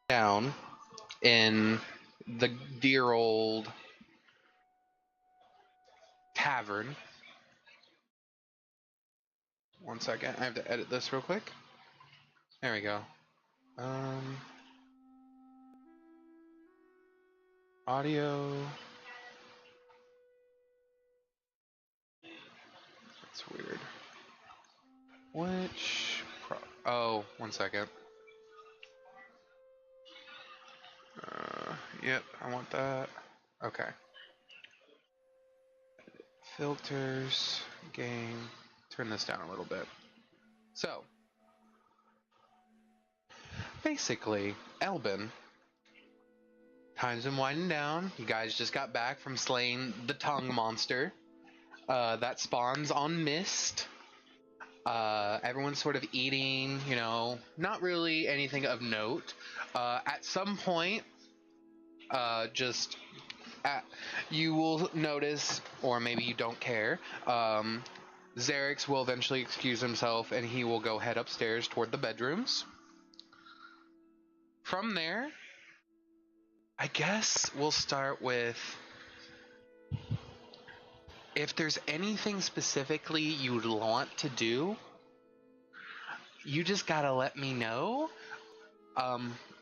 down in the dear old tavern. One second, I have to edit this real quick. There we go. Audio. That's weird. Oh, one second. Yep, I want that. Okay. Filters, game. Turn this down a little bit. So, basically, Elben. Time's been winding down. You guys just got back from slaying the tongue monster that spawns on mist. Everyone's sort of eating, not really anything of note. At some point, you will notice, or maybe you don't care, Xerix will eventually excuse himself and he will go head upstairs toward the bedrooms. From there, I guess we'll start with if there's anything specifically you would want to do, you just gotta let me know.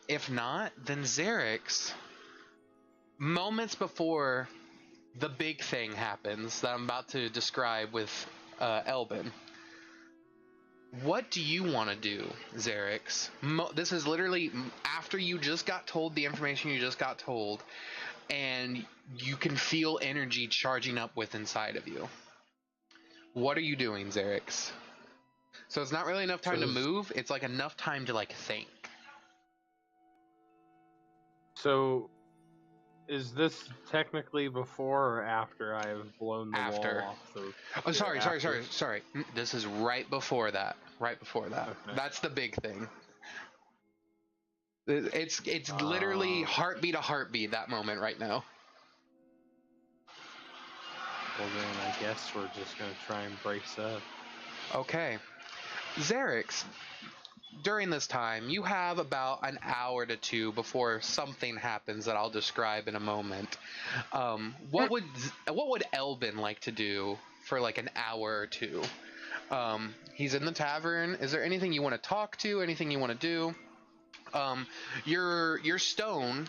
If not, then Xerix, moments before the big thing happens that I'm about to describe with Elben, what do you want to do, Xerix? This is literally after you just got told the information you just got told, and you can feel energy charging up with inside of you. What are you doing, Xerix? So it's not really enough time to move, it's like enough time to think. So is this technically before or after I've blown the wall off? Oh, sorry. This is right before that. Okay. That's the big thing. It's literally heartbeat to heartbeat, that moment right now. Well then, I guess we're just going to try and brace up. Okay. Xerix, during this time, you have about an hour to two before something happens that I'll describe in a moment. What would Elben like to do for an hour or two? He's in the tavern. Is there anything you want to talk to? Anything you want to do? Your stone,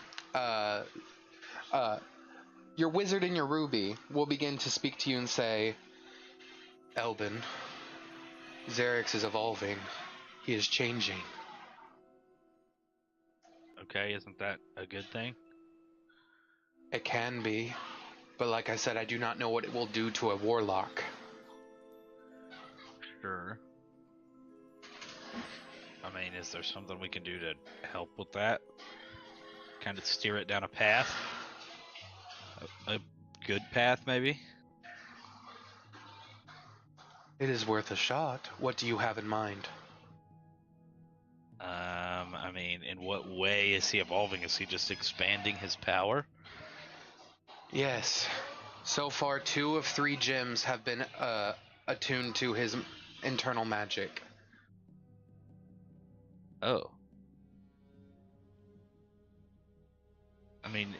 your wizard and your ruby will begin to speak to you and say, Elben, Xerix is evolving. He is changing. Okay, isn't that a good thing? It can be, but like I said, I do not know what it will do to a warlock. Sure. I mean, is there something we can do to help with that? Kind of steer it down a path? A good path, maybe? It is worth a shot. What do you have in mind? I mean, in what way is he evolving? Is he just expanding his power? Yes. So far, 2 of 3 gems have been attuned to his internal magic. Oh. I mean,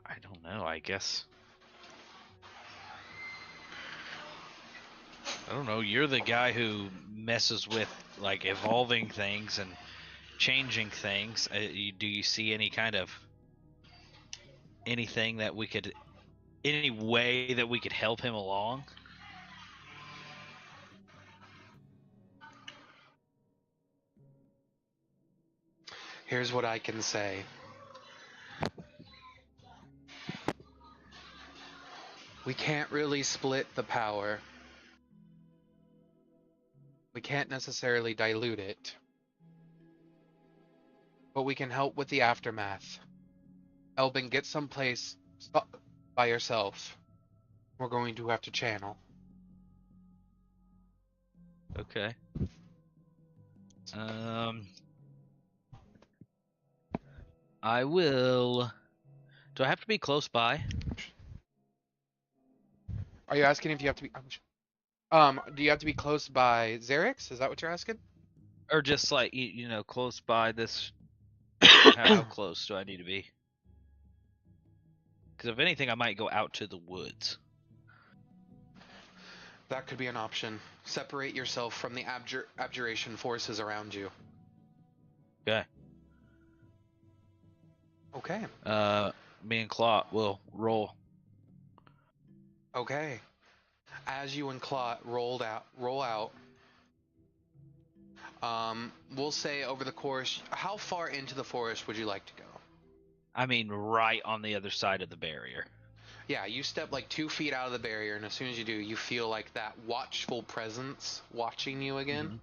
I don't know, I guess. I don't know, you're the guy who messes with, evolving things and changing things. Do you see any kind of anything that we could, any way that we could help him along? Here's what I can say. We can't really split the power. We can't necessarily dilute it. But we can help with the aftermath. Elben, get someplace by yourself. We're going to have to channel. Okay. I will... Do I have to be close by? Are you asking if you have to be... do you have to be close by Xerix? Is that what you're asking? Or just close by this How close do I need to be? Because if anything, I might go out to the woods. That could be an option. Separate yourself from the abjuration forces around you. Okay. Okay. Me and Claw will roll. Okay. As you and Claw roll out. We'll say over the course, how far into the forest would you like to go? I mean, right on the other side of the barrier. Yeah, you step like 2 feet out of the barrier, and as soon as you do, you feel like that watchful presence watching you again. Mm-hmm.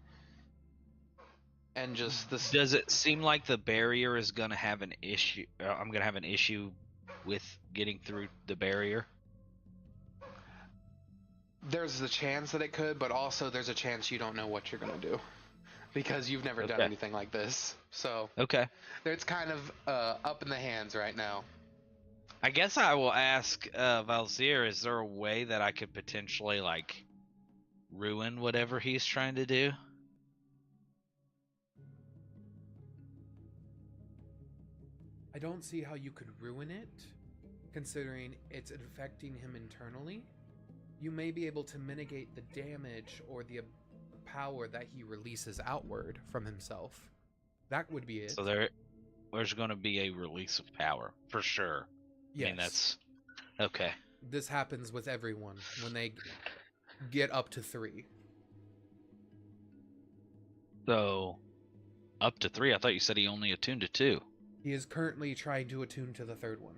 And just this. Does it seem like the barrier is going to have an issue? I'm going to have an issue with getting through the barrier? There's a chance that it could, but also there's a chance you don't know what you're going to do. Because you've never done anything like this. So. Okay. It's kind of up in the hands right now. I guess I will ask Valzir, is there a way that I could potentially, like, ruin whatever he's trying to do? I don't see how you could ruin it, considering it's affecting him internally. You may be able to mitigate the damage or the power that he releases outward from himself. That would be it. So there's going to be a release of power, for sure. Yes. I mean, that's... Okay. This happens with everyone when they get up to 3. So, up to 3? I thought you said he only attuned to 2. He is currently trying to attune to the 3rd one.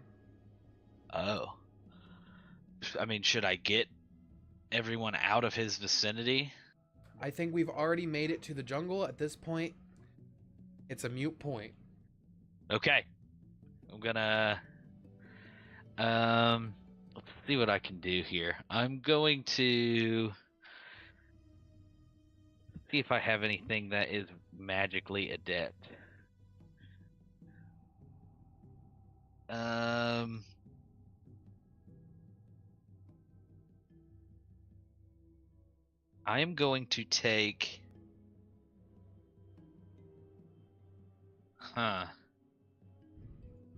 Oh. I mean, should I get everyone out of his vicinity? I think we've already made it to the jungle. At this point, it's a moot point. Okay. I'm gonna... let's see what I can do here. I'm going to see if I have anything that is magically adept. I am going to take...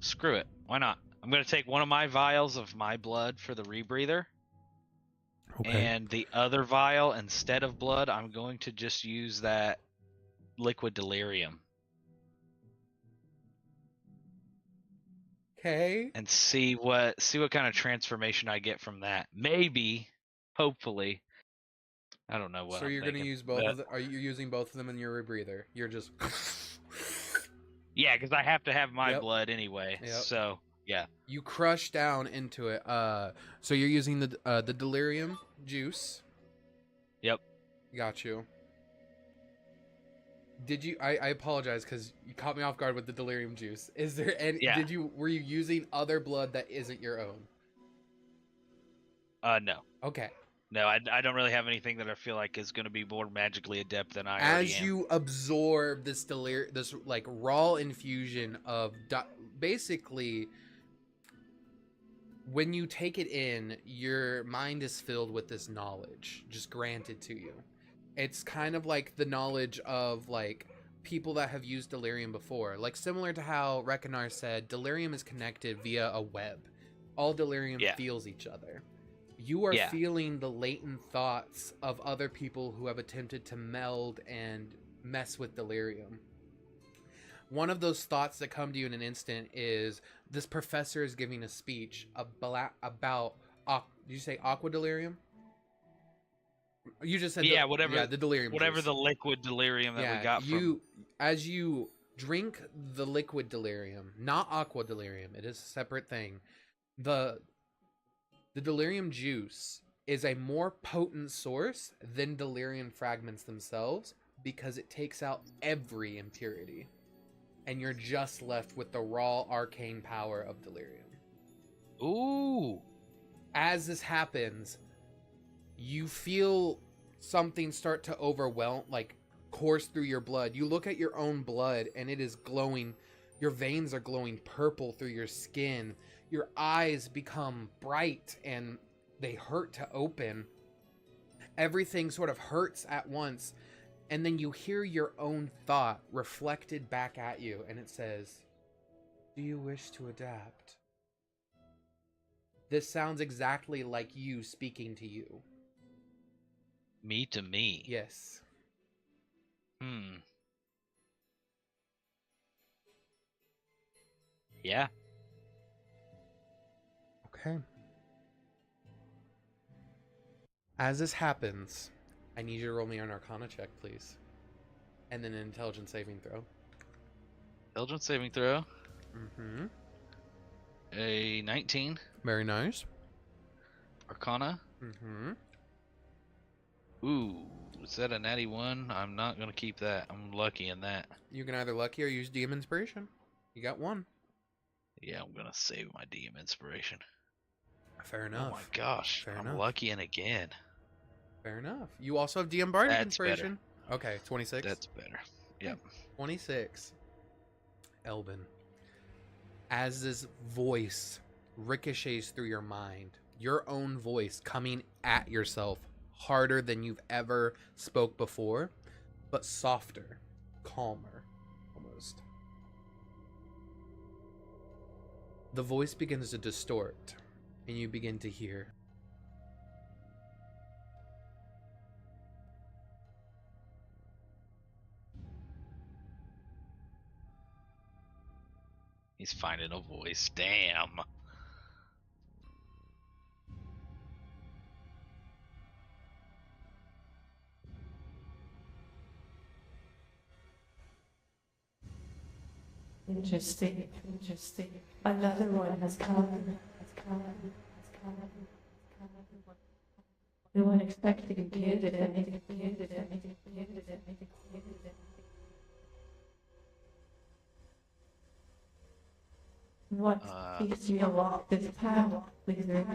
Screw it. Why not? I'm going to take one of my vials of my blood for the rebreather. Okay. And the other vial, instead of blood, I'm going to just use that liquid delirium. Okay. And see what kind of transformation I get from that. Maybe, hopefully. I don't know what. So I'm you're going to thinking, use both of them? Are you using both of them in your rebreather? You're just... Yeah, because I have to have my blood anyway. Yep. So, yeah. You crush down into it. So you're using the delirium juice. Yep. Got you. Did you? I apologize because you caught me off guard with the delirium juice. Is there any? Yeah. Were you using other blood that isn't your own? No. Okay. No, I don't really have anything that I feel like is going to be more magically adept than I already am. As you absorb this this like raw infusion of basically, when you take it in, your mind is filled with this knowledge just granted to you. It's kind of like the knowledge of like people that have used delirium before, like similar to how Rekinar said, delirium is connected via a web. All delirium feels each other. You are feeling the latent thoughts of other people who have attempted to meld and mess with delirium. One of those thoughts that come to you in an instant is this professor is giving a speech about did you say aqua delirium? You just said the delirium. Whatever juice. the liquid delirium that we got from. As you drink the liquid delirium, not aqua delirium, it is a separate thing. The delirium juice is a more potent source than delirium fragments themselves because it takes out every impurity. And you're just left with the raw arcane power of delirium. Ooh. As this happens, you feel something start to overwhelm, like course through your blood. You look at your own blood and it is glowing. Your veins are glowing purple through your skin. Your eyes become bright and they hurt to open. Everything sort of hurts at once. And then you hear your own thought reflected back at you. And it says, Do you wish to adapt? This sounds exactly like you speaking to you. Me to me. Yes. Yeah. Okay. As this happens, I need you to roll me an Arcana check, please. And then an Intelligence saving throw. Intelligence saving throw. Mm-hmm. A 19. Very nice. Arcana. Mm-hmm. Ooh, is that a natty 1? I'm not going to keep that. I'm lucky in that. You can either lucky or use DM Inspiration. You got one. Yeah, I'm going to save my DM inspiration. Fair enough. Oh my gosh. Fair I'm enough. lucky in again. Fair enough. You also have DM Bardic That's Inspiration. Okay, 26. That's better. Yep. 26. Elben. As this voice ricochets through your mind, your own voice coming at yourself harder than you've ever spoke before, but softer, calmer, almost. The voice begins to distort, and you begin to hear. He's finding a voice. Damn. Interesting. Another one has come. No one expecting candidate. What keeps you aloft this path, wizard?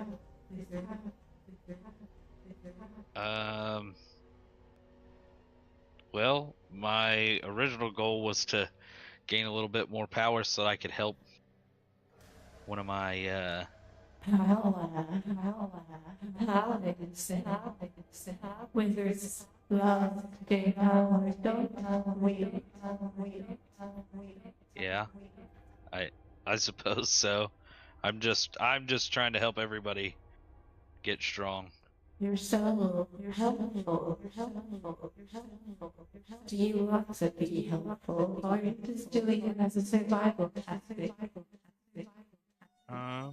Well, my original goal was to gain a little bit more power so that I could help one of my Wizards love to gain power, don't we? Yeah, I suppose so. I'm just trying to help everybody get strong. You're so helpful. Do you want to be helpful, or are you just doing it as a survival tactic? I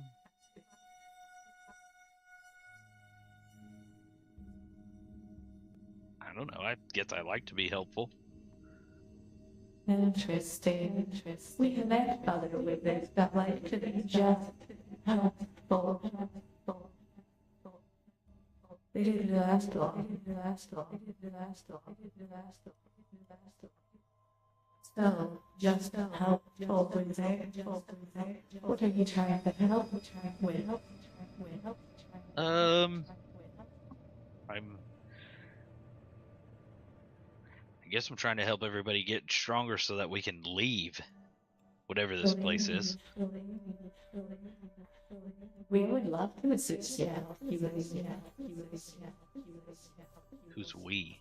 don't know. I guess I like to be helpful. Interesting. We have met other wizards that like to be just helpful. They didn't last long. So, just helpful wizard. What are you trying to help with? I guess I'm trying to help everybody get stronger so that we can leave whatever this place is. We would love to assist you. Who's we?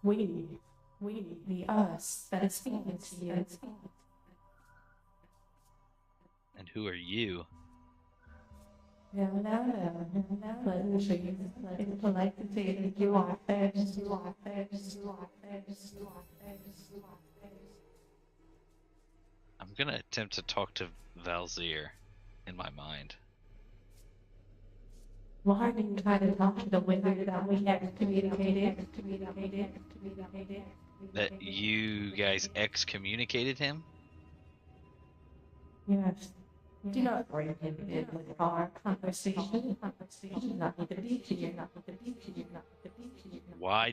We, the us that is speaking to you. And who are you? No. Pleasantries. It's polite to say that you are first. I'm gonna attempt to talk to Valzir in my mind. Why do you try to talk to the wizard that we have communicated? That you guys excommunicated him? Yes. Do not bring him in with our conversation. He does not need to be here. Why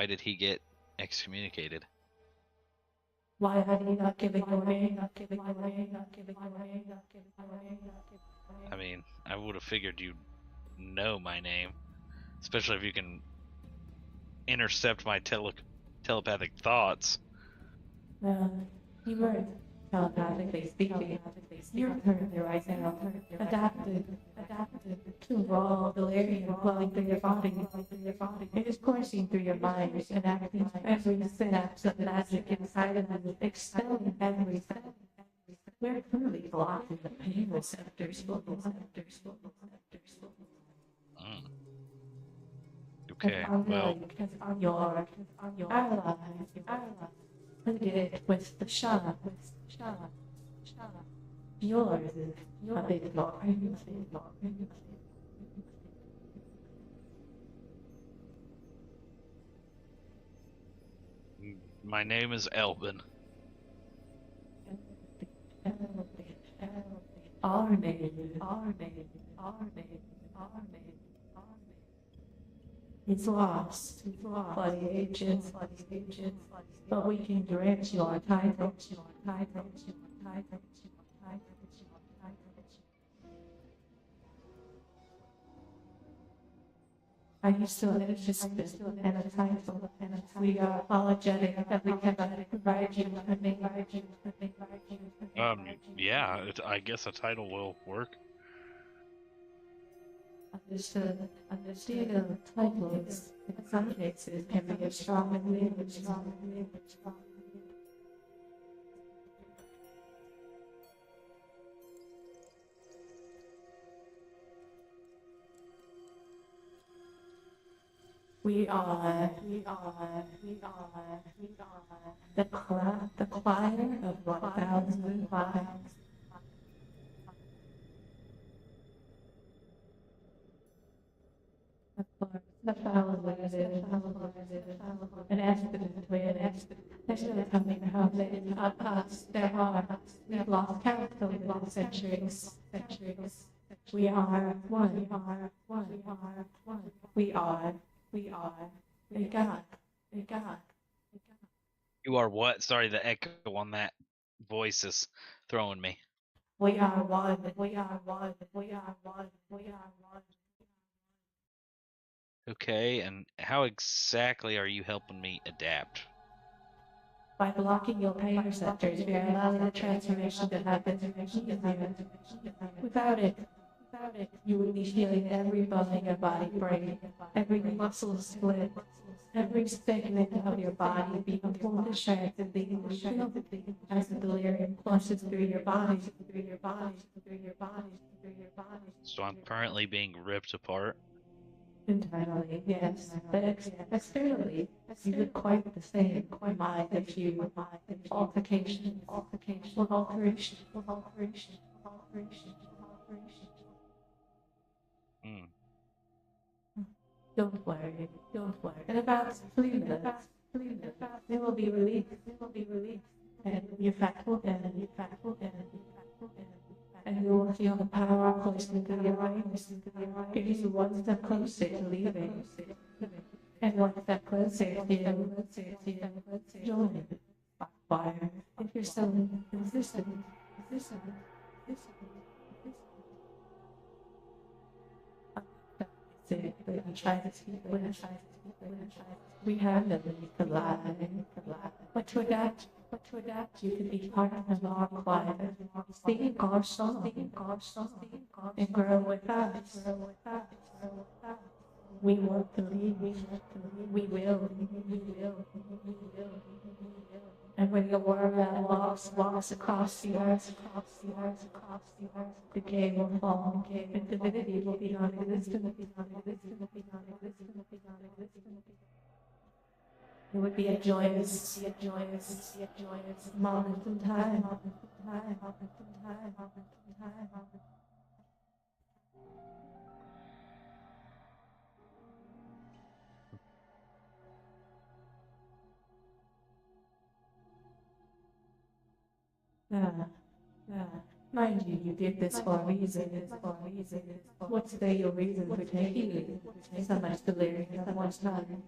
did he get excommunicated? Why are you not giving away? I mean, I would have figured you'd know my name, especially if you can intercept my telepathic thoughts. You weren't telepathically speaking. You're currently right now adapted to raw delirium flowing through your body. It is coursing through your mind and acting every synapse of magic inside of you, expelling everything. We're clearly blocking the pain receptors. Okay, well, Your ally, who did it with the shah. Yours is a big block. my name is Elben. Our name. It's lost, by ages, but we can grant your title. Are you still interested in a title? We are apologetic that we cannot provide you a name. Yeah, I guess a title will work. Understood. Titles, in some cases, can be a strong language. We are the choir of 1,000 lives. The thousands an estimate there's no telling how many of us there are. We've lost count over the centuries. We are one. We are a God. You are what? Sorry, the echo on that voice is throwing me. We are one. Okay, and how exactly are you helping me adapt? By blocking your pain receptors, we are allowing the transformation to happen easier. Without it, you would be feeling every bone in your body break, every muscle split, every segment of your body being pulled to shreds and being filled as the delirium flushes through your body. So I'm currently being ripped apart. Internally, yes, but externally, you look quite the same. Mind if you altercation. Don't worry. In about 3 minutes, they will be released. And your fat will end. And you will feel the power coursing through your veins, giving you one step closer to leaving. And one step closer to joining by fire. If you're still resistant. Try to speak with. We have the ability to lie. But to adapt, you can be part of our choir. Sing our song and grow with us. We want to lead. We will. And when the world walks across the earth, decay will fall, and divinity will be non-existent. It would be a joyous moment in time. Mind you, you did this for a reason. What's your reason for taking so much delirium, so much time?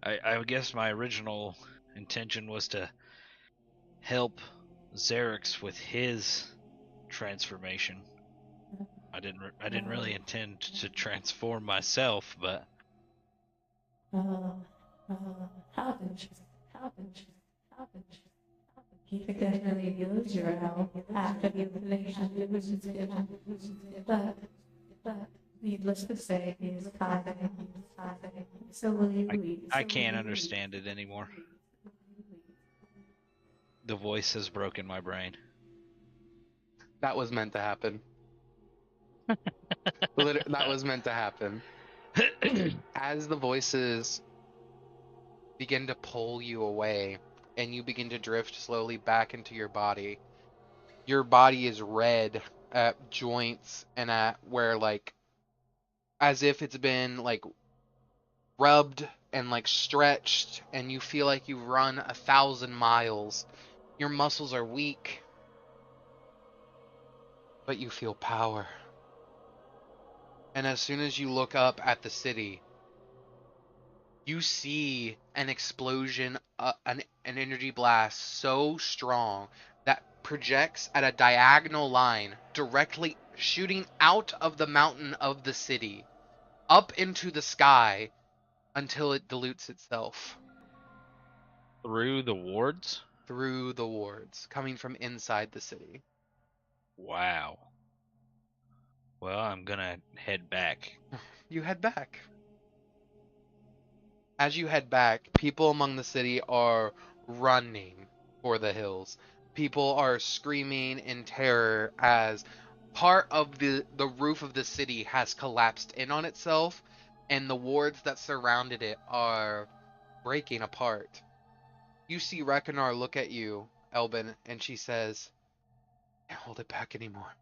I guess my original intention was to help Xerix with his transformation. I didn't really intend to transform myself, but Halvage. He could definitely use your help after the inflation loses him. But, needless to say, he is hiding. So will you I can't understand it anymore. The voice has broken my brain. That was meant to happen. That was meant to happen. As the voices begin to pull you away and you begin to drift slowly back into your body is red at joints and at where, like, as if it's been, like, rubbed and, like, stretched, and you feel like you've run 1,000 miles. Your muscles are weak, but you feel power. And as soon as you look up at the city, you see an explosion, an energy blast so strong that projects at a diagonal line, directly shooting out of the mountain of the city, up into the sky, until it dilutes itself. Through the wards? Through the wards, coming from inside the city. Wow. Well, I'm gonna head back. You head back. As you head back, people among the city are running for the hills. People are screaming in terror as part of the roof of the city has collapsed in on itself, and the wards that surrounded it are breaking apart. You see Rekinar look at you, Elben, and she says, "Can't hold it back anymore.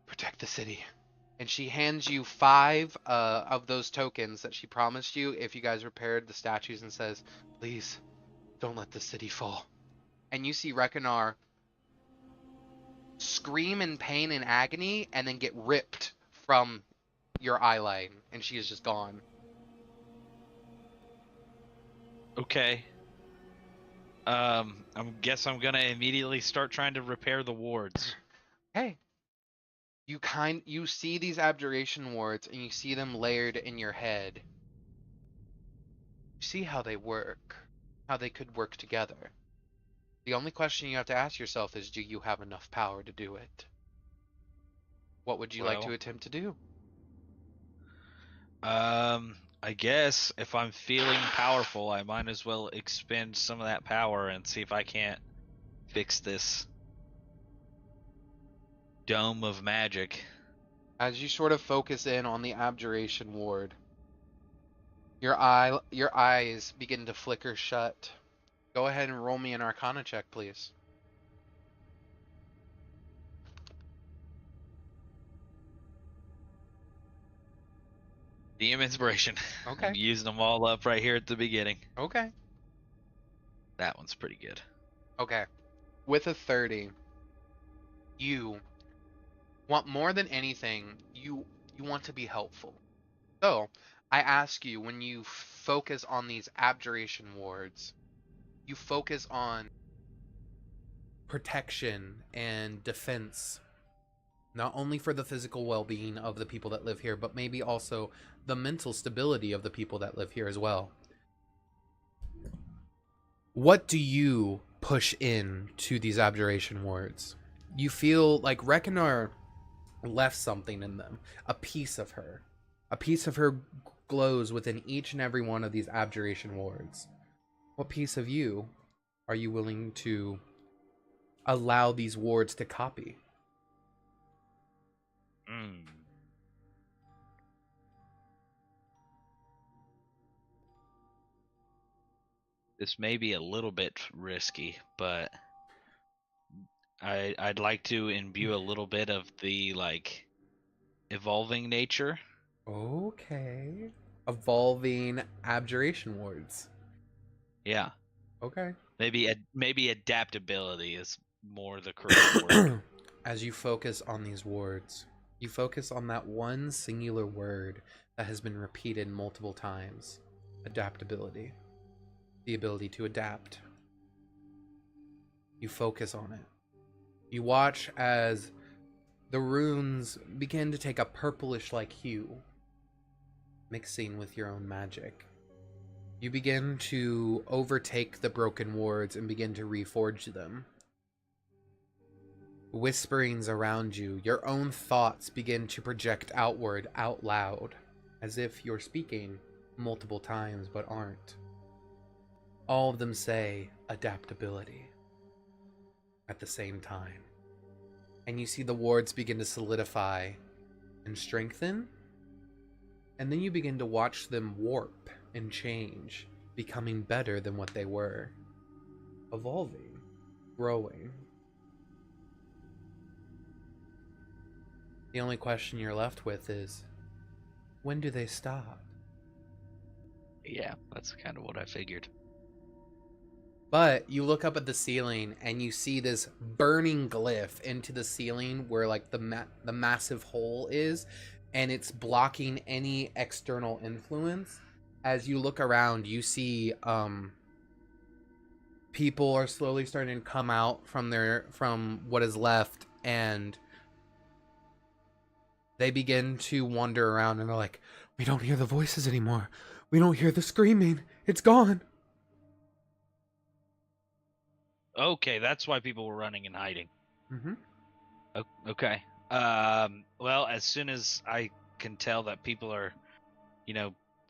Protect the city." And she hands you 5 of those tokens that she promised you if you guys repaired the statues, and says, "Please, don't let the city fall." And you see Rekinar scream in pain and agony and then get ripped from your eye line, and she is just gone. Okay. I guess I'm gonna immediately start trying to repair the wards. Hey. You see these abjuration wards, and you see them layered in your head. You see how they work, how they could work together. The only question you have to ask yourself is, do you have enough power to do it? What would you like to attempt to do? I guess if I'm feeling powerful, I might as well expend some of that power and see if I can't fix this dome of magic. As you sort of focus in on the abjuration ward, your eyes begin to flicker shut. Go ahead and roll me an Arcana check, please. DM inspiration. Okay. I'm using them all up right here at the beginning. Okay. That one's pretty good. Okay. With a 30, you want more than anything, you want to be helpful. So, I ask you, when you focus on these abjuration wards, you focus on protection and defense, not only for the physical well-being of the people that live here, but maybe also the mental stability of the people that live here as well. What do you push in to these abjuration wards? You feel like Rekinar left something in them. A piece of her glows within each and every one of these abjuration wards. What piece of you are you willing to allow these wards to copy? This may be a little bit risky, but I'd like to imbue a little bit of the, like, evolving nature. Okay. Evolving abjuration wards. Yeah. Okay. Maybe adaptability is more the correct word. As you focus on these wards, you focus on that one singular word that has been repeated multiple times. Adaptability. The ability to adapt. You focus on it. You watch as the runes begin to take a purplish-like hue, mixing with your own magic. You begin to overtake the broken wards and begin to reforge them. Whisperings around you, your own thoughts begin to project outward out loud, as if you're speaking multiple times but aren't. All of them say adaptability at the same time. And you see the wards begin to solidify and strengthen, and then you begin to watch them warp and change, becoming better than what they were, evolving, growing. The only question you're left with is, when do they stop? Yeah, that's kind of what I figured. But you look up at the ceiling and you see this burning glyph into the ceiling where like the massive hole is, and it's blocking any external influence. As you look around, you see people are slowly starting to come out from what is left, and they begin to wander around, and they're like, we don't hear the voices anymore. We don't hear the screaming. It's gone. Okay, that's why people were running and hiding. Mm-hmm. Okay. Well, as soon as I can tell that people are,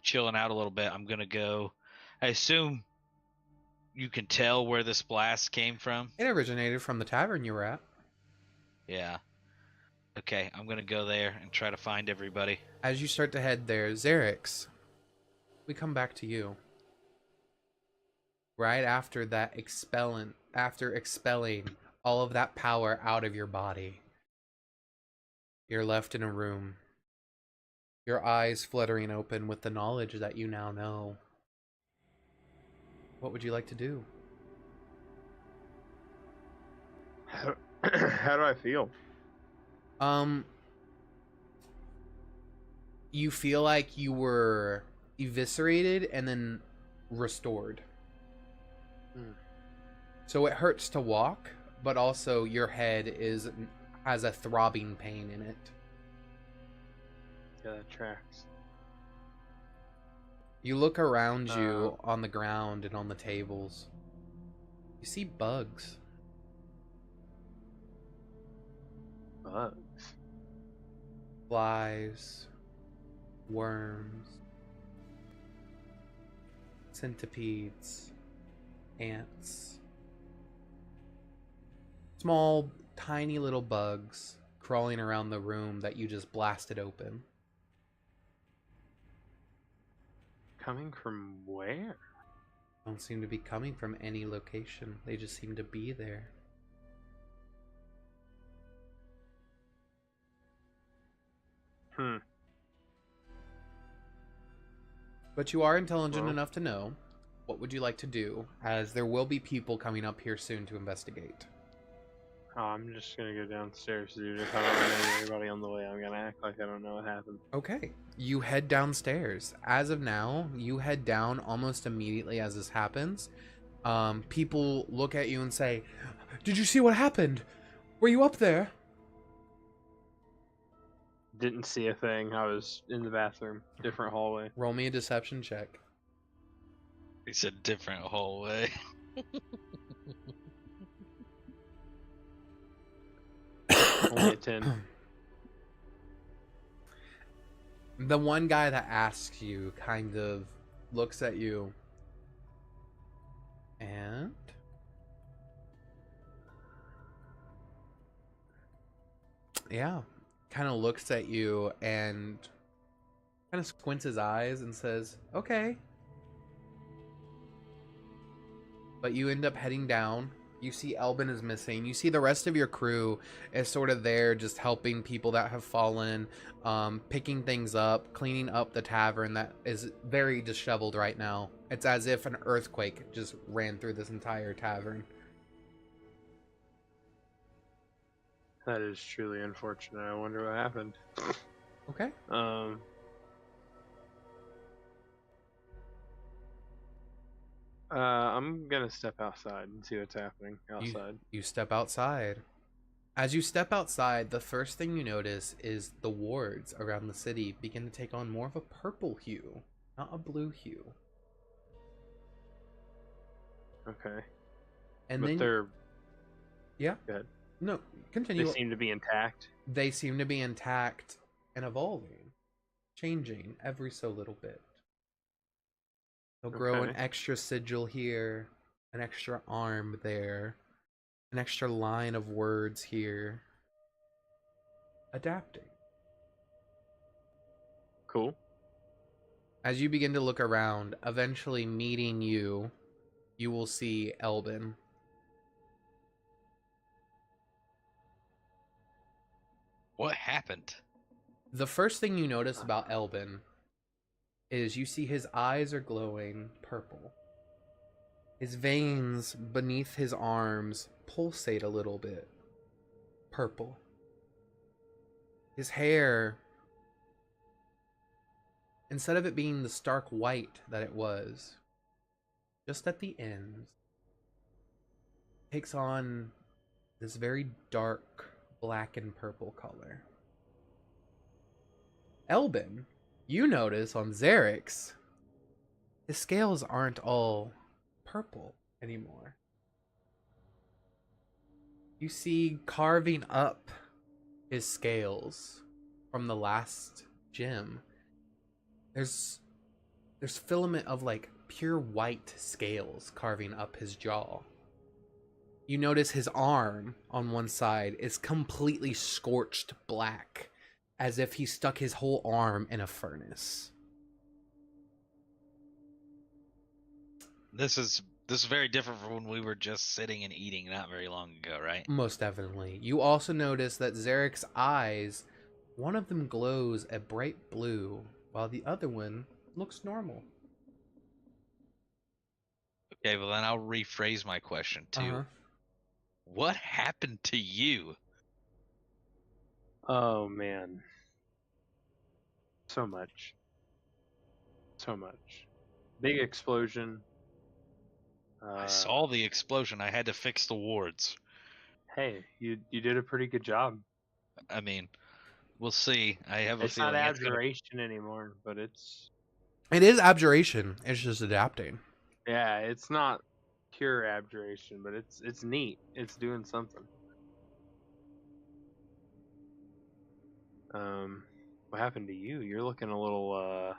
chilling out a little bit, I'm gonna go. I assume you can tell where this blast came from. It originated from the tavern you were at. Yeah. Okay, I'm gonna go there and try to find everybody. As you start to head there, Xerix, we come back to you. Right after that expelling all of that power out of your body, you're left in a room, your eyes fluttering open with the knowledge that you now know. What would you like to do? How do I feel? You feel like you were eviscerated and then restored. So it hurts to walk, but also your head has a throbbing pain in it. Yeah, that tracks. You look around you on the ground and on the tables. You see bugs. Bugs? Flies. Worms. Centipedes. Ants. Small, tiny little bugs crawling around the room that you just blasted open. Coming from where? Don't seem to be coming from any location. They just seem to be there. But you are intelligent enough to know. What would you like to do? As there will be people coming up here soon to investigate. Oh, I'm just gonna go downstairs, dude. If I don't know anybody on the way, I'm gonna act like I don't know what happened. Okay. You head downstairs. As of now, you head down almost immediately as this happens. People look at you and say, "Did you see what happened? Were you up there?" Didn't see a thing. I was in the bathroom. Different hallway. Roll me a deception check. It's a different hallway. Only a 10. The one guy that asks you kind of looks at you and kind of looks at you and kind of squints his eyes and says, "Okay." But you end up heading down. You see Elben is missing. You see the rest of your crew is sort of there just helping people that have fallen, picking things up, cleaning up the tavern that is very disheveled right now. It's as if an earthquake just ran through this entire tavern. That is truly unfortunate. I wonder what happened. Okay. I'm gonna step outside and see what's happening outside. You step outside. As you step outside, the first thing you notice is the wards around the city begin to take on more of a purple hue, not a blue hue. Okay. And But then they're... Yeah. Go ahead. No, continue. They seem to be intact. They seem to be intact and evolving, changing every so little bit. They'll grow an Okay. extra sigil here, an extra arm there, an extra line of words here. Adapting. Cool. As you begin to look around, eventually meeting you, you will see Elben. What happened? The first thing you notice about Elben is you see his eyes are glowing purple. His veins beneath his arms pulsate a little bit. Purple. His hair, instead of it being the stark white that it was, just at the ends, takes on this very dark black and purple color. Elben, you notice on Xerix, his scales aren't all purple anymore. You see carving up his scales from the last gem. There's filament of like pure white scales carving up his jaw. You notice his arm on one side is completely scorched black, as if he stuck his whole arm in a furnace. This is very different from when we were just sitting and eating not very long ago, right? Most definitely. You also notice that Xerix's eyes, one of them glows a bright blue, while the other one looks normal. Okay, well then I'll rephrase my question too. What happened to you? Oh, man. So much. So much. Big explosion. I saw the explosion. I had to fix the wards. Hey, you did a pretty good job. I mean, we'll see. I have a It's feeling not it's gonna... abjuration anymore, but it's... It is abjuration. It's just adapting. Yeah, it's not pure abjuration, but it's neat. It's doing something. What happened to you? You're looking a little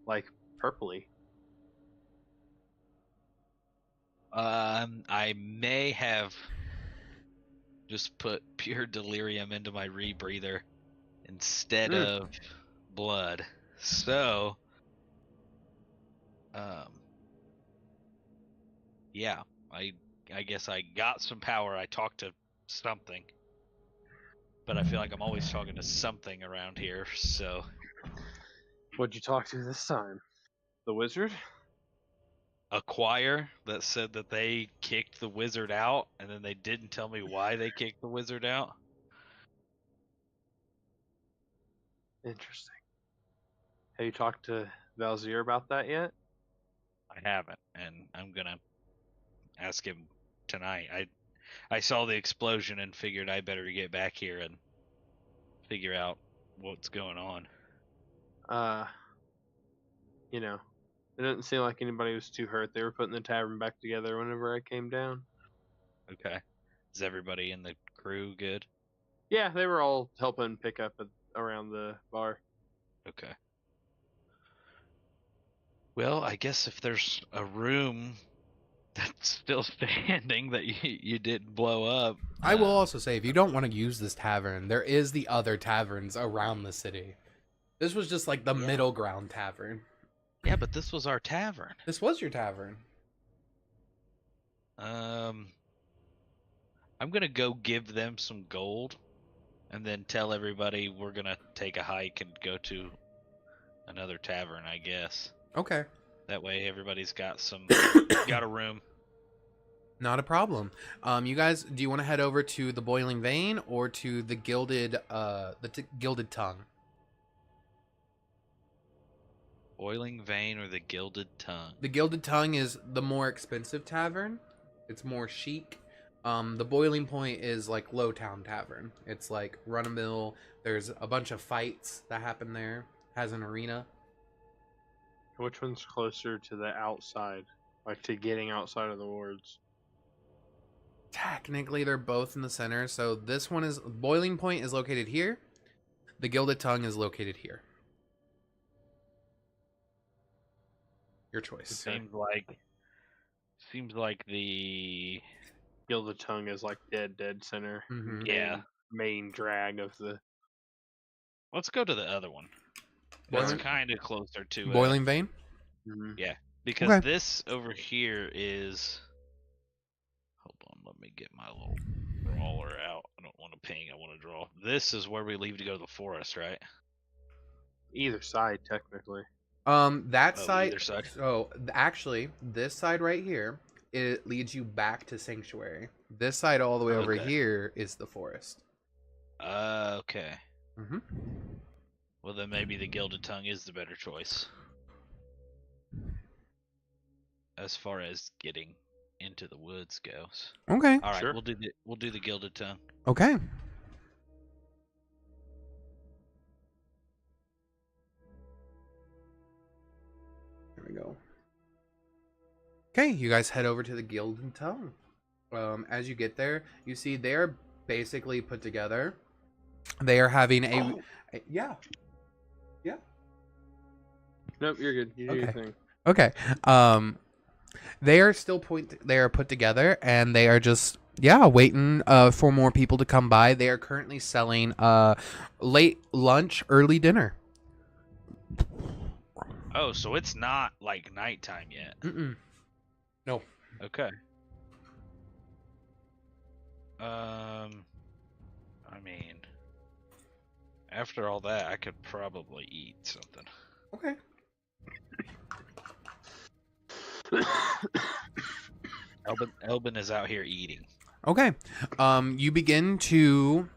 like purpley. I may have just put pure delirium into my rebreather instead of blood. So, yeah, I guess I got some power. I talked to something, but I feel like I'm always talking to something around here. So, What'd you talk to this time? The wizard? a choir that said that they kicked the wizard out, and then they didn't tell me why they kicked the wizard out. Interesting. Have you talked to Valzier about that yet? I haven't, and I'm gonna ask him tonight. I saw the explosion and figured I better get back here and figure out what's going on. You know, it doesn't seem like anybody was too hurt. They were putting the tavern back together whenever I came down. Okay. Is everybody in the crew good? Yeah, they were all helping pick up around the bar. Okay. Well, I guess if there's a room that's still standing that you didn't blow up. I will also say, if you don't want to use this tavern, there is the other taverns around the city. This was just like the middle ground tavern. Yeah, but this was our tavern. This was your tavern. I'm gonna go give them some gold, and then tell everybody we're gonna take a hike and go to another tavern, I guess. Okay. That way everybody's got got a room. Not a problem. You guys, do you want to head over to the Boiling Vein or to the Gilded Gilded Tongue? Boiling Vein or the Gilded Tongue? The Gilded Tongue is the more expensive tavern. It's more chic. The Boiling Point is like Low Town Tavern. It's like run-of-mill. There's a bunch of fights that happen there. Has an arena. Which one's closer to the outside? Like to getting outside of the wards. Technically, they're both in the center. So this one is boiling point is located here. The Gilded Tongue is located here. Your choice. Okay. Seems like the Gilded Tongue is like dead center. Mhm. yeah. Main drag of the. Let's go to the other one. Boiling- That's kind of closer to Boiling Vein. Yeah, because Okay. this over here is. Hold on, let me get my little brawler out. I don't want to ping. I want to draw. This is where we leave to go to the forest, right? Either side, technically. That Oh, side. either side? So actually, this side right here, it leads you back to Sanctuary. This side all the way over Okay. here is the forest. Okay. Mm-hmm. Well, then maybe the Gilded Tongue is the better choice. As far as getting into the woods goes. Okay. All right, Sure. we'll do the Gilded Tongue. Okay. There we go. Okay, you guys head over to the Gilded Tongue. As you get there, you see they're basically put together. They are having yeah. Nope, you're good. You do your Okay. thing. Okay. They are still they are put together and they are just waiting for more people to come by. They are currently selling late lunch, early dinner. Oh, so it's not like nighttime yet. Mm-mm. No. Okay. I mean, after all that, I could probably eat something. Okay. Elben is out here eating. Okay. You begin to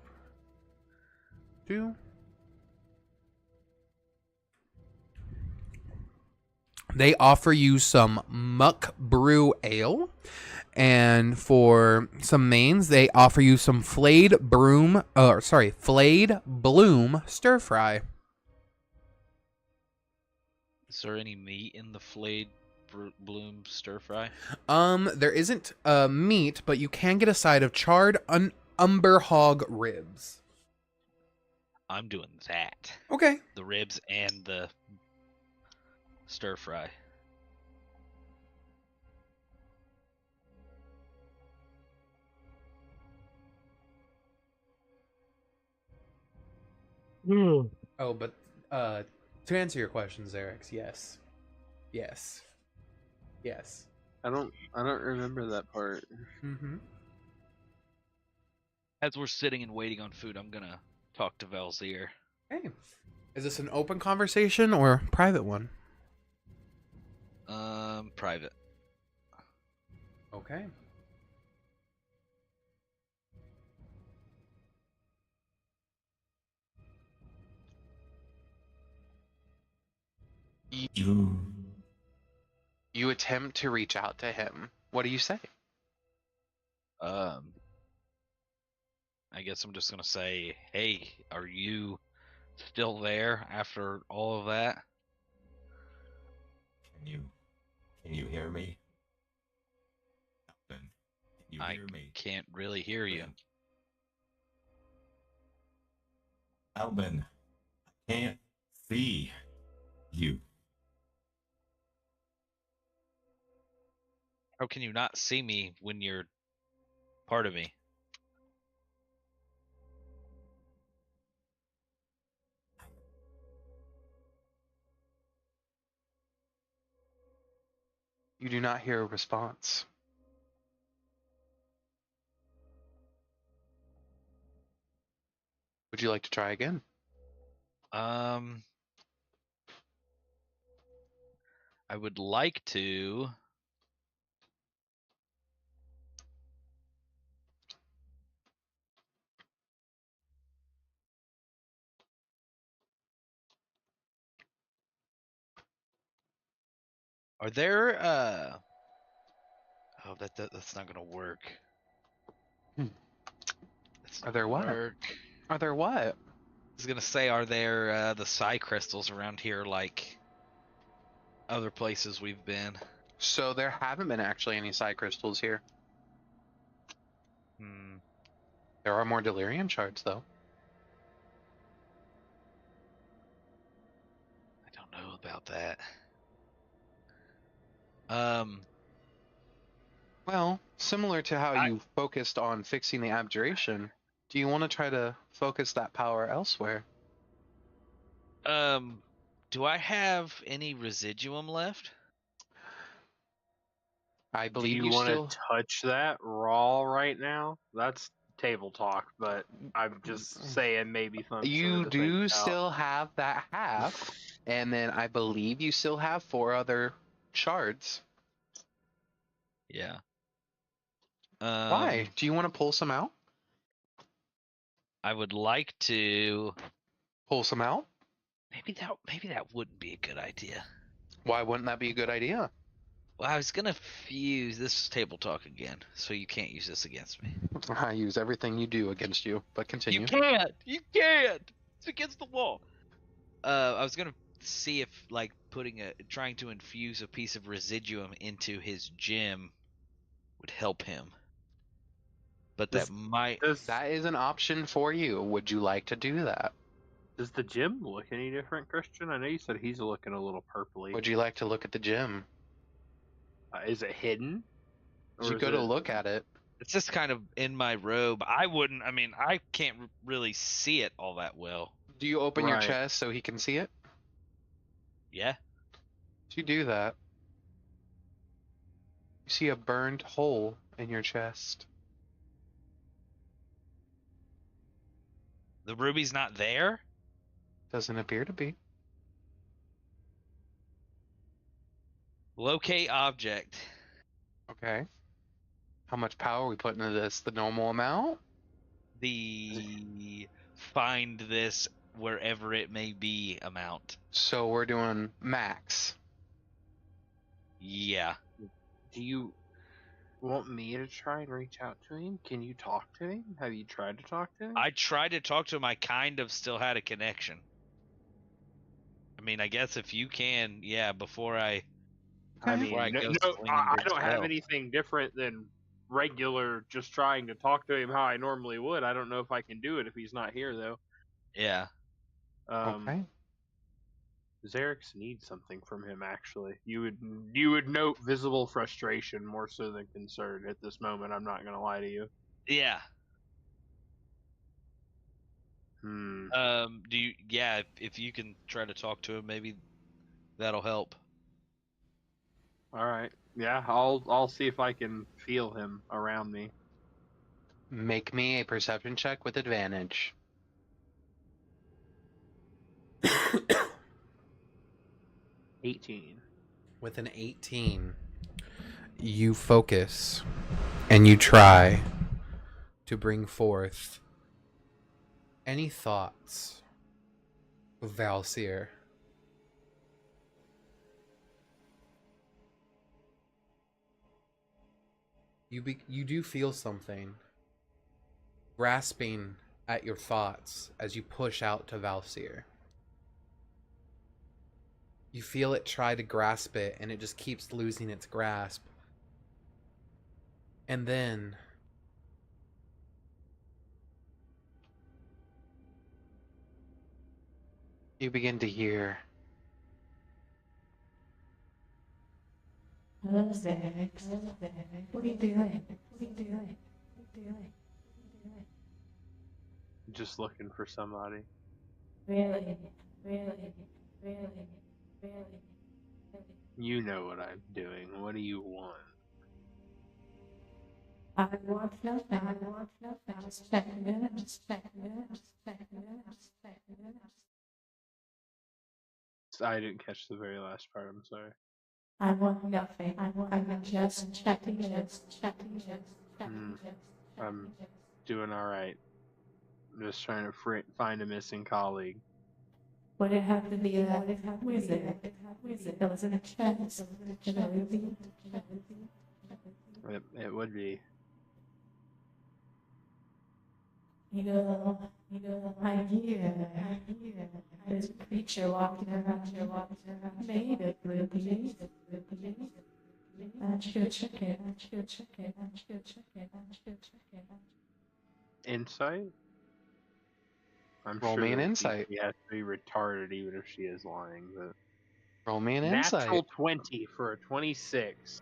They offer you some muck brew ale, and for some mains, they offer you some flayed bloom stir fry. Is there any meat in the flayed bloom stir fry? There isn't meat, but you can get a side of charred umber hog ribs. I'm doing that. Okay. The ribs and the stir fry. Oh, but to answer your question, Xerix, yes. I don't remember that part. Mm-hmm. As we're sitting and waiting on food, I'm gonna talk to Vel's ear. Hey, is this an open conversation or private one? Private. Okay. You attempt to reach out to him. What do you say? I guess I'm just gonna say, hey, are you still there after all of that? Can you hear me? Elben, can you hear me? Can't really hear you. Elben, I can't see you. How can you not see me when you're part of me? You do not hear a response. Would you like to try again? I would like to. Are there oh, that's not gonna work. That's Are not there gonna what? work. Are there what? I was gonna say, are there the psi crystals around here like other places we've been? So there haven't been actually any psi crystals here. There are more delirium shards, though. I don't know about that. Well, similar to how you focused on fixing the abjuration, do you want to try to focus that power elsewhere? Do I have any residuum left? I Do believe you you want still. to touch that raw right now? That's table talk, but I'm just saying maybe something You to think do about. still have that half, and then I believe you still have 4 other shards. Yeah. Why? Do you want to pull some out? I would like to. Pull some out? Maybe that wouldn't be a good idea. Why wouldn't that be a good idea? Well, I was gonna fuse this is table talk again, so you can't use this against me. I use everything you do against you, but continue. You can't. You can't. It's against the law. I was gonna see if like trying to infuse a piece of residuum into his gem would help him. But that might. That is an option for you. Would you like to do that? Does the gym look any different, Christian? I know you said he's looking a little purpley. Would you like to look at the gym? Is it hidden? You go to look at it. It's just kind of in my robe. I mean, I can't really see it all that well. Do you open your chest so he can see it? Yeah. Do you do that? You see a burned hole in your chest. The ruby's not there? Doesn't appear to be. Locate object. Okay. How much power are we putting into this? The normal amount? The find this wherever it may be amount. So we're doing max. Yeah. Do you want me to try and reach out to him? Can you talk to him? Have you tried to talk to him? I tried to talk to him. I kind of still had a connection. I mean, I guess if you can, yeah, before I don't have anything different than regular just trying to talk to him how I normally would. I don't know if I can do it if he's not here, though. Yeah. Okay. Xerix needs something from him, actually. You would note visible frustration more so than concern at this moment. I'm not going to lie to you. Yeah. If you can try to talk to him, maybe that'll help. All right. Yeah, I'll see if I can feel him around me. Make me a perception check with advantage. 18. With an 18, you focus and you try to bring forth any thoughts of Valsir. You do feel something grasping at your thoughts as you push out to Valsir. You feel it try to grasp it, and it just keeps losing its grasp. And then you begin to hear. Hello, Xerix. What are you doing? What are you doing? What are you doing? Just looking for somebody. Really? You know what I'm doing. What do you want? I want nothing. Just checking it. I didn't catch the very last part. I'm sorry. I want nothing. I'm just checking it. I'm doing all right. I'm just trying to find a missing colleague. Would it have to be that wizard? That was in a chest. It would be. You know, I hear there's a creature walking around, made of rubies. Insight? I'm Roll sure me an that insight. she has to be retarded even if she is lying. But Roll me an natural insight. 20 for a 26.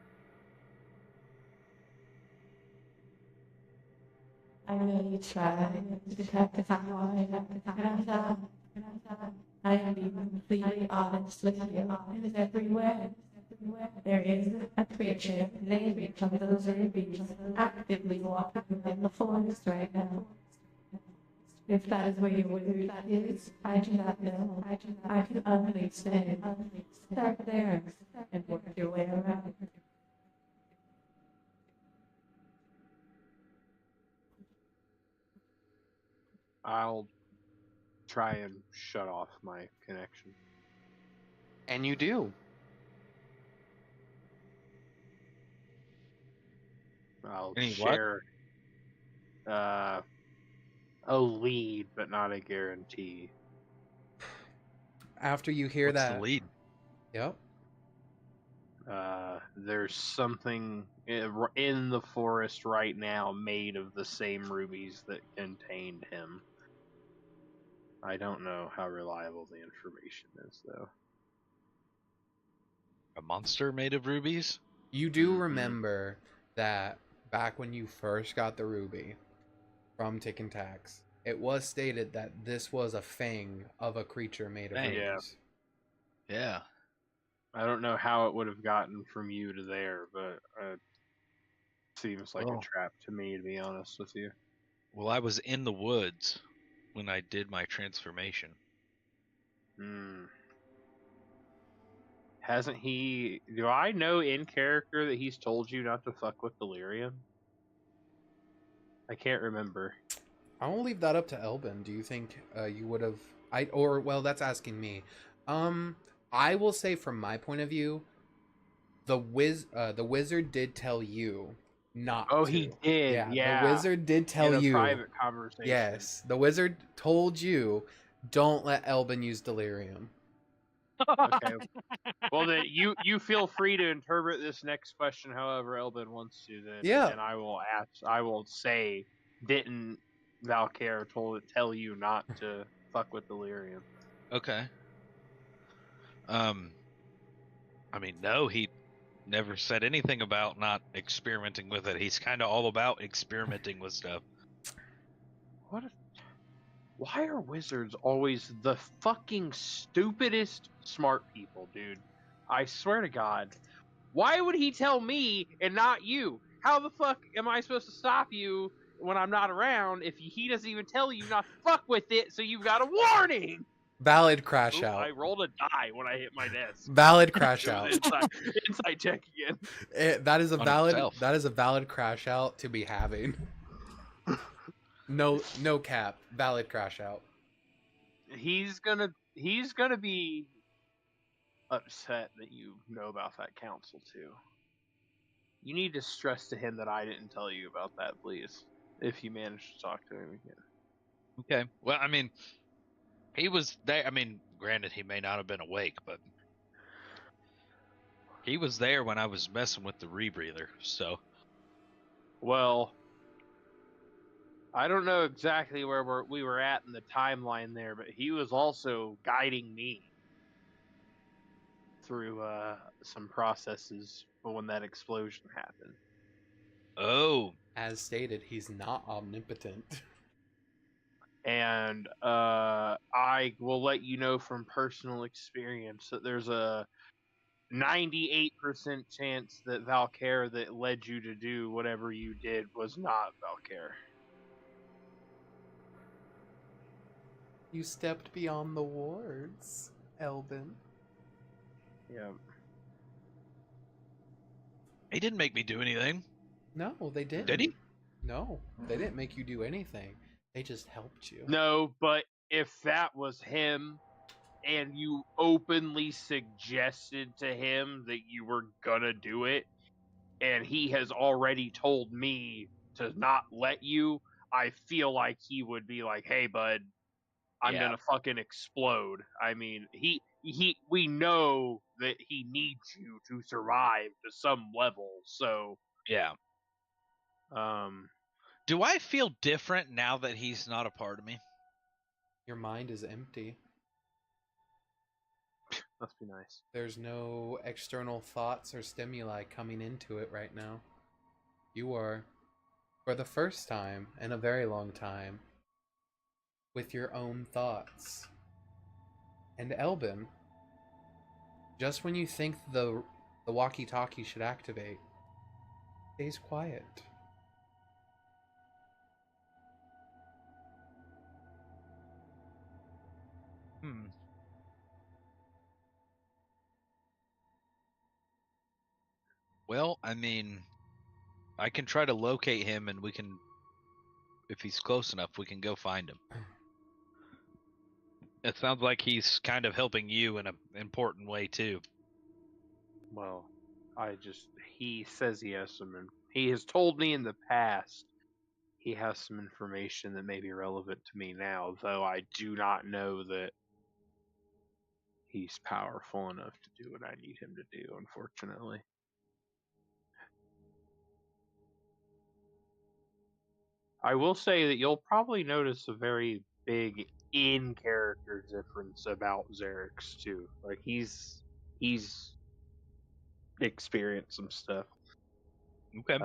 I know you try to detect if I'm lying, I am being completely honest with you. It is everywhere. There is a creature named from those rubies actively walking in the forest right now. If that is where your wizard is, I do not know. I can only say, start there and work your way around. I'll try and shut off my connection. And you do. I'll Any what? share a lead, but not a guarantee. After you hear What's that, the lead? yep. There's something in the forest right now made of the same rubies that contained him. I don't know how reliable the information is, though. A monster made of rubies? You do Mhm. remember that back when you first got the ruby from Tick and Tax, it was stated that this was a fang of a creature made of Fang. rubies. Yeah. I don't know how it would have gotten from you to there, but it seems like a Well- trap to me, to be honest with you. Well, I was in the woods when I did my transformation. Hasn't he... Do I know in character that he's told you not to fuck with delirium? I can't remember. I will leave that up to Elben. Do you think you would have? Well, that's asking me. I will say from my point of view, the wizard did tell you not Oh, to. he did. Yeah, Yeah. the wizard did tell in a you. private conversation. Yes, the wizard told you, don't let Elben use delirium. Okay. Well, then you feel free to interpret this next question however Elben wants to. Then, Yeah. and I will ask. I will say, didn't Valkyr tell you not to fuck with delirium? Okay. I mean, no, he never said anything about not experimenting with it. He's kind of all about experimenting with stuff. What? Why are wizards always the fucking stupidest smart people, dude? I swear to God. Why would he tell me and not you? How the fuck am I supposed to stop you when I'm not around if he doesn't even tell you not to fuck with it, so you've got a warning? Valid crash Oop, out. I rolled a die when I hit my desk. Valid crash It out. was inside check again. That is a On valid. itself. That is a valid crash out to be having. No cap. Valid crash out. He's gonna be upset that you know about that council too. You need to stress to him that I didn't tell you about that, please. If you manage to talk to him again. Okay. Well, I mean, he was there. I mean, granted, he may not have been awake, but he was there when I was messing with the rebreather. So, Well, I don't know exactly where we were at in the timeline there, but he was also guiding me through some processes when that explosion happened. oh, As stated, he's not omnipotent. And I will let you know from personal experience that there's a 98% chance that Valkyr that led you to do whatever you did was not Valkyr. You stepped beyond the wards, Elben. Yeah. he didn't make me do anything. No, they didn't. Did he? No, they didn't make you do anything. They just helped you. No, but if that was him and you openly suggested to him that you were gonna do it, and he has already told me to not let you, I feel like he would be like, hey, bud, I'm Yeah. gonna fucking explode. I mean, we know that he needs you to survive to some level. So Yeah. Do I feel different now that he's not a part of me? Your mind is empty. Must be nice. There's no external thoughts or stimuli coming into it right now. You are, for the first time in a very long time, with your own thoughts. And Elben, just when you think the walkie-talkie should activate, stays quiet. Well, I mean, I can try to locate him, and we can, if he's close enough, we can go find him. It sounds like he's kind of helping you in an important way too. Well, he says he has he has told me in the past he has some information that may be relevant to me now, though I do not know that he's powerful enough to do what I need him to do, unfortunately. I will say that you'll probably notice a very big in-character difference about Xerix too. Like he's experienced some stuff. Okay.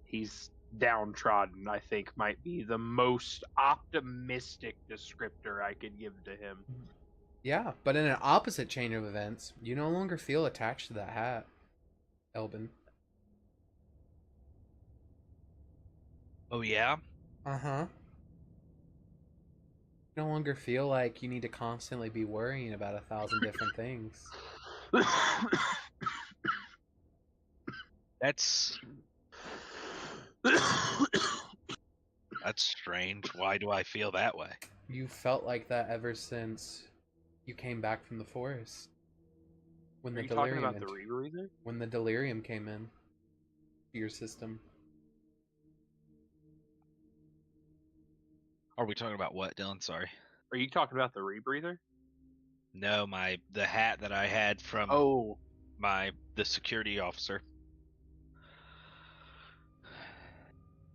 He's downtrodden, I think, might be the most optimistic descriptor I could give to him. Yeah, but in an opposite chain of events, you no longer feel attached to that hat, Elben. Oh yeah? Uh-huh. You no longer feel like you need to constantly be worrying about 1,000 different things. That's strange. Why do I feel that way? You felt like that ever since you came back from the forest. When Are you talking about the rebreather? When the delirium came in to your system. Are we talking about what, Dylan? Sorry. Are you talking about the rebreather? No, the hat that I had from the security officer.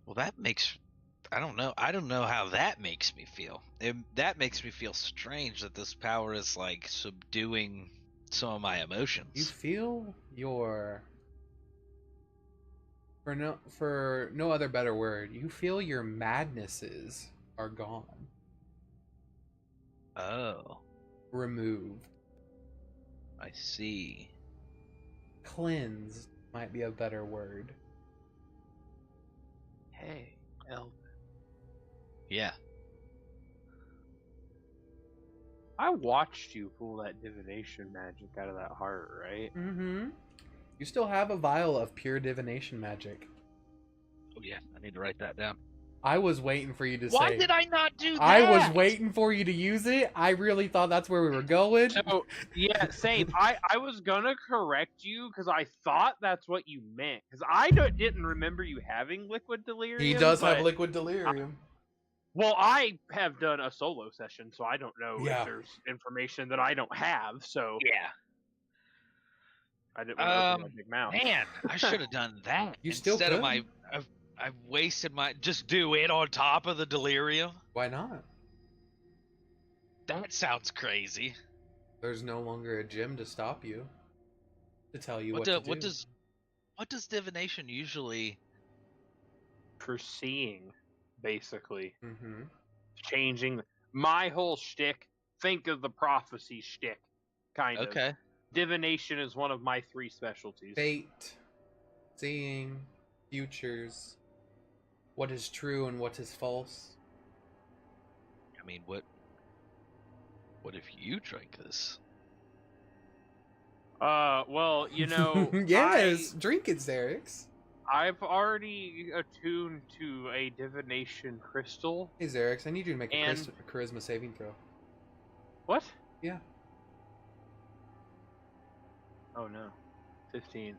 Well, that makes I don't know how that makes me feel. That makes me feel strange that this power is like subduing some of my emotions. You feel your for no other better word, you feel your madnesses are gone. Oh. Removed. I see. Cleansed might be a better word. Hey, Elben. Yeah. I watched you pull that divination magic out of that heart, right? Mm-hmm. You still have a vial of pure divination magic. Oh yeah, I need to write that down. I was waiting for you to say. Why did I not do that? I was waiting for you to use it. I really thought that's where we were going. So, yeah, same. I was gonna correct you because I thought that's what you meant. Because I didn't remember you having liquid delirium. He does have liquid delirium. Well, I have done a solo session, so I don't know if there's information that I don't have. So yeah, I didn't want to open my big mouth. Man, I should have done that. You still could. I've wasted my. Just do it on top of the delirium. Why not? That sounds crazy. There's no longer a gym to stop you. To tell you what to do. What does divination usually? Foreseeing, basically. Mm-hmm. Changing my whole shtick. Think of the prophecy shtick, kind of. Okay. Divination is one of my 3 specialties. Fate, seeing, futures, what is true and what is false. I mean, what if you drank this? Well, you know... Yes, drink it, Xerix. I've already attuned to a divination crystal. Hey, Xerix, I need you to make a charisma saving throw. What? Yeah. Oh, no. 15.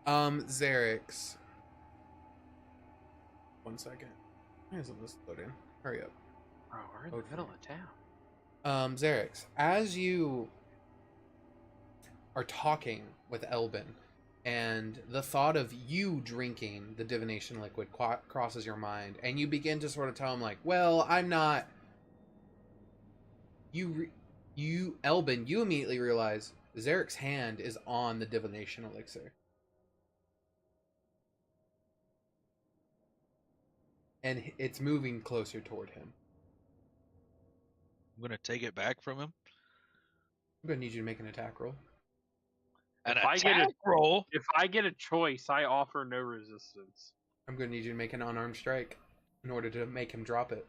Xerix. 1 second. Why isn't this loading? Hurry up. Bro, we're in the middle of town. Xerix, as you are talking with Elben, and the thought of you drinking the divination liquid crosses your mind, and you begin to sort of tell him like, "Well, I'm not." You, Elben, you immediately realize Xerix's hand is on the divination elixir, and it's moving closer toward him. I'm gonna take it back from him. I'm gonna need you to make an attack roll. An If I get attack roll. If I get a choice, I offer no resistance. I'm gonna need you to make an unarmed strike in order to make him drop it.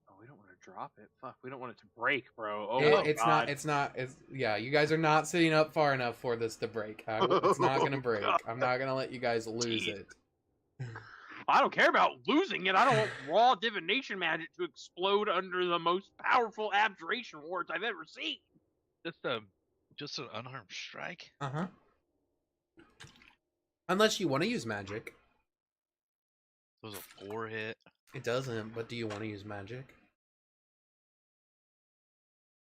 Oh, we don't want to drop it. Fuck, we don't want it to break, bro. Oh, It's God. not. Yeah, you guys are not sitting up far enough for this to break. It's not gonna break. God. I'm not gonna let you guys lose it. I don't care about losing it. I don't want raw divination magic to explode under the most powerful abjuration wards I've ever seen. Just an unarmed strike. Uh-huh. Unless you want to use magic. It was a 4 hit. It doesn't, but do you want to use magic?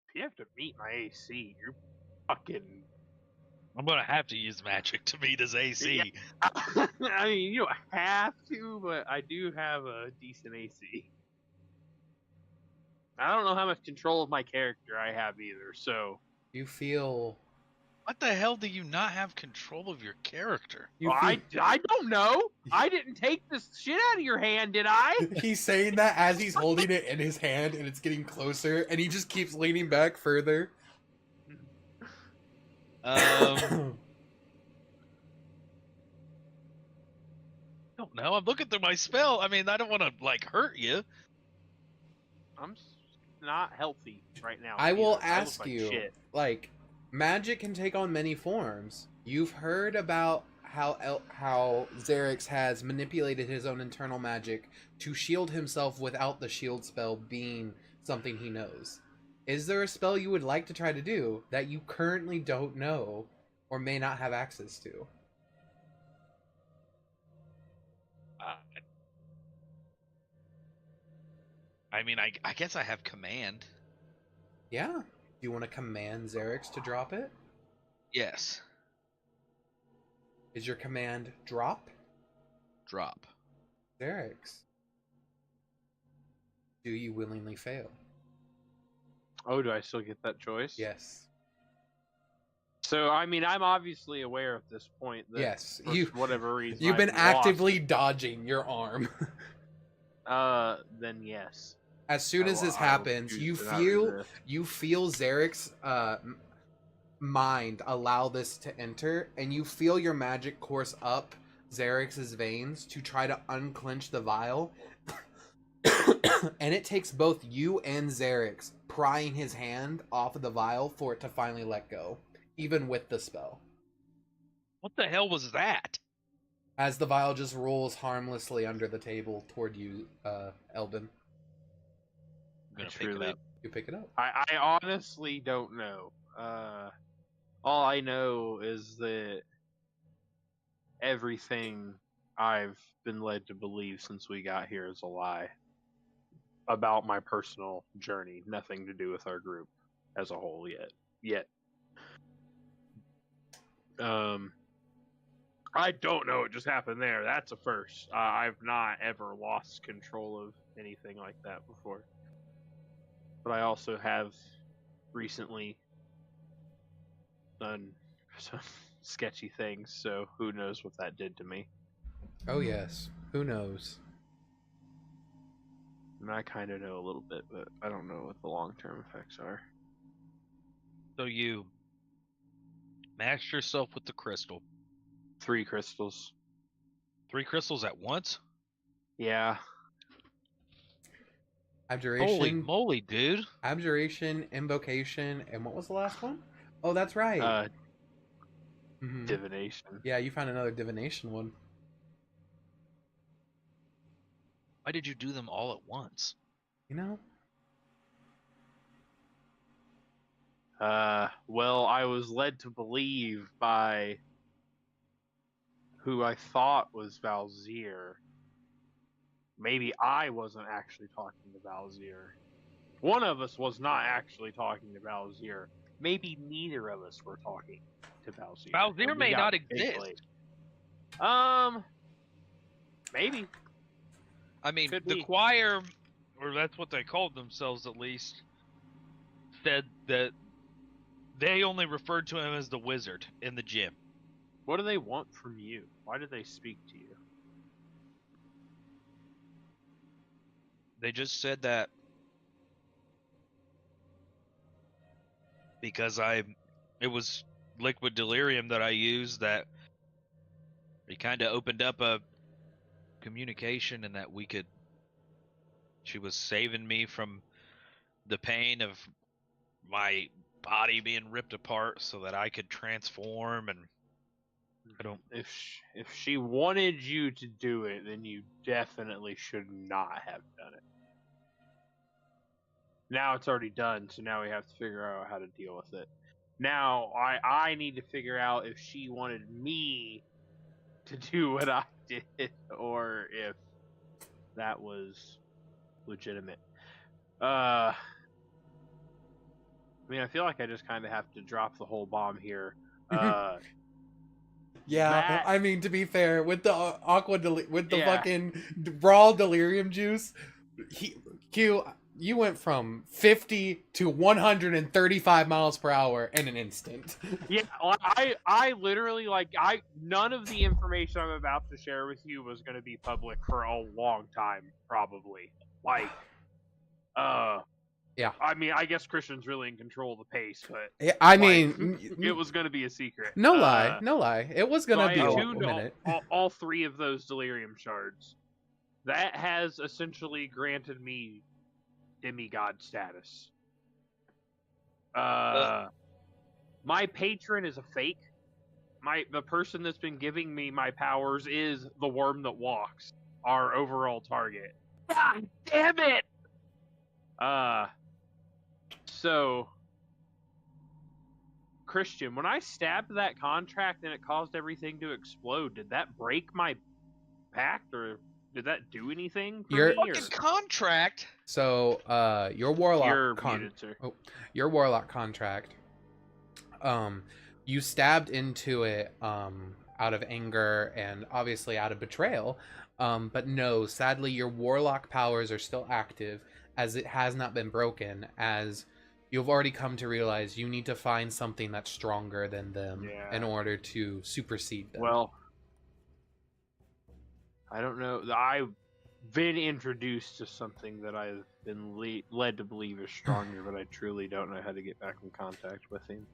If you have to meet my AC, you're fucking. I'm gonna have to use magic to meet his AC. I mean, you don't have to, but I do have a decent AC. I don't know how much control of my character I have either, so. You feel. What the hell do you not have control of your character? I don't know. I didn't take this shit out of your hand, did I? He's saying that as he's holding it in his hand and it's getting closer, and he just keeps leaning back further. Don't know. I'm looking through my spell. I mean, I don't want to like hurt you. I'm not healthy right now. I will either. I look ask like you, shit. like, magic can take on many forms. You've heard about how Xerix has manipulated his own internal magic to shield himself without the shield spell being something he knows. Is there a spell you would like to try to do that you currently don't know or may not have access to? I mean, I guess I have command. Yeah. Do you want to command Xerix to drop it? Yes. Is your command drop? Drop. Xerix. Do you willingly fail? Oh, do I still get that choice? Yes. So, I mean, I'm obviously aware at this point that Yes. for whatever reason You've been I've lost. actively dodging your arm. Then yes. As soon as this happens, you feel Xerix's mind allow this to enter, and you feel your magic course up Xerix's veins to try to unclench the vial. And it takes both you and Xerix prying his hand off of the vial for it to finally let go, even with the spell. What the hell was that? As the vial just rolls harmlessly under the table toward you, Elben. I'm gonna pick it up. You pick it up. I honestly don't know. All I know is that everything I've been led to believe since we got here is a lie about my personal journey. Nothing to do with our group as a whole yet. I don't know what just happened there. That's a first. I've not ever lost control of anything like that before. But I also have recently done some sketchy things, so who knows what that did to me. Oh yes, who knows? And I kind of know a little bit, but I don't know what the long-term effects are. So you matched yourself with the crystal. 3 crystals. 3 crystals at once? Yeah. Abjuration. Holy moly, dude. Abjuration, invocation, and what was the last one? Oh, that's right. Mhm. Divination. Yeah, you found another divination one. Why did you do them all at once? You know? Well, I was led to believe by who I thought was Valzir. Maybe I wasn't actually talking to Valzir. One of us was not actually talking to Balzier. Maybe neither of us were talking to Balzier. Balzier may not exist. Maybe. I mean, Could the be. choir, or that's what they called themselves at least, said that they only referred to him as the wizard in the gym. What do they want from you? Why do they speak to you? They just said that because it was liquid delirium that I used, that it kind of opened up a communication, and that she was saving me from the pain of my body being ripped apart so that I could transform. And I don't. If she wanted you to do it, then you definitely should not have done it. Now it's already done, so now we have to figure out how to deal with it. Now I need to figure out if she wanted me to do what I did, or if that was legitimate. I mean, I feel like I just kind of have to drop the whole bomb here. Yeah, I mean, to be fair, with the Yeah. fucking raw delirium juice, you went from 50 to 135 miles per hour in an instant. Yeah, I literally, none of the information I'm about to share with you was going to be public for a long time, probably. Yeah. I mean, I guess Christian's really in control of the pace, but I mean, it was going to be a secret. no lie. It was going to be a minute. All three of those delirium shards. That has essentially granted me demigod status. My patron is a fake. The person that's been giving me my powers is the worm that walks, our overall target. God damn it! So, Christian, when I stabbed that contract and it caused everything to explode, did that break my pact, or did that do anything for me? Fucking contract. So, your warlock your warlock contract. You stabbed into it out of anger and obviously out of betrayal. But no, sadly, your warlock powers are still active, as it has not been broken, as you've already come to realize you need to find something that's stronger than them in order to supersede them. Well, I don't know. I've been introduced to something that I've been led to believe is stronger, but I truly don't know how to get back in contact with him.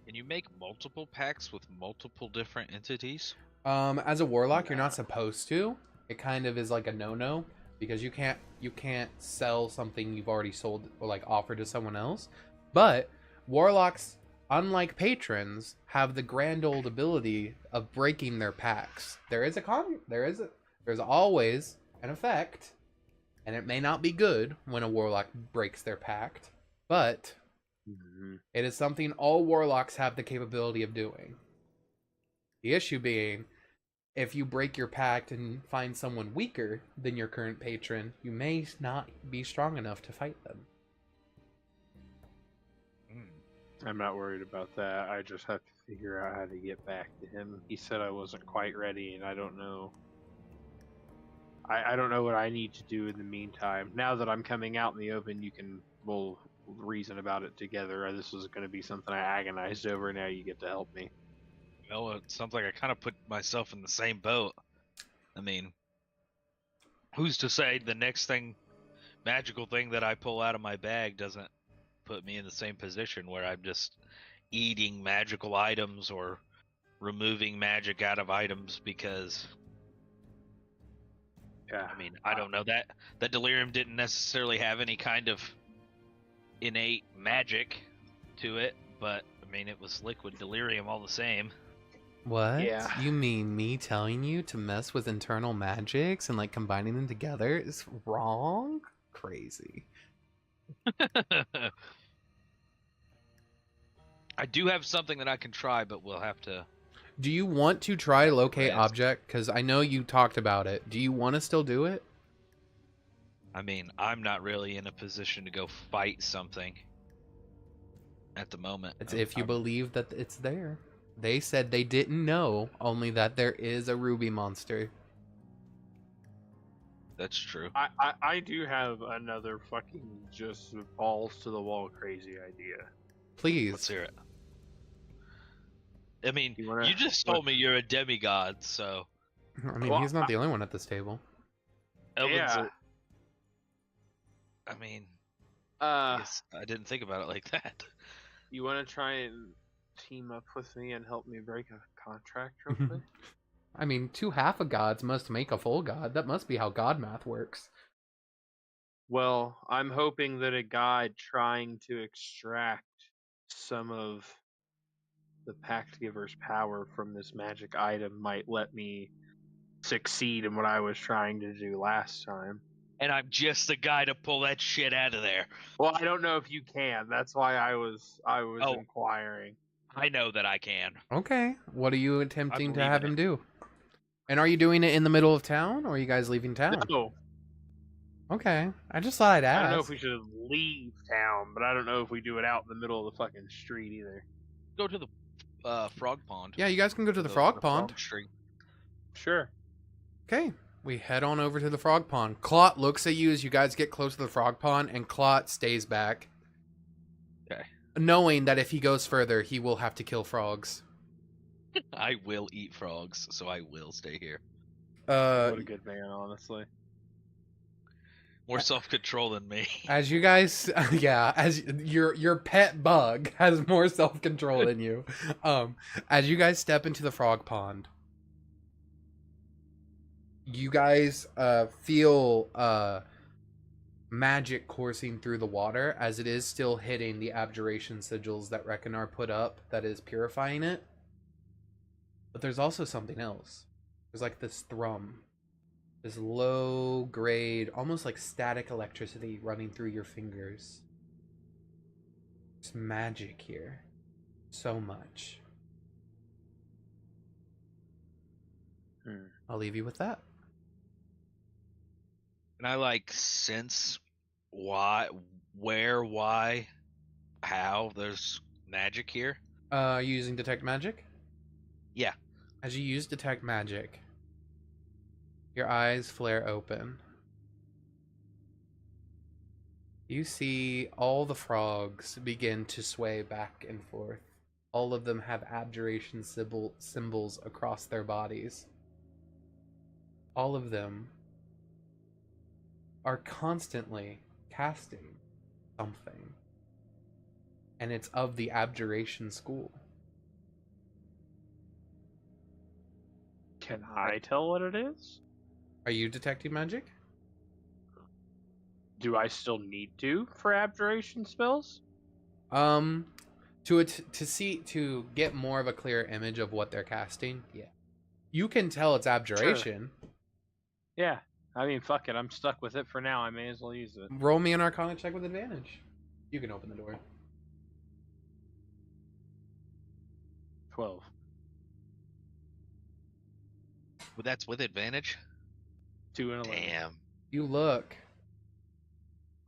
Can you make multiple pacts with multiple different entities? As a warlock, you're not supposed to. It kind of is like a no-no, because you can't sell something you've already sold or like offered to someone else. But warlocks, unlike patrons, have the grand old ability of breaking their pacts. There's always an effect, and it may not be good when a warlock breaks their pact, but it is something all warlocks have the capability of doing. The issue being, if you break your pact and find someone weaker than your current patron, you may not be strong enough to fight them. I'm not worried about that. I just have to figure out how to get back to him. He said I wasn't quite ready, and I don't know. I don't know what I need to do in the meantime. Now that I'm coming out in the open, we'll reason about it together. This was going to be something I agonized over. Now you get to help me. Well, it sounds like I kind of put myself in the same boat. I mean, who's to say the next magical thing that I pull out of my bag doesn't put me in the same position where I'm just eating magical items or removing magic out of items because... Yeah. I mean, I don't know. That delirium didn't necessarily have any kind of innate magic to it, but, I mean, it was liquid delirium all the same. What? Yeah. You mean me telling you to mess with internal magics and like combining them together is wrong? Crazy. I do have something that I can try, but we'll have to... Do you want to try locate object? Because I know you talked about it. Do you want to still do it? I mean, I'm not really in a position to go fight something at the moment. It's if you believe that it's there. They said they didn't know, only that there is a ruby monster. That's true. I do have another fucking just balls to the wall crazy idea. Please. Let's hear it. I mean, You you just told me you're a demigod, so. I mean, Well, he's not the only one at this table. Elben's Yeah. I mean, I didn't think about it like that. You want to try and team up with me and help me break a contract real quick? I mean, 2 half-a-gods must make a full god. That must be how god math works. Well, I'm hoping that a god trying to extract some of the Pact Giver's power from this magic item might let me succeed in what I was trying to do last time. And I'm just the guy to pull that shit out of there. Well, I don't know if you can. That's why I was inquiring. I know that I can. Okay. What are you attempting to believe have in him it. do? And are you doing it in the middle of town, or are you guys leaving town? No, Okay. I just thought I'd ask. I don't know if we should leave town, but I don't know if we do it out in the middle of the fucking street either. Go to the frog pond. Yeah, you guys can go to the frog pond. Stream. Sure. Okay. We head on over to the frog pond. Clot looks at you as you guys get close to the frog pond, and Clot stays back. Okay. Knowing that if he goes further, he will have to kill frogs. I will eat frogs, so I will stay here. What a good man, honestly. More self-control than me. As you guys, yeah, as your pet bug has more self-control than you. As you guys step into the frog pond, you guys feel magic coursing through the water as it is still hitting the abjuration sigils that Reckonar put up that is purifying it. But there's also something else. There's like this thrum. This low grade, almost like static electricity running through your fingers. There's magic here. So much. I'll leave you with that. And I like sense why, where, why, how there's magic here. Using detect magic? Yeah. As you use detect magic, your eyes flare open. You see all the frogs begin to sway back and forth. All of them have abjuration symbols across their bodies. All of them are constantly casting something. And it's of the abjuration school. Can I tell what it is? Are you detecting magic? Do I still need to for abjuration spells? To get more of a clear image of what they're casting, yeah. You can tell it's abjuration. Sure. Yeah. I mean, fuck it. I'm stuck with it for now. I may as well use it. Roll me an Arcana check with advantage. You can open the door. 12. Well, that's with advantage? 2 and 11. Damn. You look.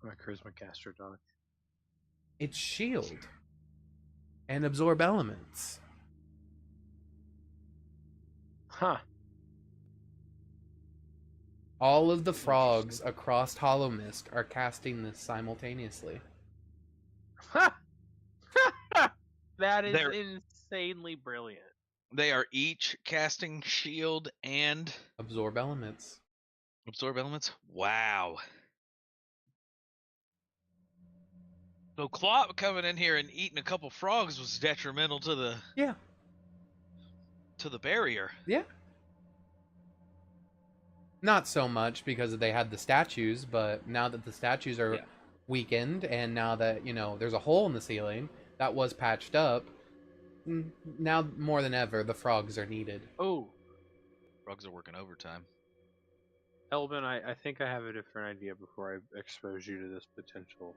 My charisma caster dog. It's shield. And absorb elements. Huh. All of the frogs across Hollow Mist are casting this simultaneously. That is They're- insanely brilliant. They are each casting shield and Absorb elements. absorb elements? Wow. So Clop coming in here and eating a couple frogs was detrimental to the Yeah. barrier. Yeah. Not so much because they had the statues, but now that the statues are weakened and now that, there's a hole in the ceiling that was patched up, now more than ever, the frogs are needed. Oh. Frogs are working overtime. Elben, I think I have a different idea before I expose you to this potential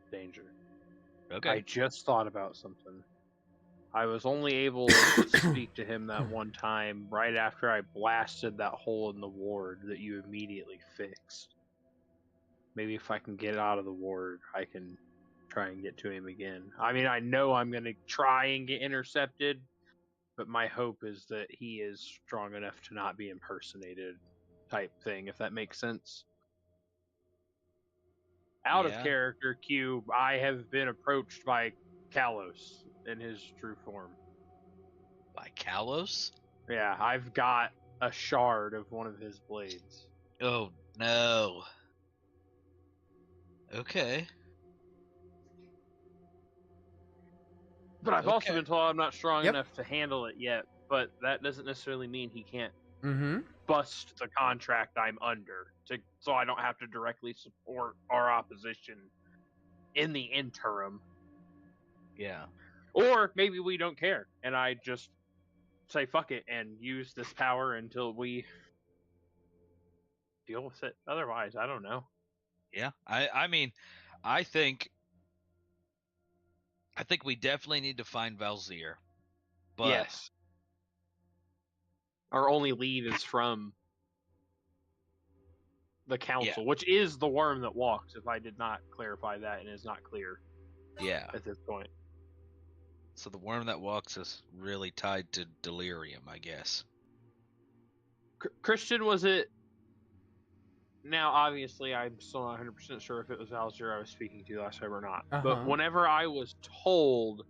danger. Okay. I just thought about something. I was only able to speak to him that one time right after I blasted that hole in the ward that you immediately fixed. maybe if I can get out of the ward, I can try and get to him again. I mean, I know I'm going to try and get intercepted, but my hope is that he is strong enough to not be impersonated type thing, if that makes sense. Out of Yeah. character, Q, I have been approached by Kalos in his true form. By Kalos? Yeah, I've got a shard of one of his blades. Oh, no. Okay. But I've also Okay. been told I'm not strong Yep. enough to handle it yet, but that doesn't necessarily mean he can't Mm-hmm. bust the contract I'm under, so I don't have to directly support our opposition in the interim. Yeah. Or maybe we don't care, and I just say fuck it and use this power until we deal with it. Otherwise, I don't know. Yeah. I mean, I think we definitely need to find Valzir. But Yes. Our only lead is from the council, which is the worm that walks, if I did not clarify that and is not clear yeah. at this point. So the worm that walks is really tied to delirium, I guess. Christian, was it? Now, obviously, I'm still not 100% sure if it was Alzir I was speaking to last time or not. But whenever I was told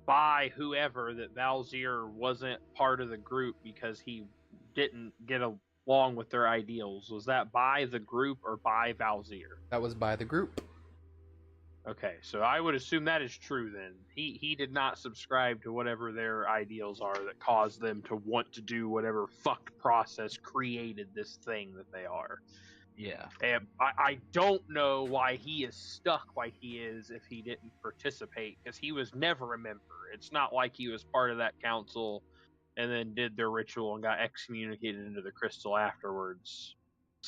by whoever that Valzir wasn't part of the group because he didn't get along with their ideals, was that by the group or by Valzir? That was by the group. Okay, so I would assume that is true then. He did not subscribe to whatever their ideals are that caused them to want to do whatever fucked process created this thing that they are. Yeah. And I don't know why he is stuck why he is if he didn't participate, because he was never a member. It's not like he was part of that council and then did their ritual and got excommunicated into the crystal afterwards.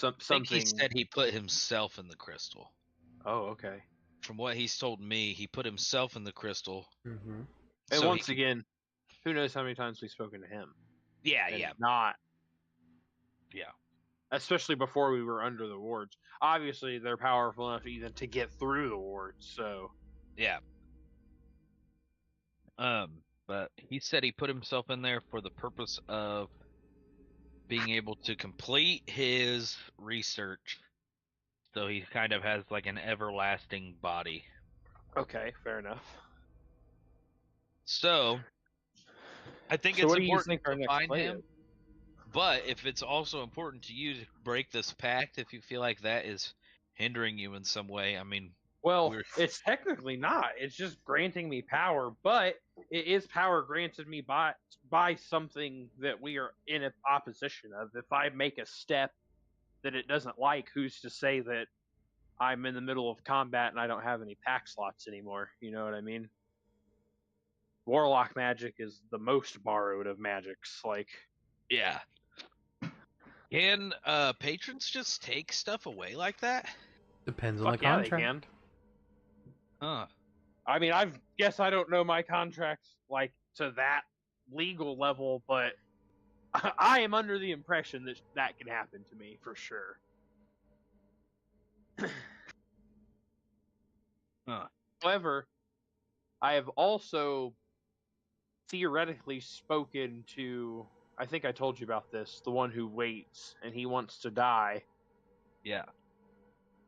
I think he said he put himself in the crystal. Oh, okay. From what he's told me, he put himself in the crystal. Mm-hmm. And once again, who knows how many times we've spoken to him? Yeah, and yeah. Not. Yeah. Especially before we were under the wards. Obviously, they're powerful enough even to get through the wards, so. Yeah. But he said he put himself in there for the purpose of being able to complete his research. So he kind of has like an everlasting body. Okay, fair enough. So I think it's important to find him. But if it's also important to you to break this pact, if you feel like that is hindering you in some way, I mean, well, it's technically not. It's just granting me power, but it is power granted me by something that we are in opposition of. If I make a step that it doesn't like, who's to say that I'm in the middle of combat and I don't have any pack slots anymore? You know what I mean? Warlock magic is the most borrowed of magics. Like, yeah. Can patrons just take stuff away like that? Depends on the contract. Yeah, they can. Huh. I mean, I guess I don't know my contracts like to that legal level, but I am under the impression that that can happen to me for sure. However, I have also theoretically spoken to, I think I told you about this, the one who waits and he wants to die. Yeah.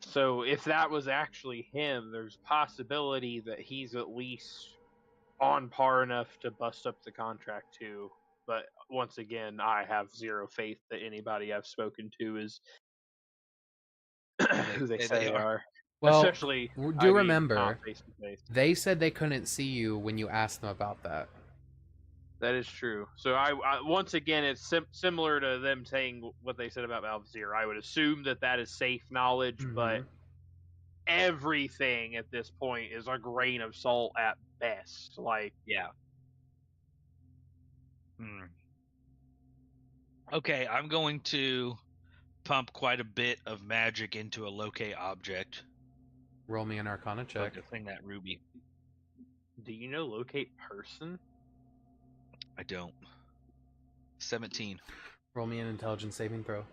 So if that was actually him, there's a possibility that he's at least on par enough to bust up the contract too. But once again, I have zero faith that anybody I've spoken to is who they say they are. Well, especially remember, not face to face. They said they couldn't see you when you asked them about that. That is true. So I once again, it's similar to them saying what they said about Valzir. I would assume that is safe knowledge, but everything at this point is a grain of salt at best. Like, yeah. Okay, I'm going to pump quite a bit of magic into a locate object. Roll me an Arcana check. Focusing that ruby. Do you know locate person? I don't. 17. Roll me an intelligence saving throw.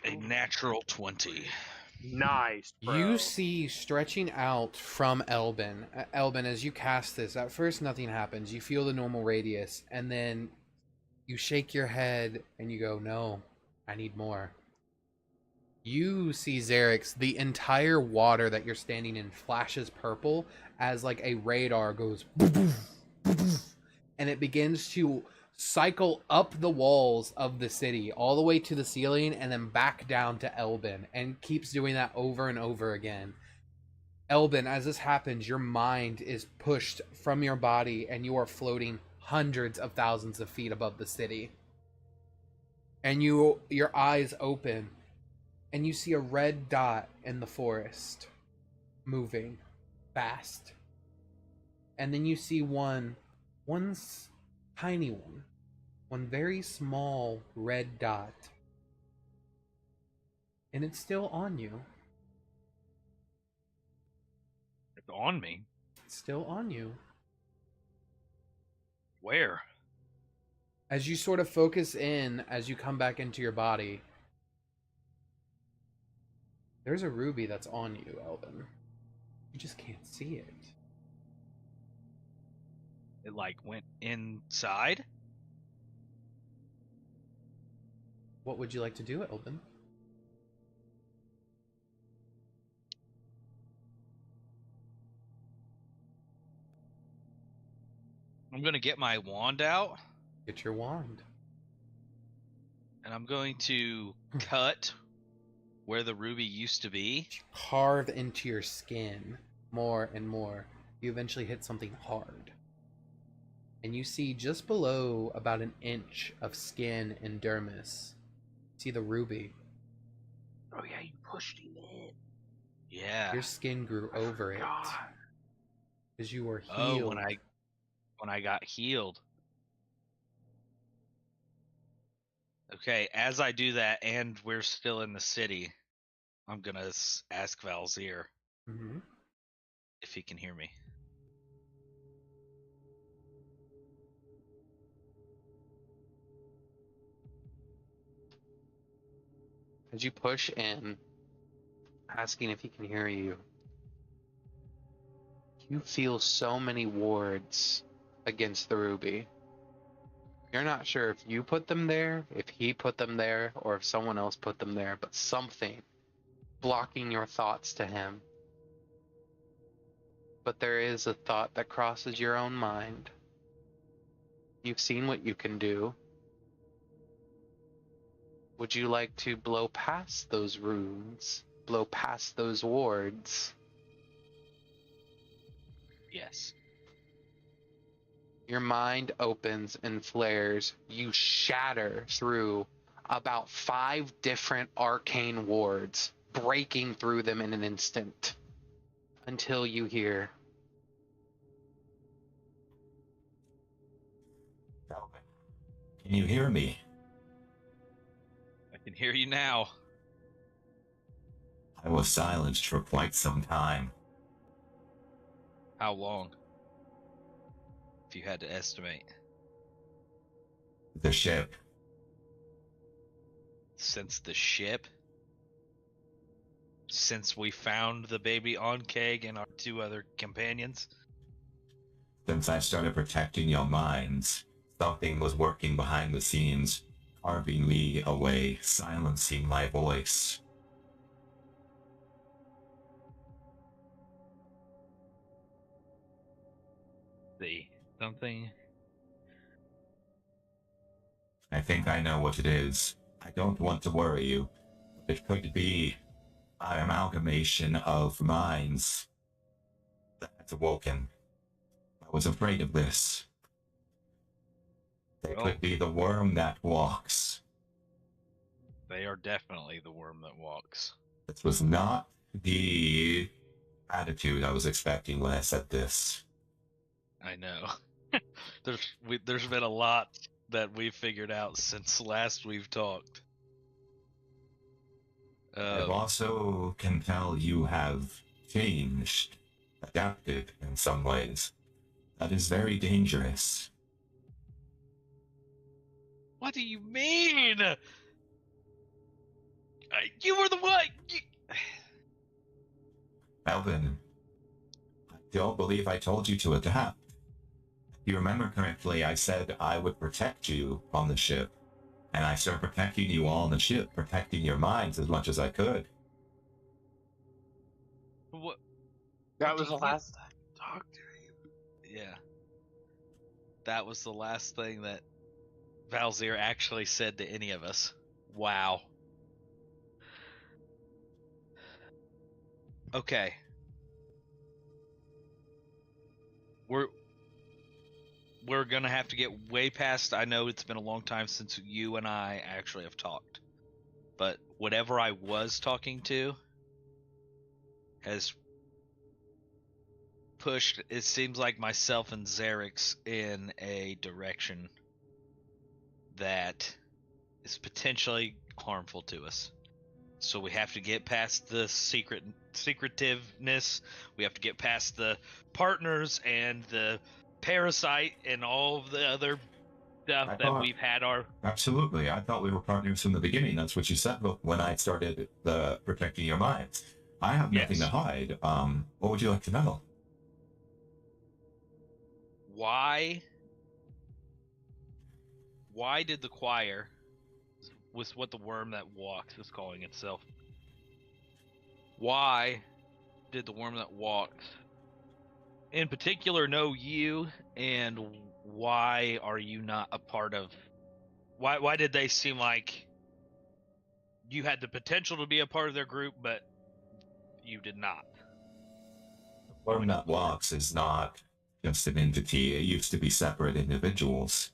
A natural 20. Nice, bro. You see stretching out from Elben. Elben, as you cast this, at first nothing happens. You feel the normal radius, and then you shake your head and you go, no, I need more. You see, Xerix, the entire water that you're standing in flashes purple as like a radar goes and it begins to cycle up the walls of the city all the way to the ceiling and then back down to Elben and keeps doing that over and over again. Elben, as this happens, your mind is pushed from your body and you are floating hundreds of thousands of feet above the city. And your eyes open and you see a red dot in the forest moving fast. And then you see one's tiny one very small red dot. And it's still on you. It's on me. It's still on you. Where? As you sort of focus in, as you come back into your body, there's a ruby that's on you, Elben. You just can't see it. It like went inside? What would you like to do, Elben? I'm going to get my wand out. Get your wand. And I'm going to cut where the ruby used to be. Carve into your skin more and more. You eventually hit something hard. And you see just below about an inch of skin and dermis. See the ruby. Oh yeah, you pushed him in. Yeah. Your skin grew over it. Because you were Oh, healed. when I got healed. Okay, as I do that, and we're still in the city, I'm gonna ask Valzir Mm-hmm. if he can hear me. As you push in, asking if he can hear you, you feel so many wards against the ruby. You're not sure if you put them there, if he put them there, or if someone else put them there, but something blocking your thoughts to him. But there is a thought that crosses your own mind. You've seen what you can do. Would you like to blow past those runes? Blow past those wards? Yes. Your mind opens and flares. You shatter through about 5 different arcane wards, breaking through them in an instant. Until you hear, Elben, can you hear me? I can hear you now. I was silenced for quite some time. How long? If you had to estimate. The ship. Since the ship? Since we found the baby on Keg and our 2 other companions? Since I started protecting your minds, something was working behind the scenes, carving me away, silencing my voice. See, something? I think I know what it is. I don't want to worry you. It could be an amalgamation of minds that's awoken. I was afraid of this. They could be the worm that walks. They are definitely the worm that walks. This was not the attitude I was expecting when I said this. I know. There's been a lot that we've figured out since last we've talked. I also can tell you have changed, adapted in some ways. That is very dangerous. What do you mean? You were the one. Elben, I don't believe I told you to adapt. If you remember correctly, I said I would protect you on the ship. And I started protecting you all on the ship, protecting your minds as much as I could. What? That What was do the you- last time I talked to you. Yeah. That was the last thing that Valzir actually said to any of us. Wow. Okay. We're gonna have to get way past. I know it's been a long time since you and I actually have talked, but whatever I was talking to has pushed, it seems like, myself and Xerix in a direction that is potentially harmful to us. So we have to get past the secretiveness. We have to get past the partners and the parasite and all of the other stuff that we've had our... Absolutely. I thought we were partners from the beginning. That's what you said when I started the protecting your minds. I have nothing to hide. What would you like to know? Why did the choir, was what the worm that walks is calling itself, why did the worm that walks in particular know you, and why are you not a part of, why did they seem like you had the potential to be a part of their group, but you did not? The worm that walks is not just an entity. It used to be separate individuals.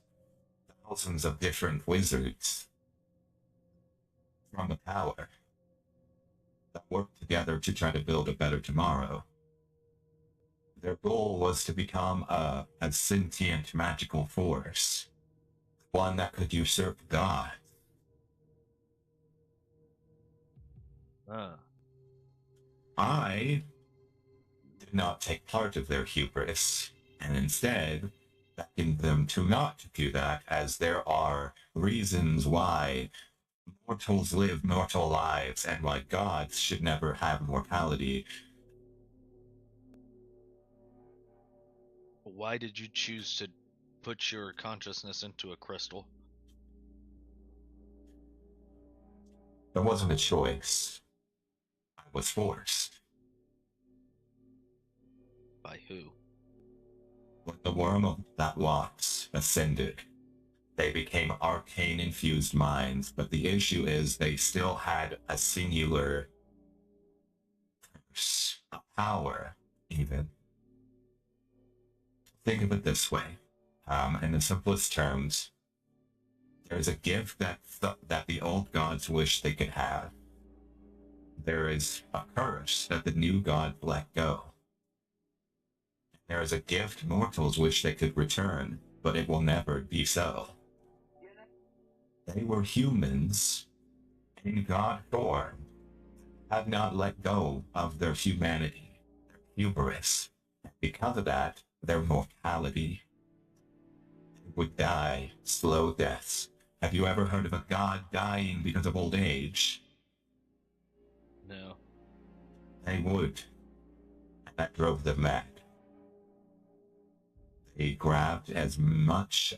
Thousands of different wizards from the tower that worked together to try to build a better tomorrow. Their goal was to become a sentient magical force, one that could usurp God. I did not take part of their hubris, and instead beckoned them to not do that, as there are reasons why mortals live mortal lives and why gods should never have mortality. Why did you choose to put your consciousness into a crystal? There wasn't a choice. I was forced. By who? When the worm that walks ascended, they became arcane-infused minds, but the issue is they still had a singular curse, a power, even. Think of it this way, in the simplest terms, there's a gift that the old gods wish they could have. There is a curse that the new god let go. There is a gift mortals wish they could return, but it will never be so. They were humans in God form, had not let go of their humanity, their hubris. Because of that, their mortality. They would die slow deaths. Have you ever heard of a god dying because of old age? No. They would. And that drove them mad. They grabbed as much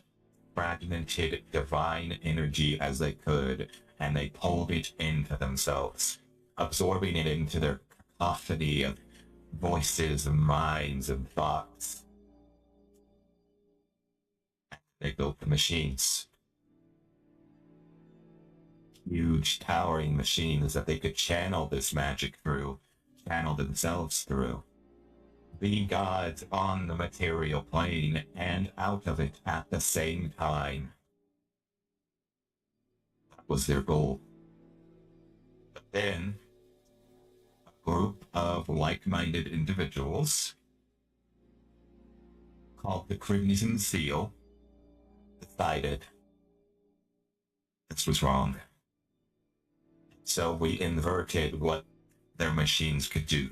fragmented divine energy as they could, and they pulled it into themselves, absorbing it into their cacophony of voices and minds and thoughts. They built the machines. Huge, towering machines that they could channel this magic through, channel themselves through. Be gods on the material plane and out of it at the same time. That was their goal. But then, a group of like-minded individuals called the Crimson Seal decided this was wrong. So we inverted what their machines could do.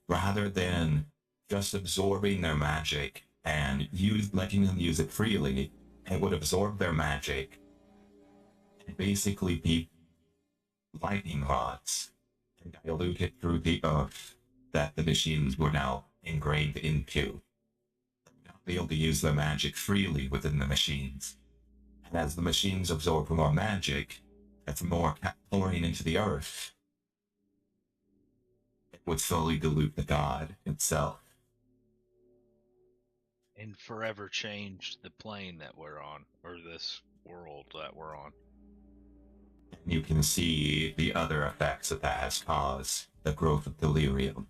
Rather than just absorbing their magic and letting them use it freely, it would absorb their magic and basically be lightning rods and diluted through the earth that the machines were now ingrained into. They would not be able to use their magic freely within the machines. And as the machines absorb more magic, as more pouring into the earth, it would slowly dilute the god itself. And forever change the plane that we're on, or this world that we're on. And you can see the other effects that has caused, the growth of delirium.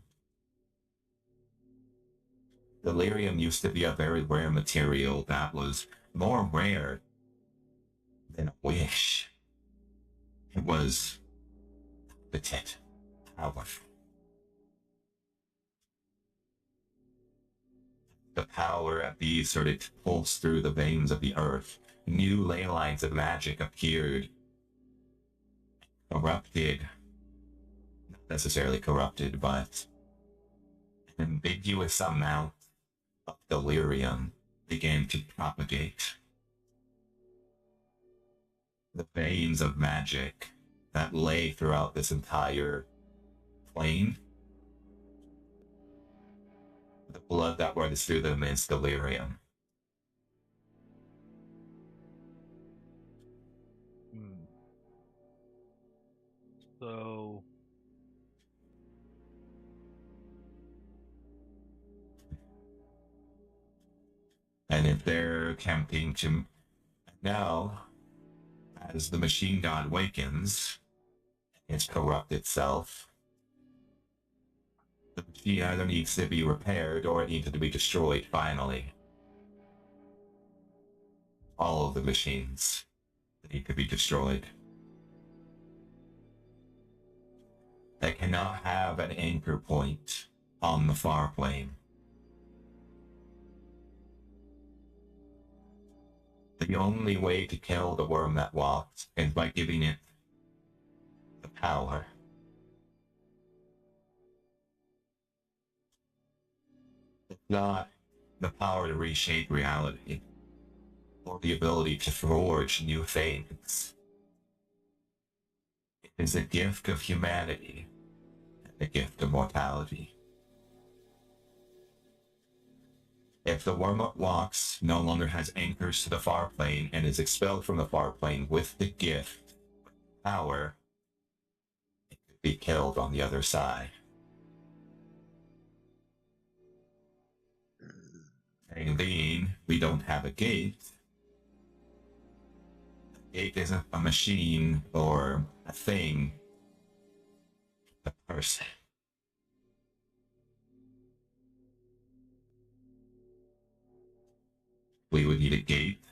Delirium used to be a very rare material that was more rare than a wish. It was potent, powerful. The power of these started to pulse through the veins of the earth. New ley lines of magic appeared. Corrupted. Not necessarily corrupted, but an ambiguous amount of delirium began to propagate. The veins of magic that lay throughout this entire plane, the blood that runs through them is delirium. So And if they're attempting to now, as the machine god wakens, its corrupt itself, the machine either needs to be repaired or it needs to be destroyed finally. All of the machines need to be destroyed. They cannot have an anchor point on the far plane. The only way to kill the worm that walks is by giving it the power. It's not the power to reshape reality, or the ability to forge new things. It is a gift of humanity, and a gift of mortality. If the worm that walks no longer has anchors to the far plane and is expelled from the far plane with the gift, power, it could be killed on the other side. And being we don't have a gate, the gate isn't a machine or a thing, a person. We would need a gate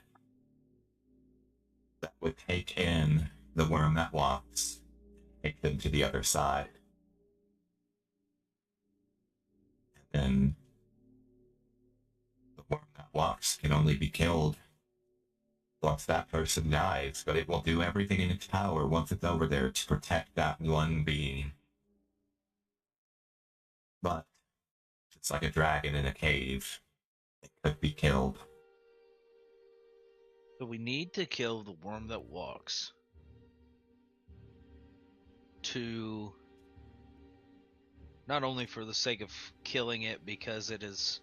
that would take in the worm that walks, take them to the other side. And then the worm that walks can only be killed once that person dies, but it will do everything in its power once it's over there to protect that one being. But it's like a dragon in a cave. It could be killed. So we need to kill the worm that walks to not only for the sake of killing it because it is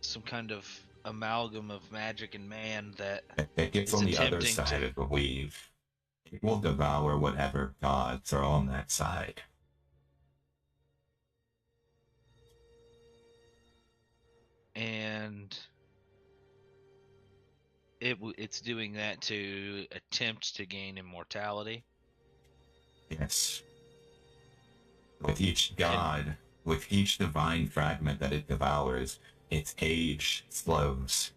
some kind of amalgam of magic and man that If it gets is on the other attempting side to- of the weave, it will devour whatever gods are on that side. and it's doing that to attempt to gain immortality. Yes. With each god, with each divine fragment that it devours, its age slows.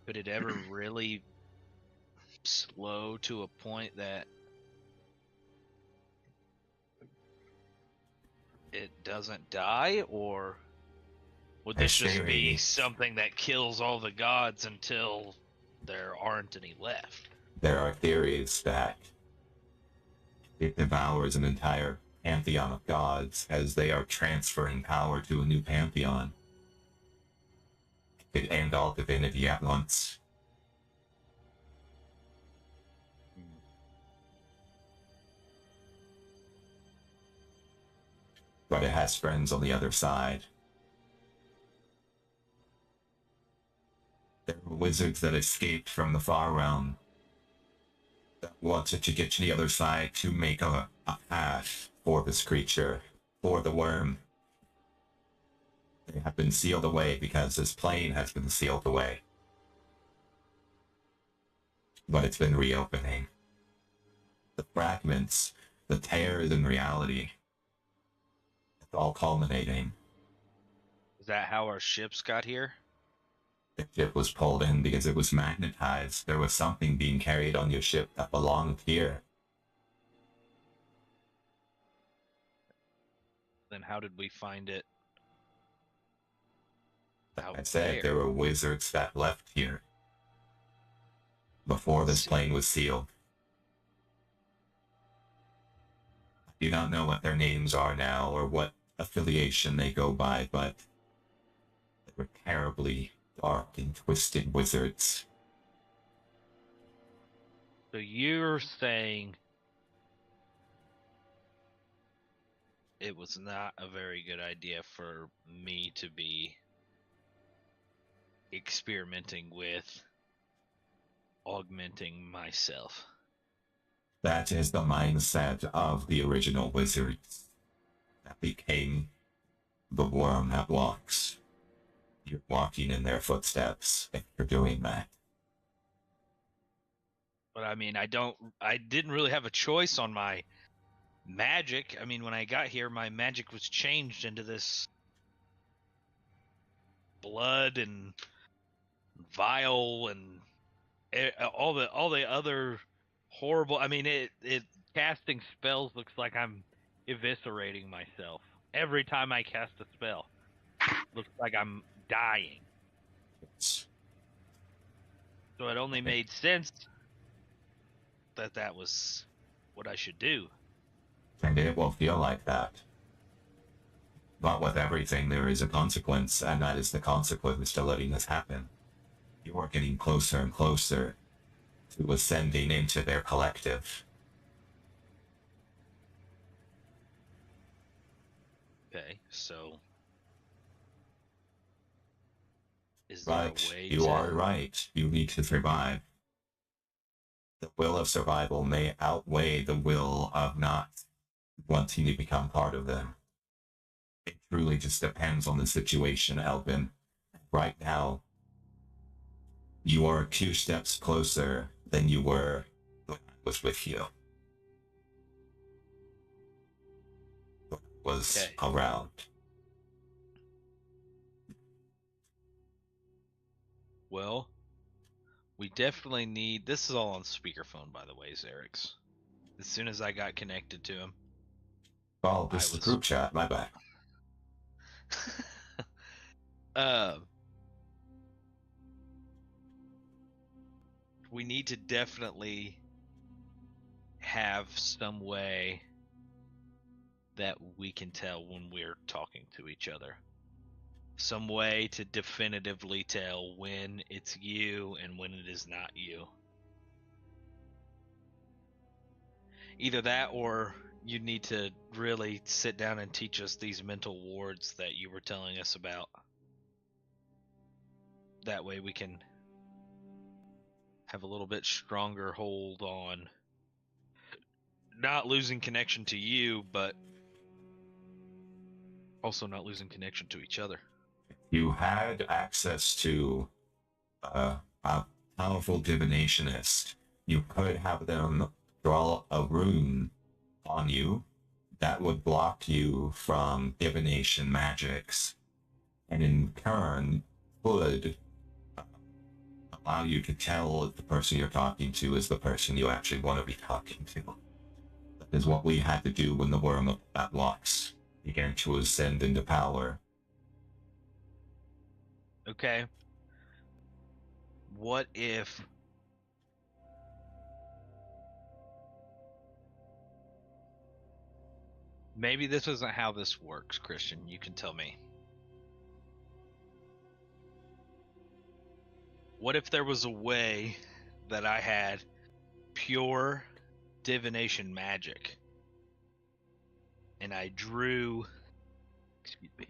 Could it ever really slow to a point that it doesn't die, or would this There's just be theory. something that kills all the gods until there aren't any left? There are theories that it devours an entire pantheon of gods as they are transferring power to a new pantheon. It could end all divinity at once. but it has friends on the other side. There were wizards that escaped from the far realm that wanted to get to the other side to make a path for this creature, for the worm. They have been sealed away because this plane has been sealed away. But it's been reopening. The fragments, the tears in reality, it's all culminating. Is that how our ships got here? The ship was pulled in because it was magnetized. There was something being carried on your ship that belonged here. Then how did we find it? Like I said, there were wizards that left here before this plane was sealed. I do not know what their names are now or what affiliation they go by, but they were terribly dark and twisted wizards. So you're saying it was not a very good idea for me to be experimenting with augmenting myself. That is the mindset of the original wizards that became the worm that walks. You're walking in their footsteps if you're doing that. But I mean, I didn't really have a choice on my magic. I mean, when I got here, my magic was changed into this blood and vile and all the other horrible. I mean, it casting spells looks like I'm eviscerating myself every time I cast a spell. Looks like I'm dying. So it only made sense that was what I should do. And it will feel like that. But with everything, there is a consequence, and that is the consequence to letting this happen. You are getting closer and closer to ascending into their collective. Okay, so is there But a way you are right. You need to survive. The will of survival may outweigh the will of not wanting to become part of them. It truly just depends on the situation, Elben. Right now, you are 2 steps closer than you were when I was with you. When I was around. Well, we definitely need. This is all on speakerphone, by the way, Xerix. As soon as I got connected to him. Oh, this is the group chat. My bad. We need to definitely have some way that we can tell when we're talking to each other. Some way to definitively tell when it's you and when it is not you. Either that, or you need to really sit down and teach us these mental wards that you were telling us about. That way we can have a little bit stronger hold on not losing connection to you, but also not losing connection to each other. You had access to a powerful divinationist. You could have them draw a rune on you that would block you from divination magics, and in turn would allow you to tell if the person you're talking to is the person you actually want to be talking to. That is what we had to do when the worm that walks began to ascend into power. Okay. What if maybe this isn't how this works, Christian? You can tell me. What if there was a way that I had pure divination magic and I drew Excuse me.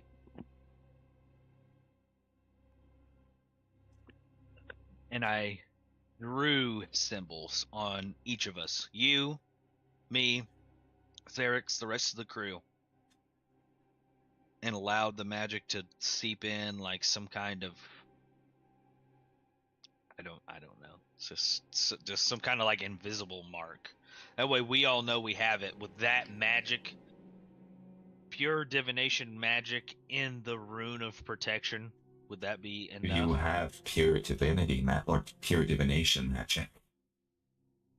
And I drew symbols on each of us. You, me, Xerix, the rest of the crew. And allowed the magic to seep in like some kind of I don't know. It's just some kind of like invisible mark. That way we all know we have it with that magic, pure divination magic in the rune of protection. Would that be enough? You have pure divinity or pure divination magic.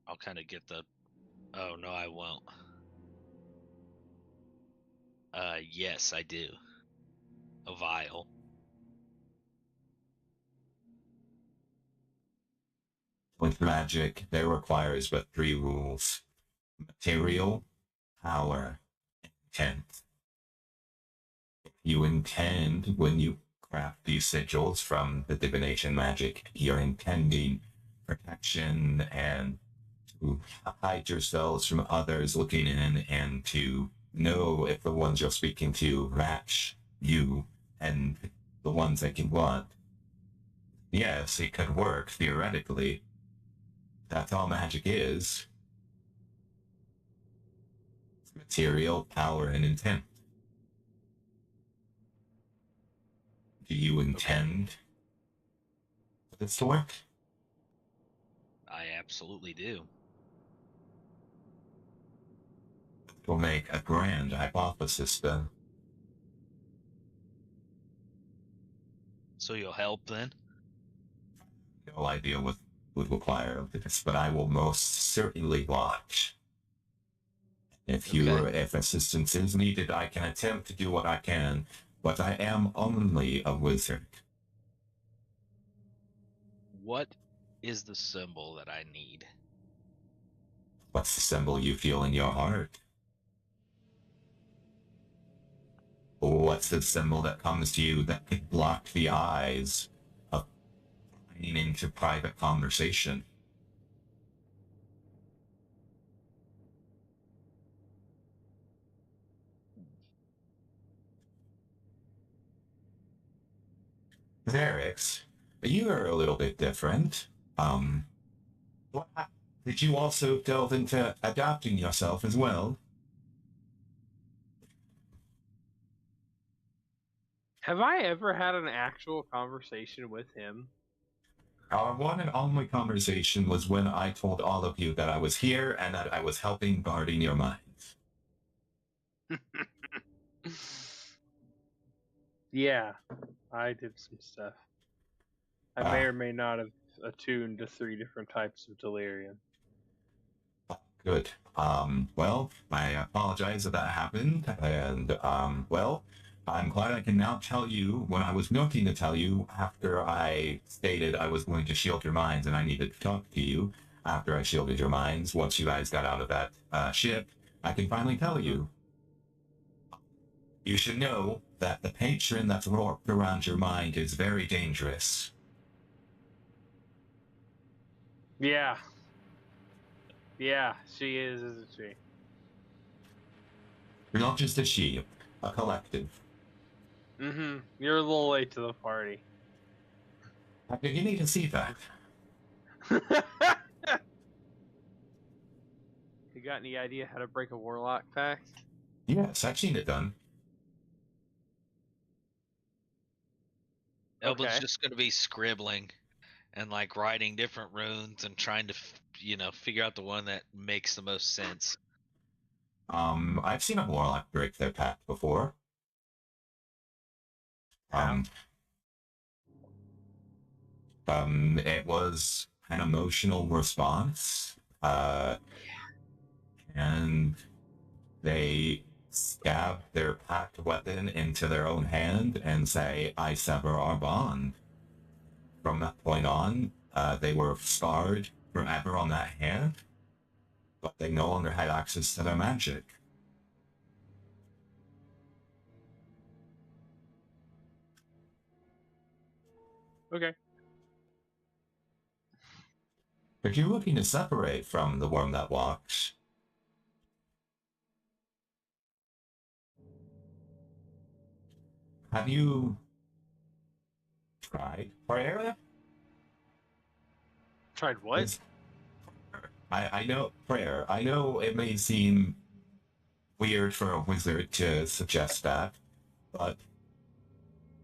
I'll kind of get the. Oh no, I won't. Yes, I do. A vial. With magic, there requires but 3 rules: material, power, intent. You intend, when you craft these sigils from the divination magic, you're intending protection and to hide yourselves from others looking in and to know if the ones you're speaking to match you and the ones that you want. Yes, it could work, theoretically. That's all magic is. Material, power, and intent. Do you intend for this to work? I absolutely do. We'll make a grand hypothesis then. So you'll help then? No idea what would require this, but I will most certainly watch. If assistance is needed, I can attempt to do what I can, but I am only a wizard. What is the symbol that I need? What's the symbol you feel in your heart? What's the symbol that comes to you that could block the eyes of prying into private conversation? Xerix, you are a little bit different. What, did you also delve into adapting yourself as well? Have I ever had an actual conversation with him? Our one and only conversation was when I told all of you that I was here and that I was helping guarding your minds. Yeah, I did some stuff. I may or may not have attuned to 3 different types of delirium. Good. Well, I apologize that happened, and, well, I'm glad I can now tell you what I was looking to tell you after I stated I was going to shield your minds and I needed to talk to you. After I shielded your minds, once you guys got out of that ship, I can finally tell you. You should know that the patron that's warped around your mind is very dangerous. Yeah. Yeah, she is, isn't she? You're not just a she, a collective. Mm-hmm. You're a little late to the party. You need to see that. You got any idea how to break a warlock pact? Yes, I've seen it done. Elben's just going to be scribbling and like writing different runes and trying to, figure out the one that makes the most sense. I've seen a warlock break their pact before. It was an emotional response. And they stab their packed weapon into their own hand and say, I sever our bond. From that point on, they were scarred forever on that hand, but they no longer had access to their magic. Okay. If you're looking to separate from the worm that walks, Have you tried prayer? Tried what? I know prayer. I know it may seem weird for a wizard to suggest that, but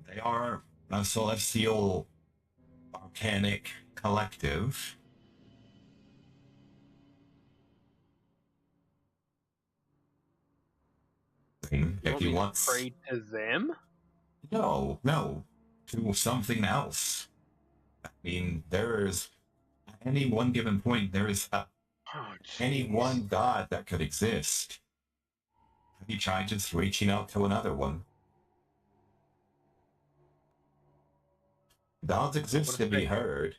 they are a celestial, arcanic collective. If you want, pray to them? no, to something else. I mean, there is at any one given point there is any one god that could exist. Have you tried just reaching out to another one? Gods exist to be heard.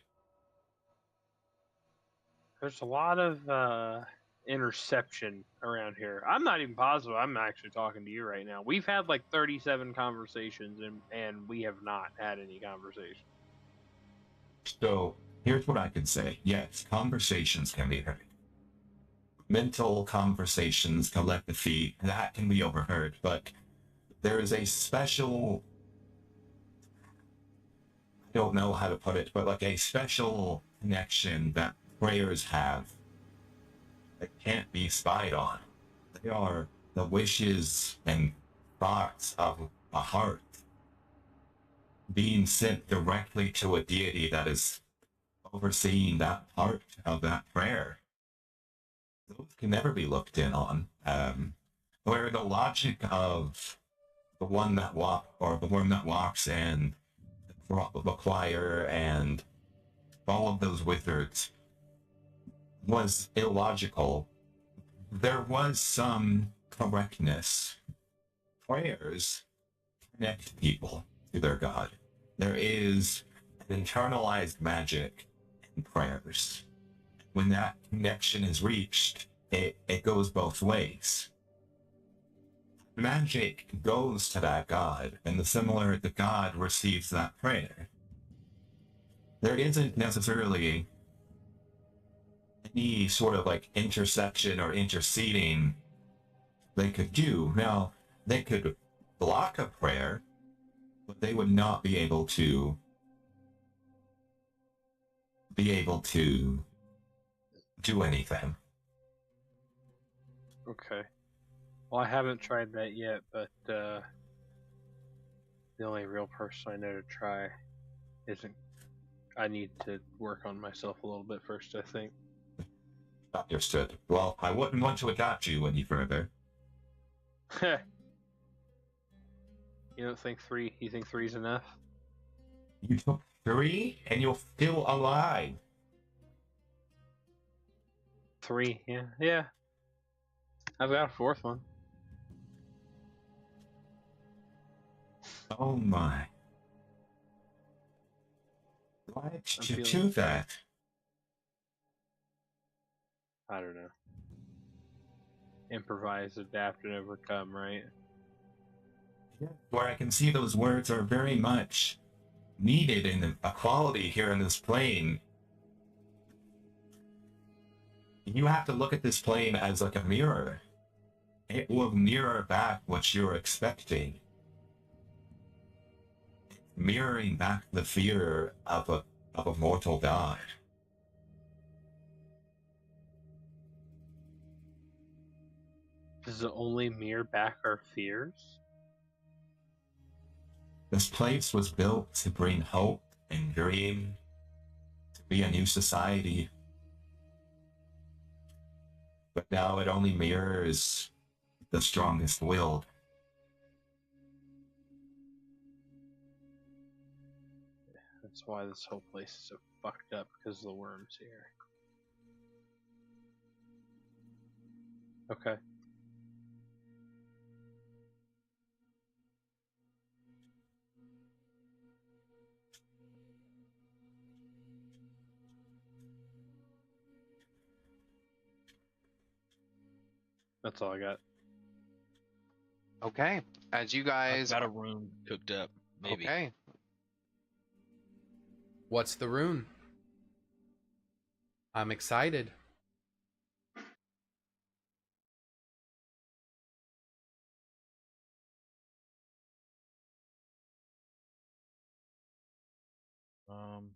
There's a lot of interception around here. I'm not even positive I'm actually talking to you right now. We've had like 37 conversations and we have not had any conversation. So here's what I can say. Yes, conversations can be heard. Mental conversations, telepathy, that can be overheard, but there is a special, I don't know how to put it, but like a special connection that prayers have that can't be spied on. They are the wishes and thoughts of a heart being sent directly to a deity that is overseeing that part of that prayer. Those can never be looked in on. Where the logic of the one that walks and the choir and all of those wizards was illogical, there was some correctness. Prayers connect people to their god. There is an internalized magic in prayers. When that connection is reached, it goes both ways. Magic goes to that god, and the god receives that prayer. There isn't necessarily any sort of like intersection or interceding they could do. Now, they could block a prayer, but they would not be able to do anything. Okay. Well, I haven't tried that yet, but the only real person I know to try isn't. I need to work on myself a little bit first, I think. Understood. Well, I wouldn't want to adopt you any further. You don't think three? You think three's enough? You took 3, and you're still alive. 3, yeah. I've got a 4th one. Oh my. Why did you do that? I don't know. Improvise, adapt, and overcome, right? Yeah. Where I can see those words are very much needed in equality here in this plane. You have to look at this plane as like a mirror. It will mirror back what you're expecting. Mirroring back the fear of a mortal god. Does it only mirror back our fears? This place was built to bring hope and dream, to be a new society. But now it only mirrors the strongest willed. That's why this whole place is so fucked up, because of the worms here. Okay. That's all I got. Okay, as you guys I've got a room cooked up, maybe. Okay. What's the rune? I'm excited. I'm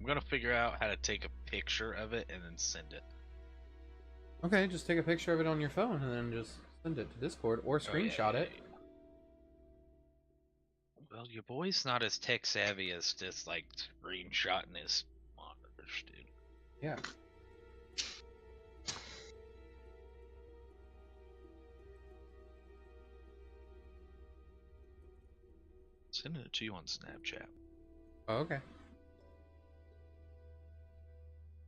gonna figure out how to take a picture of it and then send it. Okay, just take a picture of it on your phone and then just send it to Discord or screenshot it. Yeah. Well, your boy's not as tech savvy as just like screenshotting his monitors, dude. Yeah. Sending it to you on Snapchat. Oh, okay.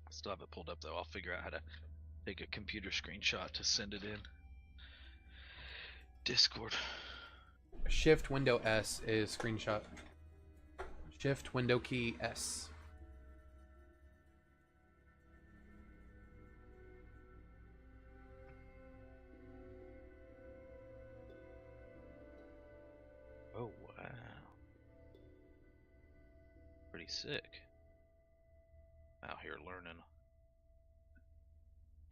I still have it pulled up though. I'll figure out how to take a computer screenshot to send it in Discord. Shift window S is screenshot. Shift window key S. Oh wow. Pretty sick. Out here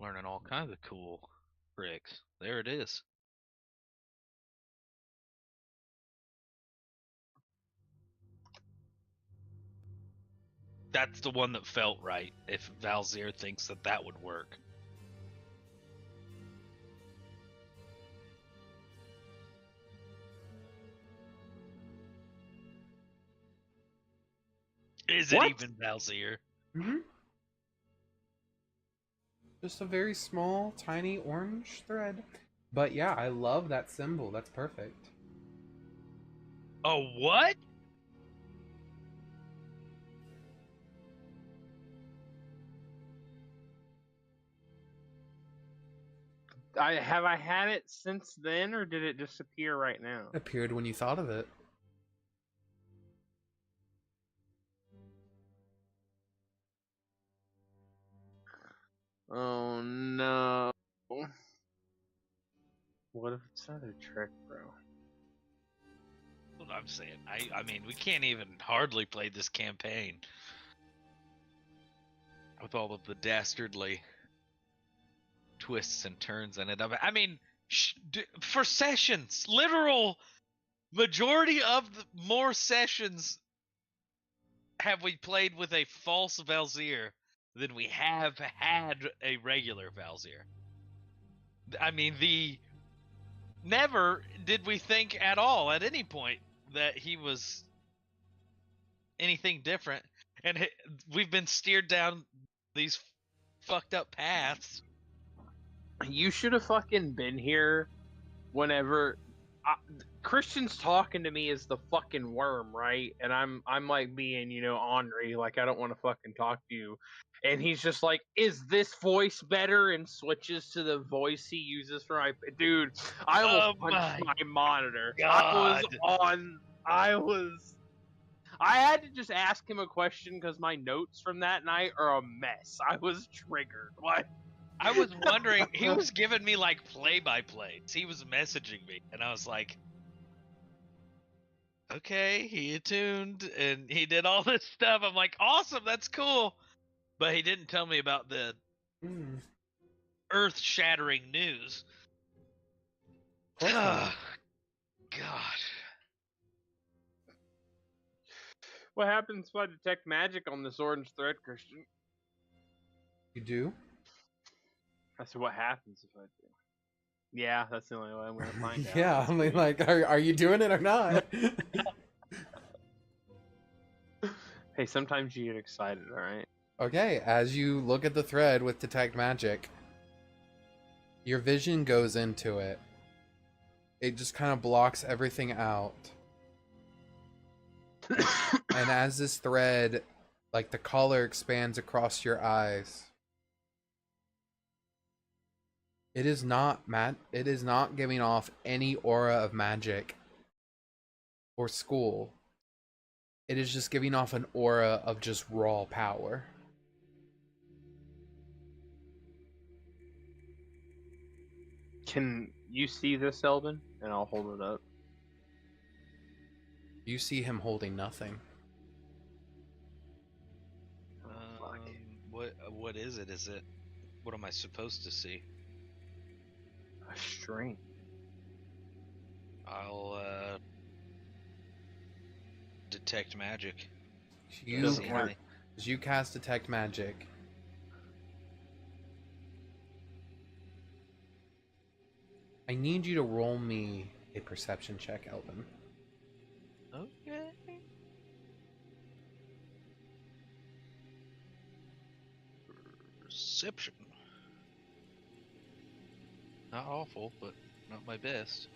learning all kinds of cool tricks. There it is. That's the one that felt right. If Valzir thinks that that would work. Is it even Valzir? Mm-hmm. Just a very small, tiny orange thread. But yeah, I love that symbol. That's perfect. Oh, what? Have I had it since then, or did it just appear right now? It appeared when you thought of it. Oh no. What if it's not a trick, bro? That's what I'm saying. I mean, we can't even hardly play this campaign with all of the dastardly twists and turns in it. I mean, for sessions, literal majority of the more sessions have we played with a false Valzir than we have had a regular Valzir. I mean, never did we think at all at any point that he was anything different, and we've been steered down these fucked up paths. You should have fucking been here whenever Christian's talking to me as the fucking worm, right? And I'm like being, ornery, like I don't want to fucking talk to you. And he's just like, "Is this voice better?" and switches to the voice he uses for my dude. I almost punched my monitor. God. I had to just ask him a question because my notes from that night are a mess. I was triggered. What? I was wondering, he was giving me like play-by-plays. He was messaging me, and I was like, okay, he attuned, and he did all this stuff. I'm like, awesome, that's cool. But he didn't tell me about the earth-shattering news. God. What happens if I detect magic on this orange thread, Christian? You do? I said, what happens if I do? Yeah, that's the only way I'm going to find out. Yeah, I mean, like, are you doing it or not? Hey, sometimes you get excited, alright? Okay, as you look at the thread with Detect Magic, your vision goes into it. It just kind of blocks everything out. And as this thread, like the color expands across your eyes, it is not giving off any aura of magic or school. It is just giving off an aura of just raw power. Can you see this, Elben? And I'll hold it up. You see him holding nothing. What is it? What am I supposed to see? A string. detect magic. You, Doesn't See work. anything. as you cast detect magic, I need you to roll me a perception check, Elben. Okay. Perception. Not awful, but not my best.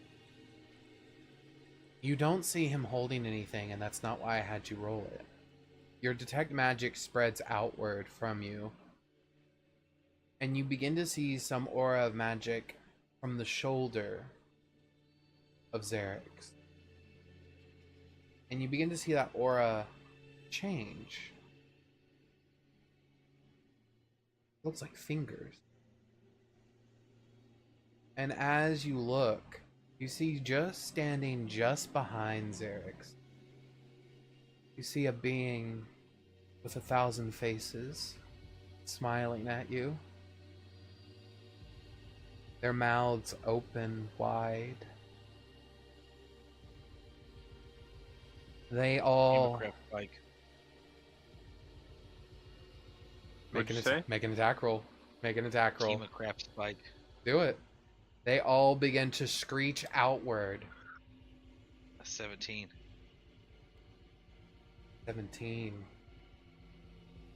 You don't see him holding anything, and that's not why I had you roll it. Your detect magic spreads outward from you, and you begin to see some aura of magic from the shoulder of Xerix. And you begin to see that aura change. Looks like fingers. And as you look, you see just standing just behind Xerix, you see a being with 1,000 faces smiling at you. Their mouths open wide. They all Hemocraft spike. What'd you say? make an attack roll. Make an attack roll. Hemocraft spike. Do it. They all begin to screech outward. A 17. 17.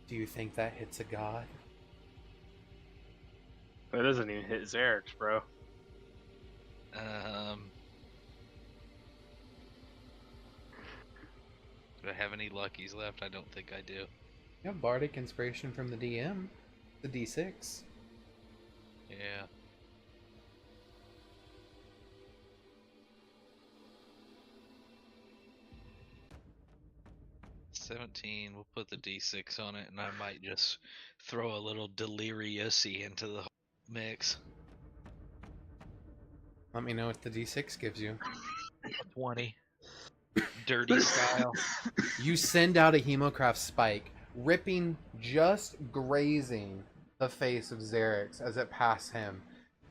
Do you think that hits a god? That doesn't even hit Xerix, bro. Do I have any luckies left? I don't think I do. You have bardic inspiration from the DM. The D6. Yeah. $17. We'll put the D6 on it, and I might just throw a little delirious-y into the mix. Let me know what the D6 gives you. 20. Dirty style. You send out a Hemocraft spike, ripping, just grazing the face of Xerix as it passes him.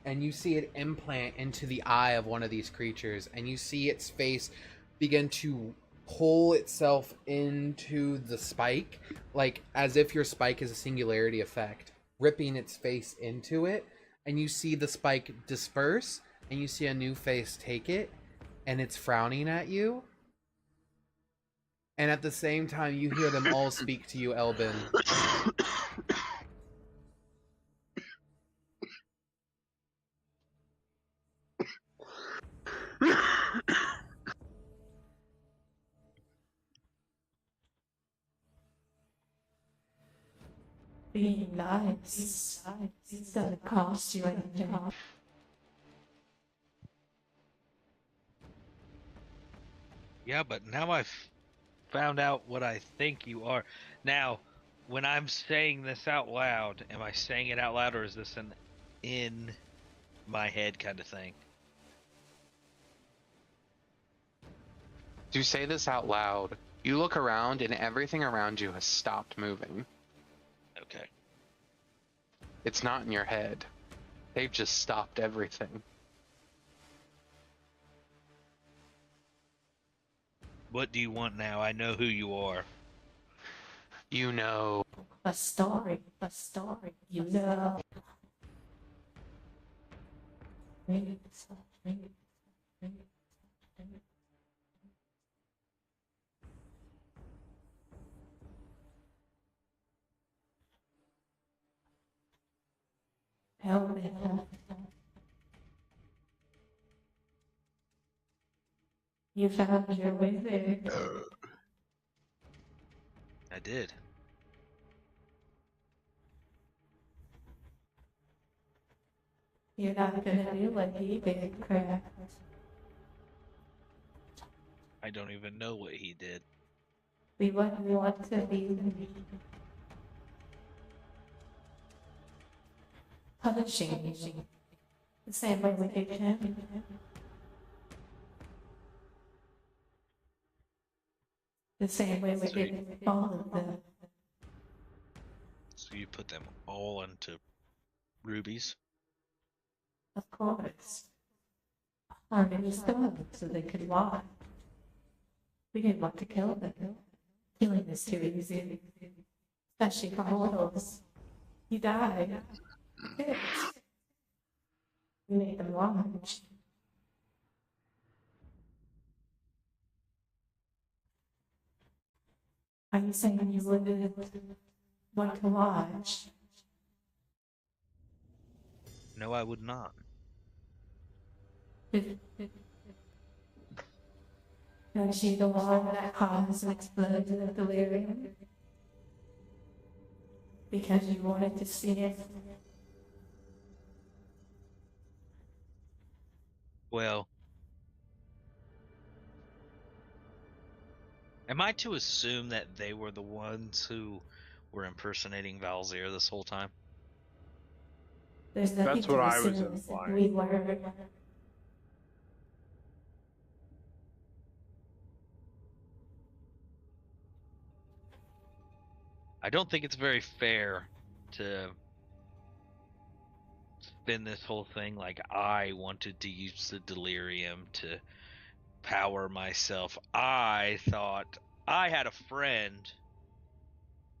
And you see it implant into the eye of one of these creatures, and you see its face begin to pull itself into the spike, like as if your spike is a singularity effect, ripping its face into it. And you see the spike disperse, and you see a new face take it, and it's frowning at you. And at the same time, you hear them all speak to you, Elben. Being nice doesn't cost you anything. Yeah, but now I've found out what I think you are. Now, when I'm saying this out loud, am I saying it out loud, or is this an in my head kind of thing? To say this out loud, you look around and everything around you has stopped moving. Okay. It's not in your head. They've just stopped everything. What do you want now? I know who you are. You know. A story, you know. Help me. You found your way there. I did. You're not gonna do what he did, correct? I don't even know what he did. We wouldn't want to be punishing you. The same way we did him. The same way we did all of them. So you put them all into rubies? Of course. Harming the stone so they could walk. We didn't want to kill them. Killing is too easy. Especially for mortals. He died. Fixed. We made them watch. Are you saying you wouldn't want to watch? No, I would not. Was she the one that caused an explosion of delirium? Because you wanted to see it? Well, am I to assume that they were the ones who were impersonating Valzir this whole time? There's nothing That's to what I was assume. implying. We were. I don't think it's very fair to spin this whole thing like I wanted to use the delirium to power myself. I thought I had a friend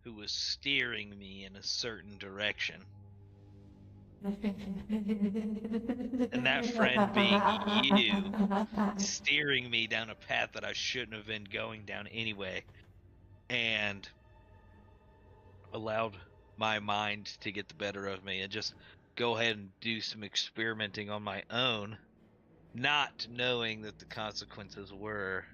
who was steering me in a certain direction. And that friend being you, steering me down a path that I shouldn't have been going down anyway, and allowed my mind to get the better of me and just go ahead and do some experimenting on my own, not knowing that the consequences were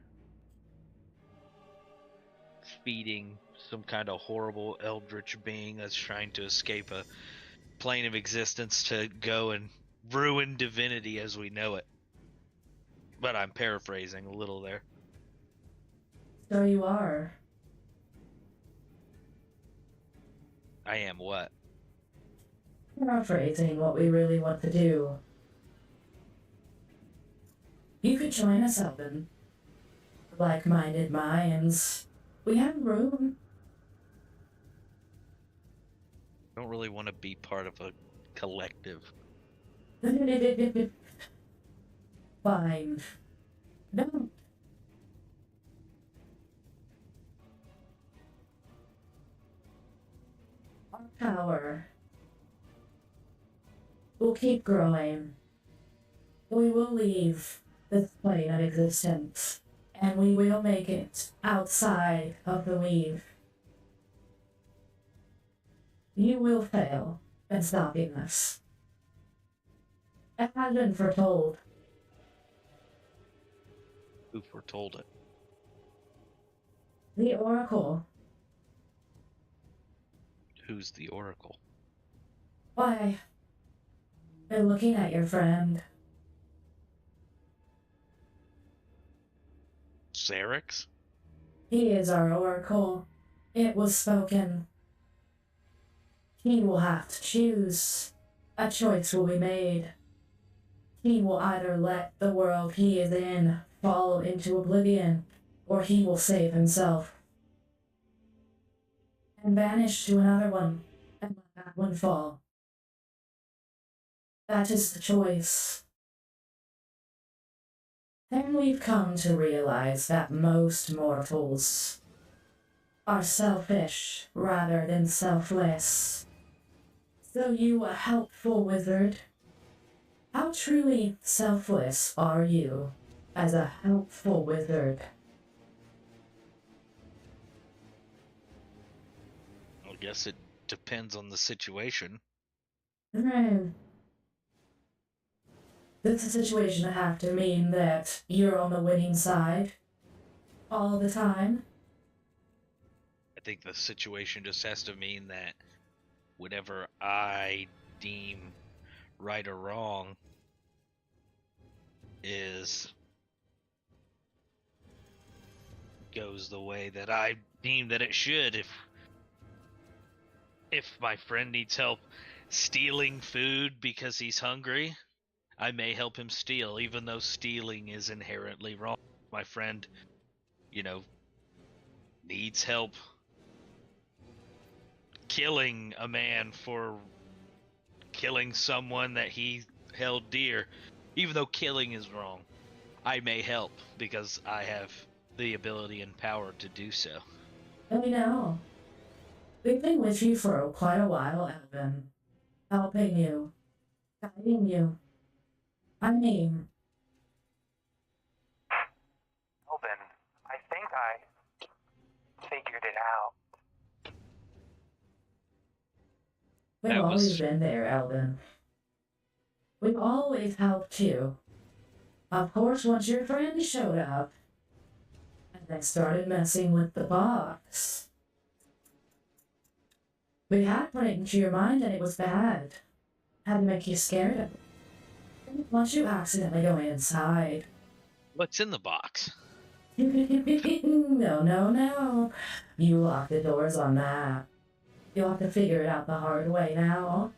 feeding some kind of horrible eldritch being that's trying to escape a plane of existence to go and ruin divinity as we know it. But I'm paraphrasing a little there. So you are. I am what? Paraphrasing what we really want to do. You could join us, Elben. Like-minded minds. We have room. I don't really want to be part of a collective. Fine. No. Our power will keep growing. We will leave this plane of existence, and we will make it outside of the weave. You will fail in stopping us. It has been foretold. Who foretold it? The Oracle. Who's the Oracle? Why? Been looking at your friend. Xerix? He is our Oracle. It was spoken. He will have to choose. A choice will be made. He will either let the world he is in fall into oblivion, or he will save himself. And vanish to another one, and let that one fall. That is the choice. And we've come to realize that most mortals are selfish rather than selfless. So you, a helpful wizard, how truly selfless are you as a helpful wizard? I guess it depends on the situation. Does the situation have to mean that you're on the winning side all the time? I think the situation just has to mean that whatever I deem right or wrong goes the way that I deem that it should. If my friend needs help stealing food because he's hungry, I may help him steal, even though stealing is inherently wrong. My friend, needs help killing a man for killing someone that he held dear, even though killing is wrong. I may help because I have the ability and power to do so. Let me know. We've been with you for quite a while, Elben. Helping you. Guiding you. I mean... Elben, I think I figured it out. We've That always was- been there, Elben. We've always helped you. Of course, once your friend showed up, and they started messing with the box. We had put it into your mind and it was bad. Had to make you scared of it. Once you accidentally go inside. What's in the box? No. You lock the doors on that. You'll have to figure it out the hard way now.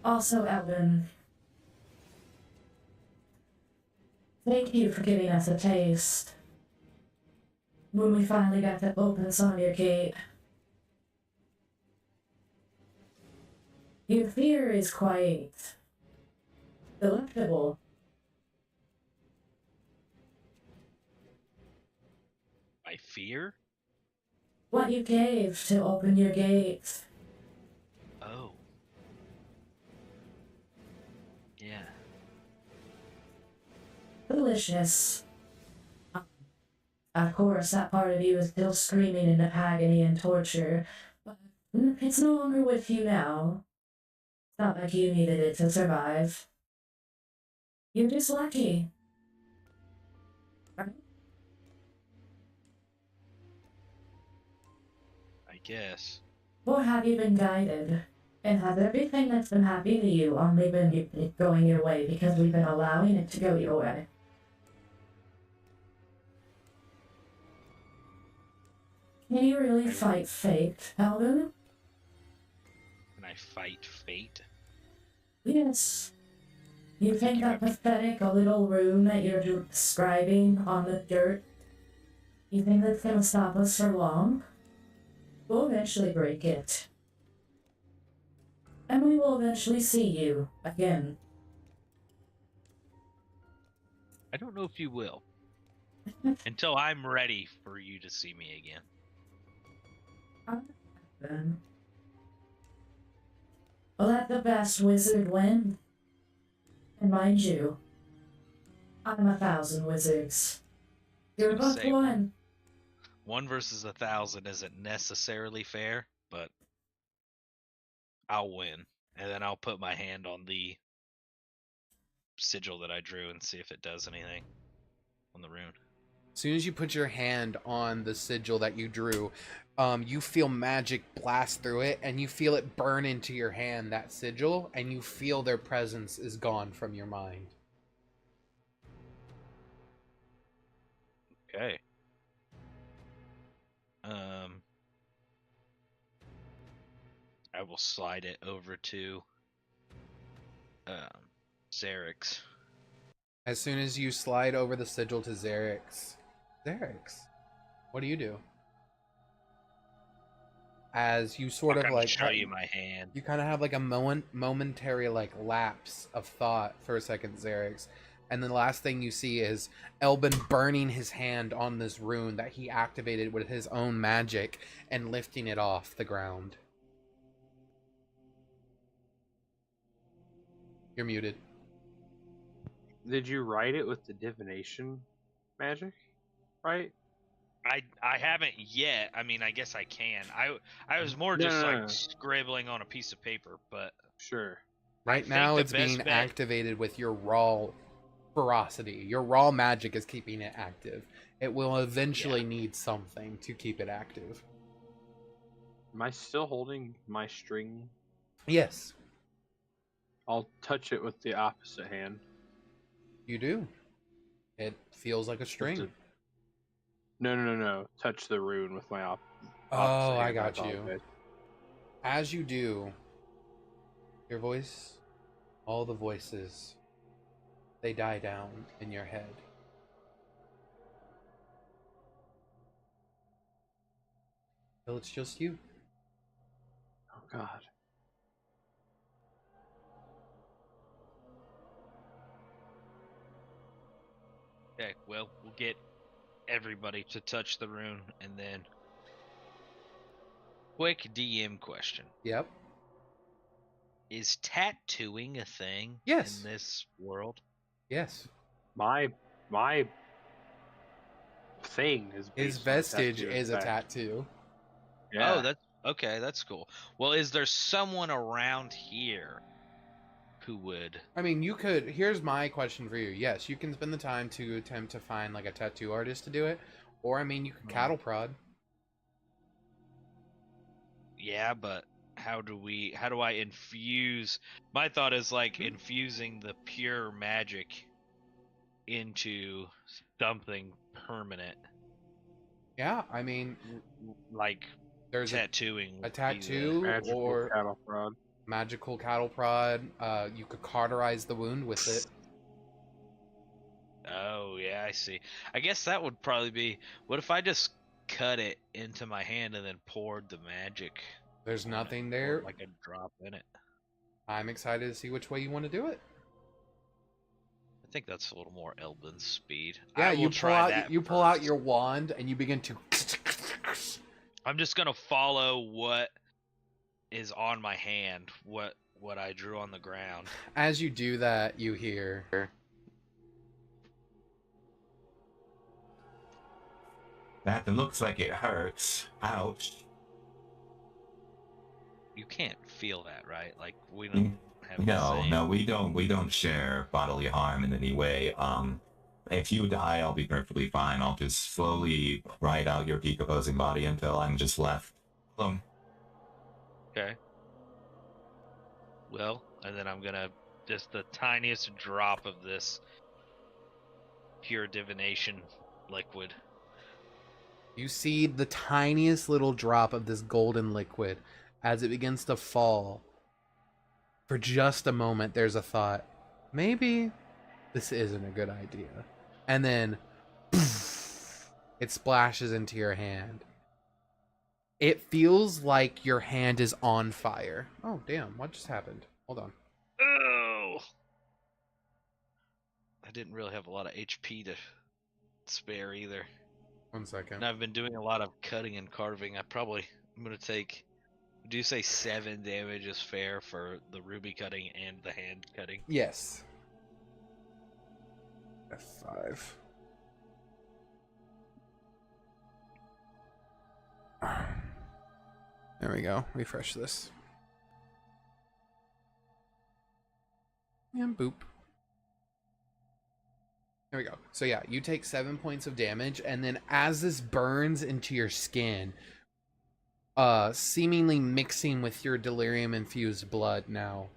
Also, Elben, thank you for giving us a taste. When we finally got to open some of your gate, your fear is quite delectable. My fear? What you gave to open your gate. Oh. Yeah. Delicious. Of course, that part of you is still screaming in agony and torture, but it's no longer with you now. It's not like you needed it to survive. You're just lucky. Right? I guess. Or have you been guided? And has everything that's been happening to you only been going your way because we've been allowing it to go your way? Can you really fight fate, Elben? Can I fight fate? Yes. You think think you that have- pathetic little rune that you're describing on the dirt, you think that's gonna stop us for long? We'll eventually break it. And we will eventually see you again. I don't know if you will. Until I'm ready for you to see me again. Then. We'll let the best wizard win. And mind you, I'm 1,000 wizards. You're gonna both say one. 1 versus 1,000 isn't necessarily fair, but I'll win. And then I'll put my hand on the sigil that I drew and see if it does anything on the rune. As soon as you put your hand on the sigil that you drew, you feel magic blast through it, and you feel it burn into your hand, that sigil, and you feel their presence is gone from your mind. Okay. I will slide it over to Xerix. As soon as you slide over the sigil to Xerix, what do you do? As you sort I'll of kinda like show you my hand. you kind of have like a momentary like lapse of thought for a second, Xerix, and the last thing you see is Elben burning his hand on this rune that he activated with his own magic and lifting it off the ground. You're muted. Did you write it with the divination magic? Right? I haven't yet. I mean, I guess I can. I was more No, just no, like no. scribbling on a piece of paper, but Sure. Right think now the it's best being bet- activated with your raw ferocity. Your raw magic is keeping it active. It will eventually need something to keep it active. Am I still holding my string? Yes, I'll touch it with the opposite hand. you do. It feels like a string. No. Touch the rune with my opposite Oh, I hand. got you. apologize. As you do, your voice, all the voices, they die down in your head. Till it's just you. Oh God. Okay, well, we'll get everybody to touch the rune, and then... Quick DM question. Yep. Is tattooing a thing Yes. in this world? Yes. My thing is His based on a vestige tattoo, in is a fact. tattoo. Yeah. Oh, that's okay. That's cool. Well, is there someone around here who would? I mean, you could. Here's my question for you. Yes, you can spend the time to attempt to find like a tattoo artist to do it, or I mean, you could cattle prod. Yeah, but how do I infuse? My thought is like infusing the pure magic into something permanent, Yeah, I mean, like there's tattooing. a would be tattoo Magical or cattle prod. magical cattle prod. You could cauterize the wound with it. Oh yeah, I see. I guess that would probably be. What if I just cut it into my hand and then poured the magic? There's on nothing it, there. poured like a drop in it. I'm excited to see which way you want to do it. I think that's a little more Elben's speed. Yeah, I will you try that pull out first. your wand and you begin to. I'm just gonna follow what is on my hand, what I drew on the ground. As you do that, you hear. That looks like it hurts. Ouch. You can't feel that, right? Like we don't have the No, same... no, we don't share bodily harm in any way. If you die, I'll be perfectly fine. I'll just slowly ride out your decomposing body until I'm just left alone. Okay. Well, and then I'm gonna just the tiniest drop of this pure divination liquid. You see the tiniest little drop of this golden liquid as it begins to fall. For just a moment, there's a thought, maybe this isn't a good idea. And then poof, it splashes into your hand. It feels like your hand is on fire. Oh, damn. What just happened? Hold on. Oh! I didn't really have a lot of HP to spare either. 1 second. And I've been doing a lot of cutting and carving. I'm gonna take... Do you say 7 damage is fair for the ruby cutting and the hand cutting? Yes. F5. There we go. Refresh this. And boop. There we go. So yeah, you take 7 points of damage, and then as this burns into your skin, seemingly mixing with your delirium infused blood now,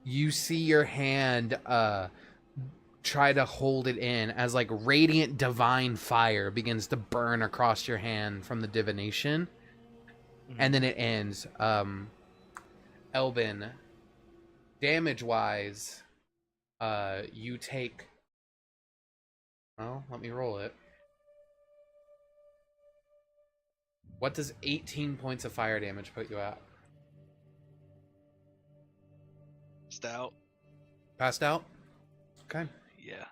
you see your hand try to hold it in as like radiant divine fire begins to burn across your hand from the divination. And then it ends. Elben, damage wise, you take, well, let me roll it. What does 18 points of fire damage put you at? Stout. Passed out? Okay. Yeah.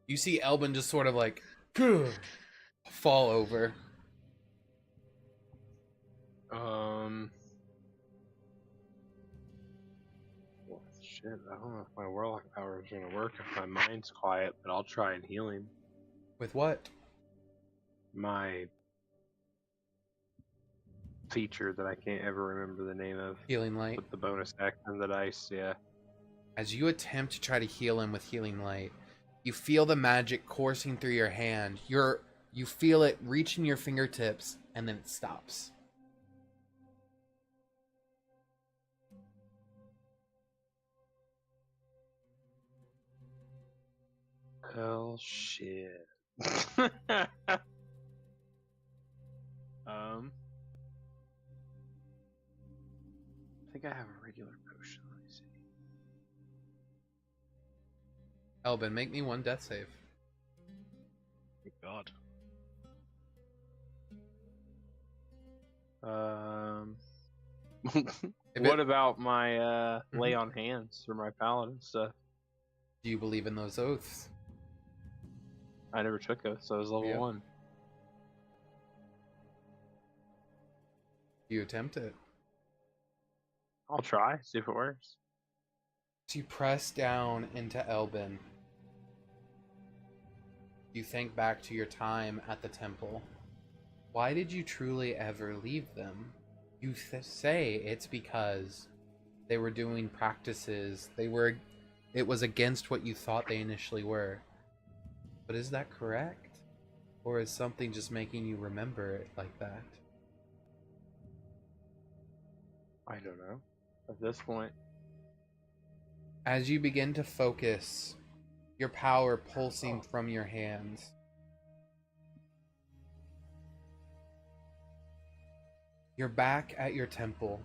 You see Elben just sort of like fall over. Well, shit, I don't know if my warlock power is gonna work if my mind's quiet, but I'll try and heal him. With what? My feature that I can't ever remember the name of. Healing light. With the bonus action, the dice, yeah. As you attempt to try to heal him with healing light, you feel the magic coursing through your hand. You feel it reaching your fingertips, and then it stops. Hell shit. I think I have a regular potion. Let me see. Elben, make me one death save. Good God. What about my lay on hands or my paladin stuff? Do you believe in those oaths? I never took Oath, so I was level Yep. 1. You attempt it. I'll try, see if it works. So you press down into Elben. You think back to your time at the temple. Why did you truly ever leave them? You say it's because they were doing practices. It was against what you thought they initially were. But is that correct? Or is something just making you remember it like that? I don't know. At this point. As you begin to focus, your power pulsing from your hands, you're back at your temple.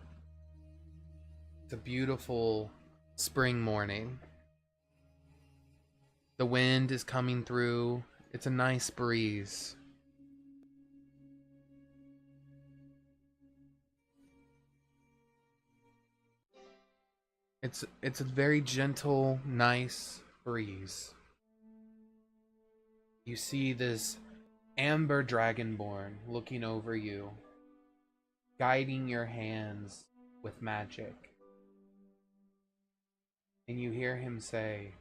It's a beautiful spring morning. The wind is coming through. It's a nice breeze. It's a very gentle, nice breeze. You see this amber dragonborn looking over you, guiding your hands with magic. And you hear him say,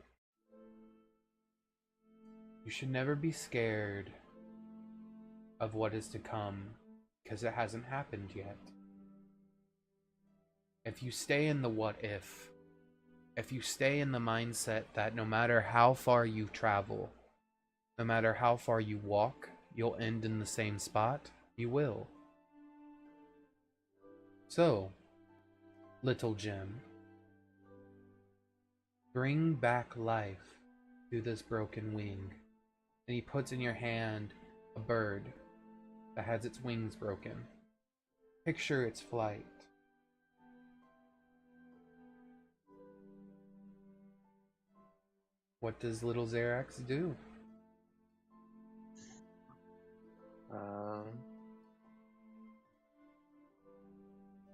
"You should never be scared of what is to come, because it hasn't happened yet. If you stay in the what if you stay in the mindset that no matter how far you travel, no matter how far you walk, you'll end in the same spot, you will. So, little gem, bring back life to this broken wing." And he puts in your hand a bird that has its wings broken. Picture its flight. What does little Xerax do?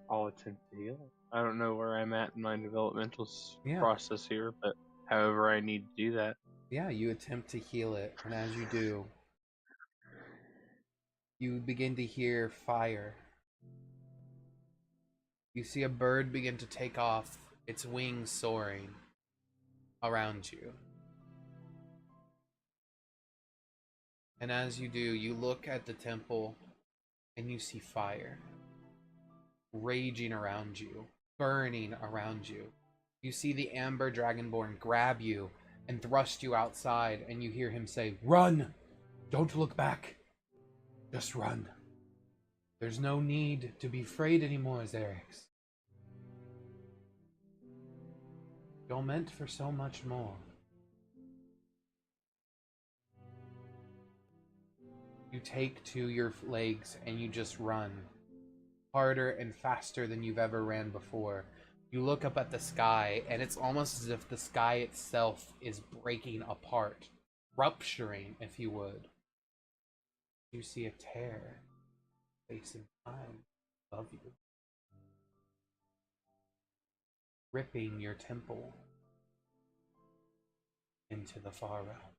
I'll attempt to heal. I don't know where I'm at in my developmental Yeah. process here, but however I need to do that. Yeah, you attempt to heal it, and as you do, you begin to hear fire. You see a bird begin to take off, its wings soaring around you. And as you do, you look at the temple and you see fire raging around you, burning around you. You see the amber dragonborn grab you and thrust you outside, and you hear him say, "Run! Don't look back. Just run. There's no need to be afraid anymore, Xerax. You're meant for so much more." You take to your legs and you just run harder and faster than you've ever ran before. You look up at the sky and it's almost as if the sky itself is breaking apart, rupturing, if you would. You see a tear facing time above you, ripping your temple into the far realm.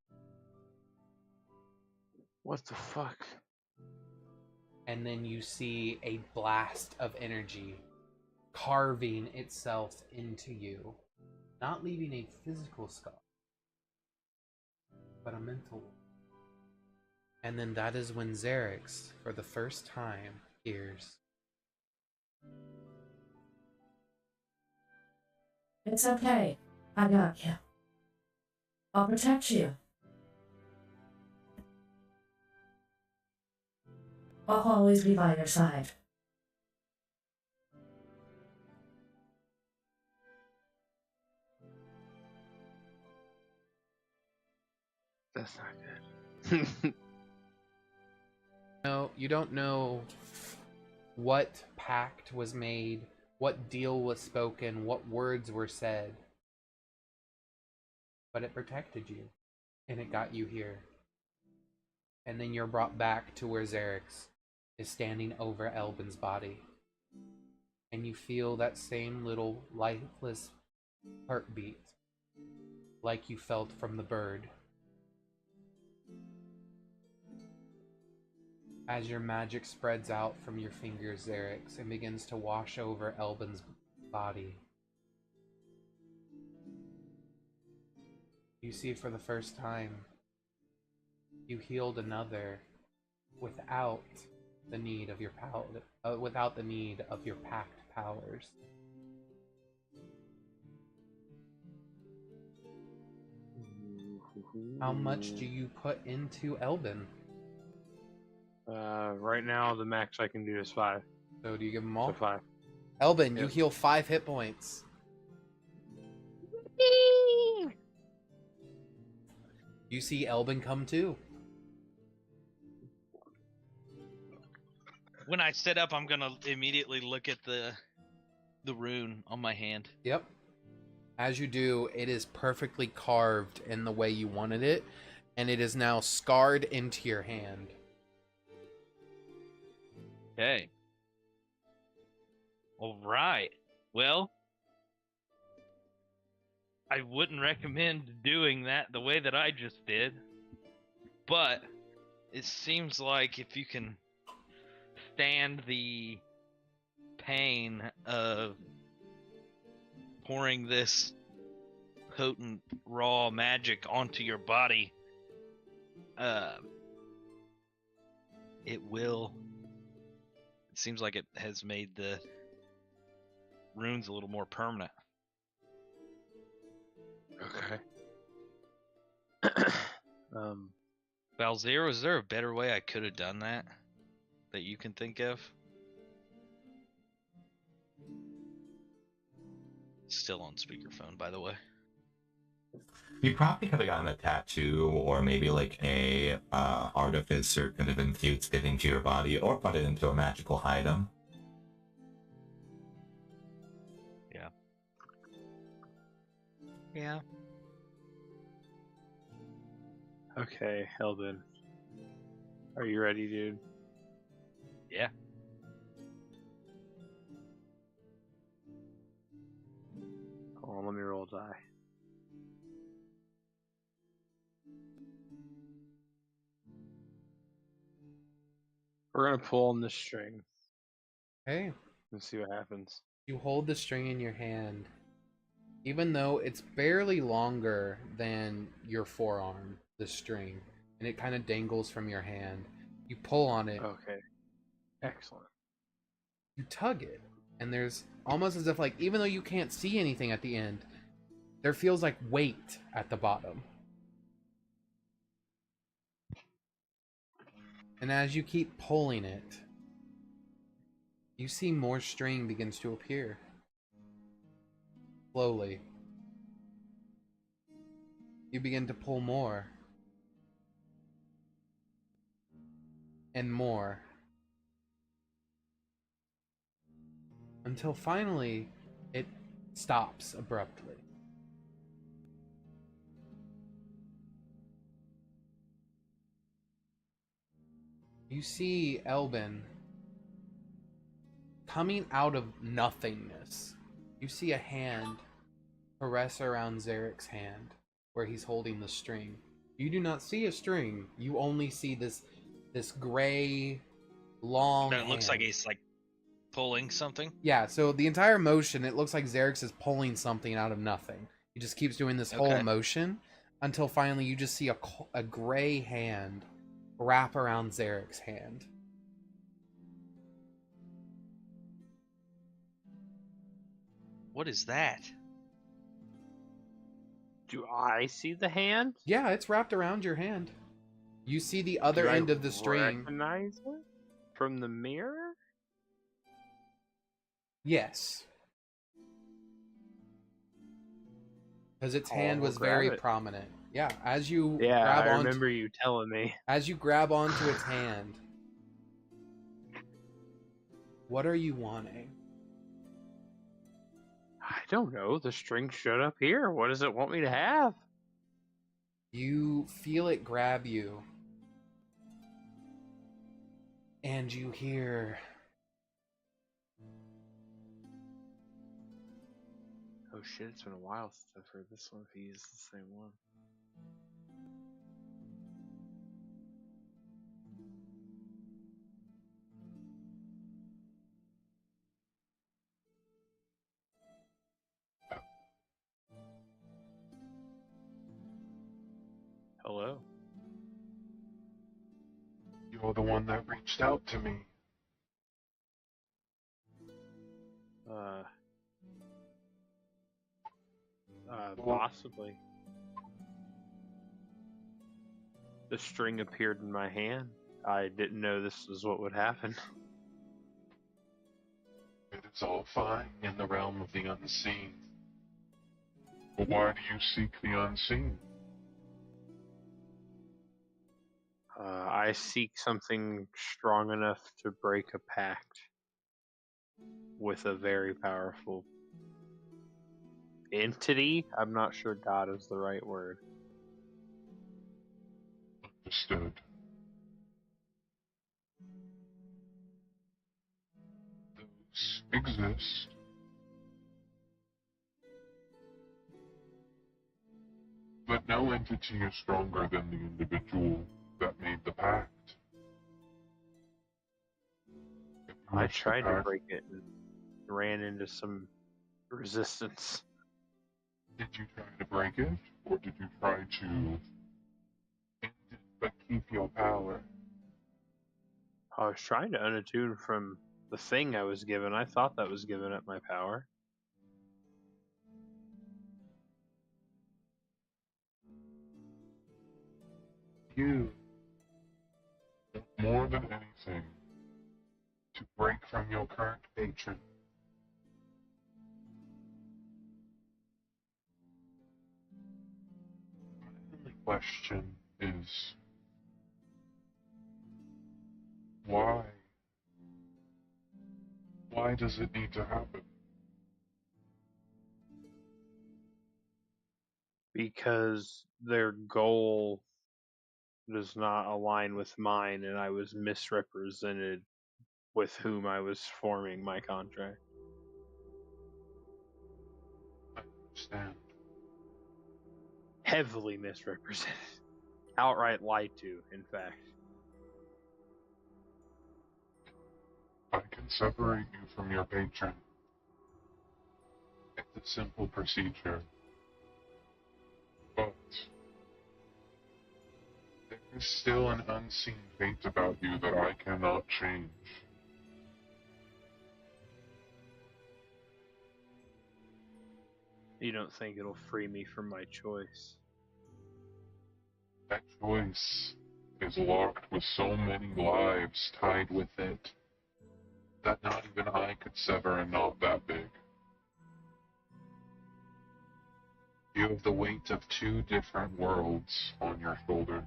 What the fuck? And then you see a blast of energy carving itself into you, not leaving a physical scar, but a mental one. And then that is when Xerax, for the first time, hears, It's okay. I got you. I'll protect you. I'll always be by your side. That's not good. No, you don't know what pact was made, what deal was spoken, what words were said, but it protected you, and it got you here. And then you're brought back to where Xerax is standing over Elben's body, and you feel that same little lifeless heartbeat like you felt from the bird. As your magic spreads out from your fingers, Xerix, and begins to wash over Elben's body, you see for the first time you healed another without the need of your without the need of your pact powers. How much do you put into Elben? Right now, the max I can do is 5. So do you give them all? So 5. Elben, you Yep. heal 5 hit points. You see Elben come too. When I sit up, I'm gonna immediately look at the rune on my hand. Yep. As you do, it is perfectly carved in the way you wanted it, and it is now scarred into your hand. Okay. All right. Well, I wouldn't recommend doing that the way that I just did, but it seems like if you can stand the pain of pouring this potent raw magic onto your body, it seems like it has made the runes a little more permanent. Okay. Balzir, is there a better way I could have done that you can think of? Still on speakerphone, by the way. You probably could have gotten a tattoo, or maybe like a artificer could have infused it into your body, or put it into a magical item. Yeah. Yeah. Okay, Elben. Are you ready, dude? Yeah. Hold on, let me roll a die. We're gonna pull on this string Okay. and see what happens. You hold the string in your hand, even though it's barely longer than your forearm, the string, and it kind of dangles from your hand. You pull on it, Okay. Excellent. you tug it, and there's almost as if, like, even though you can't see anything at the end, there feels like weight at the bottom. And as you keep pulling it, you see more string begins to appear. Slowly. You begin to pull more. And more. Until finally, it stops abruptly. You see Elben coming out of nothingness. You see a hand caress around Xerix's hand where he's holding the string. You do not see a string. You only see this gray, long It looks like hand. he's like pulling something. Yeah, so the entire motion, it looks like Xerix is pulling something out of nothing. He just keeps doing this whole Okay. motion until finally you just see a gray hand wrap around Xerix's hand. What is that? Do I see the hand? Yeah, it's wrapped around your hand. You see the other Do I end of the string. recognize it from the mirror? Yes. Because its hand we'll was very grab it. prominent. Yeah, as you Yeah, grab I onto, remember you telling me. as you grab onto its hand, what are you wanting? I don't know. The string showed up here. What does it want me to have? You feel it grab you. And you hear, Oh shit, it's been a while since I've heard this one if he used the same one. Hello. You're the one that reached out to me. Possibly. The string appeared in my hand. I didn't know this was what would happen. It is all fine in the realm of the unseen. But why do you seek the unseen? I seek something strong enough to break a pact with a very powerful entity. I'm not sure God is the right word. Understood. Those exist. But no entity is stronger than the individual that made the pact. I tried to break it and ran into some resistance. Did you try to break it, or did you try to end it but keep your power? I was trying to unattune from the thing I was given. I thought that was giving up my power. You, more than anything, to break from your current patron. My only question is, why? Why does it need to happen? Because their goal does not align with mine, and I was misrepresented with whom I was forming my contract. I understand. Heavily misrepresented. Outright lied to, in fact. I can separate you from your patron. It's a simple procedure. But there is still an unseen fate about you that I cannot change. You don't think it'll free me from my choice? That choice is locked with so many lives tied with it that not even I could sever a knot that big. You have the weight of two different worlds on your shoulders.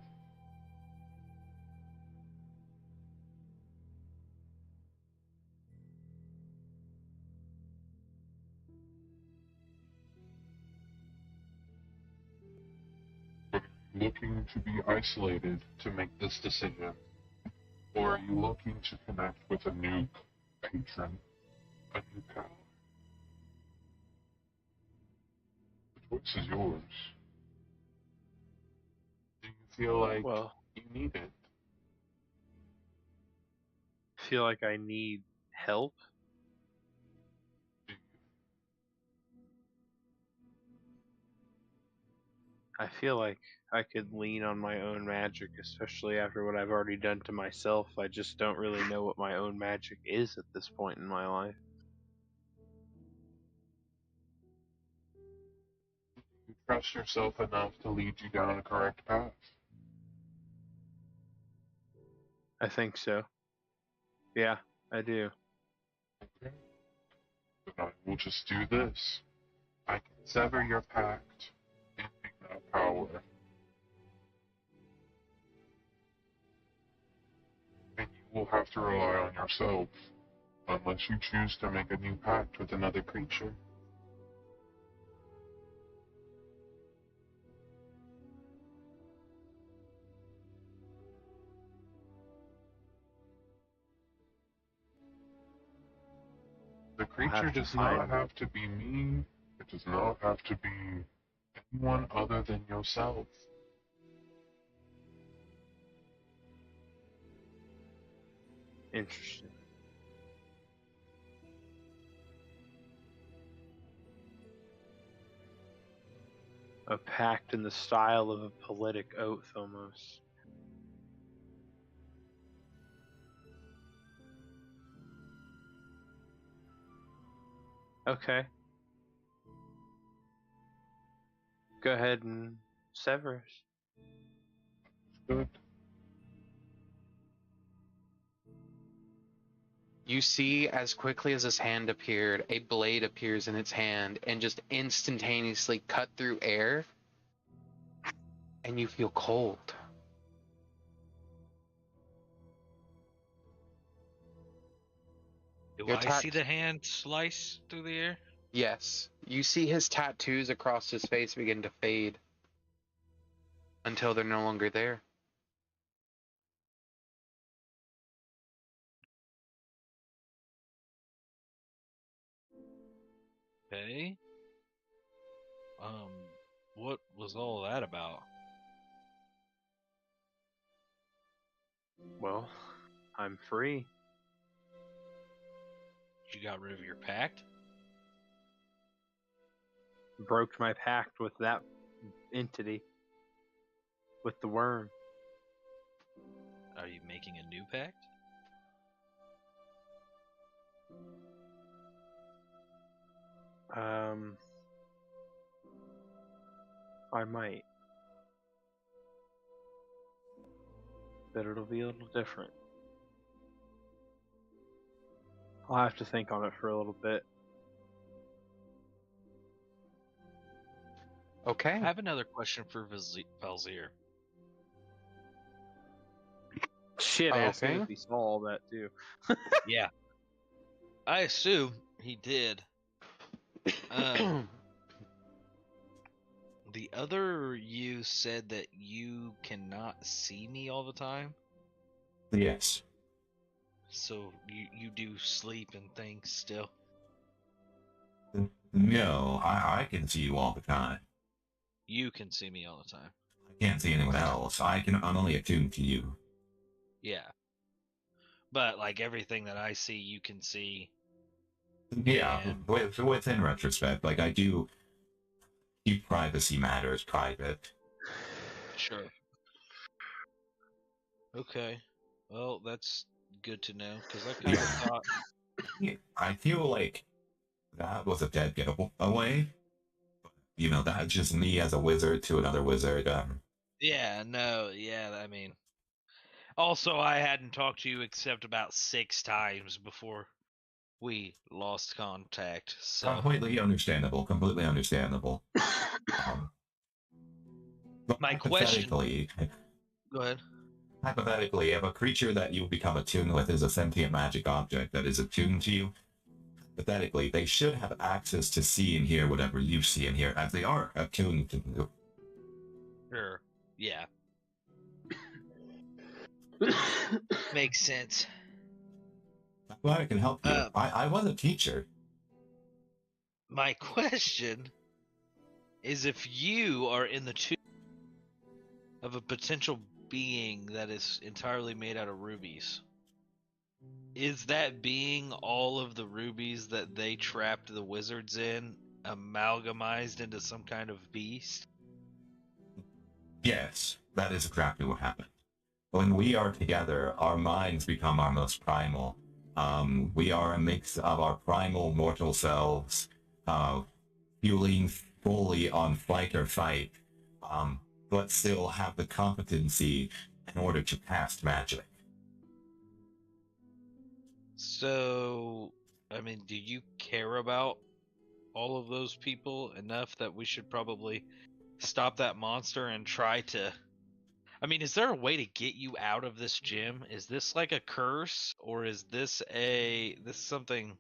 Are you looking to be isolated to make this decision? Or are you looking to connect with a new patron, a new power? The choice is yours. Do you feel like you need it? Feel like I need help? I feel like I could lean on my own magic, especially after what I've already done to myself. I just don't really know what my own magic is at this point in my life. You trust yourself enough to lead you down a correct path? I think so. Yeah, I do. Okay. Then I will just do this. I can sever your pact, ending that power. And you will have to rely on yourself, unless you choose to make a new pact with another creature. The creature does not have to be me. It does not have to be anyone other than yourself. Interesting. A pact in the style of a politic oath, almost. Okay. Go ahead and sever us. Good. You see, as quickly as his hand appeared, a blade appears in its hand and just instantaneously cut through air, and you feel cold. Do Your I see the hand slice through the air? Yes, you see his tattoos across his face begin to fade until they're no longer there. Okay. What was all that about? Well, I'm free. You got rid of your pact? Broke my pact with that entity. With the worm. Are you making a new pact? I might. But it'll be a little different. I'll have to think on it for a little bit. Okay. I have another question for Valzir. Shit, ask him Okay. if he saw all that too. Yeah. I assume he did. The other you said that you cannot see me all the time. Yes. So you do sleep and things still. No, I can see you all the time. You can see me all the time. I can't see anyone else. I'm only attuned to you. Yeah. But like everything that I see, you can see. Yeah, And- within retrospect, like I do keep privacy matters private. Sure. Okay. Well, that's good to know because I kind of thought. I feel like that was a dead giveaway. You know, that's just me as a wizard to another wizard. Yeah. No. Yeah. I mean. Also, I hadn't talked to you except about 6 times before we lost contact. So Completely understandable. Completely understandable. But my question. hypothetically, Go ahead. hypothetically, if a creature that you become attuned with is a sentient magic object that is attuned to you, hypothetically, they should have access to see and hear whatever you see and hear, as they are attuned to you. Sure. Yeah. Makes sense. I'm glad I can help you. Uh, I was a teacher. My question is if you are in the tomb of a potential being that is entirely made out of rubies, is that being all of the rubies that they trapped the wizards in amalgamized into some kind of beast? Yes, that is exactly what happened. When we are together, our minds become our most primal. We are a mix of our primal mortal selves, fueling fully on fight or fight, but still have the competency in order to cast magic. So, I mean, do you care about all of those people enough that we should probably stop that monster and try to... I mean, is there a way to get you out of this gym? Is this like a curse, or is this something...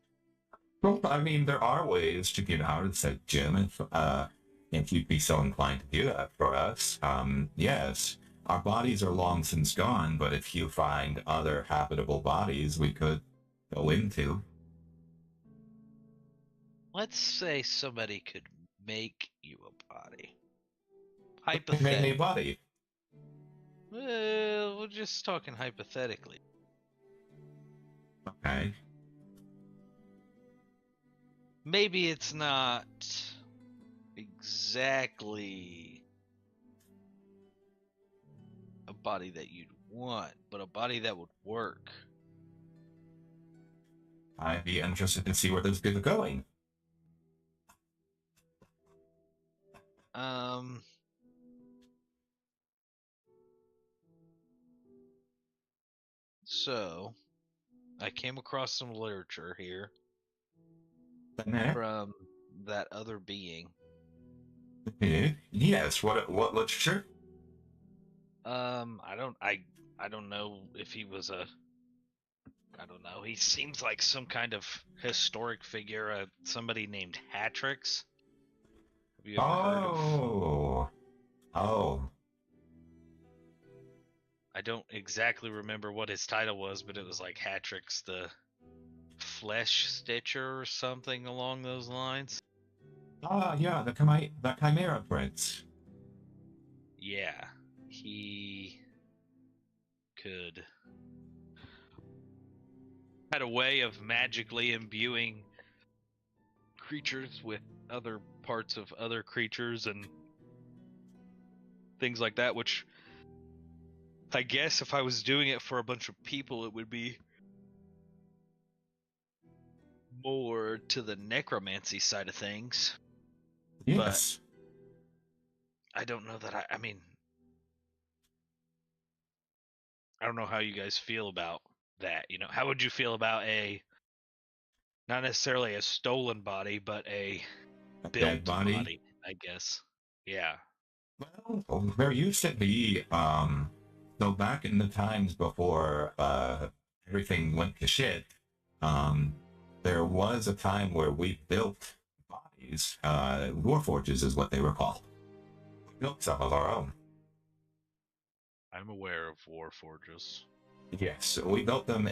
Well, I mean, there are ways to get out of said gym if you'd be so inclined to do that for us. Yes, our bodies are long since gone, but if you find other habitable bodies we could go into. Let's say somebody could make you a body. Make me a Hypothetically. body. Well, we're just talking hypothetically. Okay. Maybe it's not exactly a body that you'd want, but a body that would work. I'd be interested to see where this is going. So I came across some literature here Eh? from that other being. Yes, what literature? I don't know if he was I don't know. He seems like some kind of historic figure, somebody named Hatrix. Have you ever heard of? Oh. I don't exactly remember what his title was, but it was like Hatrix the Flesh Stitcher or something along those lines. Yeah, the Chimera Prince. Yeah, he had a way of magically imbuing creatures with other parts of other creatures and things like that, which I guess if I was doing it for a bunch of people, it would be more to the necromancy side of things. Yes. But I don't know that I mean, I don't know how you guys feel about that. You know, how would you feel about not necessarily a stolen body, but a built dead body? I guess. Yeah. Well, there used to be, so back in the times before, everything went to shit, there was a time where we built bodies, warforges is what they were called. We built some of our own. I'm aware of warforges. Yes, we built them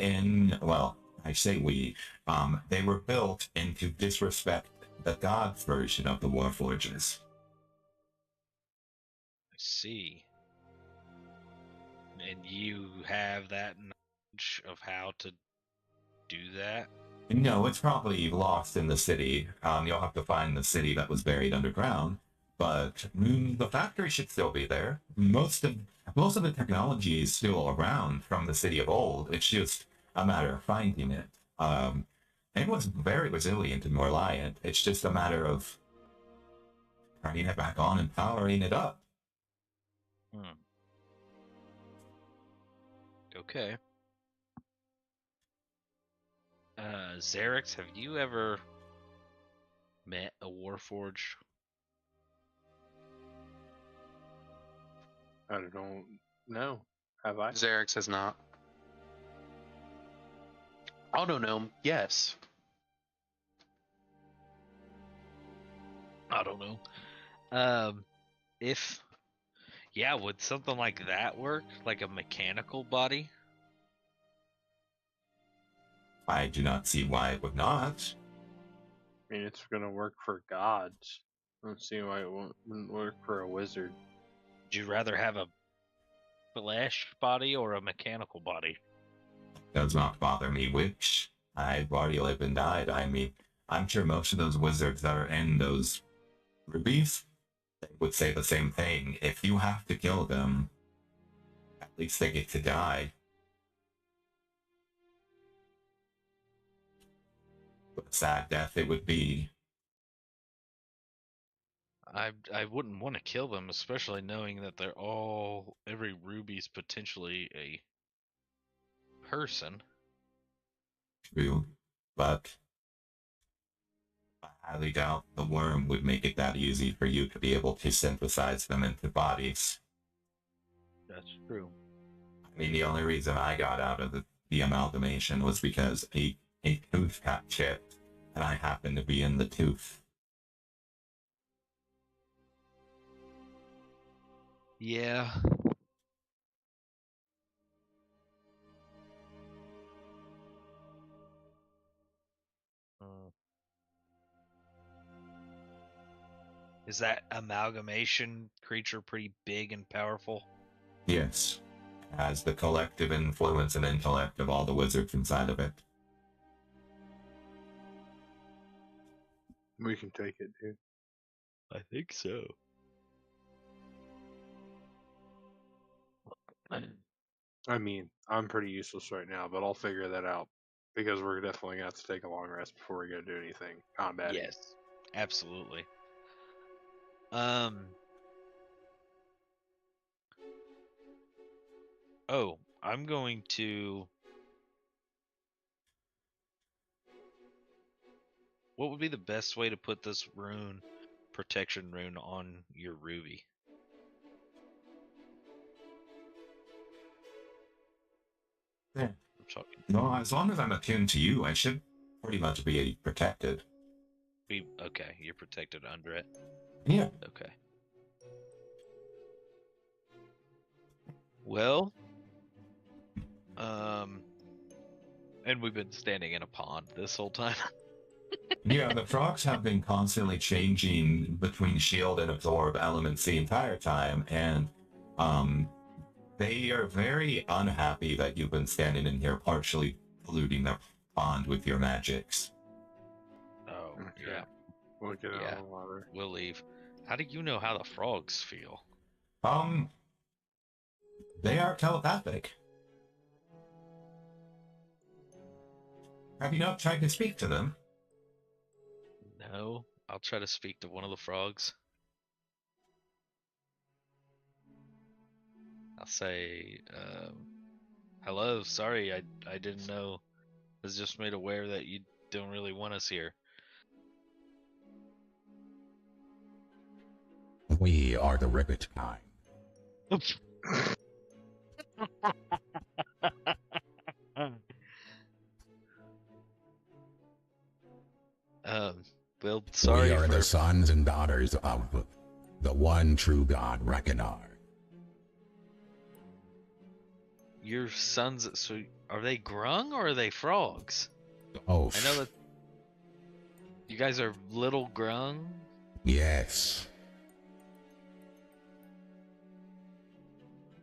I say we, they were built to disrespect the gods version of the warforges. I see. And you have that knowledge of how to do that? No, it's probably lost in the city. You'll have to find the city that was buried underground, but the factory should still be there. Most of the technology is still around from the city of old. It's just a matter of finding it. It was very resilient and reliant. It's just a matter of turning it back on and powering it up. Okay. Xerix, have you ever met a warforged? I don't know. Have I? Xerix has not. Autognome, yes. I don't know. Would something like that work? Like a mechanical body? I do not see why it would not. I mean, it's gonna work for gods. I don't see why it wouldn't work for a wizard. Would you rather have a flesh body or a mechanical body? Does not bother me which. I've already lived and died. I mean, I'm sure most of those wizards that are in those rubies, they would say the same thing. If you have to kill them, at least they get to die. What a sad death it would be. I wouldn't want to kill them, especially knowing that every ruby's potentially a person. True, but I highly doubt the worm would make it that easy for you to be able to synthesize them into bodies. That's true. I mean, the only reason I got out of the amalgamation was because a tooth got chipped, and I happened to be in the tooth. Yeah. Is that amalgamation creature pretty big and powerful? Yes, has the collective influence and intellect of all the wizards inside of it. We can take it, dude. I think so. I mean, I'm pretty useless right now, but I'll figure that out because we're definitely gonna have to take a long rest before we go do anything combat. Yes, absolutely. Oh, I'm going to. What would be the best way to put this rune, protection rune, on your ruby? Yeah. I'm talking. No, as long as I'm attuned to you, I should pretty much be protected. Okay, you're protected under it. Yeah. Okay. Well, and we've been standing in a pond this whole time. Yeah, the frogs have been constantly changing between shield and absorb elements the entire time, and they are very unhappy that you've been standing in here partially polluting the pond with your magics. Oh, Okay. yeah. We'll get out Yeah. of the water. We'll leave. How do you know how the frogs feel? They are telepathic. Have you not tried to speak to them? No, I'll try to speak to one of the frogs. I'll say, hello, sorry, I didn't know. I was just made aware that you don't really want us here. We are the ribbit kind. Well, sorry we are for... the sons and daughters of the one true God, Reckonar. Your sons, so are they grung or are they frogs? Oh, I know that you guys are little grung. yes.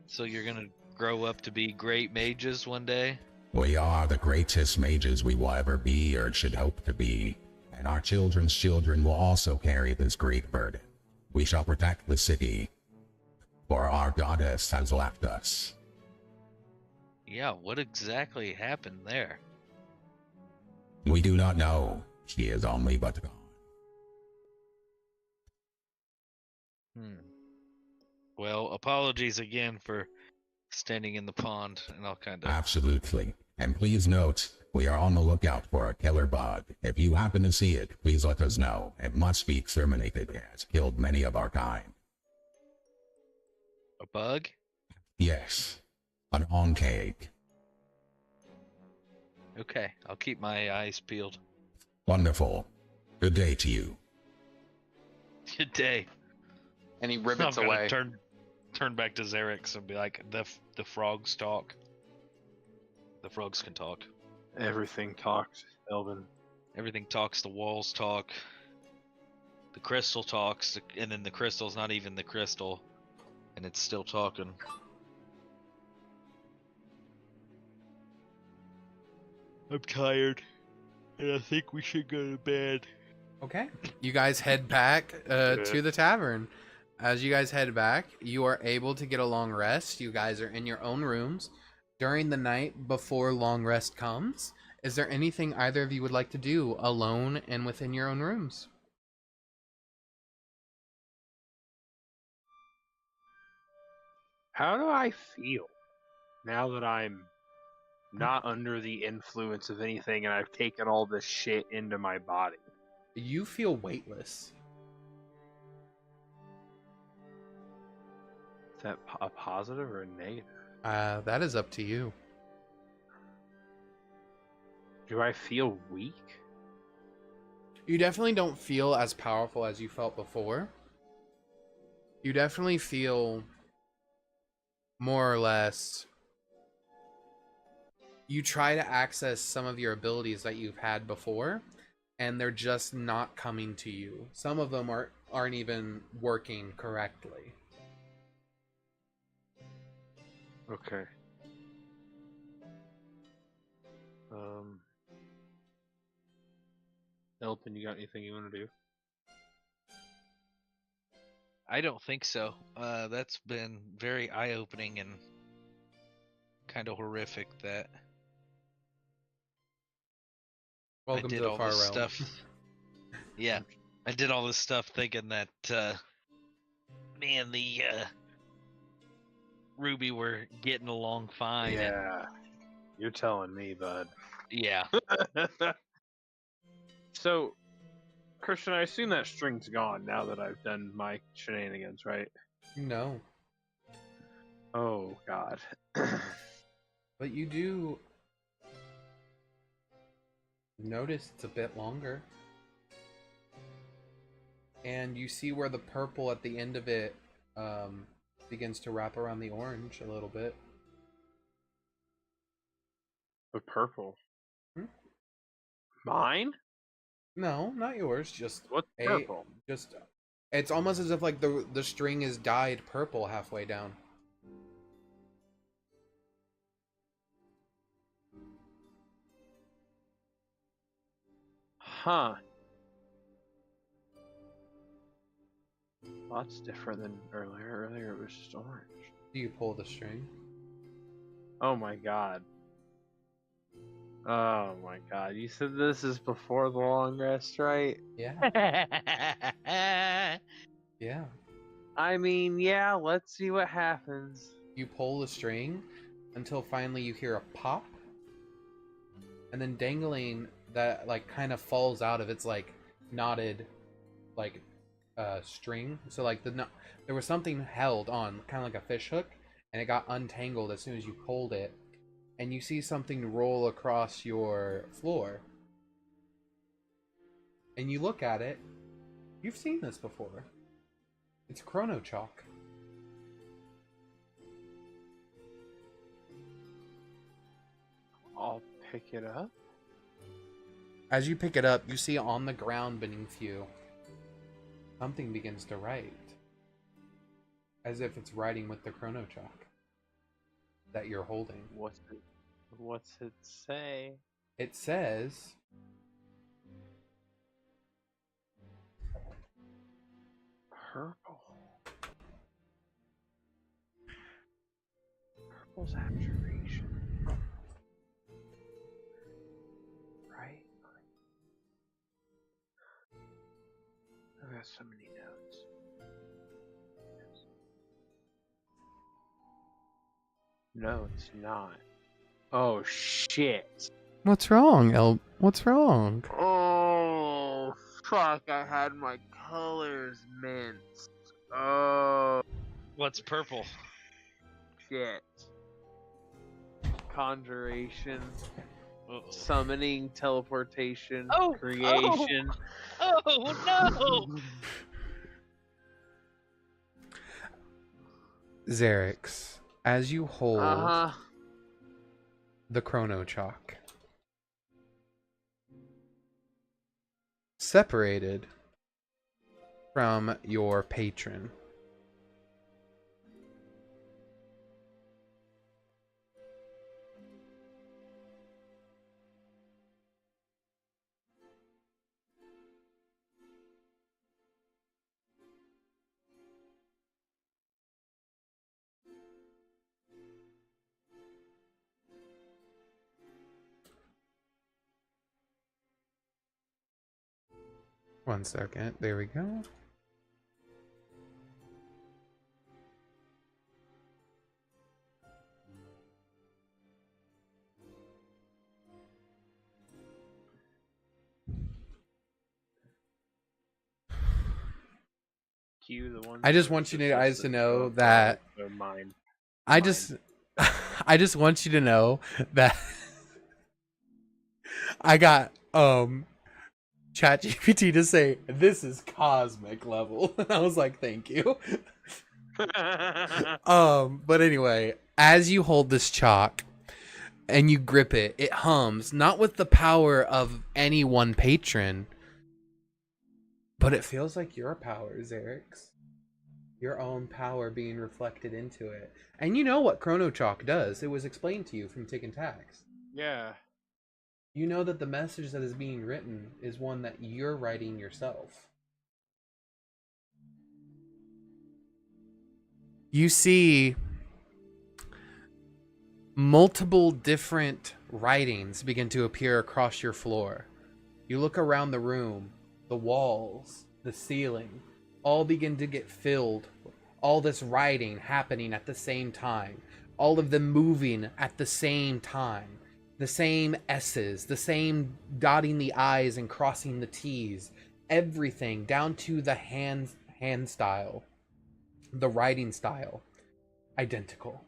So you're gonna grow up to be great mages one day? We are the greatest mages we will ever be or should hope to be, and our children's children will also carry this great burden. We shall protect the city, for our goddess has left us. Yeah, what exactly happened there? We do not know. She is only but gone. Well, apologies again for standing in the pond, and I'll kind of... Absolutely. And please note, we are on the lookout for a killer bug. If you happen to see it, please let us know. It must be exterminated. It has killed many of our kind. A bug? Yes. An oncake. Okay, I'll keep my eyes peeled. Wonderful. Good day to you. Good day. And he ribbons I'm gonna away. turn back to Xerix and be like, the frogs talk. The frogs can talk. Everything talks, Elben. Everything talks. The walls talk. The crystal talks, and then the crystal's not even the crystal, and it's still talking. I'm tired, and I think we should go to bed. Okay. You guys head back to the tavern. As you guys head back, you are able to get a long rest. You guys are in your own rooms. During the night before long rest comes, is there anything either of you would like to do alone and within your own rooms? How do I feel now that I'm not under the influence of anything and I've taken all this shit into my body? You feel weightless. Is that a positive or a negative? That is up to you. Do I feel weak? You definitely don't feel as powerful as you felt before. You definitely feel more or less... You try to access some of your abilities that you've had before, and they're just not coming to you. Some of them aren't even working correctly. Okay. Elton, you got anything you want to do? I don't think so. That's been very eye-opening and kind of horrific that Welcome I did to the all far this realm. stuff. Yeah, I did all this stuff thinking that me and the Ruby were getting along fine. And Yeah, you're telling me, bud. yeah. So, Christian, I assume that string's gone now that I've done my shenanigans, right? No, Oh, God. but you do notice it's a bit longer. And you see where the purple at the end of it begins to wrap around the orange a little bit. The purple. Hmm? Mine? No, not yours. Just What's purple? Just it's almost as if like the string is dyed purple halfway down. Huh. Well, that's different than earlier. Earlier it was just orange. Do you pull the string? Oh my god. Oh my god. You said this is before the long rest, right? Yeah. Yeah. I mean, yeah, let's see what happens. You pull the string until finally you hear a pop, and then dangling that like kind of falls out of its like knotted like string. So like there was something held on, kind of like a fish hook, and it got untangled as soon as you pulled it, and you see something roll across your floor. And you look at it. You've seen this before. It's chrono chalk. I'll pick it up. As you pick it up, you see on the ground beneath you, something begins to write. As if it's writing with the chrono chalk that you're holding. What's it say? It says, Purple. Purple's abjuration. Right? I've got so many notes. No, it's not. Oh, shit. "What's wrong, What's wrong?" Oh, fuck. I had my colors minced. Oh, What's purple? shit. Conjuration. Uh-oh. Summoning, teleportation, Oh, creation. Oh no! Xerix, as you hold Uh-huh. the chrono chalk, separated from your patron, one second, there we go. Cue the ones I just that want you just guys to listen know to that their mind. I just want you to know that I got ChatGPT to say this is cosmic level. And I was like, thank you. But anyway, as you hold this chalk and you grip it, it hums, not with the power of any one patron, but it feels like your power, Xerix. Your own power being reflected into it. And you know what chrono chalk does. It was explained to you from Tick and Tax. Yeah. You know that the message that is being written is one that you're writing yourself. You see multiple different writings begin to appear across your floor. You look around the room, the walls, the ceiling, all begin to get filled. All this writing happening at the same time. All of them moving at the same time. The same S's, the same dotting the I's and crossing the T's. Everything down to the hand style. The writing style. Identical.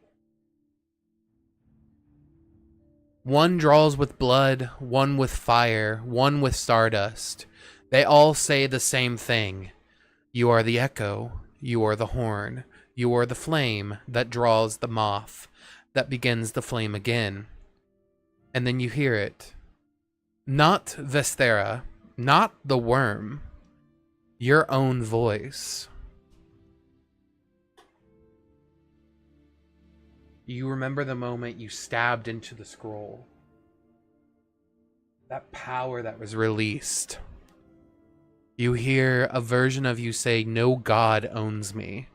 One draws with blood, one with fire, one with stardust. They all say the same thing. You are the echo, you are the horn, you are the flame that draws the moth, that begins the flame again. And then you hear it. Not Vestera, not the worm, your own voice. You remember the moment you stabbed into the scroll. That power that was released. You hear a version of you say, no god owns me.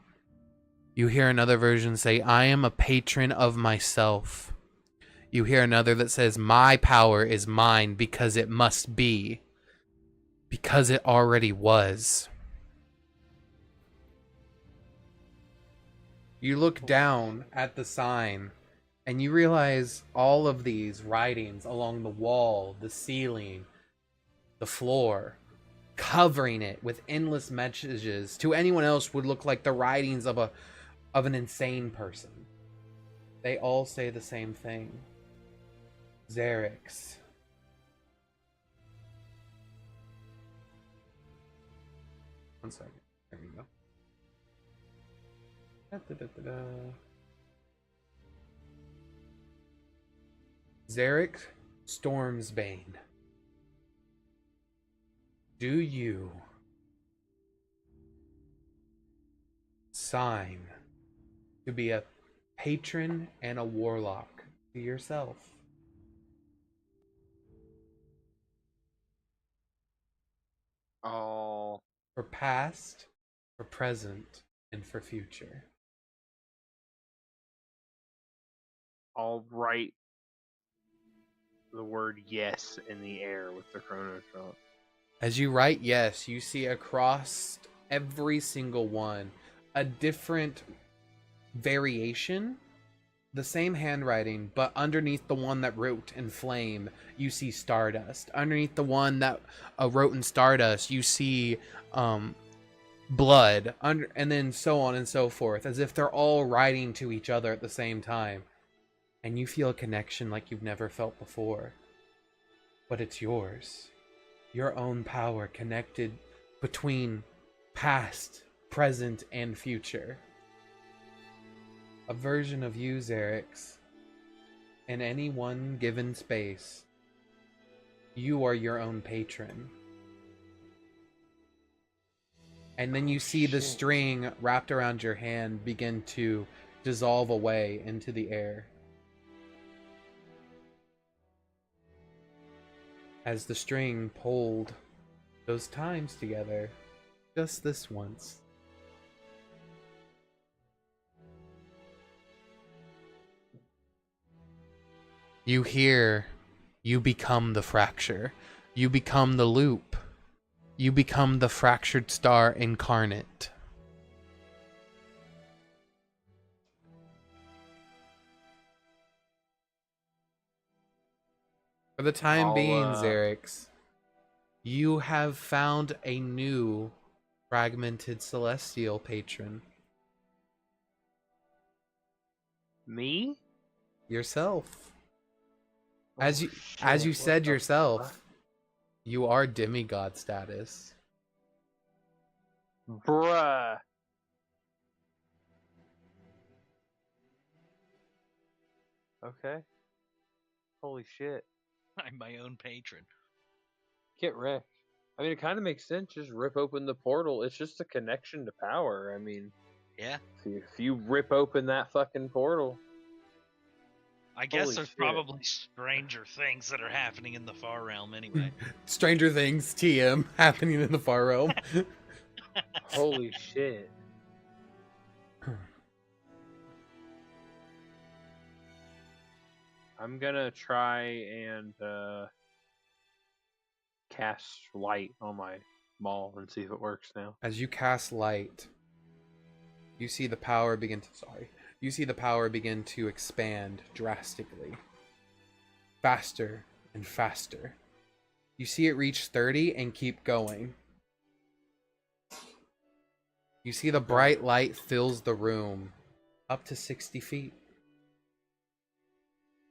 You hear another version say, I am a patron of myself. You hear another that says, my power is mine because it must be. Because it already was. You look down at the sign and you realize all of these writings along the wall, the ceiling, the floor, covering it with endless messages to anyone else would look like the writings of an insane person. They all say the same thing. Xerix. One second. There we go. Xerix Stormsbane. Do you sign to be a patron and a warlock to yourself? Oh. For past, for present, and for future. I'll write the word yes in the air with the chrono shot. As you write yes, you see across every single one a different variation, the same handwriting, but underneath the one that wrote in flame, you see stardust. Underneath the one that wrote in stardust, you see blood, and then so on and so forth, as if they're all writing to each other at the same time. And you feel a connection like you've never felt before. But it's yours. Your own power connected between past, present, and future. A version of you, Xerix, in any one given space. You are your own patron. And then you see the string wrapped around your hand begin to dissolve away into the air. As the string pulled those times together, just this once. You hear, you become the fracture. You become the loop. You become the fractured star incarnate. For the time being, Xerix, you have found a new fragmented celestial patron. Me? Yourself. As you said yourself, you are demigod status. Bruh. Okay. Holy shit. I'm my own patron. Get wrecked. I mean, it kind of makes sense. Just rip open the portal. It's just a connection to power. I mean, yeah. If you rip open that fucking portal. I guess there's probably stranger things that are happening in the far realm anyway. Stranger Things TM happening in the far realm. Holy shit. I'm gonna try and cast light on my maul and see if it works now. As you cast light, you see the power begin to expand drastically. Faster and faster. You see it reach 30 and keep going. You see the bright light fills the room up to 60 feet.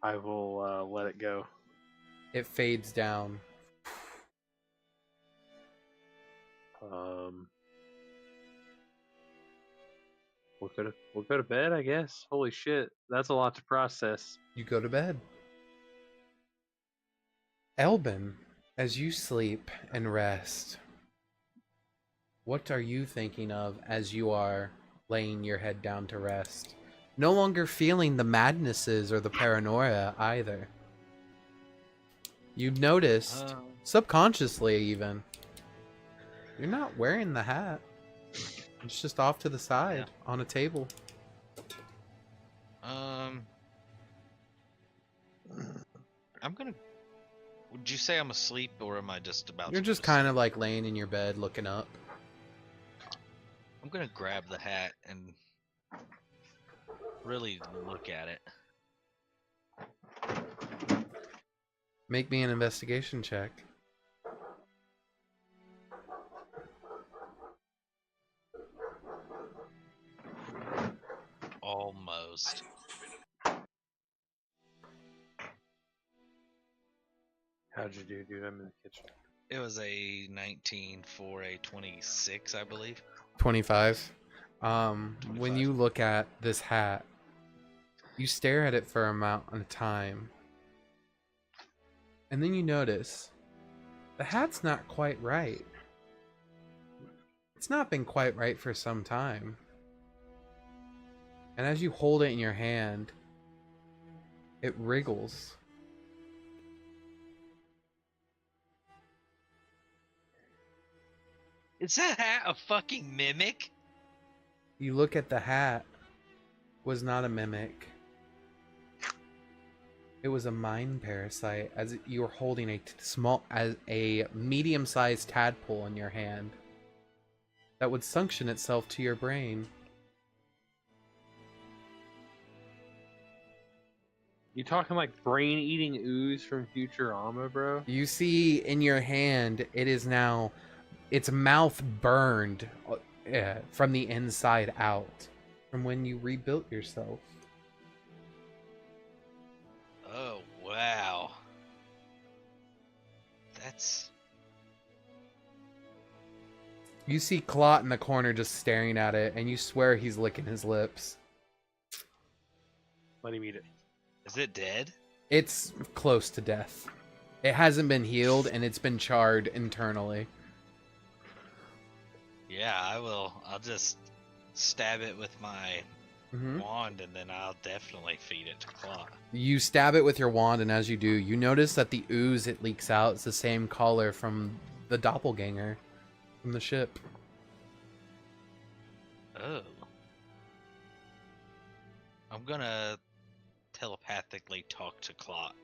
I will let it go. It fades down. We'll go to bed, I guess. Holy shit, that's a lot to process. You go to bed. Elben, as you sleep and rest, what are you thinking of as you are laying your head down to rest? No longer feeling the madnesses or the paranoia either. You've noticed, subconsciously even, you're not wearing the hat. It's just off to the side on a table. I'm gonna. Would you say I'm asleep, or am I just about? You're just kind of like laying in your bed, looking up. I'm gonna grab the hat and really look at it. Make me an investigation check. Almost. How'd you do, dude? I'm in the kitchen. It was a 19 for a 26, I believe. 25. When you look at this hat, you stare at it for a amount of time. And then you notice the hat's not quite right. It's not been quite right for some time. And as you hold it in your hand, it wriggles. Is that hat a fucking mimic? You look at the hat. Was not a mimic. It was a mind parasite, as you were holding a medium-sized tadpole in your hand that would suction itself to your brain. You talking like brain-eating ooze from Futurama, bro? You see in your hand, it is now, its mouth burned from the inside out, from when you rebuilt yourself. Oh, wow. That's... You see Clot in the corner just staring at it, and you swear he's licking his lips. Let him eat it. Is it dead? It's close to death. It hasn't been healed, and it's been charred internally. Yeah, I will. I'll just stab it with my wand, and then I'll definitely feed it to Claw. You stab it with your wand, and as you do, you notice that the ooze it leaks out is the same color from the doppelganger from the ship. Oh. I'm gonna telepathically talk to Clot.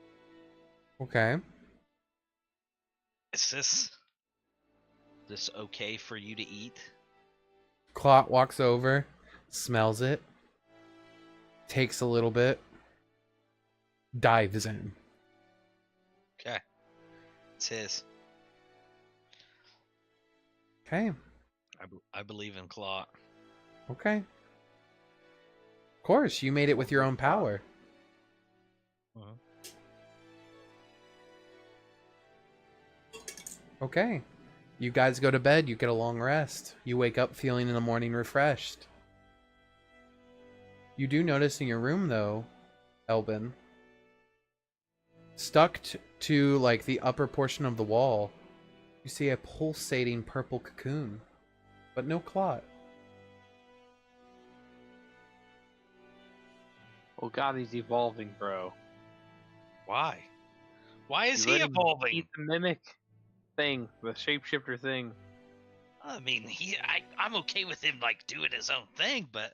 Okay. Is this okay for you to eat? Clot walks over, smells it, takes a little bit, dives in. Okay. It's his. Okay. I believe in Clot. Okay. Of course, you made it with your own power. Okay. You guys go to bed, you get a long rest. You wake up feeling in the morning refreshed. You do notice in your room, though, Elben, stuck to like the upper portion of the wall, you see a pulsating purple cocoon, but no Clot. Oh god, he's evolving, bro. Why? Why is You he let him evolving? Eat the mimic thing, the shapeshifter thing. I mean, I'm okay with him like doing his own thing, but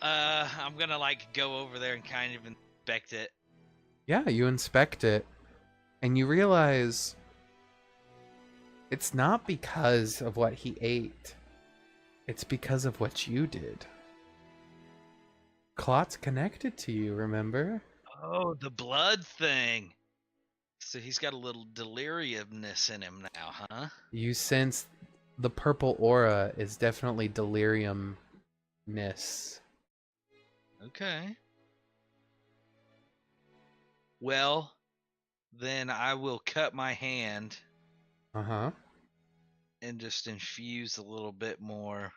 I'm gonna like go over there and kind of inspect it. Yeah, you inspect it, and you realize it's not because of what he ate. It's because of what you did. Clot's connected to you, remember? Oh, the blood thing. So he's got a little deliriumness in him now, huh? You sense the purple aura is definitely deliriumness. Okay. Well, then I will cut my hand Uh-huh. and just infuse a little bit more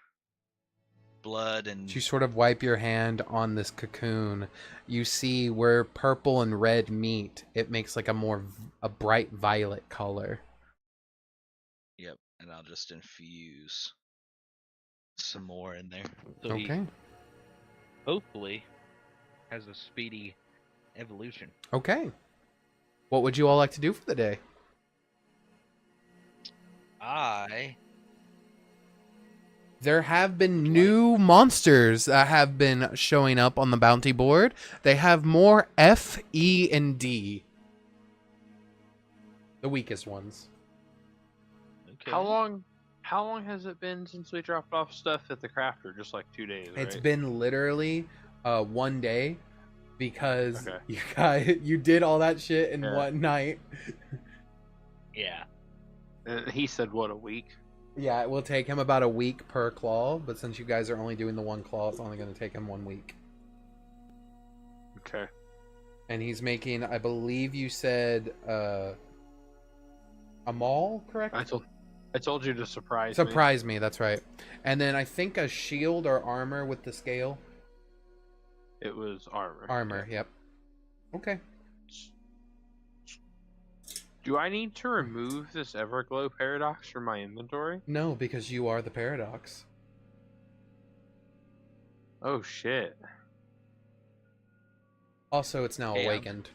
blood and You sort of wipe your hand on this cocoon. You see where purple and red meet, it makes like a bright violet color. yep, and I'll just infuse some more in there. So he Okay. hopefully has a speedy evolution. Okay. What would you all like to do for the day? There have been new monsters that have been showing up on the bounty board. They have more F, E, and D. The weakest ones. Okay. How long has it been since we dropped off stuff at the crafter? Just like 2 days, right? It's been literally 1 day because Okay. you did all that shit in Yeah. one night. Yeah. He said, what, a week? Yeah, it will take him about a week per claw, but since you guys are only doing the one claw, it's only going to take him 1 week. Okay. And he's making, I believe you said, a maul, correct? I told you to surprise me. Surprise me, that's right. And then I think a shield or armor with the scale. It was armor. Armor, Yeah. yep. Okay. Do I need to remove this Everglow paradox from my inventory? No, because you are the paradox. Oh shit. Also, it's now Hey, awakened.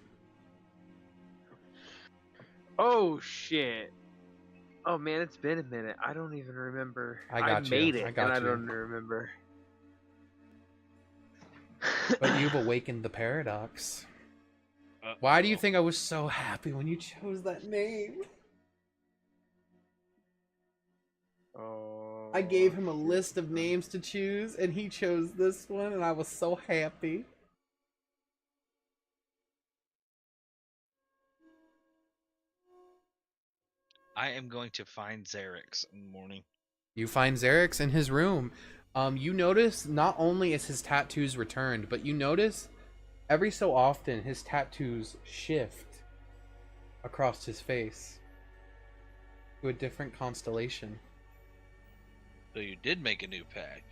Oh shit. Oh man, it's been a minute. I don't even remember. I got you. made it, I got and I you. don't remember. But you've awakened the paradox. Why do you think I was so happy when you chose that name? Oh. I gave him a list of names to choose, and he chose this one, and I was so happy. I am going to find Xerix in the morning. You find Xerix in his room. You notice not only is his tattoos returned, but you notice every so often his tattoos shift across his face to a different constellation. So you did make a new pack.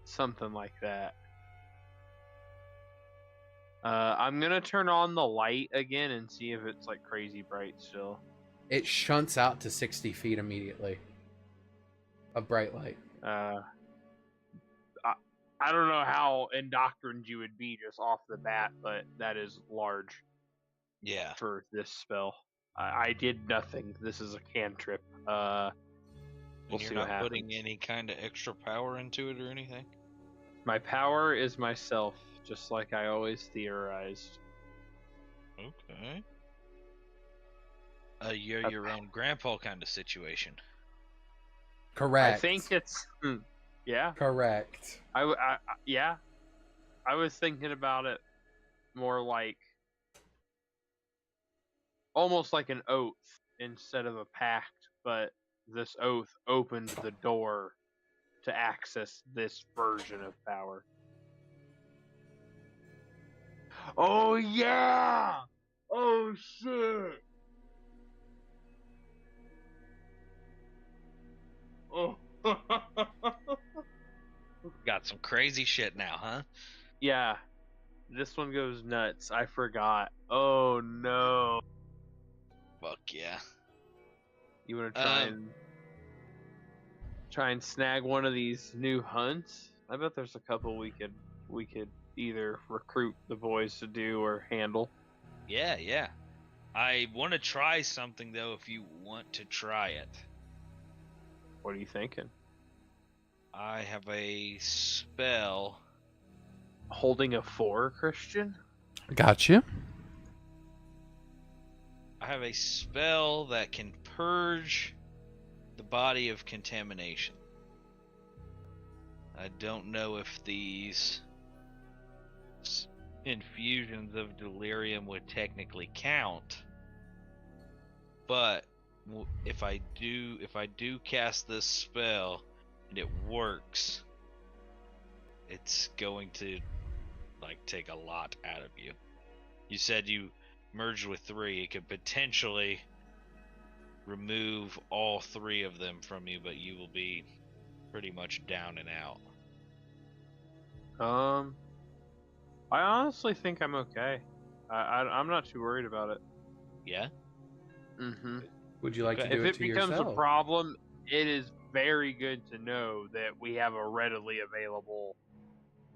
Something like that. I'm gonna turn on the light again and see if it's like crazy bright still. It shunts out to 60 feet immediately. A bright light. I don't know how indoctrined you would be just off the bat, but that is large Yeah. for this spell. I did nothing. This is a cantrip. We'll And see you're what not putting happens. any kind of extra power into it or anything? My power is myself, just like I always theorized. Okay. You're your own grandpa kind of situation. Correct. I think it's yeah. Correct. Yeah. I was thinking about it more like almost like an oath instead of a pact, but this oath opens the door to access this version of power. Oh yeah! Oh shit! Oh. Got some crazy shit now, huh? Yeah. This one goes nuts. I forgot. Oh no. Fuck yeah. You want to try and snag one of these new hunts? I bet there's a couple we could either recruit the boys to do or handle. Yeah. I want to try something though if you want to try it. What are you thinking? I have a spell holding a 4, Christian. Gotcha. I have a spell that can purge the body of contamination. I don't know if these infusions of delirium would technically count, but if I do cast this spell and it works, it's going to like take a lot out of you. You said you merged with 3. It could potentially remove all 3 of them from you, but you will be pretty much down and out. I honestly think I'm okay. I'm not too worried about it. Yeah? Mm-hmm. Would you like to Okay. do If it it to becomes yourself? a problem, it is very good to know that we have a readily available,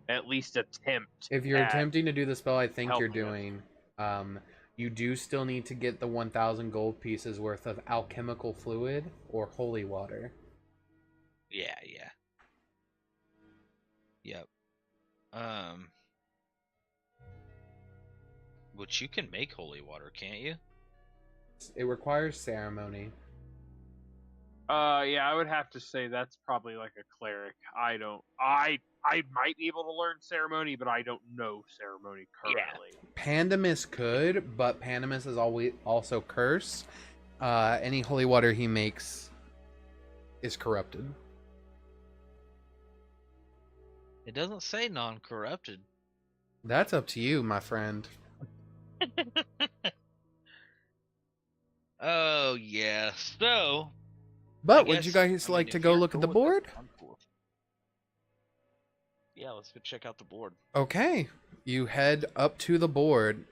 at least attempt. If you're at attempting to do the spell I think you're helping us. doing, you do still need to get the 1,000 gold pieces worth of alchemical fluid or holy water. Yeah. Yep. Which you can make holy water, can't you? It requires ceremony. Yeah, I would have to say that's probably like a cleric. I might be able to learn ceremony, but I don't know ceremony currently. Pandemus could, but Pandemus is always also cursed. Any holy water he makes is corrupted. It doesn't say non-corrupted. That's up to you, my friend. Oh yeah. So, But I would you guess- guys I mean, like if to go you're look at the cool with board? it, I'm cool. Yeah, let's go check out the board. Okay, you head up to the board.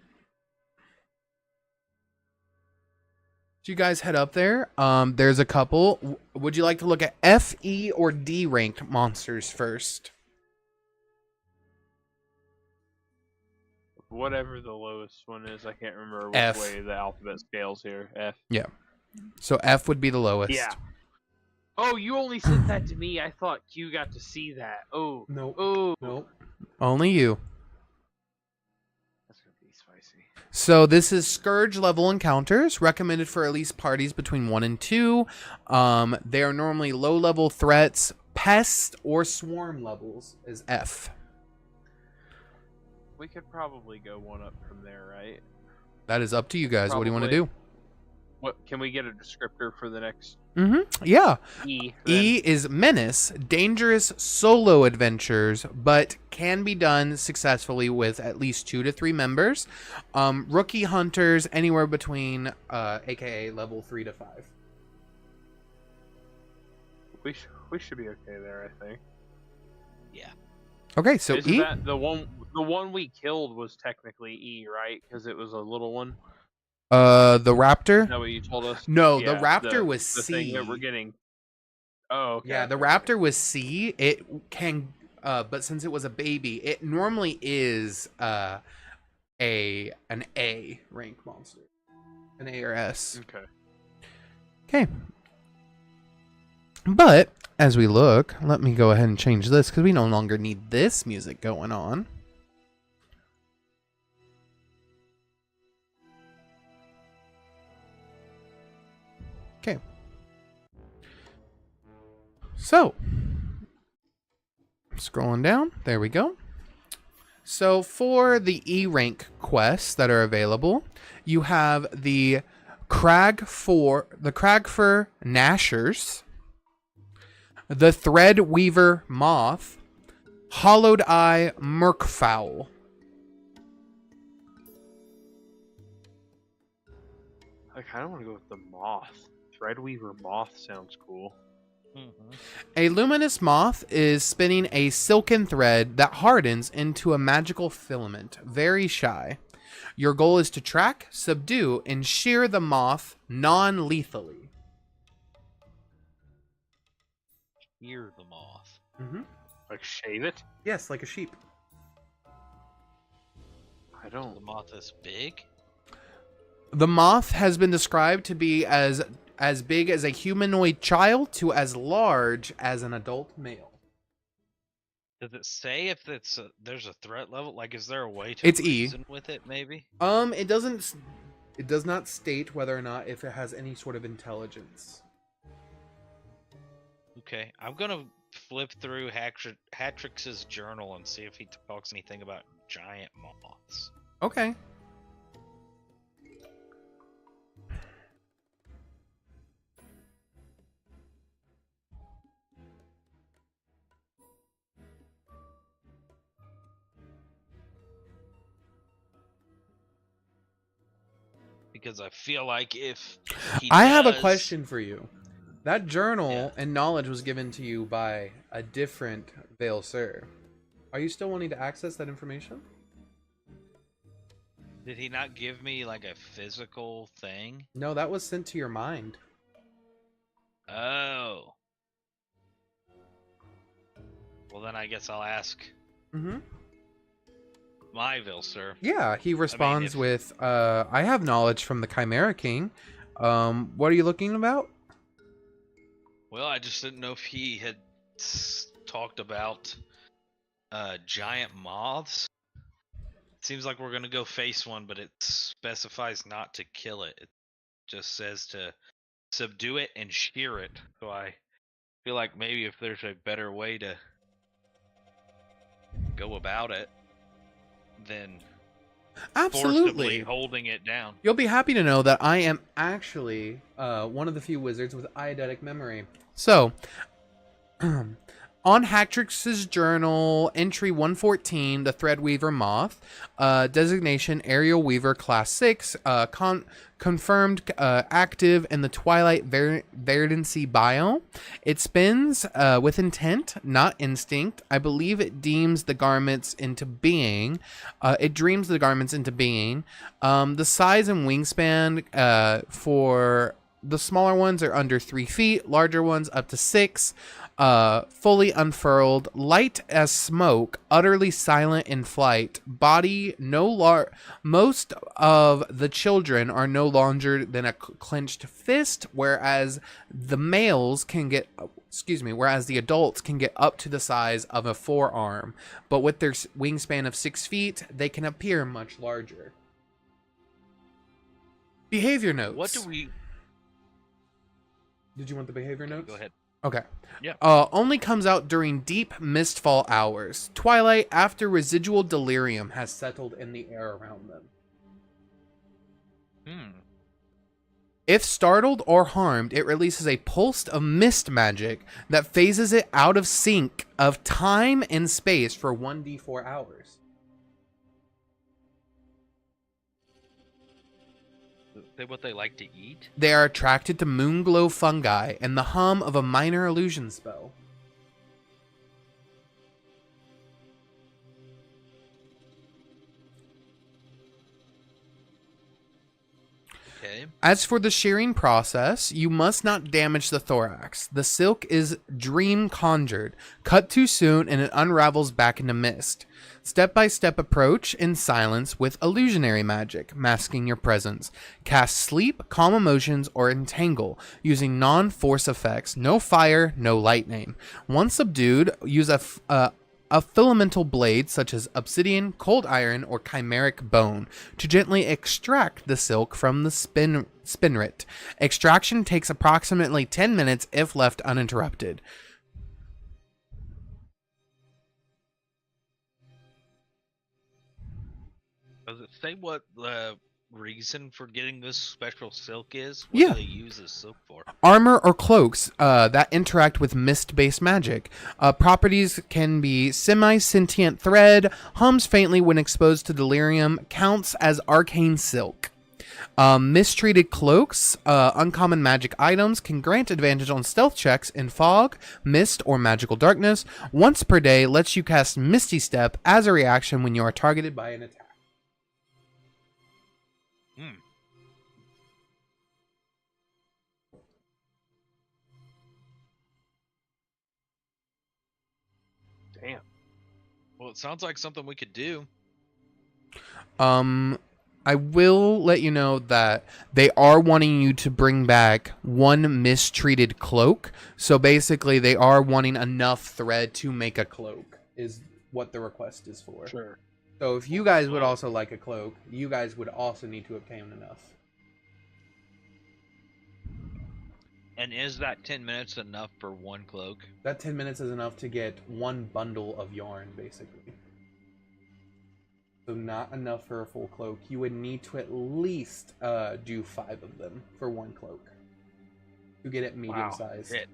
So you guys head up there. There's a couple. Would you like to look at F, E, or D ranked monsters first? Whatever the lowest one is, I can't remember which F. way the alphabet scales here. F. So F would be the lowest. Yeah. Oh, you only sent that to me. I thought Q got to see that. Oh. Nope. Oh. Nope. Only you. That's gonna be spicy. So this is Scourge level encounters, recommended for at least parties between 1 and 2. They are normally low level threats. Pest or swarm levels is F. We could probably go one up from there, right? That is up to you guys. What do you want to do? What can we get a descriptor for the next Yeah. E? E is menace, dangerous solo adventures, but can be done successfully with at least 2 to 3 members. Rookie hunters, anywhere between, aka level 3 to 5. We should be okay there, I think. Yeah. Okay, so Isn't E. that the one we killed was technically E, right? Because it was a little one. The raptor. Is that what you told us? No, Yeah, the raptor was the C. thing that we're getting. Oh, okay. Yeah, the raptor was C. It can, but since it was a baby, it normally is an A rank monster, an A or S. Okay. Okay. But as we look, let me go ahead and change this because we no longer need this music going on. Okay. So, scrolling down, there we go. So for the E rank quests that are available, you have the Cragfur Gnashers, the Threadweaver Moth, Hollowed Eye Merkfowl. I kind of want to go with the moth. Threadweaver moth sounds cool. A luminous moth is spinning a silken thread that hardens into a magical filament. Very shy. Your goal is to track, subdue, and shear the moth non-lethally. Hear the moth. Like shave it? Yes, like a sheep. I don't. The moth is big. The moth has been described to be as big as a humanoid child to as large as an adult male. Does it say if there's a threat level? Like, is there a way to It's E. reason with it? Maybe. It doesn't. It does not state whether or not if it has any sort of intelligence. Okay, I'm gonna flip through Hatrix's journal and see if he talks anything about giant moths. Okay. Because I feel like if I have a does- question for you. That journal Yeah. and knowledge was given to you by a different Veil Sir. Are you still wanting to access that information? Did he not give me like a physical thing? No, that was sent to your mind. Oh. Well, then I guess I'll ask Mm-hmm. my Vilser. Yeah, he responds if- with, I have knowledge from the Chimera King. What are you looking about? Well, I just didn't know if he had talked about giant moths. Seems like we're gonna go face one, but it specifies not to kill it. It just says to subdue it and shear it. So I feel like maybe if there's a better way to go about it than forcibly Absolutely. holding it down. You'll be happy to know that I am actually one of the few wizards with eidetic memory. So, on Hatrix's journal, entry 114, the Threadweaver Moth, designation Aerial Weaver Class 6, confirmed active in the Twilight Verdancy biome. It spins with intent, not instinct. I believe it deems the garments into being. It dreams the garments into being. The size and wingspan for the smaller ones are under 3 feet, larger ones up to 6. Fully unfurled, light as smoke, utterly silent in flight. Body most of the children are no larger than a clenched fist, whereas the adults can get up to the size of a forearm. But with their wingspan of 6 feet, they can appear much larger. Behavior notes. What do we... Did you want the behavior notes? Go ahead. Okay. Yeah. Only comes out during deep mistfall hours. Twilight after residual delirium has settled in the air around them. If startled or harmed, it releases a pulse of mist magic that phases it out of sync of time and space for 1d4 hours. Say what they like to eat? They are attracted to moonglow fungi and the hum of a minor illusion spell. Okay. As for the shearing process, you must not damage the thorax. The silk is dream conjured. Cut too soon and it unravels back into mist. Step-by-step approach in silence with illusionary magic, masking your presence. Cast sleep, calm emotions, or entangle, using non-force effects. No fire, no lightning. Once subdued, use a filamental blade such as obsidian, cold iron, or chimeric bone to gently extract the silk from the spinnet. Extraction takes approximately 10 minutes if left uninterrupted. Does it say what the reason for getting this special silk is? What Yeah. do they use this silk for? Armor or cloaks that interact with mist-based magic. Properties can be semi-sentient thread, hums faintly when exposed to delirium, counts as arcane silk. Mistreated cloaks, uncommon magic items, can grant advantage on stealth checks in fog, mist, or magical darkness. Once per day, lets you cast Misty Step as a reaction when you are targeted by an attack. Damn. Well, it sounds like something we could do. I will let you know that they are wanting you to bring back one mistreated cloak. So basically, they are wanting enough thread to make a cloak is what the request is for. Sure. So if you guys would also like a cloak, you guys would also need to obtain enough. And is that 10 minutes enough for one cloak? That 10 minutes is enough to get one bundle of yarn, basically. So not enough for a full cloak. You would need to at least do 5 of them for one cloak to get it medium sized. Shit.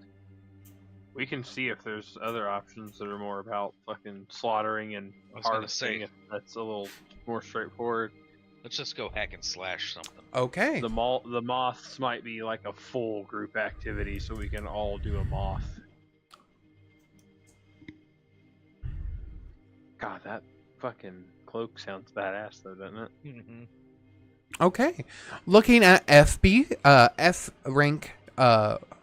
We can see if there's other options that are more about fucking slaughtering and I was gonna harvesting. say, If that's a little more straightforward. let's just go hack and slash something. Okay. The moths might be like a full group activity, so we can all do a moth. God, that fucking cloak sounds badass, though, doesn't it? Mm-hmm. Okay. Looking at F rank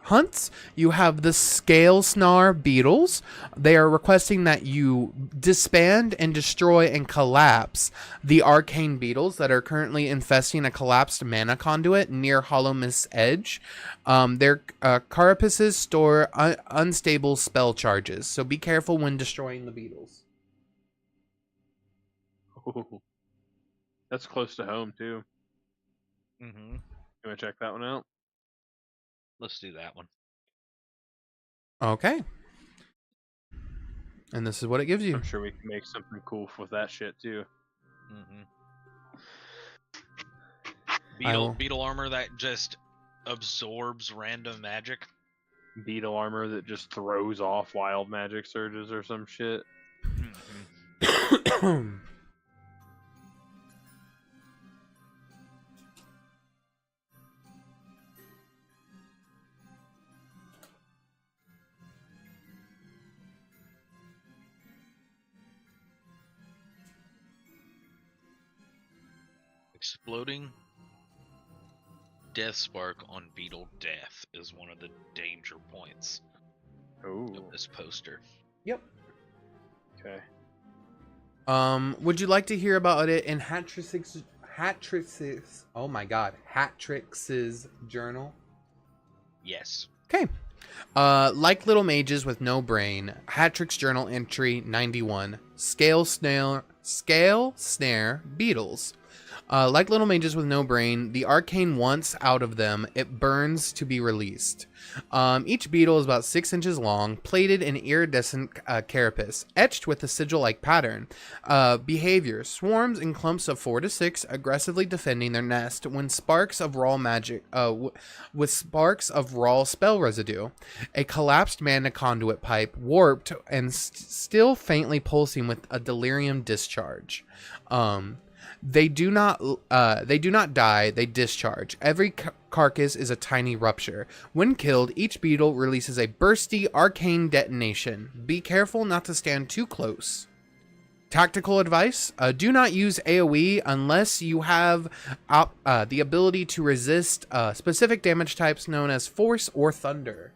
hunts, you have the Scale Snar Beetles. They are requesting that you disband and destroy and collapse the arcane beetles that are currently infesting a collapsed mana conduit near Hollow Mist's edge. Their carapaces store unstable spell charges, so be careful when destroying the beetles. Ooh. That's close to home, too. Mm-hmm. You want to check that one out? Let's do that one. Okay. And this is what it gives you. I'm sure we can make something cool with that shit, too. Mm-hmm. Beetle armor that just absorbs random magic. Beetle armor that just throws off wild magic surges or some shit. Mm-hmm. Exploding death spark on beetle death is one of the danger points of this poster. Yep. Okay. Would you like to hear about it in Hatrix's oh my god, Hatrix's journal? Yes. Okay. Like little mages with no brain, Hatrix journal entry 91. Scale snare beetles. Like little mages with no brain, the arcane wants out of them, it burns to be released. Each beetle is about 6 inches long, plated in iridescent carapace, etched with a sigil-like pattern. Behavior: swarms in clumps of 4 to 6, aggressively defending their nest when sparks of raw magic, with sparks of raw spell residue. A collapsed mana conduit pipe, warped and still faintly pulsing with a delirium discharge. They do not die, they discharge. Every carcass is a tiny rupture. When killed, each beetle releases a bursty arcane detonation. Be careful not to stand too close. Tactical advice: do not use AoE unless you have the ability to resist specific damage types known as Force or Thunder.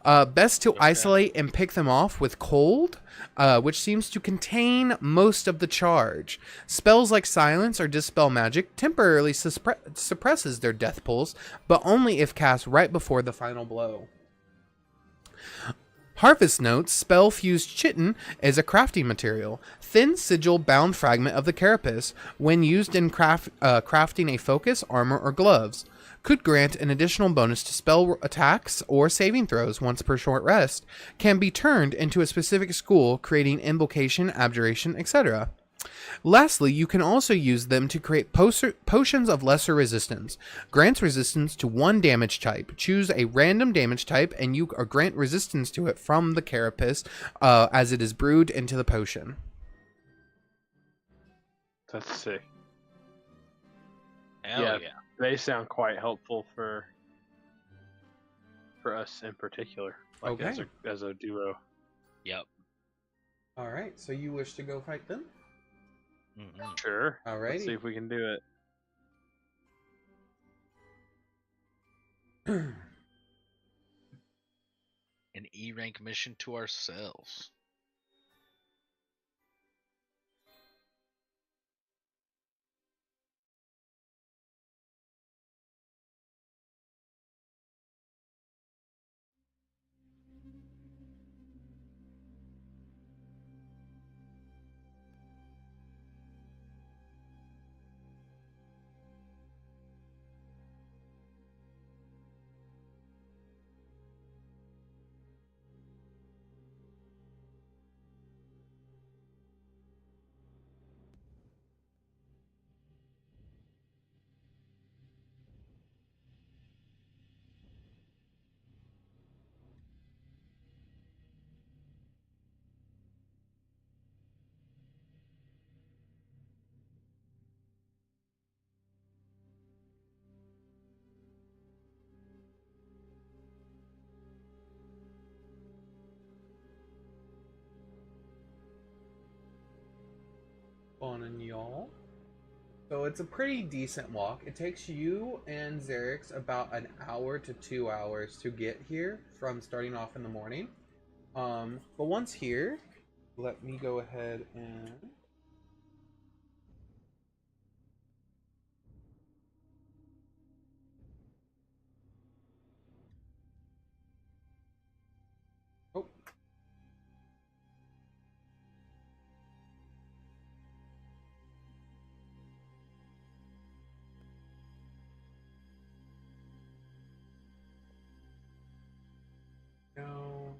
Best to isolate and pick them off with Cold, which seems to contain most of the charge. Spells like Silence or Dispel Magic temporarily suppresses their death pulse, but only if cast right before the final blow. Harvest Notes: Spell Fused Chitin is a crafting material. Thin sigil bound fragment of the carapace. When used in crafting a focus, armor, or gloves. Could grant an additional bonus to spell attacks or saving throws once per short rest. Can be turned into a specific school, creating invocation, abjuration, etc. Lastly, you can also use them to create potions of lesser resistance. Grants resistance to 1 damage type. Choose a random damage type and you grant resistance to it from the carapace as it is brewed into the potion. That's sick. Hell yeah. They sound quite helpful for us in particular, like Okay. as a duo. Yep. All right, so you wish to go fight them? Mm-hmm. Sure. Alrighty. Let's see if we can do it. An E rank mission to ourselves. on y'all. So it's a pretty decent walk. It takes you and Xerix about an hour to 2 hours to get here from starting off in the morning. But once here, let me go ahead and... Oh. No.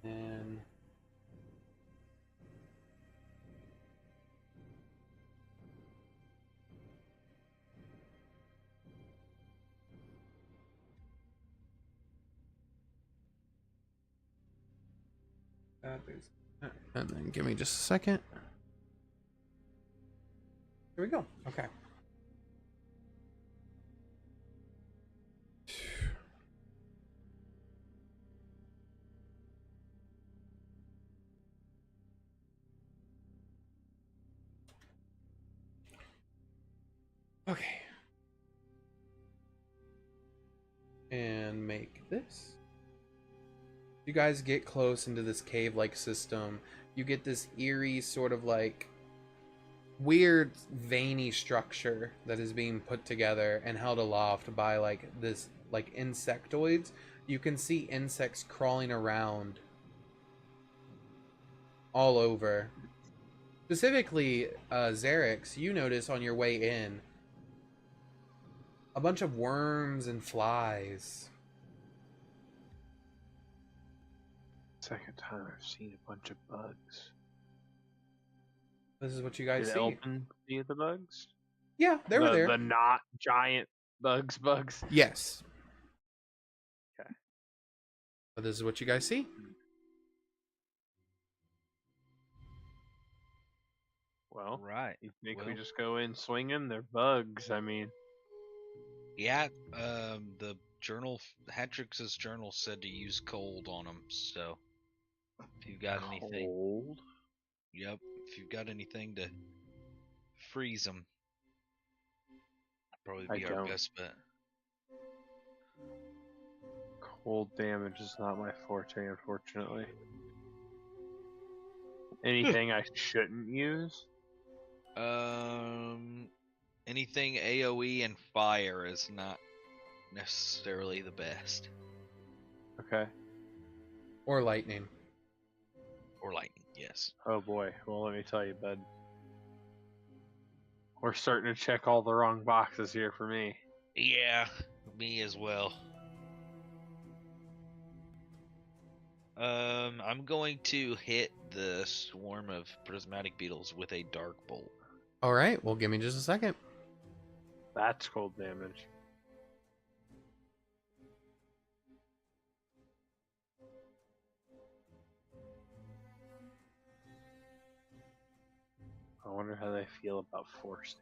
And and then give me just a second. Here we go. Okay. Okay. And make this. You guys get close into this cave-like system. You get this eerie sort of like weird veiny structure that is being put together and held aloft by like this like insectoids. You can see insects crawling around all over. Specifically, Xerix, you notice on your way in a bunch of worms and flies. Second time I've seen a bunch of bugs. This is what you guys Did see. Elben see the bugs? Yeah, they were there. The not giant bugs. Yes. Okay. But this is what you guys see. Well, Right. you think we Well- just go in swinging? They're bugs. I mean, Yeah, the journal, Hatrix's journal said to use cold on them, so if you've got anything, cold. yep, if you've got anything to freeze them, probably I be our don't. best bet. Cold damage is not my forte, unfortunately. Anything I shouldn't use? Anything AoE and fire is not necessarily the best, Okay. Or lightning. or lightning, yes. Oh boy. Well, let me tell you, bud. We're starting to check all the wrong boxes here for me. Yeah, me as well. I'm going to hit the swarm of prismatic beetles with a dark bolt. All right, well, give me just a second. That's cold damage. I wonder how they feel about force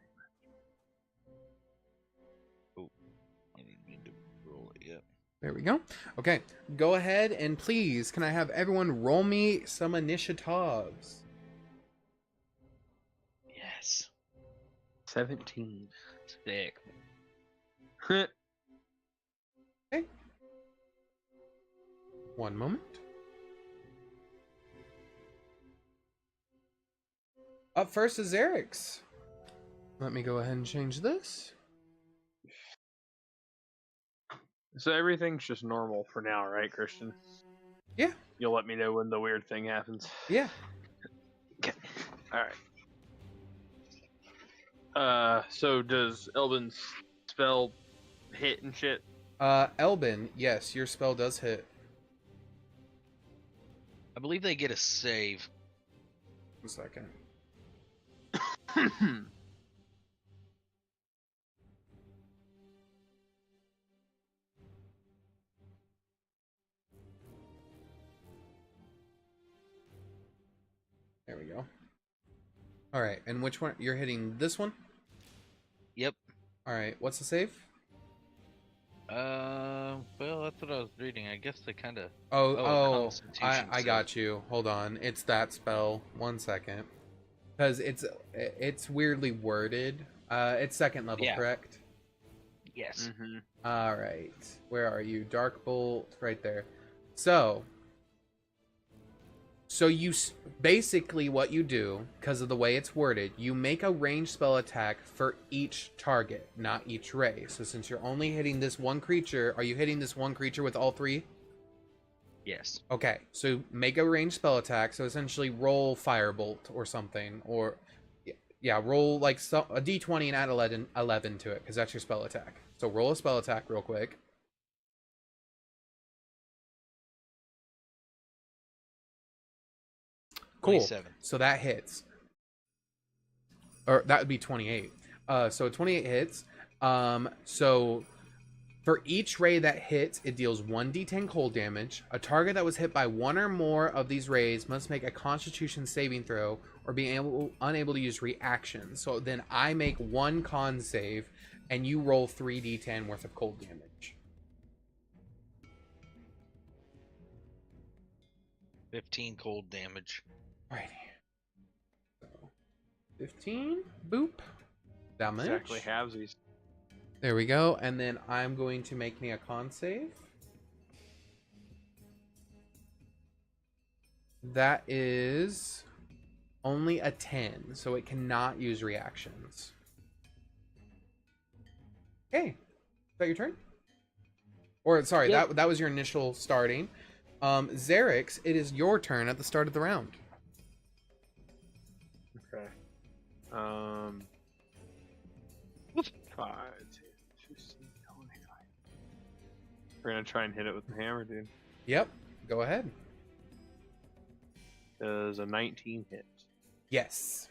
damage. I didn't mean to roll it yet. There we go. Okay, go ahead and please, can I have everyone roll me some initiatives? Yes. 17. Sick. Okay. One moment. Up first is Xerix. Let me go ahead and change this. So everything's just normal for now, right, Christian? Yeah. You'll let me know when the weird thing happens. Yeah. Okay. Alright. So does Elben's spell hit and shit? Elben, yes, your spell does hit. I believe they get a save. 1 second. There we go. All right, and which one? You're hitting this one? Yep. All right, what's the save? Well, that's what I was reading. I guess they kind of. I Constitution I save. got you. Hold on. It's that spell. 1 second. Because it's weirdly worded. It's second level, Yeah. correct? Yes. Mm-hmm. All right. Where are you? Dark Bolt, right there. So you basically what you do, because of the way it's worded, you make a ranged spell attack for each target, not each ray. So since you're only hitting this one creature, are you hitting this one creature with all three? Yes. Okay, so make a ranged spell attack. So essentially roll Firebolt or something, or yeah, roll like a d20 and add 11 to it, because that's your spell attack. So roll a spell attack real quick. Cool. 27. So that hits. Or that would be 28. So 28 hits. So for each ray that hits, it deals 1d10 cold damage. A target that was hit by one or more of these rays must make a Constitution saving throw or be unable to use reactions. So then I make one con save, and you roll 3d10 worth of cold damage. 15 cold damage. Alrighty. So 15. Boop. That much. Exactly halvesies. There we go. And then I'm going to make me a con save. That is only a 10, so it cannot use reactions. Okay. Is that your turn? Or, sorry, Yep. that was your initial starting. Xerix, it is your turn at the start of the round. Okay. 5, 10, 15, 25. We're gonna try and hit it with the hammer, dude. Yep. Go ahead. Does a 19 hit? Yes.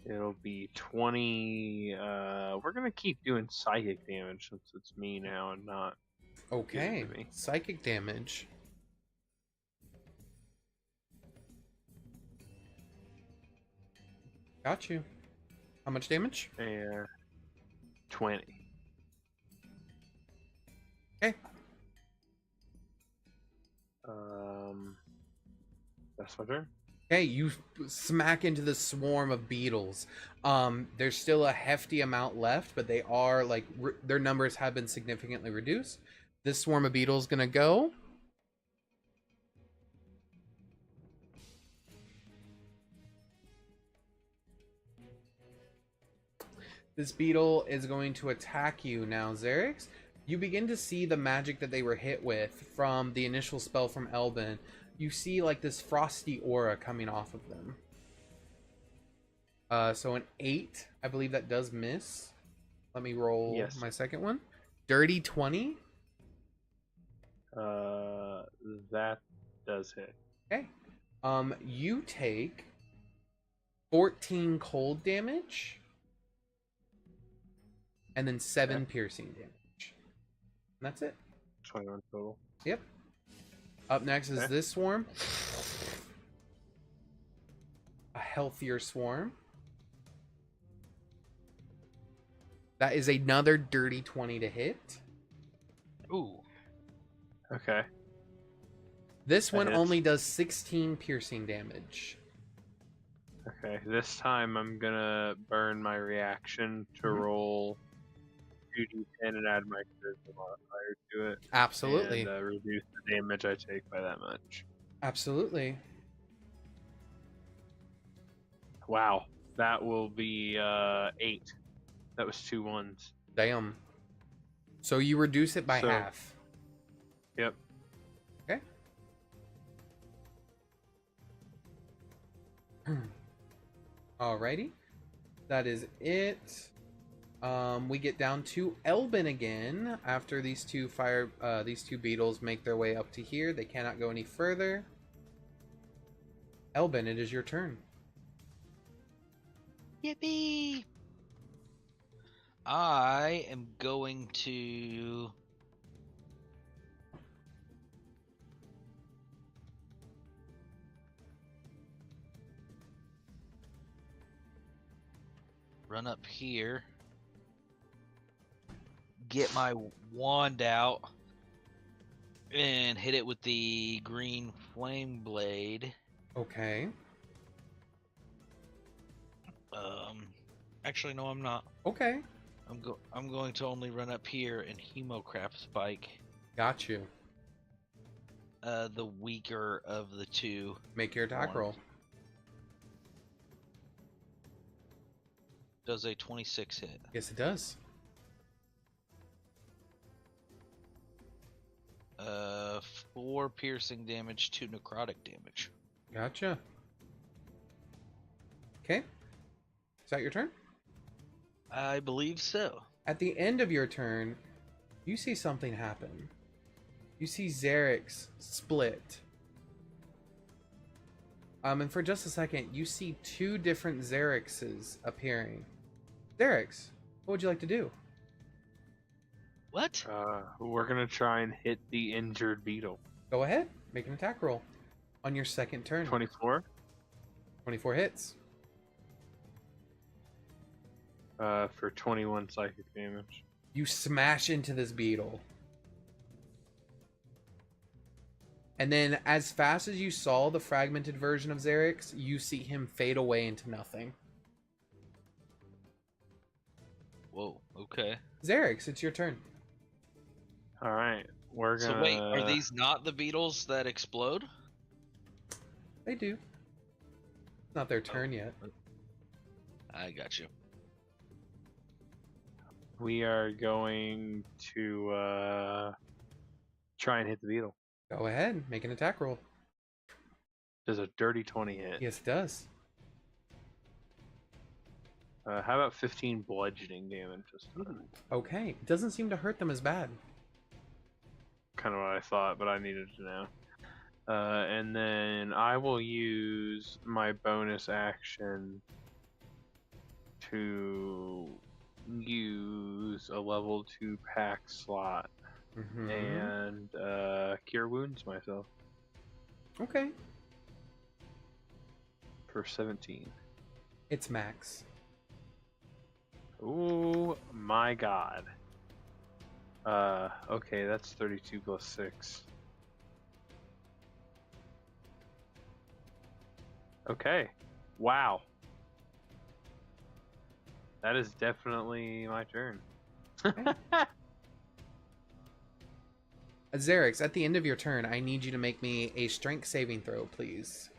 It'll be 20. We're gonna keep doing psychic damage since it's me now and not. Okay. Give it to me. Psychic damage. Got you. How much damage? And 20. Okay. That's my turn. Okay, you smack into the swarm of beetles. There's still a hefty amount left, but they are like their numbers have been significantly reduced. This swarm of beetles gonna go. This beetle is going to attack you now, Xerix. You begin to see the magic that they were hit with from the initial spell from Elben. You see like this frosty aura coming off of them. So an 8, I believe that does miss. Let me roll my second one. Dirty 20. That does hit. Okay. You take 14 cold damage. And then 7 piercing damage. And that's it. 21 total. Yep. Up next is this swarm. A healthier swarm. That is another dirty 20 to hit. Ooh. Okay. This one hits. only does 16 piercing damage. Okay. This time I'm gonna burn my reaction to roll 2d10 and add my charisma modifier to it. Absolutely. And reduce the damage I take by that much. Absolutely. Wow. That will be 8. That was 2 ones. Damn. So you reduce it by half. Yep. Okay. Alrighty. That is it. We get down to Elben again after these two beetles make their way up to here. They cannot go any further. Elben, it is your turn. Yippee! I am going to run up here get my wand out and hit it with the green flame blade. Okay. Actually, no, I'm not. Okay. I'm going to only run up here and Hemocrap Spike. Got you. The weaker of the two. Make your attack roll. Does a 26 hit? Yes, it does. 4 piercing damage, 2 necrotic damage. Gotcha. Okay. Is that your turn? I believe so. At the end of your turn, you see something happen. You see Xerix split. And for just a second, you see 2 different Xerixes appearing. Xerix, what would you like to do? What? We're gonna try and hit the injured beetle. Go ahead, make an attack roll on your second turn. 24. 24 hits. For 21 psychic damage. You smash into this beetle. And then, as fast as you saw the fragmented version of Xerix, you see him fade away into nothing. Whoa, okay. Xerix, it's your turn. Alright, we're gonna... So wait, are these not the beetles that explode? They do. It's not their turn yet. I got you. We are going to try and hit the beetle. Go ahead, make an attack roll. Does a dirty 20 hit? Yes, it does. How about 15 bludgeoning damage? Okay, it doesn't seem to hurt them as bad. Kind of what I thought, but I needed to know. And then I will use my bonus action to use a level 2 pack slot and cure wounds myself. Okay. For 17. It's max. Oh my god. Okay, that's 32 plus 6. Okay. Wow. That is definitely my turn. Xerix, at the end of your turn, I need you to make me a strength saving throw, please.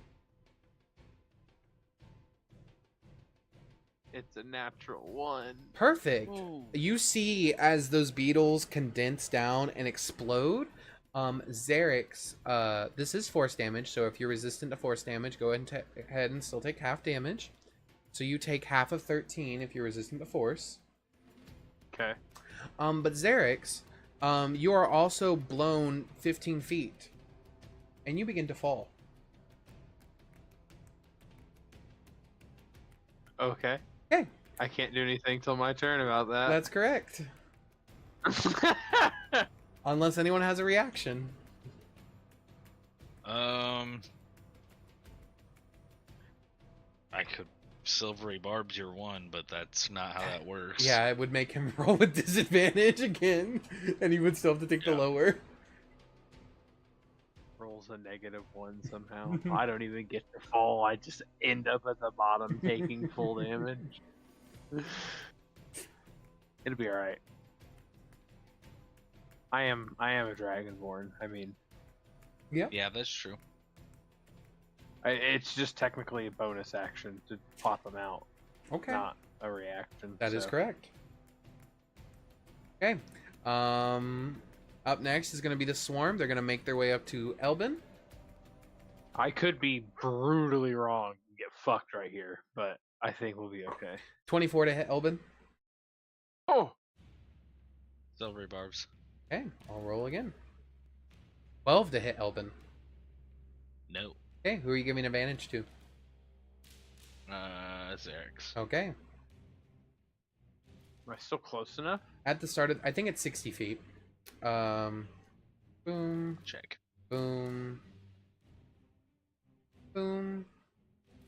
It's a natural 1. Perfect. Ooh. You see as those beetles condense down and explode. Xerix, this is force damage, so if you're resistant to force damage, go ahead and still take half damage. So you take half of 13 if you're resistant to force. Okay. But Xerix, you are also blown 15 feet, and you begin to fall. Okay. Okay. I can't do anything till my turn about that. That's correct. Unless anyone has a reaction. I could silvery barbs your one, but that's not how that works. Yeah, it would make him roll with disadvantage again, and he would still have to take the lower. Rolls a -1 somehow. I don't even get to fall. I just end up at the bottom taking full damage. It'll be alright. I am a dragonborn. I mean, Yeah, that's true. it's just technically a bonus action to pop them out, Okay. not a reaction. That is so. correct. Okay. Up next is going to be the swarm. They're going to make their way up to Elben. I could be brutally wrong and get fucked right here, but I think we'll be okay. 24 to hit Elben. Oh! Silvery barbs. Okay, I'll roll again. 12 to hit Elben. No. Okay, who are you giving advantage to? Xerix. Okay. Am I still close enough? At the start of, I think it's 60 feet. Boom, Check. boom, boom.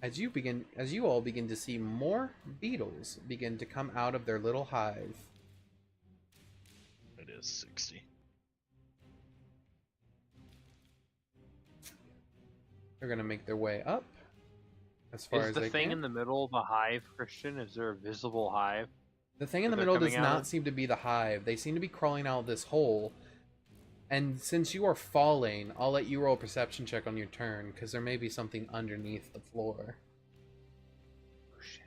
As you all begin to see more beetles begin to come out of their little hive. is 60. They're gonna make their way up as far Is as the they thing can. in the middle of a hive, Christian? Is there a visible hive? The thing in that the they're middle does coming out not of? seem to be the hive. They seem to be crawling out of this hole. And since you are falling, I'll let you roll a perception check on your turn, because there may be something underneath the floor. Oh, shit.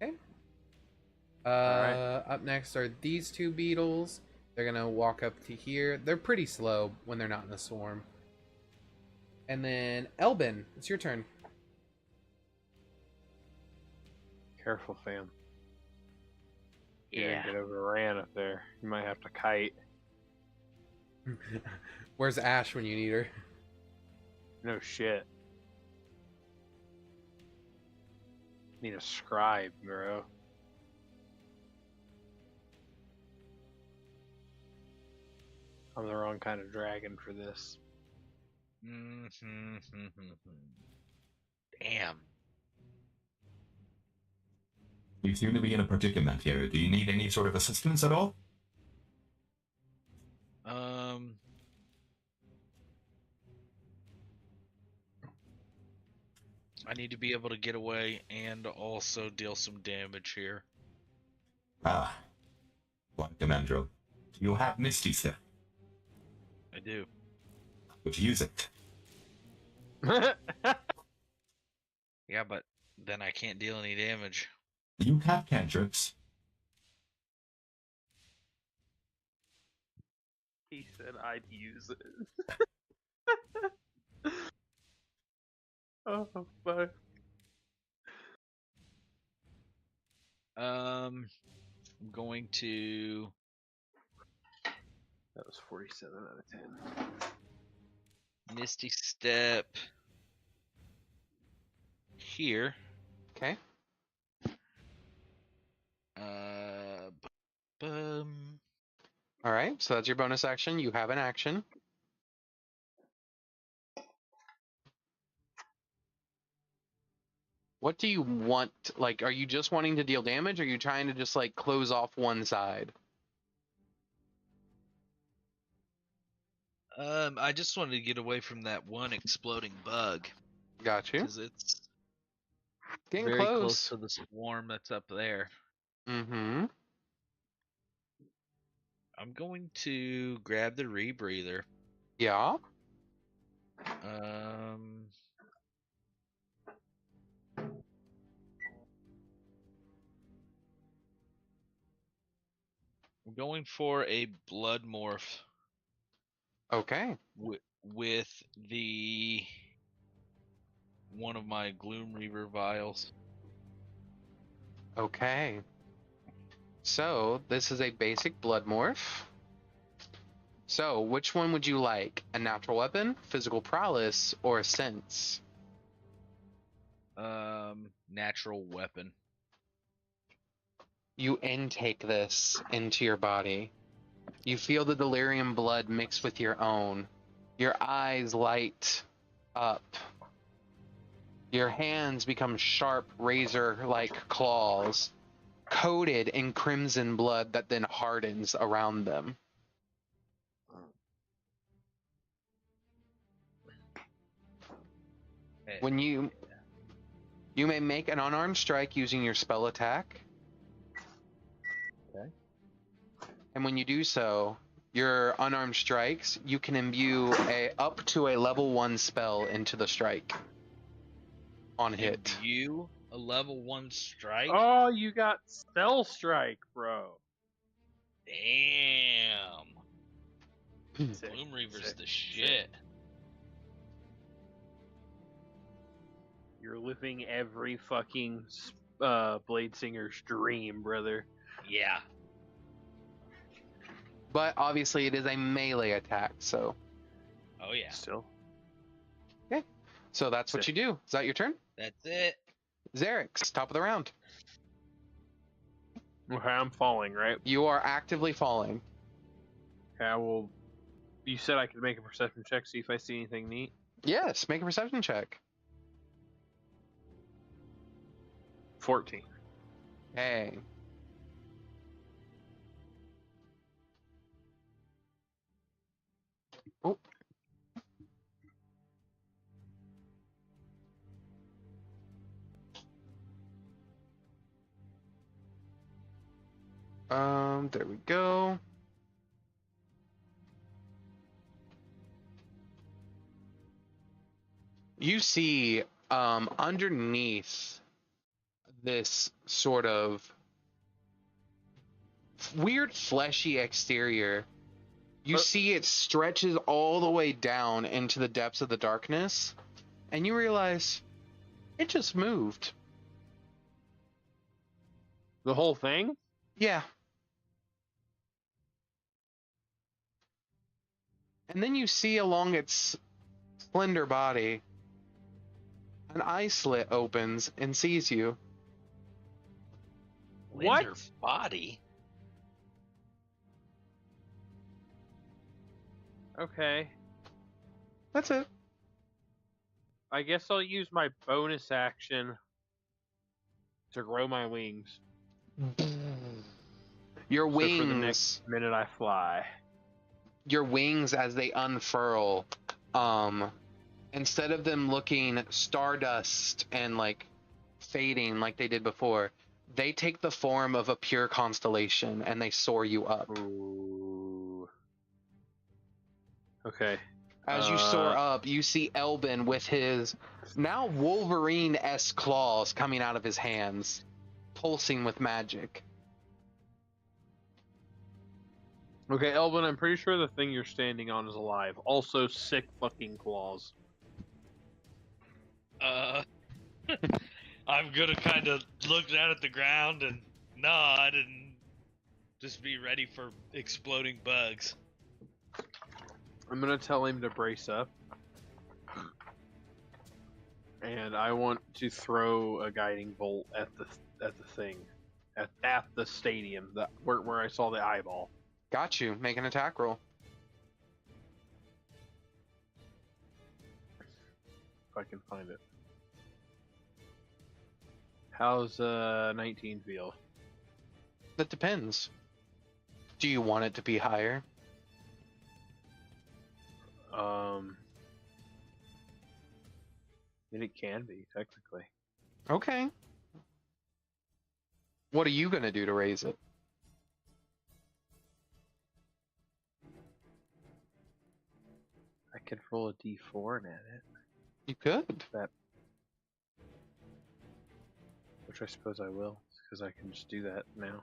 Okay. Alright. Up next are these two beetles. They're gonna walk up to here. They're pretty slow when they're not in a swarm. And then Elben, it's your turn. Careful, fam. You didn't get overran up there. You might have to kite. Where's Ash when you need her? No shit. Need a scribe, bro. I'm the wrong kind of dragon for this. Damn. You seem to be in a predicament here. Do you need any sort of assistance at all? I need to be able to get away and also deal some damage here. Ah. Like Demandro. Do you have Misty Step? I do. Would you use it? Yeah, but then I can't deal any damage. You have cantrips. He said I'd use it. Oh, fuck. I'm going to That was 47 out of 10. Misty Step here. Okay. Boom. All right. So that's your bonus action. You have an action. What do you want? Like, are you just wanting to deal damage? Or are you trying to just like close off one side? I just wanted to get away from that one exploding bug Got you. because it's Getting very close close. to the swarm that's up there. Mm-hmm. I'm going to grab the rebreather. Yeah. I'm going for a blood morph Okay. with the one of my Gloom Reaver vials. Okay. So this is a basic blood morph. So which one would you like? A natural weapon, physical prowess, or a sense? Natural weapon. You intake this into your body. You feel the delirium blood mix with your own. Your eyes light up. Your hands become sharp razor-like claws, coated in crimson blood that then hardens around them. When you may make an unarmed strike using your spell attack. Okay. And when you do so, your unarmed strikes, you can imbue up to a level 1 spell into the strike on hit. You a level 1 strike? Oh, you got spell strike, bro. Damn. Sick, Gloom Reaver's sick, the sick. shit. You're living every fucking Blade Singer's dream, brother. Yeah. But obviously it is a melee attack, so. Oh yeah. Still. Okay. So that's what Sick. you do. Is that your turn? That's it. Xerix, top of the round. Okay, I'm falling, right? You are actively falling. Okay, I will. You said I could make a perception check, see if I see anything neat. Yes, make a perception check. 14. Hey. There we go. You see, underneath this sort of weird fleshy exterior, you see it stretches all the way down into the depths of the darkness, and you realize it just moved. The whole thing? Yeah. And then you see along its slender body, an eye slit opens and sees you. What? Slender body? Okay. That's it. I guess I'll use my bonus action to grow my wings. Your So for the wings, next minute I fly. your wings as they unfurl, instead of them looking stardust and like fading like they did before, they take the form of a pure constellation and they soar you up. Ooh. Okay. As you soar up, you see Elben with his now Wolverine-esque claws coming out of his hands, pulsing with magic. Okay, Elvin, I'm pretty sure the thing you're standing on is alive. Also, sick fucking claws. I'm gonna kind of look down at the ground and nod and just be ready for exploding bugs. I'm gonna tell him to brace up. And I want to throw a guiding bolt at the thing. At the stadium, where I saw the eyeball. Got you. Make an attack roll. If I can find it. How's 19 feel? That depends. Do you want it to be higher? I mean, it can be, technically. Okay. What are you gonna do to raise it? I could roll a d4 and add it. You could. Which I suppose I will, because I can just do that now.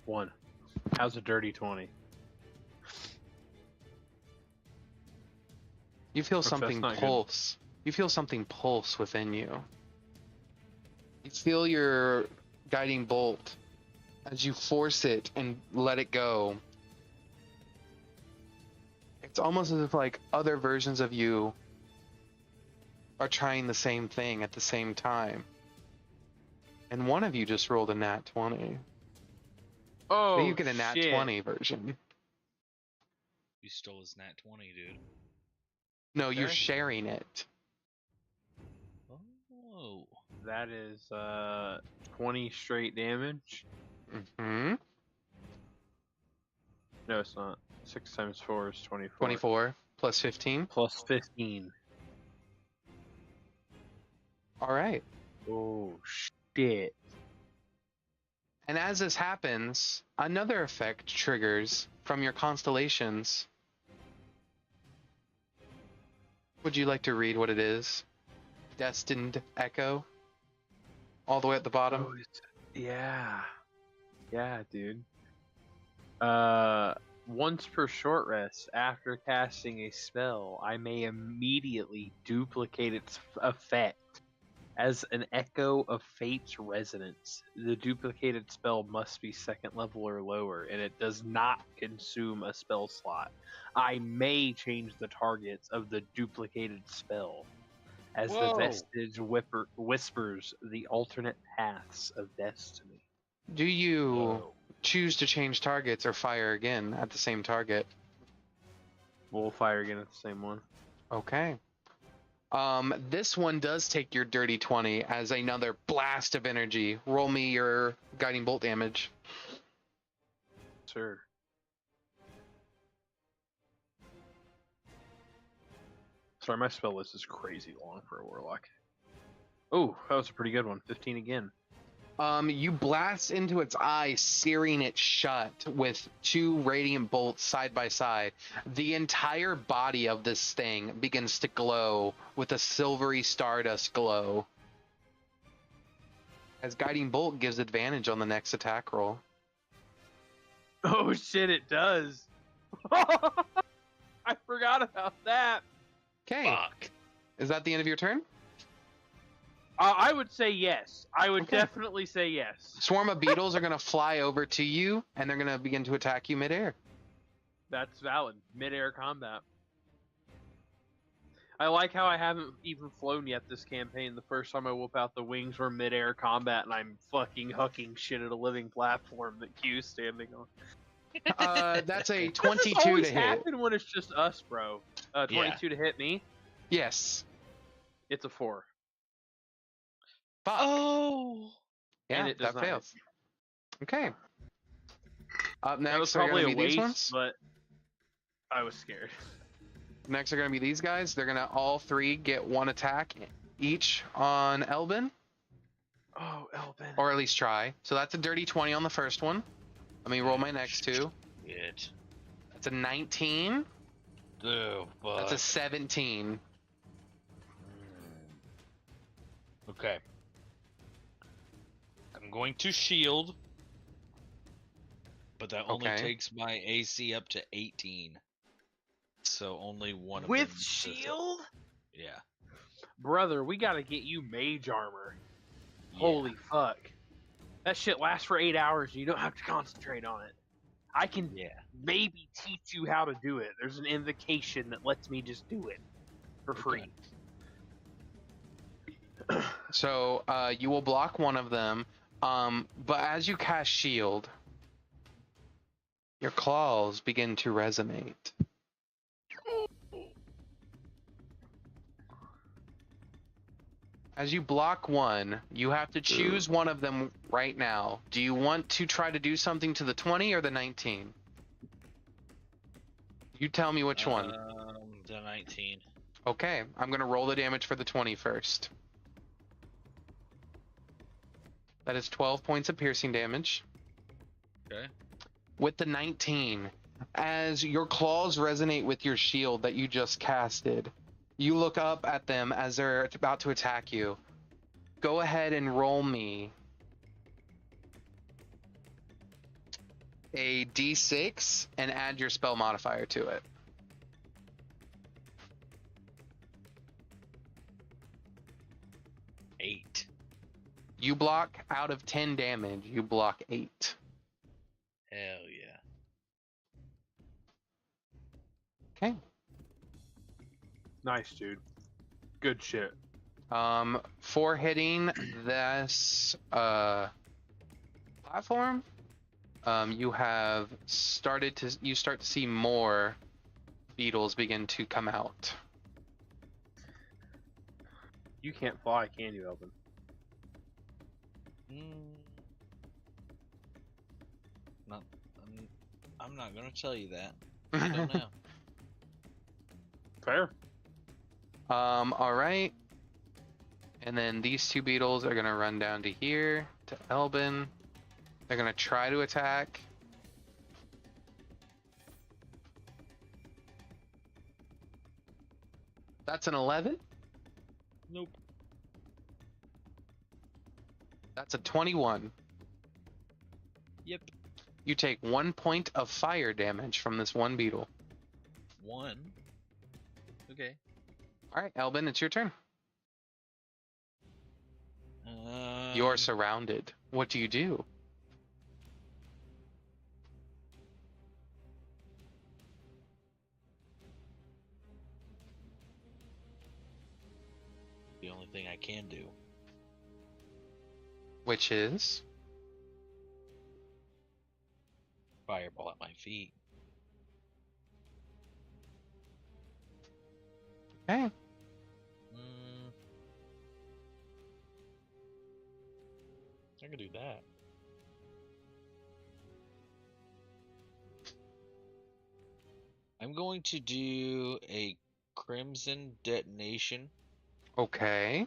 1. How's a dirty 20? You feel That's something not good. pulse. You feel something pulse within you. You feel your guiding bolt as you force it and let it go. It's almost as if like other versions of you are trying the same thing at the same time. And one of you just rolled a nat 20. Oh, So you get a nat shit. 20 version. You stole his nat 20, dude. No, you're Okay. sharing it. Oh. That is 20 straight damage. Mm-hmm. No, it's not. 6 times 4 is 24. 24 plus 15. Plus 15. All right. Oh, shit. And as this happens, another effect triggers from your constellations. Would you like to read what it is? Destined Echo? All the way at the bottom? Oh, yeah. Yeah, dude. Once per short rest, after casting a spell, I may immediately duplicate its effect as an echo of Fate's resonance. The duplicated spell must be 2nd level or lower, and it does not consume a spell slot. I may change the targets of the duplicated spell, as the Whoa. vestige whispers the alternate paths of destiny. Do you Whoa. choose to change targets or fire again at the same target? We'll fire again at the same one. Okay. This one does take your dirty 20 as another blast of energy. Roll me your guiding bolt damage. Sure. Sorry, my spell list is crazy long for a warlock. Oh, that was a pretty good one. 15 again. You blast into its eye, searing it shut with 2 radiant bolts side by side. The entire body of this thing begins to glow with a silvery stardust glow. As Guiding Bolt gives advantage on the next attack roll. Oh shit, it does. I forgot about that. Okay. Fuck. Is that the end of your turn? I would say yes. I would Okay. definitely say yes. Swarm of beetles are going to fly over to you, and they're going to begin to attack you midair. That's valid. Mid-air combat. I like how I haven't even flown yet this campaign. The first time I whoop out the wings, we're mid-air combat, and I'm fucking hucking shit at a living platform that Q's standing on. That's a Does 22 this always to hit. happen when it's just us, bro? 22 to hit me. Yes. It's a 4. Fuck. Oh. Yeah, and it does that not hit. fails. Okay. Up That was next are probably going a to be these waste, ones. but I was scared. Next are going to be these guys. They're going to all 3 get 1 attack each on Elben, Oh, Elben. or at least try. So that's a dirty 20 on the first one. Let me roll my next 2. Shit. That's a 19. Oh, fuck. That's a 17. Okay. I'm going to shield, but that only Okay. takes my AC up to 18. So only one of With them. shield? Yeah. Brother, we gotta get you mage armor. Yeah. Holy fuck. That shit lasts for 8 hours and you don't have to concentrate on it. I can Yeah. maybe teach you how to do it. There's an invocation that lets me just do it for free. So you will block one of them, but as you cast shield, your claws begin to resonate. As you block one, you have to choose one of them right now. Do you want to try to do something to the 20 or the 19? You tell me which one. The 19. Okay, I'm going to roll the damage for the 20 first. That is 12 points of piercing damage. Okay. With the 19, as your claws resonate with your shield that you just casted, you look up at them as they're about to attack you. Go ahead and roll me a d6 and add your spell modifier to it. 8. You block out of 10 damage. You block 8. Hell yeah. Okay. Nice, dude. Good shit. For hitting this platform, you start to see more beetles begin to come out. You can't fly, can you, Elben? Not. I'm not gonna tell you that. I don't know. Fair. All right. And then these 2 beetles are gonna run down to here to Elben. They're gonna try to attack. That's an 11. Nope. That's a 21. Yep. You take 1 point of fire damage from this one beetle. 1. Okay. All right, Elben, it's your turn. Um, You're surrounded. What do you do? the only thing I can do. Which is? Fireball at my feet. Okay. I can do that. I'm going to do a Crimson Detonation. Okay.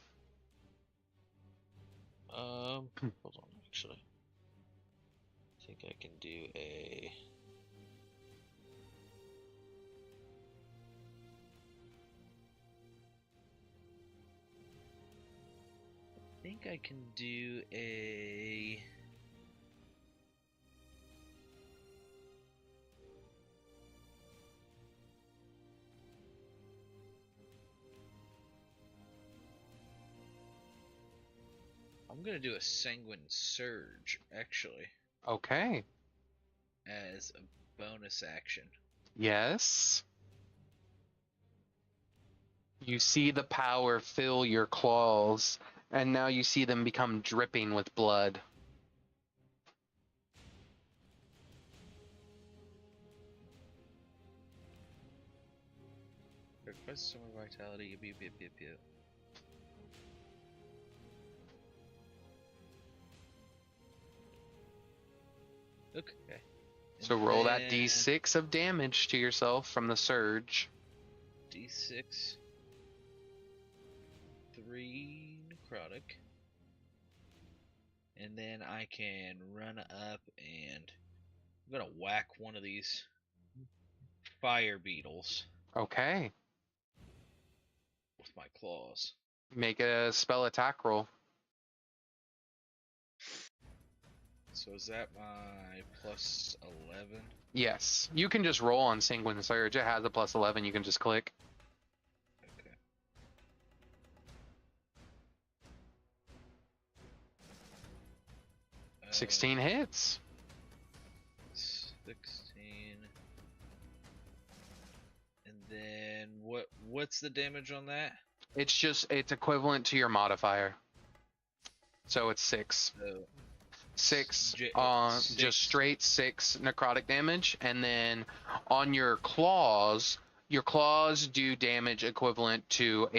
Hold on, actually. I think I can do a... I think I can do a... I'm gonna do a Sanguine Surge, actually, Okay. as a bonus action. Yes. You see the power fill your claws, and now you see them become dripping with blood. Request some more vitality. Yep. Okay. So And roll that then d6 of damage to yourself from the surge. D6. 3 necrotic. And then I can run up and I'm gonna whack one of these fire beetles Okay. with my claws. Make a spell attack roll. So is that my plus 11? Yes. You can just roll on Sanguine Surge. It has a plus 11. You can just click. Okay. 16 hits. 16. And then what's the damage on that? It's equivalent to your modifier. So it's 6. So 6 J- just 6. straight 6 necrotic damage, and then on your claws do damage equivalent to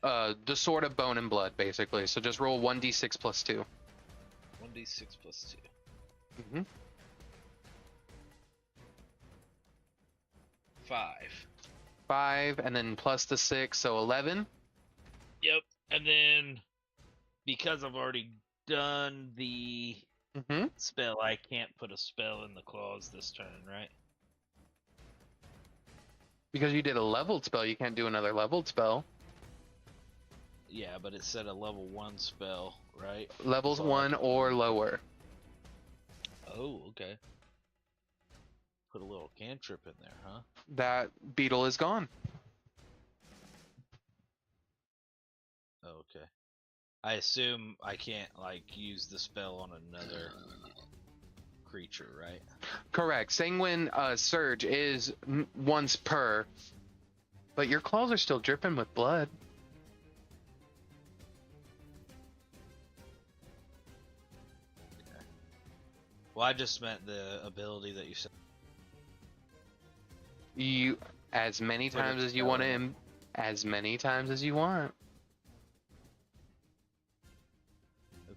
the sword of bone and blood, basically. So just roll 1d6 plus 2. 1d6 plus 2. Mm-hmm. 5. 5, and then plus the 6, so 11. Yep. And then because I've already done the Mm-hmm. spell, I can't put a spell in the claws this turn, right? Because you did a leveled spell, you can't do another leveled spell. Yeah, but it said a level 1 spell, right? Levels So 1 or lower. Oh, okay. Put a little cantrip in there, huh? That beetle is gone. Oh, okay. I assume I can't, like, use the spell on another creature, right? Correct. Sanguine Surge is once per, but your claws are still dripping with blood. Okay. Well, I just meant the ability that you said. You, as many Put a times as you spell want in to, as many times as you want.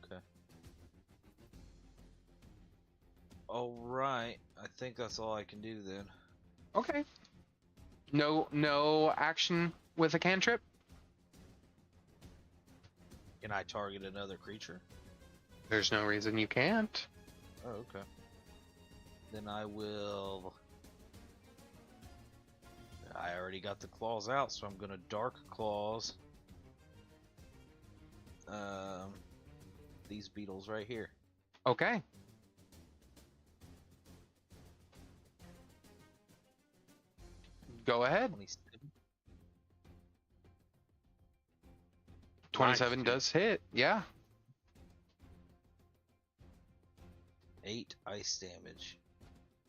Okay. Alright, I think that's all I can do then. Okay. No action with a cantrip? Can I target another creature? There's no reason you can't. Oh, okay. Then I will... I already got the claws out, so I'm gonna Dark Claws these beetles right here. Okay. Go ahead. 27. 27 Nice. does hit. Yeah. 8 ice damage.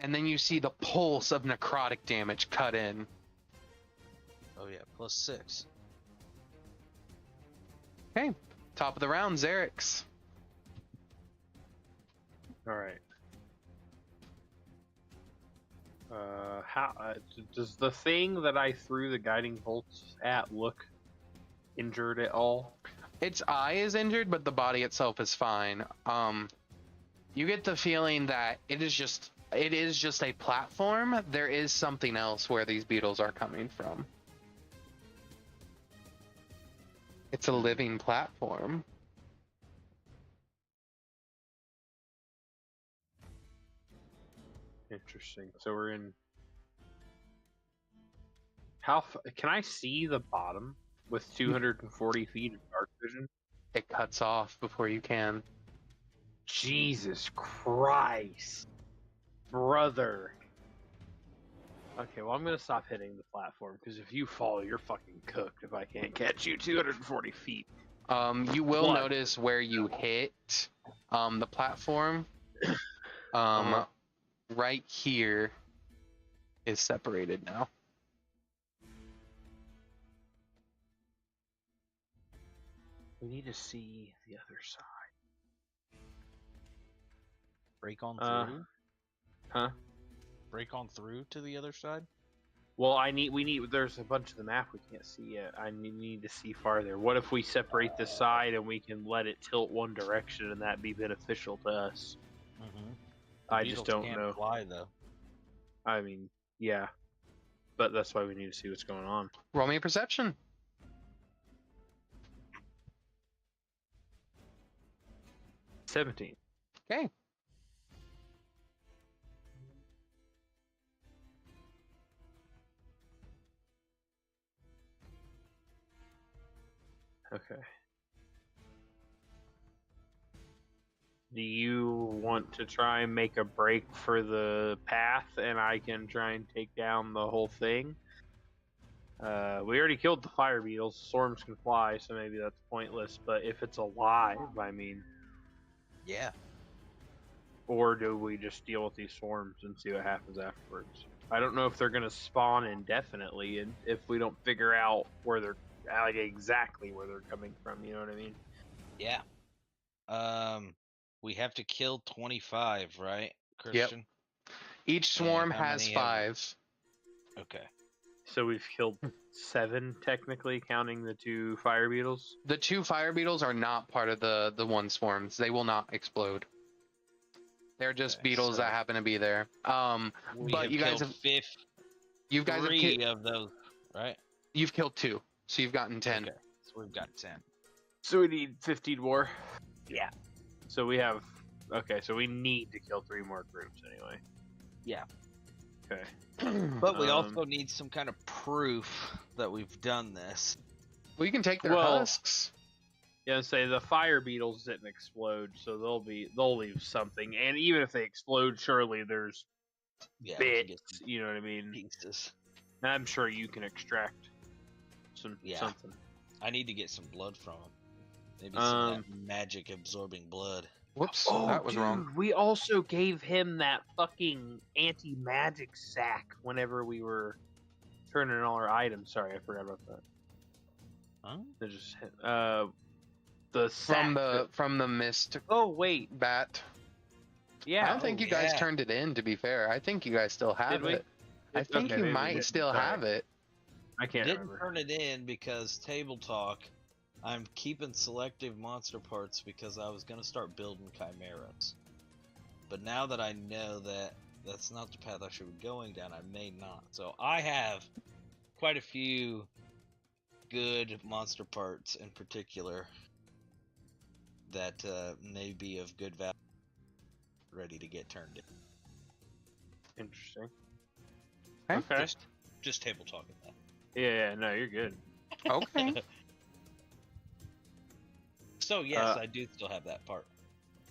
And then you see the pulse of necrotic damage cut in. Oh yeah, plus 6. Okay. Top of the round, Xerix. All right. Does the thing that I threw the guiding bolts at look injured at all? Its eye is injured, but the body itself is fine. You get the feeling that it is just a platform. There is something else where these beetles are coming from. It's a living platform. Interesting. So we're in. Can I see the bottom with 240 feet of dark vision? It cuts off before you can. Jesus Christ, brother. Okay, well, I'm gonna stop hitting the platform because if you fall, you're fucking cooked. If I can't catch you 240 feet. You will What? notice where you hit the platform. Right here is separated now. We need to see the other side. Break on through? Huh? Break on through to the other side? Well, there's a bunch of the map we can't see yet. I need to see farther. What if we separate the side and we can let it tilt one direction and that be beneficial to us? Mm-hmm. I just don't can't know. Fly though. I mean, yeah. But that's why we need to see what's going on. Roll me a perception. 17. Okay. Okay. Do you want to try and make a break for the path and I can try and take down the whole thing? We already killed the fire beetles. Storms can fly, so maybe that's pointless. But if it's alive, I mean... Yeah. Or do we just deal with these swarms and see what happens afterwards? I don't know if they're going to spawn indefinitely, and if we don't figure out where they're... like exactly where they're coming from, you know what I mean? Yeah. We have to kill 25, right, Christian? Each swarm how has many 5. Okay. So we've killed 7 technically, counting the 2 fire beetles. The 2 fire beetles are not part of the one swarms. They will not explode. They're just Okay, beetles so that happen to be there. We But have you guys killed have you guys have 3 of those, right? you've killed 2, so you've gotten 10. Okay. So we've got 10. So we need 15 more. Yeah. So we have... Okay, so we need to kill 3 more groups anyway. Yeah. Okay. But we also need some kind of proof that we've done this. Well, you can take their Well- husks. Yeah, say the fire beetles didn't explode, so they'll leave something. And even if they explode, surely there's Yeah, we can get bits, you know what I mean? pieces. And I'm sure you can extract something. I need to get some blood from him. Maybe some of that magic absorbing blood. Whoops, Oh, that was dude, wrong. we also gave him that fucking anti-magic sack whenever we were turning in all our items. Sorry, I forgot about that. Huh? They just the sack From the mist Oh wait, bat. yeah. I don't think you guys yeah. turned it in, to be fair. I think you guys still have Did we? it. I think Okay, you maybe we might didn't. still Sorry. have it. I can't Didn't remember. turn it in because table talk. I'm keeping selective monster parts because I was gonna start building chimeras. But now that I know that that's not the path I should be going down, I may not. So I have quite a few good monster parts in particular that may be of good value, ready to get turned in. Interesting. Okay. Just table talking that. Yeah, no, you're good. Okay. So yes, I do still have that part.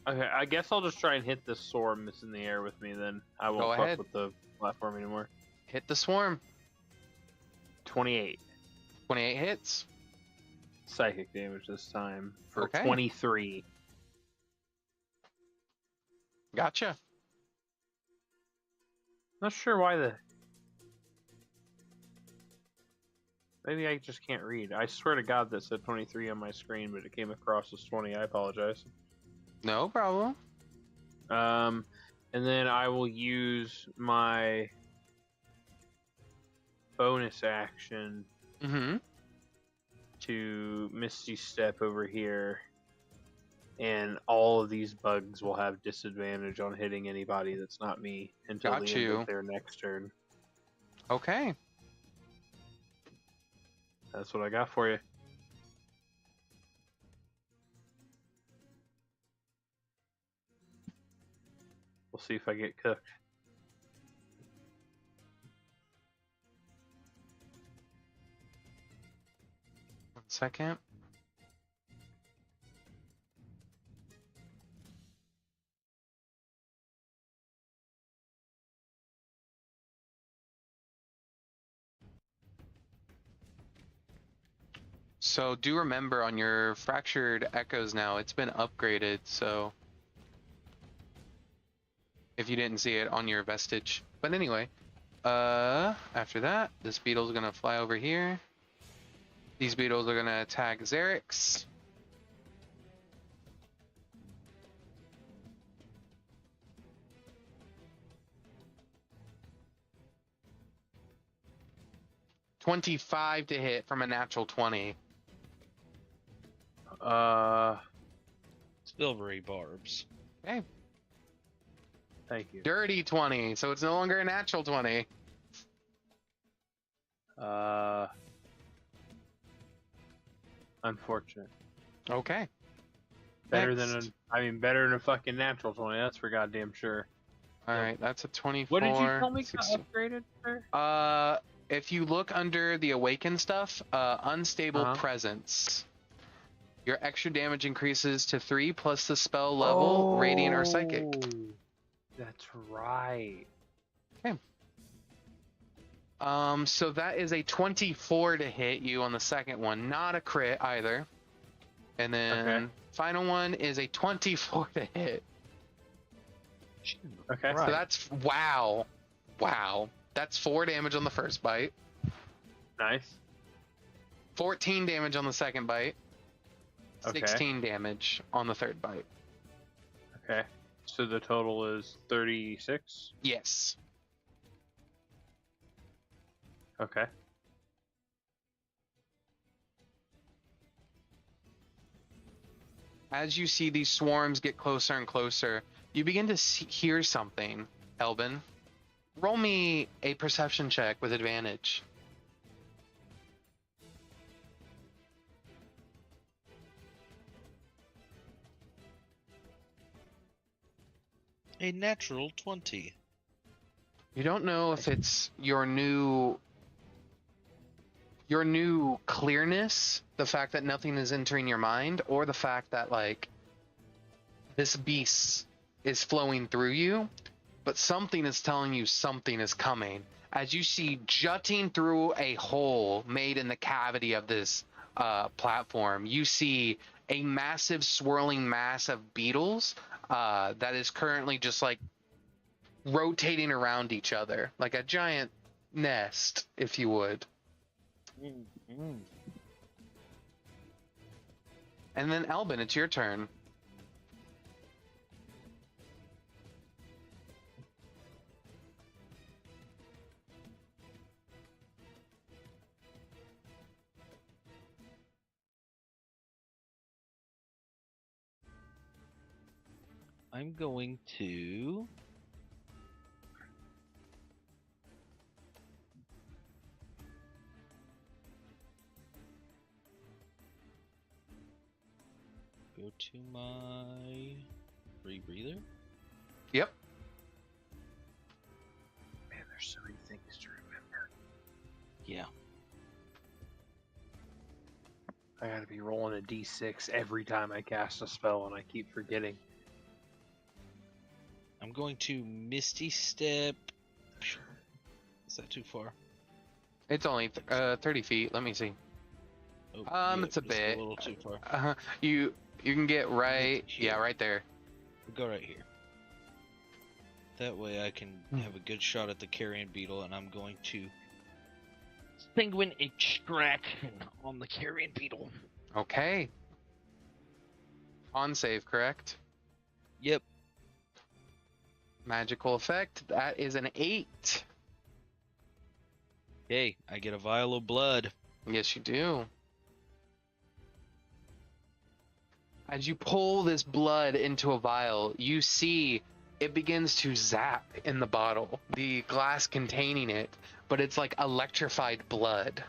Okay, I guess I'll just try and hit this swarm that's in the air with me. Then I won't Go fuck ahead. with the platform anymore. Hit the swarm. 28 28 hits. psychic damage this time for Okay. 23. Gotcha. Not sure why the. Maybe I just can't read. I swear to God that said 23 on my screen, but it came across as 20. I apologize. No problem. And then I will use my bonus action Mm-hmm. to Misty Step over here, and all of these bugs will have disadvantage on hitting anybody that's not me until Got the end you. of their next turn. Okay. That's what I got for you. see if I get cooked. One second. So do remember on your fractured echoes now, it's been upgraded, so if you didn't see it on your vestige. But anyway, after that, this beetle's gonna fly over here. These beetles are gonna attack Xerix. $25 to hit from a natural 20. Silvery barbs. Okay. Thank you. Dirty 20, so it's no longer a natural 20. Unfortunate. Okay. Better Next. better than a fucking natural 20. That's for goddamn sure. All right, that's a 24. What did you tell me got 16. upgraded, sir? If you look under the awakened stuff, unstable Uh-huh. presence. Your extra damage increases to 3 plus the spell level, radiant or psychic. Oh, that's right. So that is a 24 to hit you on the second one, not a crit either. And then Okay. final one is a 24 to hit. Okay. So that's wow. That's 4 damage on the first bite, Nice. 14 damage on the second bite, Okay. 16 damage on the third bite. Okay. So the total is 36? Yes. Okay. As you see these swarms get closer and closer, you begin to hear something, Elben. Roll me a perception check with advantage. A natural 20. You don't know if it's your new clearness, the fact that nothing is entering your mind, or the fact that like this beast is flowing through you, but something is telling you something is coming. As you see jutting through a hole made in the cavity of this platform, you see a massive swirling mass of beetles that is currently just like rotating around each other, like a giant nest, if you would. And then Elben, it's your turn. I'm going to go to my rebreather. Yep. Man, there's so many things to remember. Yeah. I gotta be rolling a d6 every time I cast a spell, and I keep forgetting. I'm going to Misty Step. Is that too far? It's only 30 feet. Let me see. Oh, It's a just bit. a little too far. You can get right. Yeah, right there. We'll go right here. That way I can have a good shot at the carrion beetle, and I'm going to sanguine extraction on the carrion beetle. Okay. On save, correct? Yep. Magical effect. That is an 8. Hey, I get a vial of blood. Yes, you do. As you pull this blood into a vial, you see it begins to zap in the bottle, the glass containing it, but it's like electrified blood.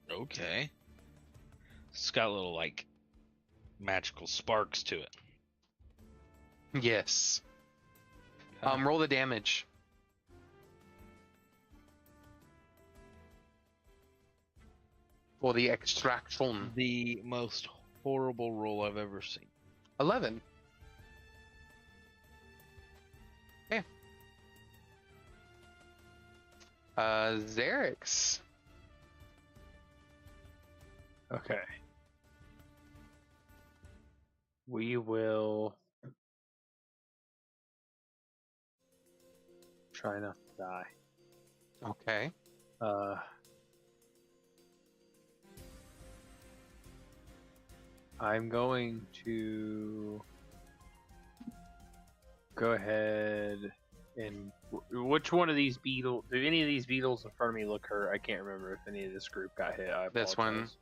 Okay. It's got little like magical sparks to it. Yes. Okay. Roll the damage. For the extraction. The most horrible roll I've ever seen. 11. Okay. Xerix. Okay. We will try not to die. Okay. I'm going to go ahead and which one of these beetles? Do any of these beetles in front of me look hurt? I can't remember if any of this group got hit. I This one. apologize.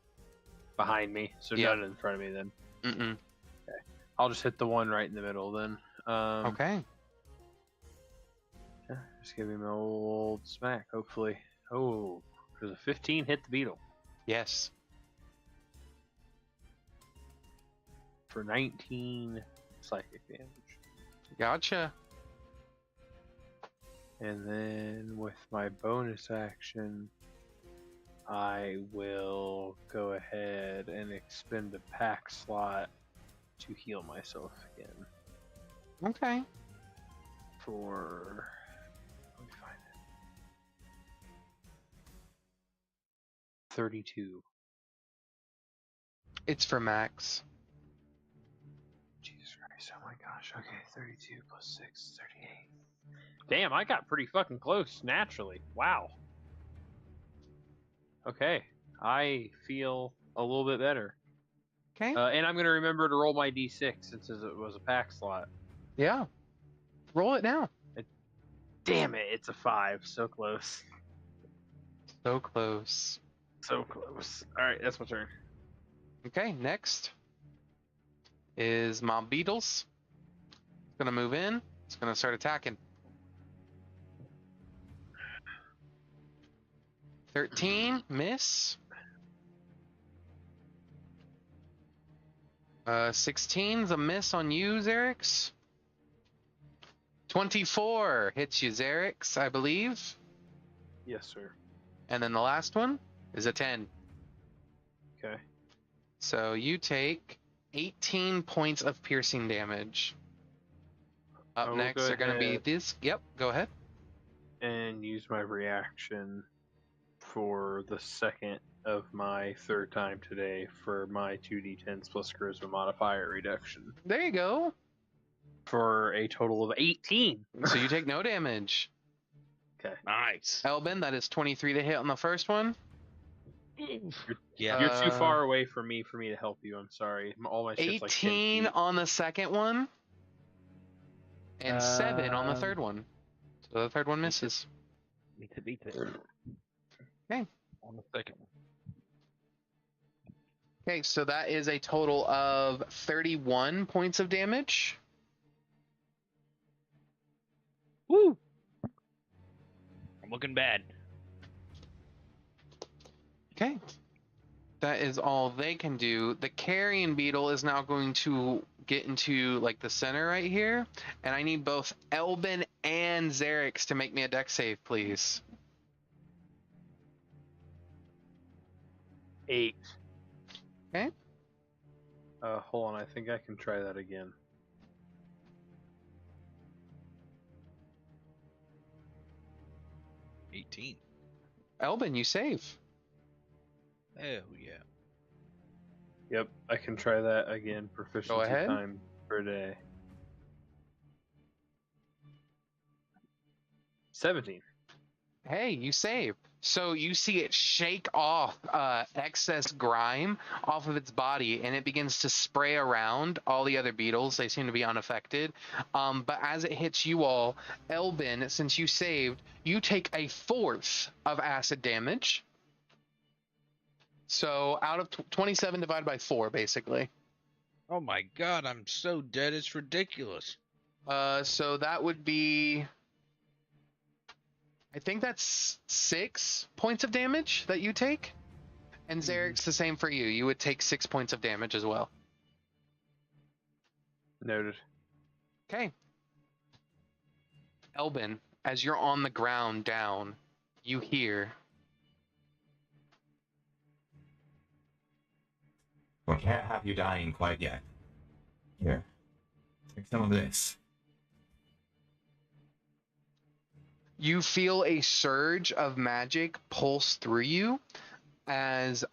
Behind me, so Yeah. none in front of me then. Mm-mm. I'll just hit the one right in the middle then. Okay. Yeah, just give him an old smack, hopefully. Oh, because a 15 hit the beetle Yes. for 19 psychic damage. Gotcha. And then with my bonus action, I will go ahead and expend a pack slot to heal myself again. Okay. For. Let me find it. 32. It's for Max. Jesus Christ, oh my gosh. Okay, 32 plus 6, 38. Damn, I got pretty fucking close naturally. Wow. Okay, I feel a little bit better. Okay. And I'm going to remember to roll my d6 since it was a pack slot. Yeah. Roll it now. Damn it, it's a 5. So close. So close. So close. Alright, that's my turn. Okay, next is Mob Beetles. It's gonna move in. It's gonna start attacking. 13, miss. 16's a miss on you, Xerix. 24 hits you, Xerix, I believe. Yes, sir. And then the last one is a 10. Okay. So you take 18 points of piercing damage. I Up will next go are going to be ahead. this. Yep, go ahead. And use my reaction for the second of my third time today for my 2d10s plus charisma modifier reduction There you go. for a total of 18. So you take no damage. Okay. Nice. Elben, that is 23 to hit on the first one. Yeah. You're too far away from me for me to help you. I'm sorry. All my shit's like 10 18 feet. on the second one. And 7 on the third one. So the third one misses. Beat it. Okay. On the second one. Okay, so that is a total of 31 points of damage. Woo! I'm looking bad. Okay. That is all they can do. The carrion beetle is now going to get into like the center right here, and I need both Elben and Xerix to make me a dex save, please. 8. Okay. Hold on. I think I can try that again. Elben, you save. Oh yeah. Yep, I can try that again. Proficiency ahead. time per day. 17. Hey, you save. So you see it shake off excess grime off of its body, and it begins to spray around all the other beetles. They seem to be unaffected. But as it hits you all, Elben, since you saved, you take a fourth of acid damage. So out of 27 divided by 4, basically. Oh my god, I'm so dead. It's ridiculous. So that would be... I think that's 6 points of damage that you take. And Zarek's the same for you. You would take 6 points of damage as well. Noted. Okay. Elben, as you're on the ground down, you hear. We can't have you dying quite yet. Here, take some of this. You feel a surge of magic pulse through you as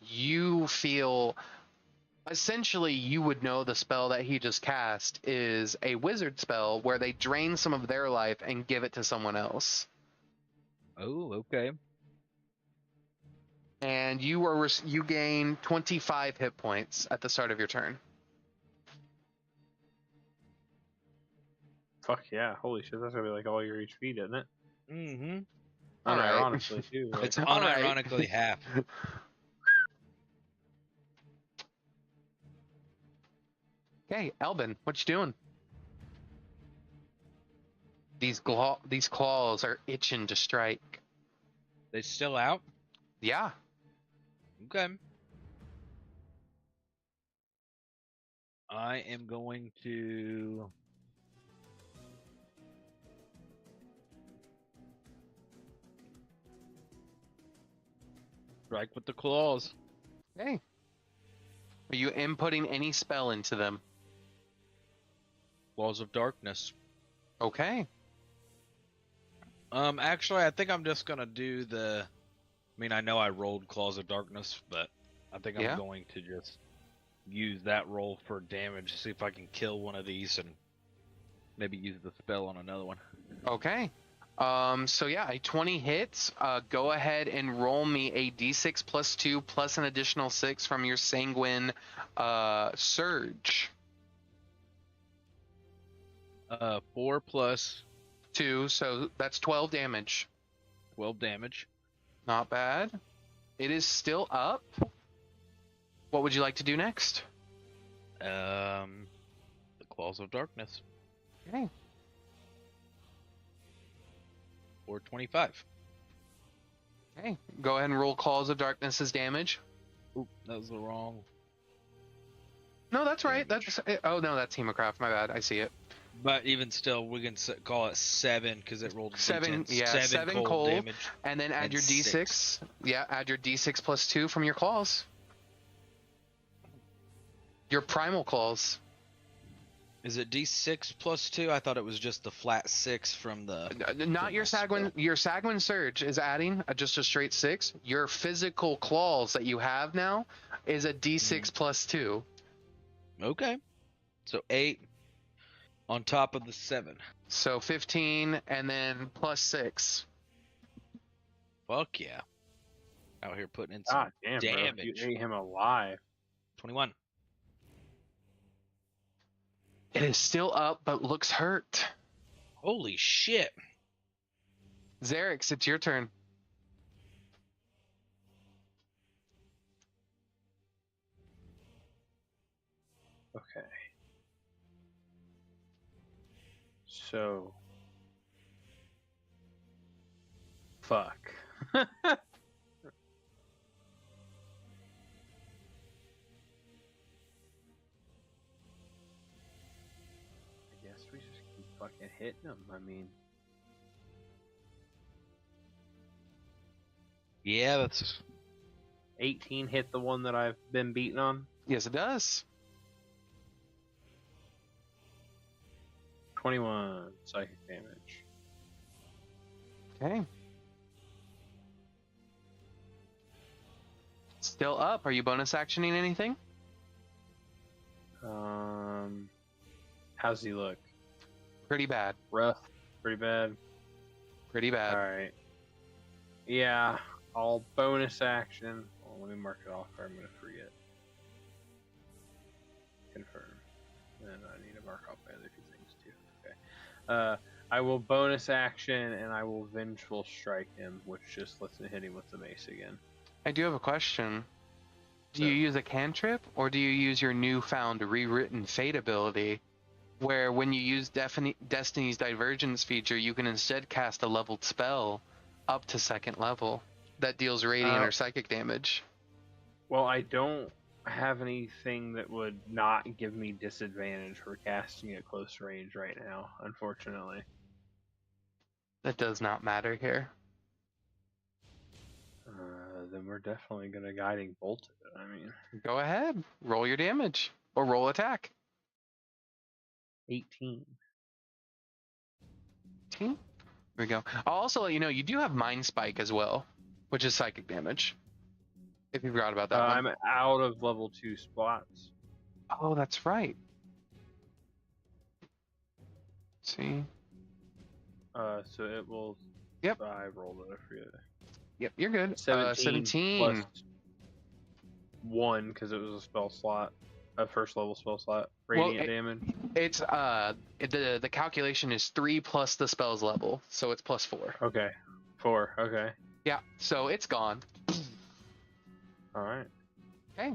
you feel. Essentially, you would know the spell that he just cast is a wizard spell where they drain some of their life and give it to someone else. Oh, okay. And you gain 25 hit points at the start of your turn. Fuck yeah! Holy shit, that's gonna be like all your HP, isn't it? Mm-hmm. All right. Unironically too. Like, It's all right. unironically half. Okay, Elben, what you doing? These claws are itching to strike. They still out? Yeah. Okay. I am going to strike with the claws. Okay. Are you inputting any spell into them? Claws of darkness. Okay. Actually, I think I'm just gonna do the. I mean, I know I rolled Claws of Darkness, but I think I'm going to just use that roll for damage. See if I can kill one of these and maybe use the spell on another one. Okay. So yeah, a 20 hits. Go ahead and roll me a d6 plus 2 plus an additional 6 from your sanguine surge. 4 plus 2, so that's 12 damage. 12 damage. Not bad. It is still up. What would you like to do next? The Claws of Darkness. Okay. Or 25. Okay. Go ahead and roll Claws of Darkness as damage. Oop, that was the wrong. No, that's right. That's oh no, that's Hemocraft. My bad. I see it. But even still, we can call it 7 because it rolled 7. D10. Yeah, 7 cold damage. and then add and your d6. 6. Yeah, add your d6 plus 2 from your claws. Your primal claws. Is it D6 plus 2? I thought it was just the flat 6 from the. Not your Sagwin. Your Sagwin Surge is adding just a straight 6. Your physical claws that you have now is a d6 plus 2. Okay. So 8 on top of the 7. So 15 and then plus 6. Fuck yeah. Out here putting in some God damn, damage. bro. You ate him alive. 21. It is still up, but looks hurt. Holy shit. Xerix, it's your turn. Okay. So. Fuck. I guess we just keep fucking hitting them. I mean, Yeah, that's 18 hit the one that I've been beaten on. Yes, it does. 21 psychic damage. Okay. Still up. Are you bonus actioning anything? How's he look? Pretty bad. Rough. Pretty bad. Pretty bad. Alright. Yeah, I'll bonus action. Well, let me mark it off or I'm going to forget. Confirm. And I need to mark off my other two things too. Okay. I will bonus action and I will vengeful strike him, which just lets me hit him with the mace again. I do have a question. Do you use a cantrip or do you use your newfound rewritten fate ability where when you use Destiny's Divergence feature, you can instead cast a leveled spell up to 2nd level that deals radiant or psychic damage? Well, I don't have anything that would not give me disadvantage for casting at close range right now, unfortunately. That does not matter here. Then we're definitely gonna guiding bolt it. I mean, Go ahead. Roll your damage. Or roll attack. 18. 18. Here we go. I'll also let you know, you do have Mind Spike as well, which is psychic damage. If you forgot about that one. I'm out of level 2 spots. Oh, that's right. Let's see. So it will. Yep. I rolled it. I forget. Yep, you're good. 17 plus 1 because it was a spell slot, a first level spell slot. Radiant damage. It's the calculation is 3 plus the spell's level, so it's plus 4. Okay, 4. Okay. Yeah, so it's gone. All right. Okay.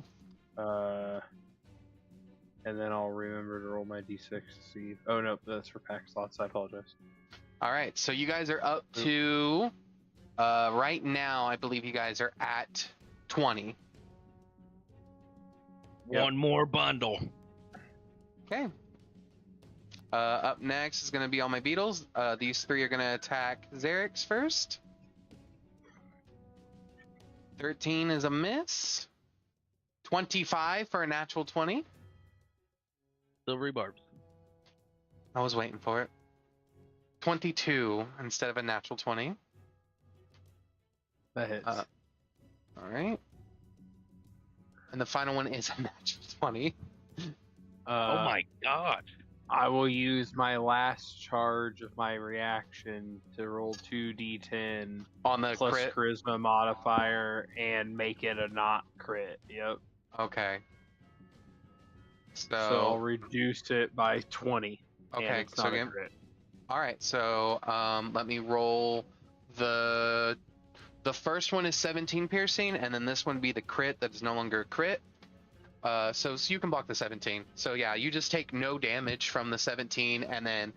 And then I'll remember to roll my d6 to see. Oh no, that's for pack slots. I apologize. All right, so you guys are up to right now. I believe you guys are at 20. Yep. One more bundle. Okay. Up next is going to be all my beetles. These 3 are going to attack Xerix first. 13 is a miss. 25 for a natural 20. Silvery barbs. I was waiting for it. 22 instead of a natural 20. That hits. All right. And the final one is a natural 20. Oh my god. I will use my last charge of my reaction to roll 2d10 On the plus crit. charisma modifier and make it a not crit. Yep. Okay. So I'll reduce it by 20. And Okay, it's so not a again, crit. all right. So let me roll the first one is 17 piercing, and then this one be the crit that is no longer a crit. So you can block the 17. So yeah, you just take no damage from the 17, and then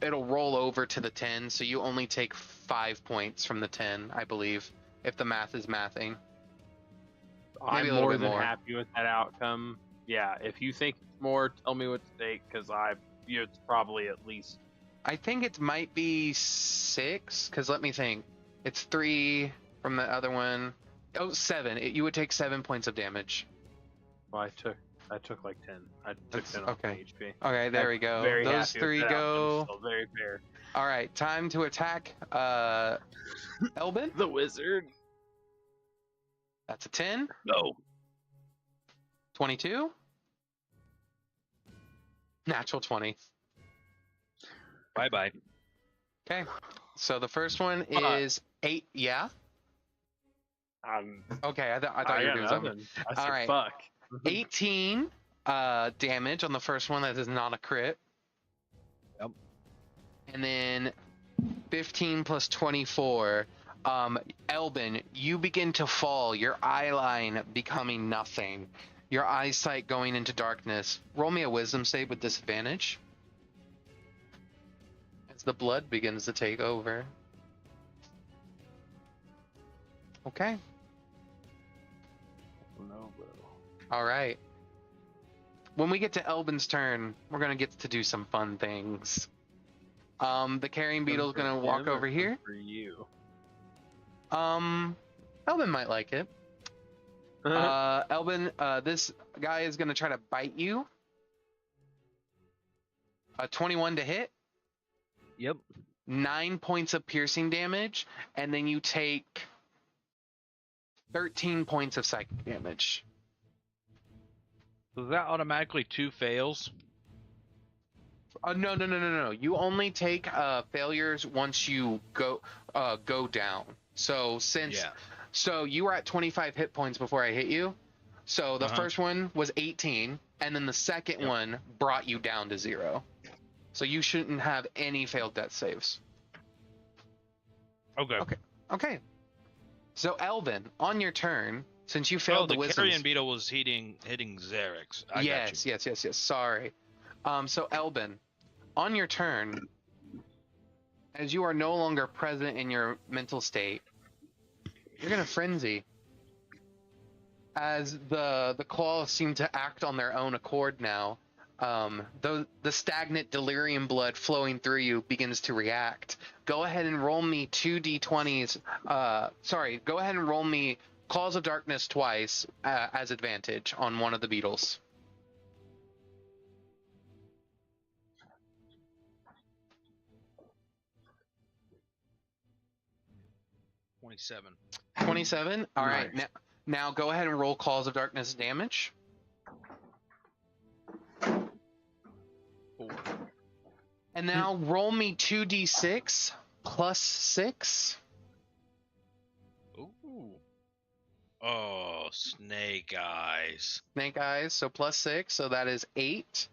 it'll roll over to the 10. So you only take 5 points from the 10, I believe, if the math is mathing. Maybe I'm a little more bit than more. happy with that outcome. Yeah, if you think it's more, tell me what to take because it's probably at least. I think it might be 6, because let me think. It's 3 from the other one. Oh, 7. You would take 7 points of damage. Well, I took like 10. I took That's 10 off okay. HP. Okay, there we go. Very Those happy with 3 that go. outcome, still very fair. All right, time to attack Elben. The wizard. That's a 10. No. 22. Natural 20. Bye bye. Okay, so the first one is 8. Yeah. Okay, I thought you were doing something. I said All right. fuck. 18 damage on the first one. That is not a crit. Yep. And then 15 plus 24. Elben, you begin to fall, your eye line becoming nothing, your eyesight going into darkness. Roll me a wisdom save with disadvantage as the blood begins to take over. Okay. No, bro. All right. When we get to Elben's turn, we're gonna get to do some fun things. The carrying beetle's gonna walk over here. For you. Elben might like it. Elben, this guy is gonna try to bite you. 21 to hit. Yep. 9 points of piercing damage, and then you take 13 points of psychic damage. So that automatically 2 fails. No. You only take failures once you go down. So so you were at 25 hit points before I hit you. So the first one was 18, and then the second one brought you down to 0. So you shouldn't have any failed death saves. Okay. So Elben, on your turn, since you failed the wisdom. Carrion beetle was hitting Xerix. Yes. Sorry. So Elben, on your turn, as you are no longer present in your mental state, you're gonna frenzy. as the claws seem to act on their own accord now. The stagnant delirium blood flowing through you begins to react. Go ahead and roll me 2d20s. Sorry, go ahead and roll me Claws of Darkness twice as advantage on one of the beetles. 27. 27. All right. Nice. Now go ahead and roll Claws of Darkness damage. 4. And now roll me 2d6 plus 6. Ooh. Oh, snake eyes. Snake eyes, so plus 6, so that is 8.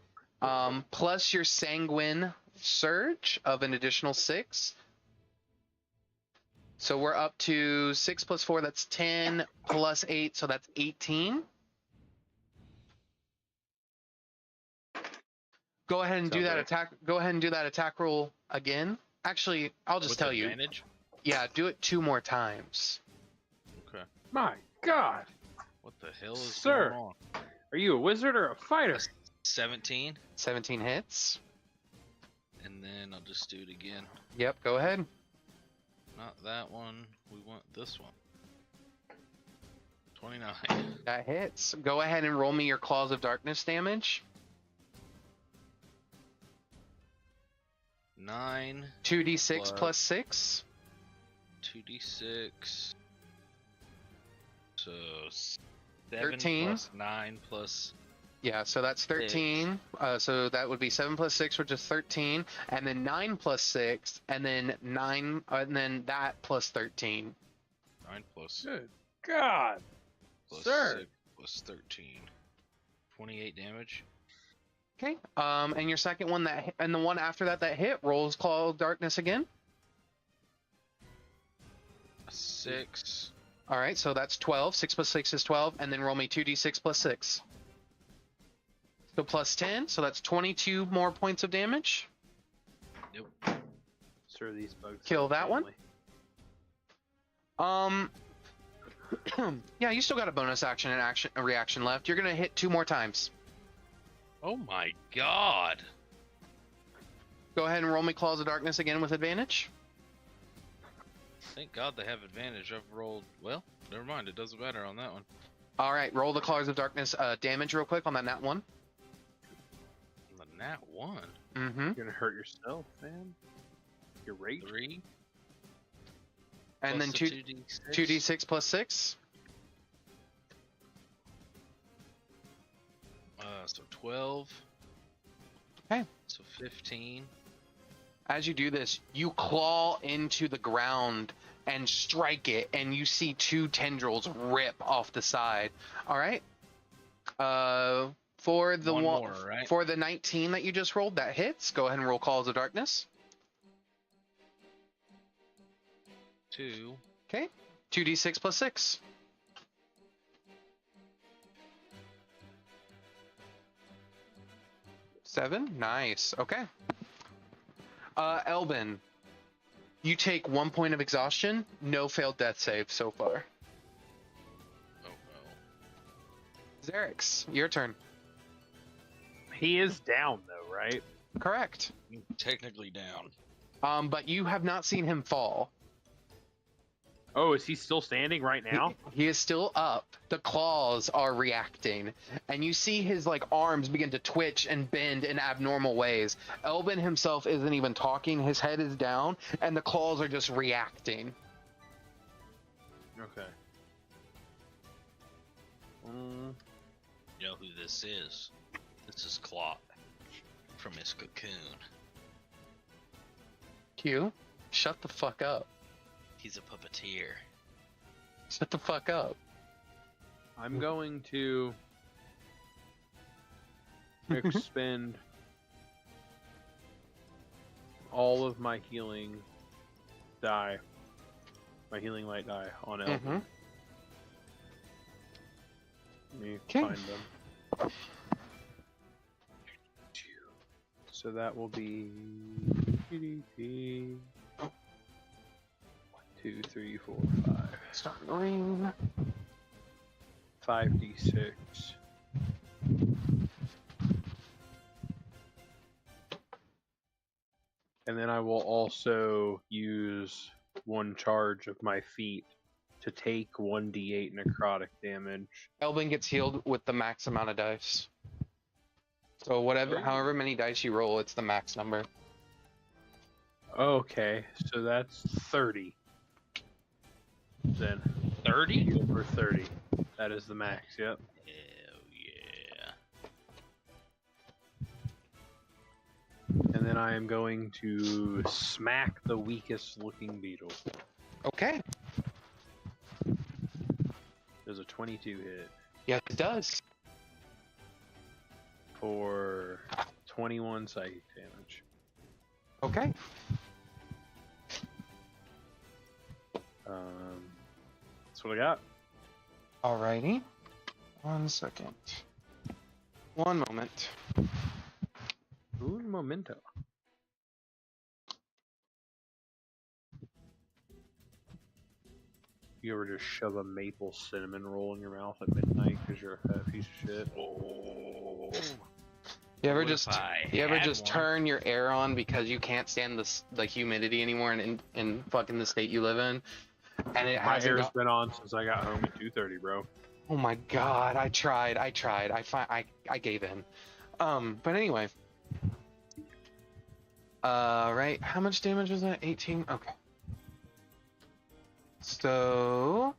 Plus your sanguine surge of an additional 6. So we're up to 6 plus 4, that's 10, plus 8, so that's 18. Go ahead and do that attack. Go ahead and do that attack roll again. Actually, I'll just With tell you. advantage? Yeah, do it 2 more times. Okay. My God, What the hell is Sir. going on? are you a wizard or a fighter? 17. 17 hits. And then I'll just do it again. Yep, go ahead. Not that one. We want this one. 29. That hits. Go ahead and roll me your Claws of Darkness damage. 9. 2d6 plus 6. 2d6. So 7 13. plus 9 plus. Yeah, so that's 13. So that would be 7 plus 6, which is 13. And then 9 plus 6. And then 9. And then that plus 13. 9 plus, Good God, plus sir. 6 plus 13. 28 damage. Okay. And your second one and the one after that hit rolls Claw of Darkness again. 6. All right, so that's 12. 6 plus 6 is 12. And then roll me 2d6 plus 6. So plus 10. So that's 22 more points of damage. Nope. Sir, these bugs. Kill that one. family. Yeah, you still got a bonus action and a reaction left. You're going to hit 2 more times. Oh my god. Go ahead and roll me Claws of Darkness again with advantage. Thank God they have advantage. I've rolled. Well, never mind. It doesn't matter on that one. All right, roll the Claws of Darkness damage real quick on that nat 1. The nat 1. Mm-hmm. You're gonna hurt yourself, man. Your rage. 3. And then plus 2 2d6 plus 6. So 12. Okay. So 15. As you do this, you claw into the ground and strike it, and you see 2 tendrils rip off the side. All right. For the One more, right? for the 19 that you just rolled, that hits. Go ahead and roll Claws of Darkness. 2. Okay. 2d6 plus 6. 7. Nice. Okay. Elben, you take 1 point of exhaustion. No failed death save so far. Oh well. Xerix, your turn. He is down though, right? Correct. I'm technically down. But you have not seen him fall. Oh, is he still standing right now? He is still up. The claws are reacting, and you see his arms begin to twitch and bend in abnormal ways. Elben himself isn't even talking. His head is down, and the claws are just reacting. Okay. You know who this is? This is Clot from his cocoon. Q, shut the fuck up. He's a puppeteer. Shut the fuck up. I'm going to expend all of my healing die, my healing light die on Elben. Mhm. Let me Okay. find them. So that will be 1, 2, 3, 4, 5. Start green. 5d6. And then I will also use one charge of my feet to take 1d8 necrotic damage. Elben gets healed with the max amount of dice. So however many dice you roll, it's the max number. Okay, so that's 30. Then 30? over 30. That is the max, yep. Hell yeah. And then I am going to smack the weakest looking beetle. Okay. There's a 22 hit Yes, it does. for 21 psychic damage. Okay. That's what I got. Alrighty. 1 second. One moment. Un momento. You ever just shove a maple cinnamon roll in your mouth at midnight because you're a fat piece of shit? Oh. You ever What just if I you ever had just one? turn your air on because you can't stand the humidity anymore in fucking the state you live in, and it My hasn't hair's got, been on since I got home at 2:30, bro. oh my god, I tried. I gave in. But anyway. Right, how much damage was that? 18? Okay. So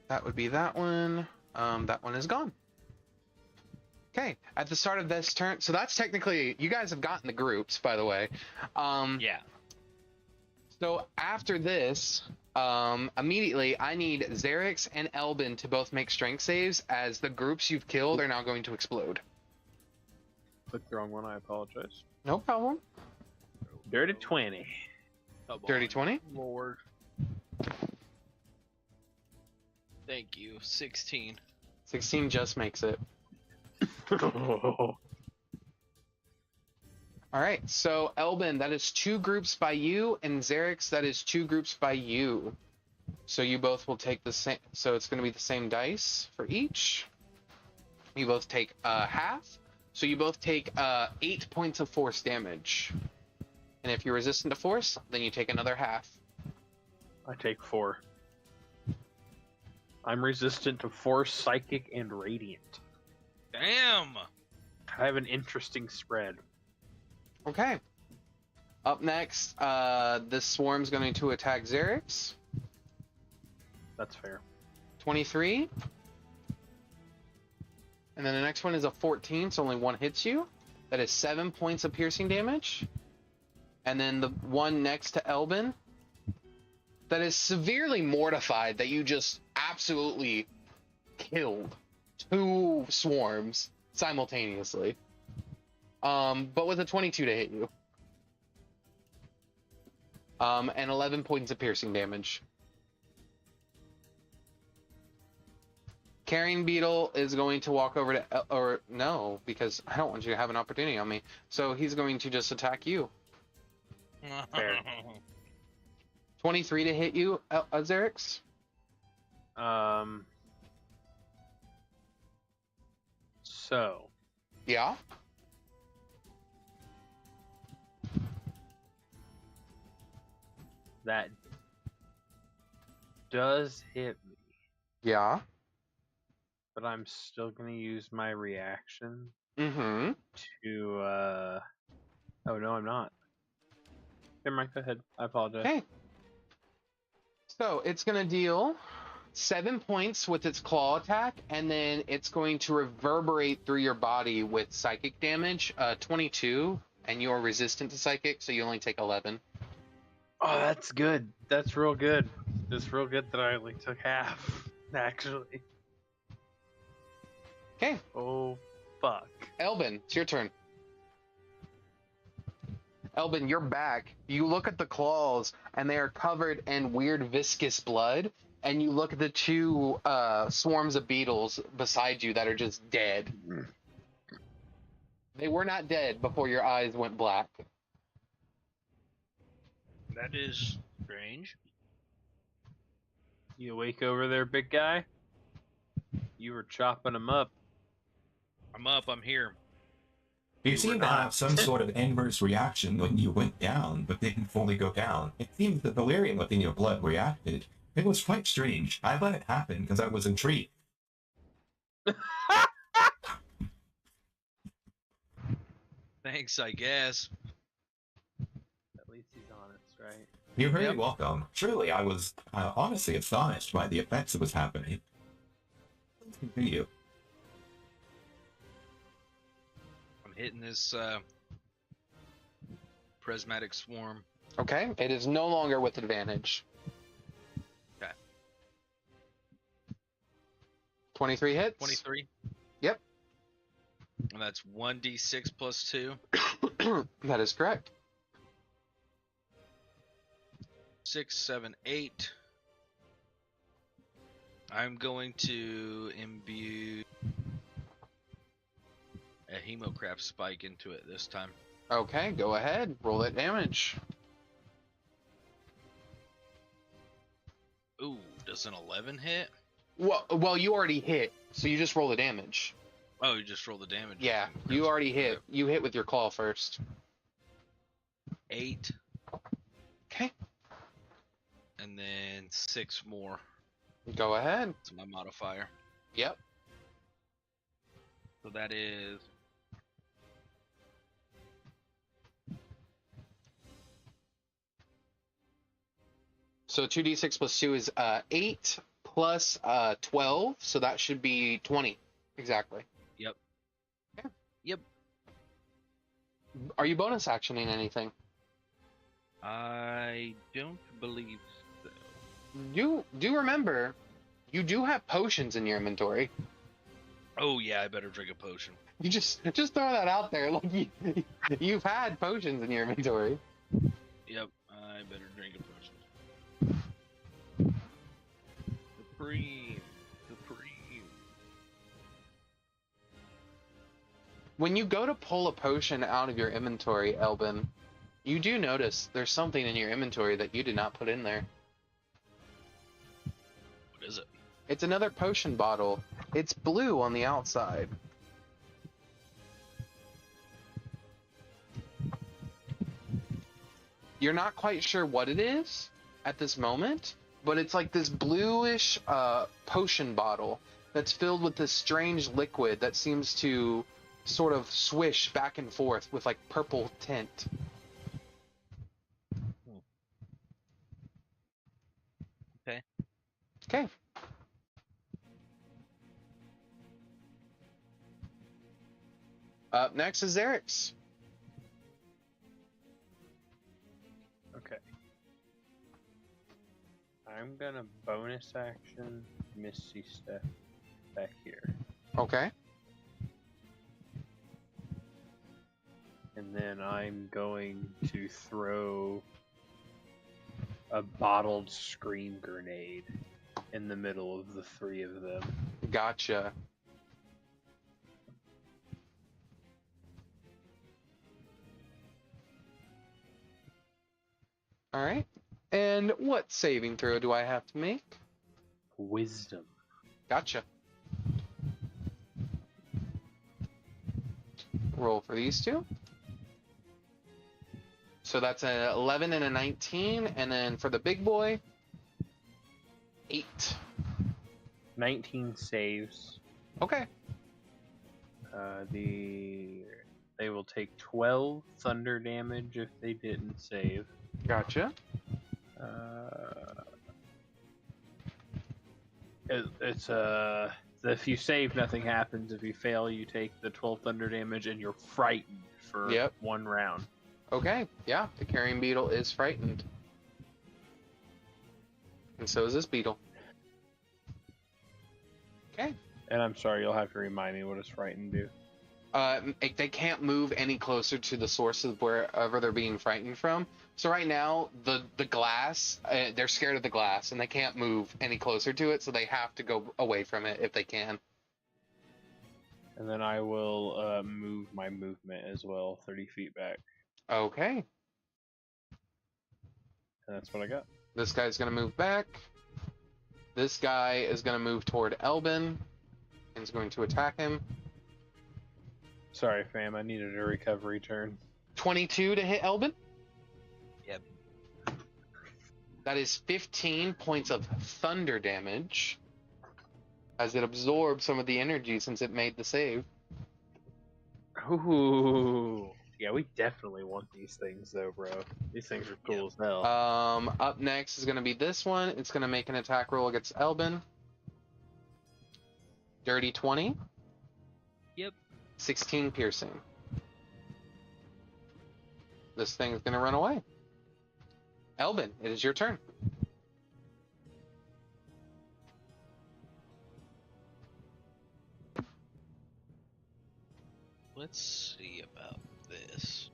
that would be that one. That one is gone. Okay, at the start of this turn, so that's technically, you guys have gotten the groups, by the way. Yeah. So after this, immediately I need Xerix and Elben to both make strength saves, as the groups you've killed are now going to explode. Clicked the wrong one, I apologize. No problem. Dirty 20. Dirty 20. Lord. Thank you. 16. 16 just makes it. All right, so Elben, that is 2 groups by you, and Xerix, that is 2 groups by you. So you both will take the same. So it's going to be the same dice for each. You both take half. So you both take 8 points of force damage. And if you're resistant to force, then you take another half. I take 4. I'm resistant to force, psychic, and radiant. Damn! I have an interesting spread. Okay. Up next, this swarm's going to attack Xerix. That's fair. 23. And then the next one is a 14, so only one hits you. That is 7 points of piercing damage. And then the one next to Elben, that is severely mortified that you just absolutely killed 2 swarms simultaneously. But with a 22 to hit you. And 11 points of piercing damage. Carrion Beetle is going to walk over to, or no, because I don't want you to have an opportunity on me. So he's going to just attack you. Fair. 23 to hit you, Xerix. So, Yeah. that does hit me, Yeah. but I'm still going to use my reaction Mm-hmm. to, oh no, I'm not. Never mind, go ahead. I apologize. Okay. So it's going to deal 7 points with its claw attack, and then it's going to reverberate through your body with psychic damage, 22, and you're resistant to psychic, so you only take 11. Oh, that's good. That's real good. It's real good that I only took half, actually. Okay, Oh, fuck. Elben, it's your turn. Elben, you're back. You look at the claws, and they are covered in weird viscous blood, and you look at the 2 swarms of beetles beside you that are just dead. They were not dead before your eyes went black. That is strange. You awake over there, big guy? You were chopping them up. I'm up. I'm here. You You seem were to not. have some sort of inverse reaction when you went down, but didn't fully go down. It seems the delirium within your blood reacted. It was quite strange. I let it happen because I was intrigued. Thanks, I guess. At least he's honest, right? You're very Yep. welcome. Truly, I was honestly astonished by the effects that was happening. Continue. I'm hitting this prismatic swarm. Okay, it is no longer with advantage. Okay. 23 hits? 23. Yep. And that's 1d6 plus 2. That is correct. 6, 7, 8. I'm going to imbue a hemocrap spike into it this time. Okay, go ahead. Roll that damage. Ooh, does an 11 hit? Well, you already hit, so you just roll the damage. Oh, you just roll the damage. Yeah, you already hit. You hit with your claw first. 8. Okay, And then 6 more. go ahead. That's my modifier. Yep. So that is... So 2d6 plus 2 is 8 plus 12, so that should be 20. Exactly. Yep. Okay. Yep. Are you bonus actioning anything? I don't believe so. You do remember, you do have potions in your inventory. Oh yeah, I better drink a potion. You just throw that out there. Like you've had potions in your inventory. Yep, I better drink a potion. Supreme. When you go to pull a potion out of your inventory, Elben, you do notice there's something in your inventory that you did not put in there. What is it? It's another potion bottle. It's blue on the outside. You're not quite sure what it is at this moment, but it's like this bluish potion bottle that's filled with this strange liquid that seems to sort of swish back and forth with like purple tint. Okay. Okay. Up next is Eric's. Okay. I'm gonna bonus action Misty Step back here. Okay. And then I'm going to throw a bottled screen grenade in the middle of the three of them. Gotcha. All right. And what saving throw do I have to make? Wisdom. Gotcha. Roll for these two. So that's an 11 and a 19, and then for the big boy, 8. 19 saves. Okay. They will take 12 thunder damage if they didn't save. Gotcha. If you save, nothing happens. If you fail, you take the 12 thunder damage, and you're frightened for 1 round. Okay. Yeah, the carrion beetle is frightened. And so is this beetle. Okay. And I'm sorry, you'll have to remind me, what does frightened do? They can't move any closer to the source of wherever they're being frightened from. So right now, the glass, they're scared of the glass, and they can't move any closer to it, so they have to go away from it if they can. And then I will move my movement as well, 30 feet back. Okay. And that's what I got. This guy's going to move back. This guy is going to move toward Elben. and is going to attack him. Sorry, fam. I needed a recovery turn. 22 to hit Elben. Yep. That is 15 points of thunder damage as it absorbs some of the energy since it made the save. Ooh. Yeah, we definitely want these things, though, bro. These things are cool as hell. Up next is going to be this one. It's going to make an attack roll against Elben. Dirty 20. Yep. 16 piercing. This thing's going to run away. Elben, it is your turn. Let's see about this.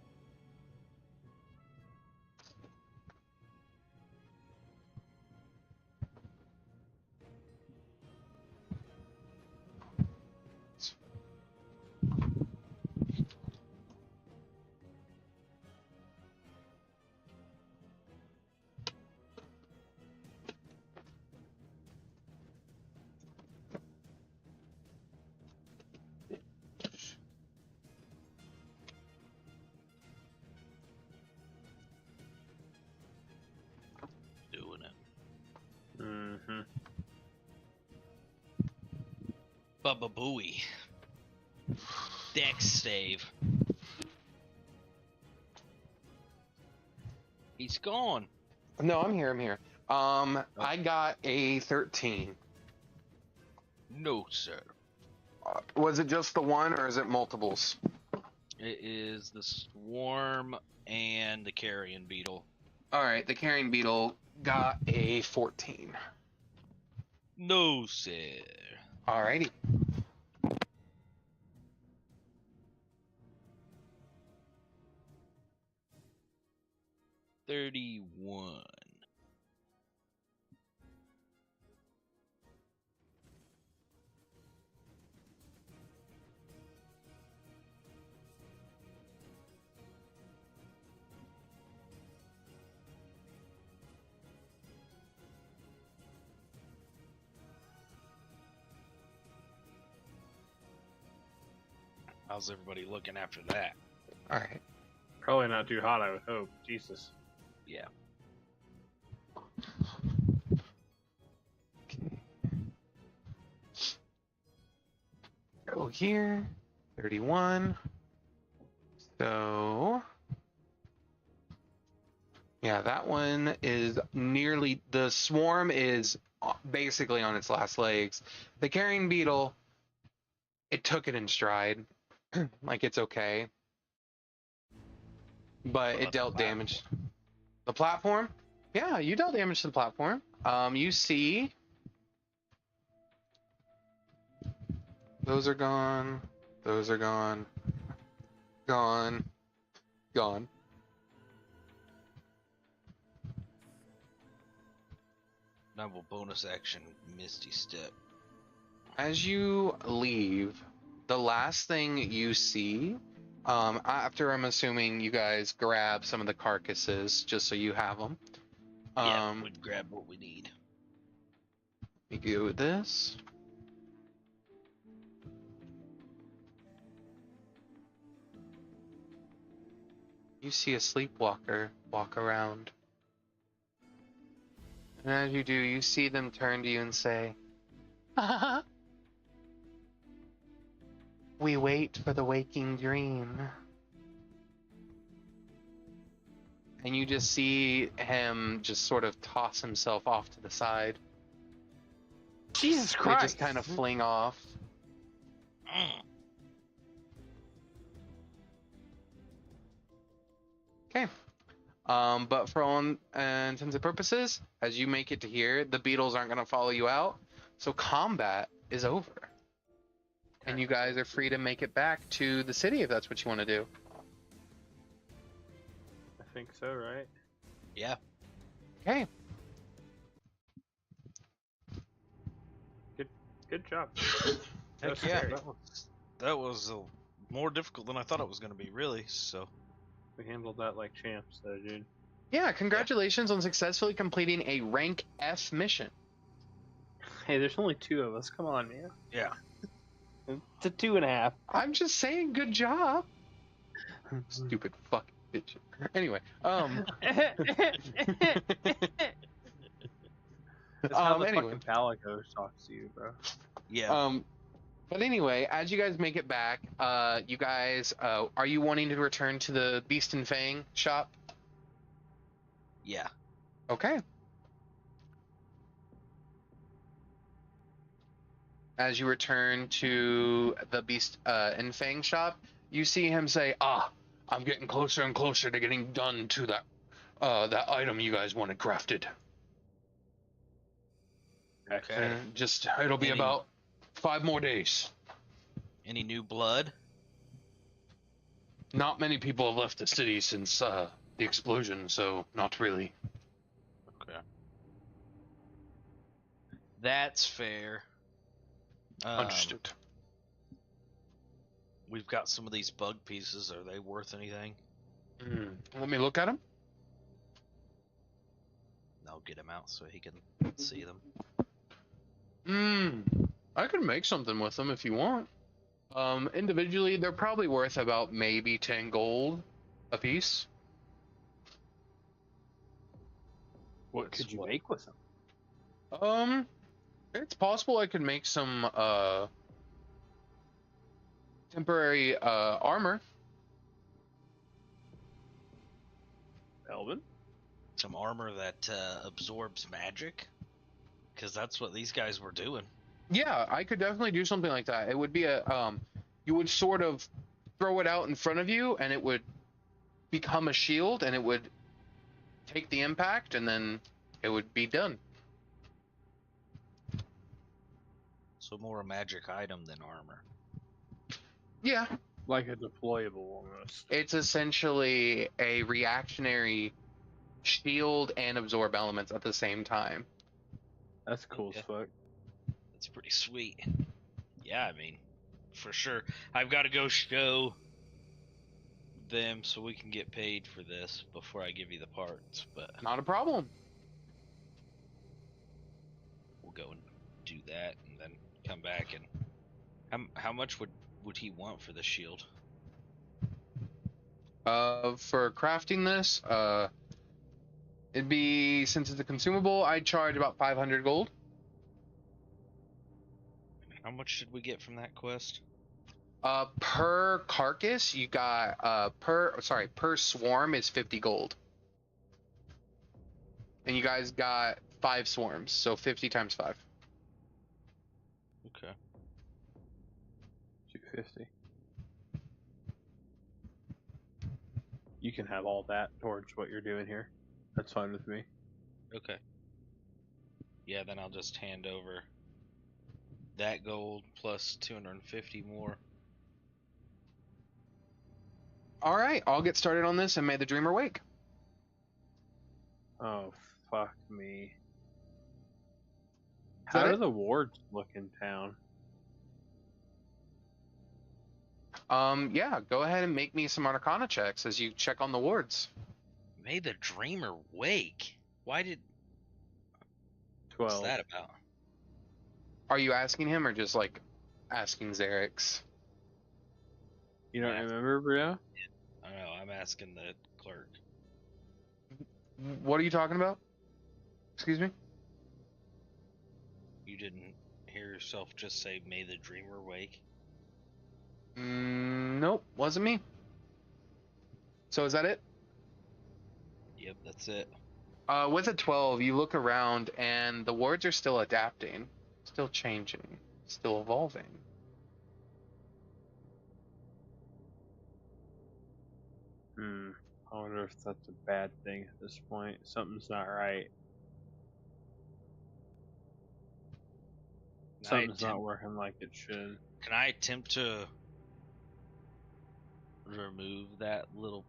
Doing it. Mm-hmm. Bubba Booey. Dex save. He's gone. No, I'm here. I'm here. I got a 13. No, sir. Was it just the one, or is it multiples? It is the swarm and the carrion beetle. All right, the carrying beetle got a 14. No, sir. Alrighty. $31. How's everybody looking after that? All right. Probably not too hot, I would hope. Jesus. Yeah. Okay. Go here. 31. So, yeah, that one is nearly, the swarm is basically on its last legs. The carrying beetle, it took it in stride. Like, it's okay. But it dealt damage. The platform? Yeah, you dealt damage to the platform. You see, those are gone. Those are gone. Gone. Gone. Now we'll bonus action Misty Step. As you leave, the last thing you see, after I'm assuming you guys grab some of the carcasses just so you have them. Yeah, we'd grab what we need. You go with this. You see a sleepwalker walk around. And as you do, you see them turn to you and say, "We wait for the waking dream." And you just see him just sort of toss himself off to the side. Jesus They Christ! just kind of fling off. Okay. But for all intents and purposes, as you make it to here, the beetles aren't going to follow you out. So combat is over. And you guys are free to make it back to the city if that's what you want to do. I think so, right? Yeah. Okay. Good job. Heck That's yeah. scary. That was more difficult than I thought it was going to be, really. So. We handled that like champs, though, dude. Yeah, congratulations on successfully completing a rank F mission. Hey, there's only 2 of us. Come on, man. Yeah. It's a 2.5. I'm just saying, good job. Stupid fucking bitch. Anyway, That's how the anyway. fucking Palico talks to you, bro. Yeah. But anyway, as you guys make it back, you guys, are you wanting to return to the Beast and Fang shop? Yeah. Okay. As you return to the Beast and Fang shop, you see him say, I'm getting closer and closer to getting done to that item you guys wanted crafted. Okay. It'll be Any- about 5 more days. Any new blood? Not many people have left the city since the explosion, so not really. Okay. That's fair. Understood. We've got some of these bug pieces. Are they worth anything? Let me look at them. I'll get him out so he can see them. I could make something with them if you want. Individually, they're probably worth about maybe 10 gold a piece. What could you make with them? It's possible I could make some temporary armor. Elben? Some armor that absorbs magic? Because that's what these guys were doing. Yeah, I could definitely do something like that. It would be you would sort of throw it out in front of you, and it would become a shield, and it would take the impact, and then it would be done. So more a magic item than armor. Yeah. Like a deployable almost. It's essentially a reactionary shield and absorb elements at the same time. That's cool as fuck. That's pretty sweet. Yeah, I mean, for sure. I've got to go show them so we can get paid for this before I give you the parts, but Not a problem. we'll go and do that and then come back. And how much would he want for the shield? For crafting this, it'd be, since it's a consumable, I'd charge about 500 gold. How much did we get from that quest? Per carcass, you got, per swarm is 50 gold. And you guys got 5 swarms, so 50 times 5. Okay. 250. You can have all that towards what you're doing here. That's fine with me. Okay. Yeah, then I'll just hand over that gold plus 250 more. Alright, I'll get started on this, and may the dreamer wake. Oh, fuck me. that How do it? the wards look in town? Yeah, go ahead and make me some Arcana checks as you check on the wards. May the dreamer wake. Why did? 12. What's that about? Are you asking him, or just, like, asking Xerix? You don't Yeah. remember, Brio? I don't know. I'm asking the clerk. What are you talking about? Excuse me? You didn't hear yourself just say, "May the dreamer wake"? Nope, wasn't me. So is that it? Yep, that's it. With a 12, you look around, and the wards are still adapting, still changing, still evolving. I wonder if that's a bad thing at this point. Something's not right. Something's not working like it should. Can I attempt to remove that little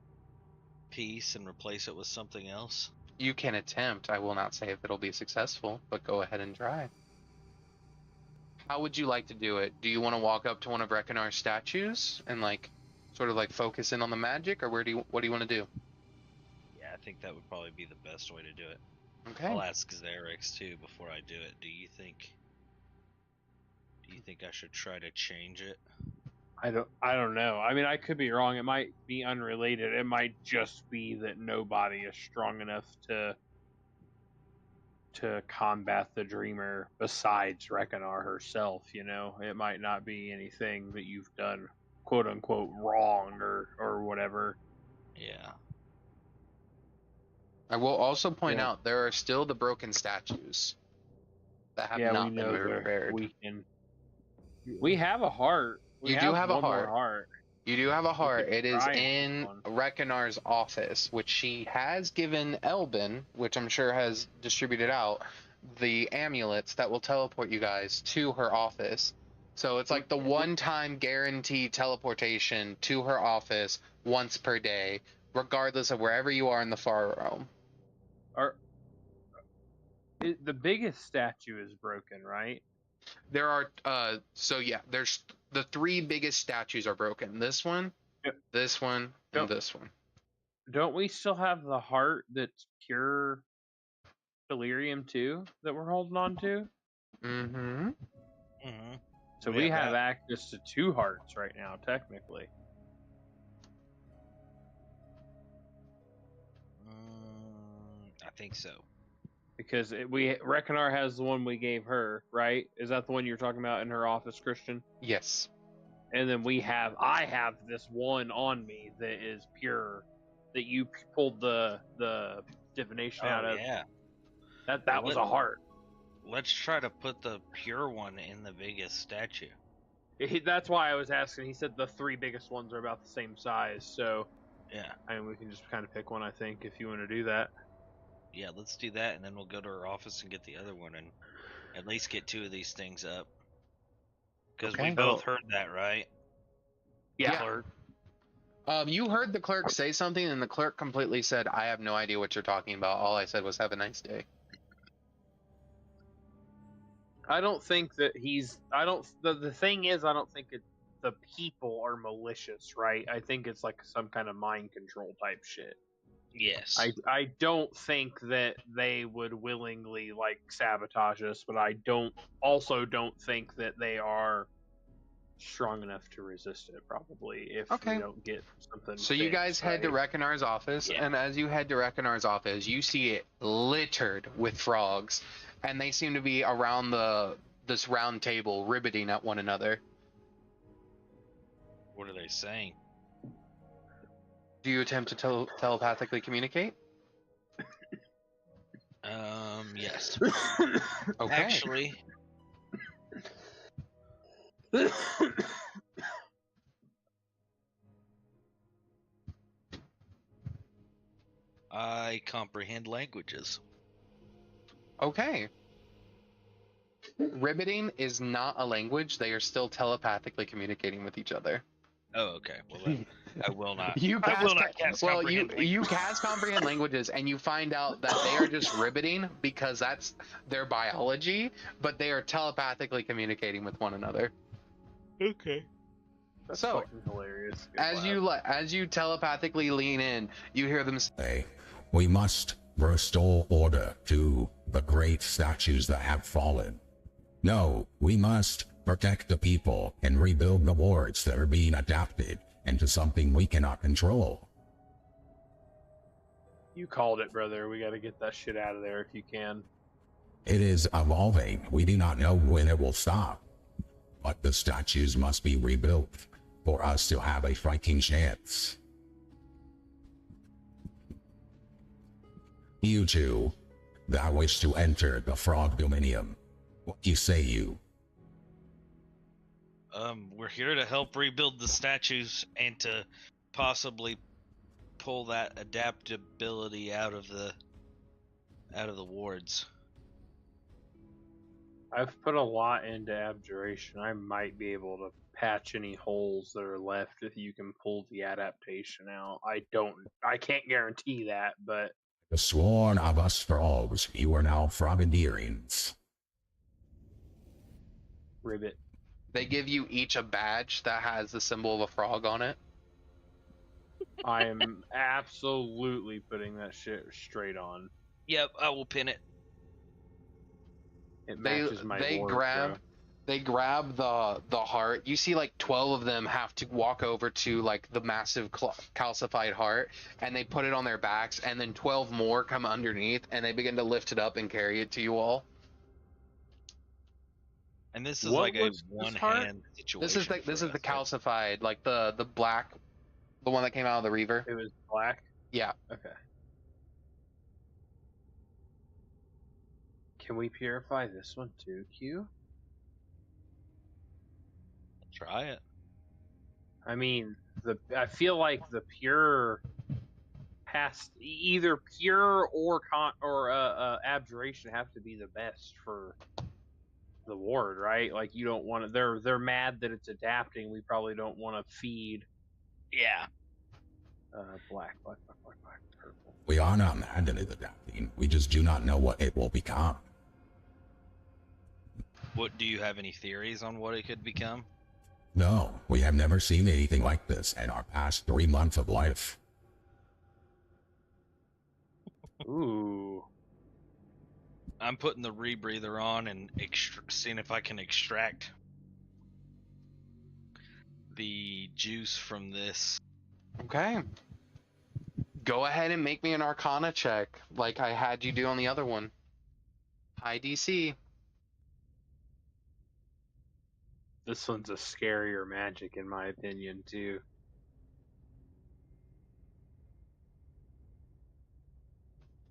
piece and replace it with something else? You can attempt. I will not say if it'll be successful, but go ahead and try. How would you like to do it? Do you want to walk up to one of Reckonar's statues and, like, sort of like focus in on the magic, or what do you want to do? Yeah, I think that would probably be the best way to do it. Okay. I'll ask Xerix too before I do it. Do Do you think I should try to change it? I don't know. I mean, I could be wrong. It might be unrelated. It might just be that nobody is strong enough to combat the Dreamer besides Rekinar herself, you know? It might not be anything that you've done quote unquote wrong or whatever. Yeah. I will also point out there are still the broken statues that have not been repaired. We have a heart. You do have a one more heart. heart. You do have a heart. It is try and in pick one. Rekinar's office, which she has given Elben, which I'm sure has distributed out, the amulets that will teleport you guys to her office. So it's like the one-time guaranteed teleportation to her office once per day, regardless of wherever you are in the far realm. The biggest statue is broken, right? There are, there's the three biggest statues are broken. This one, this one, and this one. Don't we still have the heart that's pure delirium too that we're holding on to? Mm-hmm. Mm-hmm. So we have access to 2 hearts right now, technically. I think so. Because Rekinar has the one we gave her, right? Is that the one you're talking about in her office, Christian? Yes. And then I have this one on me that is pure, that you pulled the divination out of. Yeah. That was a heart. Let's try to put the pure one in the biggest statue. That's why I was asking. He said the 3 biggest ones are about the same size, so yeah. And we can just kind of pick one, I think, if you want to do that. Yeah, let's do that, and then we'll go to her office and get the other one, and at least get 2 of these things up. Because we both heard that, right? Yeah. Clerk. You heard the clerk say something, and the clerk completely said, "I have no idea what you're talking about. All I said was have a nice day." I don't think that the thing is, I don't think the people are malicious, right? I think it's like some kind of mind control type shit. Yes. I don't think that they would willingly like sabotage us, but I don't think that they are strong enough to resist it, probably, if we don't get something So you guys head to Rekinar's office, and as you head to Rekinar's office, you see it littered with frogs, and they seem to be around this round table, ribbiting at one another. What are they saying? Do you attempt to telepathically communicate? Yes. Okay. Actually, I comprehend languages. Okay. Ribbiting is not a language. They are still telepathically communicating with each other. Oh, okay. Well, then, I will not. You I will not cast comprehend you cast comprehend languages, and you find out that they are just ribbiting because that's their biology, but they are telepathically communicating with one another. Okay. That's so fucking hilarious. As you telepathically lean in, you hear them say, "We must restore order to the great statues that have fallen. No, we must protect the people and rebuild the wards that are being adapted into something we cannot control." You called it, brother. We got to get that shit out of there if you can. It is evolving. We do not know when it will stop. But the statues must be rebuilt for us to have a fighting chance. You two, that wish to enter the Frog Dominium, what do you say, you? We're here to help rebuild the statues and to possibly pull that adaptability out of the wards. I've put a lot into abjuration. I might be able to patch any holes that are left if you can pull the adaptation out. I can't guarantee that, but The sworn of us frogs, you are now Frogadians. ribbit. They give you each a badge that has the symbol of a frog on it. I am absolutely putting that shit straight on. Yep, I will pin it. It matches my They ward, grab bro. They grab the heart. You see like 12 of them have to walk over to like the massive calcified heart, and they put it on their backs, and then 12 more come underneath, and they begin to lift it up and carry it to you all. And this is What like a was this heart? one-hand situation. This is the right? calcified, like the black, the one that came out of the Reaver. It was black? Yeah. Okay. Can we purify this one too, Q? Try it. I mean, I feel like the pure has either pure or abjuration have to be the best for the ward, right? Like you don't want to. They're mad that it's adapting. We probably don't want to feed. Yeah. Black, purple. We are not mad at it adapting. We just do not know what it will become. What do you have any theories on what it could become? No, we have never seen anything like this in our past 3 months of life. Ooh. I'm putting the rebreather on and seeing if I can extract the juice from this. Okay. Go ahead and make me an Arcana check, like I had you do on the other one. High DC. This one's a scarier magic, in my opinion, too.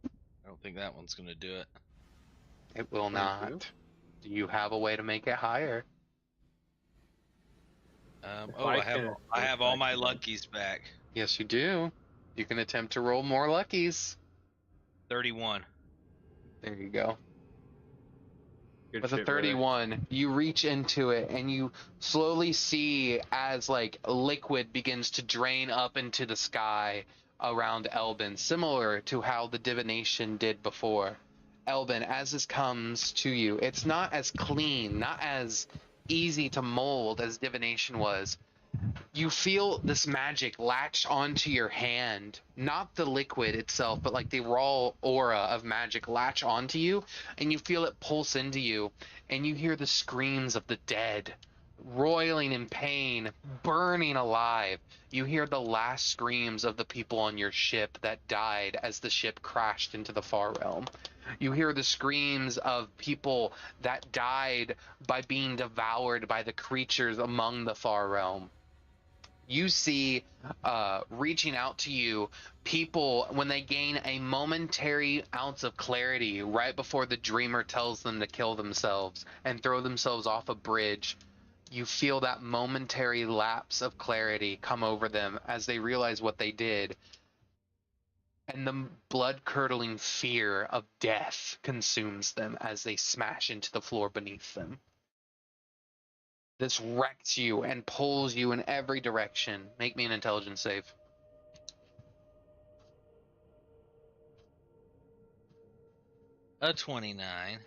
I don't think that one's going to do it. It will not. Do you have a way to make it higher? I have all my luckies back. Yes, you do. You can attempt to roll more luckies. 31. There you go. Good With a shit, 31, you reach into it and you slowly see as like liquid begins to drain up into the sky around Elben, similar to how the divination did before. Elben, as this comes to you, it's not as clean, not as easy to mold as divination was. You feel this magic latch onto your hand, not the liquid itself, but like the raw aura of magic latch onto you, and you feel it pulse into you, and you hear the screams of the dead, roiling in pain, burning alive. You hear the last screams of the people on your ship that died as the ship crashed into the far realm. You hear the screams of people that died by being devoured by the creatures among the far realm. You see, reaching out to you, people, when they gain a momentary ounce of clarity right before the dreamer tells them to kill themselves and throw themselves off a bridge, you feel that momentary lapse of clarity come over them as they realize what they did. And the blood-curdling fear of death consumes them as they smash into the floor beneath them. This wrecks you and pulls you in every direction. Make me an intelligence save. A 29.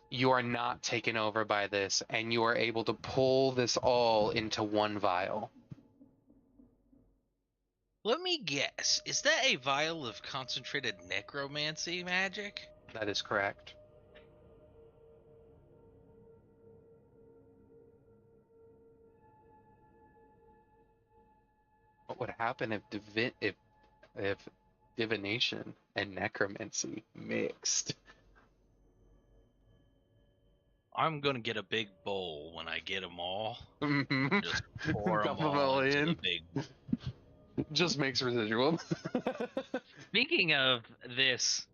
You are not taken over by this, and you are able to pull this all into one vial. Let me guess. Is that a vial of concentrated necromancy magic? That is correct. What would happen if divination and necromancy mixed? I'm gonna get a big bowl when I get them all. Mm-hmm. Just pour them Dump 'em all all into the in. big. Just makes residual. Speaking of this,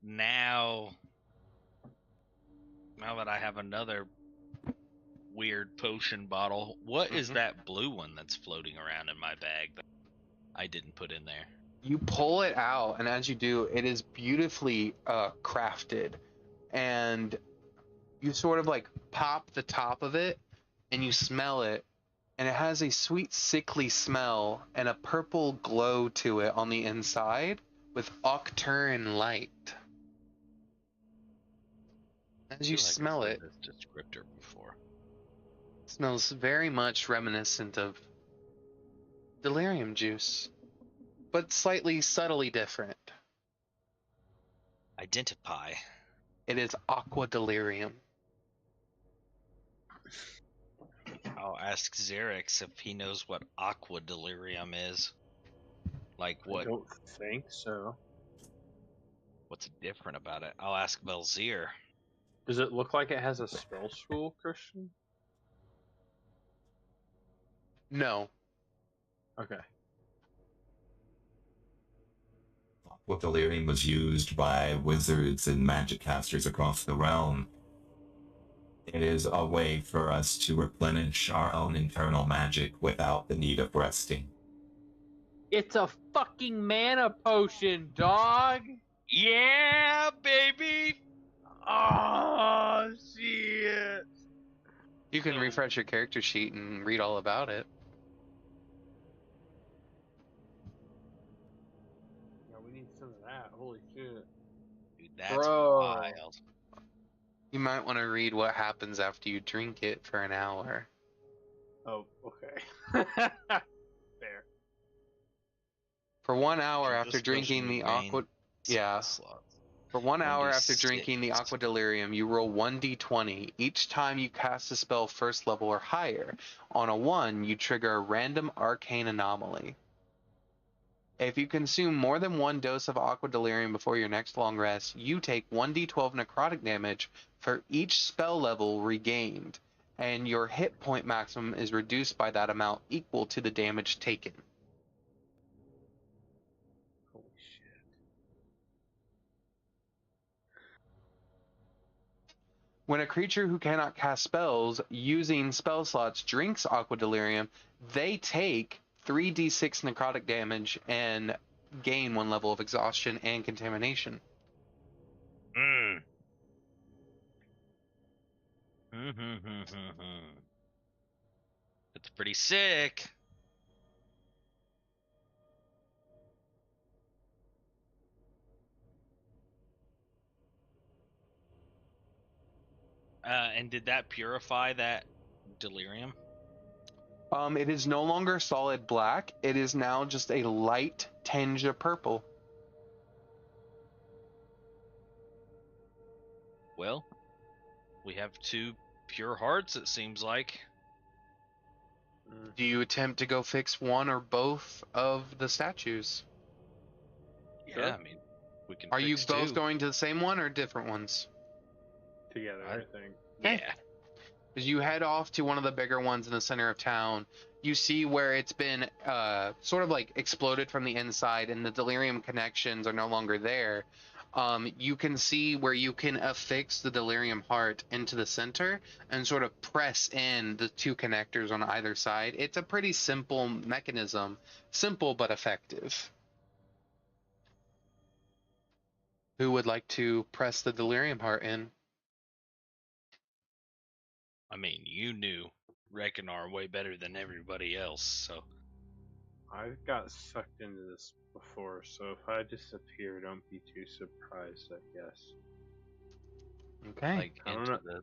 now that I have another weird potion bottle, what is that blue one that's floating around in my bag that I didn't put in there? You pull it out, and as you do, it is beautifully crafted, and you sort of like pop the top of it, and you smell it, and it has a sweet sickly smell and a purple glow to it on the inside with octurne light. As you smell it, this descriptor before. smells very much reminiscent of delirium juice, but slightly subtly different. Identify. It is aqua delirium. I'll ask Xerix if he knows what aqua delirium is. Like I what? don't think so. What's different about it? I'll ask Belzir. Does it look like it has a spell school, Christian? No. Okay. Aqua delirium was used by wizards and magic casters across the realm. It is a way for us to replenish our own internal magic without the need of resting. It's a fucking mana potion, dog! Yeah, baby. Oh, shit! You can So- refresh your character sheet and read all about it. Yeah, we need some of that. Holy shit. Dude, that's Bro. wild. You might want to read what happens after you drink it for an hour. Oh, okay. Fair. For 1 hour And after this goes drinking from the your main aqua... Yeah. slot. For 1 hour after 1d6. drinking the aqua delirium, you roll 1d20. Each time you cast a spell first level or higher. On a 1, you trigger a random arcane anomaly. If you consume more than 1 dose of aqua delirium before your next long rest, you take 1d12 necrotic damage for each spell level regained, and your hit point maximum is reduced by that amount equal to the damage taken. Holy shit. When a creature who cannot cast spells using spell slots drinks aqua delirium, they take 3d6 necrotic damage and gain 1 level of exhaustion and contamination. Mm. It's pretty sick. And did that purify that delirium? It is no longer solid black. It is now just a light tinge of purple. Well, we have 2 pure hearts, it seems like. Do you attempt to go fix one or both of the statues? Sure. Yeah, I mean, we can. Are you fix both 2. going to the same one or different ones? Together, I think. Yeah. As you head off to one of the bigger ones in the center of town, you see where it's been sort of like exploded from the inside and the delirium connections are no longer there. You can see where you can affix the delirium heart into the center and sort of press in the 2 connectors on either side. It's a pretty simple mechanism, simple but effective. Who would like to press the delirium heart in? I mean, you knew Rekinar way better than everybody else, so. I've got sucked into this before, so if I disappear, don't be too surprised, I guess. Okay. Like, I don't into know. the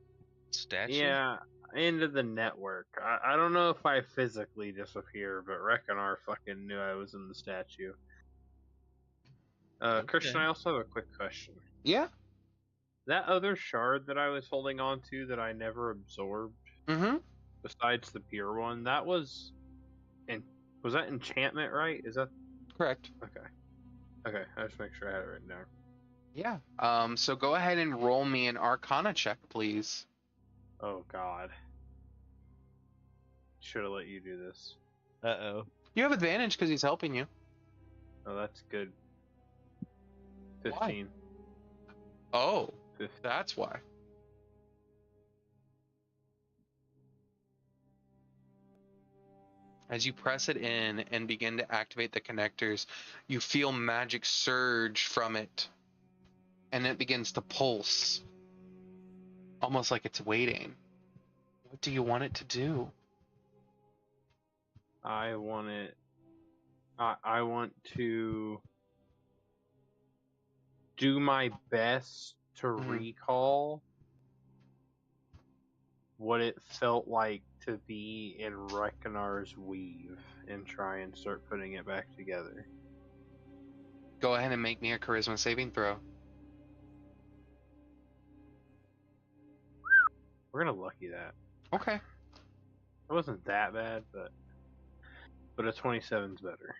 statue? Yeah, into the network. I don't know if I physically disappear, but Rekinar fucking knew I was in the statue. Christian, I also have a quick question. Yeah. That other shard that I was holding on to that I never absorbed, Mm-hmm. besides the pure one, that was... Was that enchantment, right? Is that... Correct. Okay. Okay, I just make sure I had it written down. Yeah. So go ahead and roll me an Arcana check, please. Oh, God. Should have let you do this. Uh-oh. You have advantage because he's helping you. Oh, that's good. Why? 15. Oh, 15. that's why. As you press it in and begin to activate the connectors, you feel magic surge from it, and it begins to pulse, almost like it's waiting. What do you want it to do? I want it... I want to do my best to recall what it felt like to be in Rekinar's weave and try and start putting it back together. Go ahead and make me a charisma saving throw. We're gonna lucky that. Okay. It wasn't that bad, but a 27's better.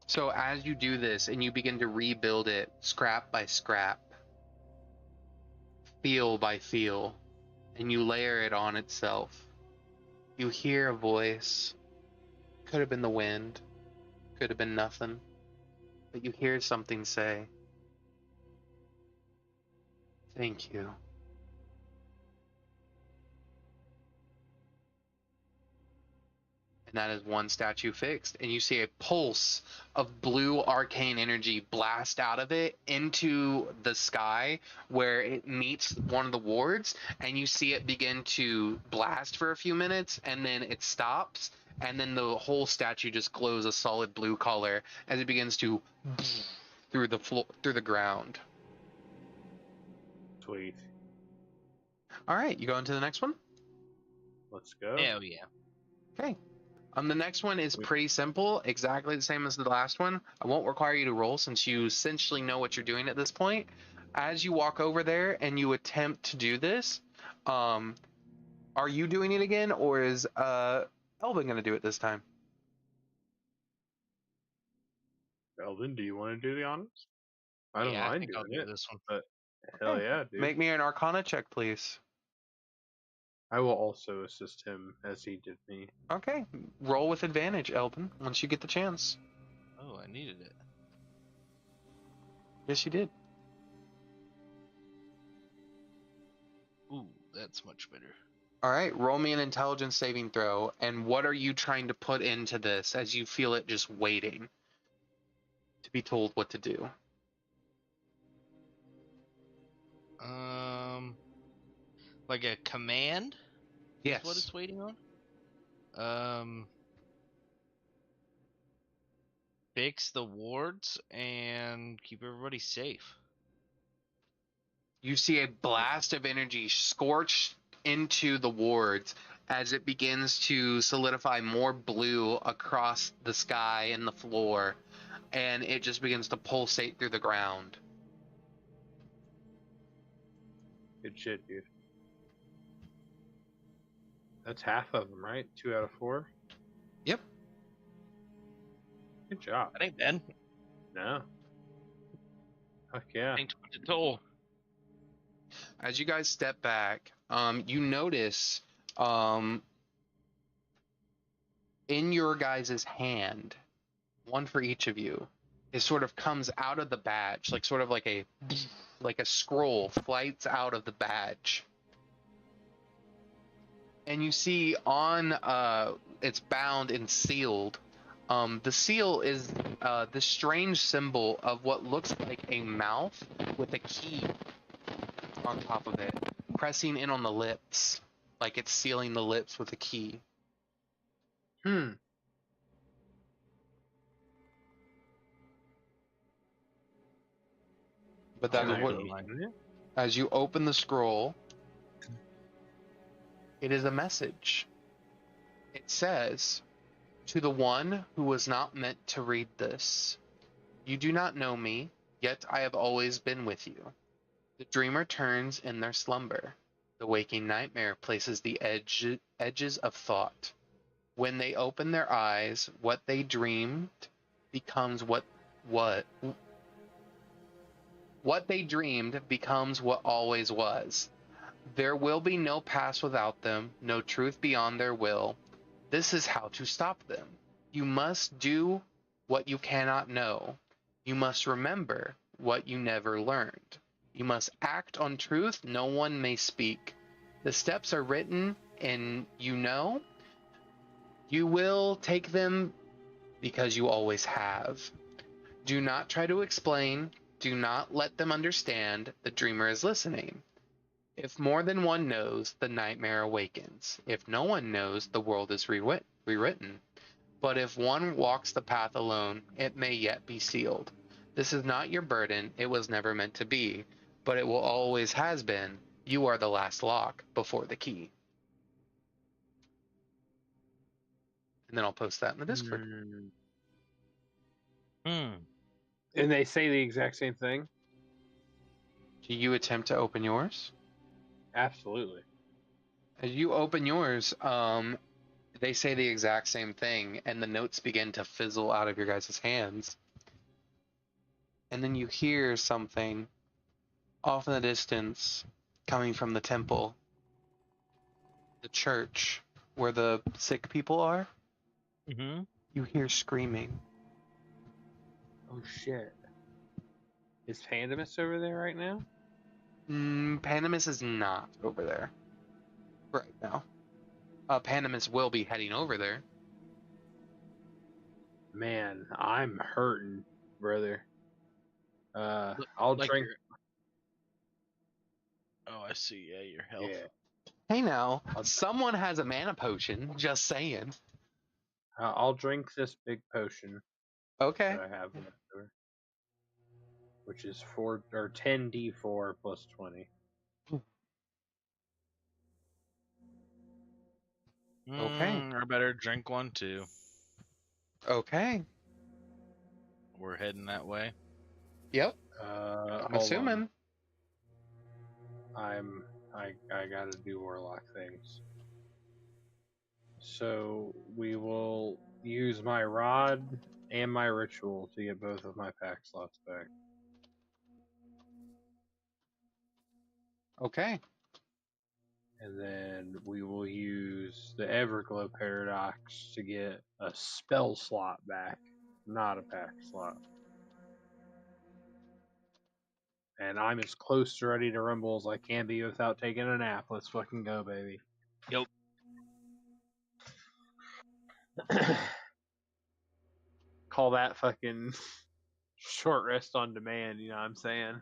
So as you do this and you begin to rebuild it scrap by scrap, feel by feel, and you layer it on itself, you hear a voice. Could have been the wind, could have been nothing, but you hear something say, "Thank you." And that is one statue fixed, and you see a pulse of blue arcane energy blast out of it into the sky where it meets one of the wards, and you see it begin to blast for a few minutes, and then it stops, and then the whole statue just glows a solid blue color as it begins to through the floor, through the ground. Sweet. All right, you go into the next one. Let's go. Hell yeah. Okay. The next one is pretty simple, exactly the same as the last one. I won't require you to roll since you essentially know what you're doing at this point. As you walk over there and you attempt to do this, are you doing it again, or is Elben going to do it this time? Elden, do you want to do the honors? I don't Yeah, I mind think I'll doing do it, this one. but hell yeah, dude. Make me an Arcana check, please. I will also assist him as he did me. Okay. Roll with advantage, Elben, once you get the chance. Oh, I needed it. Yes, you did. Ooh, that's much better. All right, roll me an intelligence saving throw. And what are you trying to put into this as you feel it just waiting to be told what to do? Like a command? Yes. Is what it's waiting on? Fix the wards and keep everybody safe. You see a blast of energy scorch into the wards as it begins to solidify more blue across the sky and the floor, and it just begins to pulsate through the ground. Good shit, dude. That's half of them, right? 2 out of 4? Yep. Good job. I think Ben. No. Fuck yeah. Thanks for the toll. As you guys step back, you notice in your guys' hand, one for each of you, it sort of comes out of the badge, like sort of like a scroll flights out of the badge. And you see on it's bound and sealed. The seal is this strange symbol of what looks like a mouth with a key on top of it, pressing in on the lips, like it's sealing the lips with a key. But that is what, as you open the scroll, it is a message. It says, "To the one who was not meant to read this, you do not know me, yet I have always been with you. The dreamer turns in their slumber. The waking nightmare places the edges of thought. When they open their eyes, what they dreamed becomes what they dreamed becomes what always was. There will be no past without them, no truth beyond their will. This is how to stop them. You must do what you cannot know. You must remember what you never learned. You must act on truth no one may speak. The steps are written, and you know you will take them because you always have. Do not try to explain. Do not let them understand. The dreamer is listening. If more than one knows, the nightmare awakens. If no one knows, the world is rewritten. But if one walks the path alone, it may yet be sealed. This is not your burden. It was never meant to be, but it will always has been. You are the last lock before the key." And then I'll post that in the Discord. And they say the exact same thing? Do you attempt to open yours? Absolutely. As you open yours, they say the exact same thing, and the notes begin to fizzle out of your guys' hands. And then you hear something off in the distance coming from the temple, the church where the sick people are. Mm-hmm. You hear screaming. Oh shit. Is Pandemus over there right now? Pandemus is not over there right now. Pandemus will be heading over there. Man, I'm hurting, brother. I'll Like drink. your- Oh, I see. Yeah, your health. Yeah, Hey now, someone has a mana potion, just saying. I'll drink this big potion Okay. that I have left over, which is 10d4 plus 20. Okay. I better drink one too. Okay. We're heading that way. Yep. I'm I'm assuming. I gotta do warlock things. So we will use my rod and my ritual to get both of my pack slots back. Okay. And then we will use the Everglow Paradox to get a spell slot back, not a pack slot. And I'm as close to ready to rumble as I can be without taking a nap. Let's fucking go, baby. Yep. Call that fucking short rest on demand, you know what I'm saying?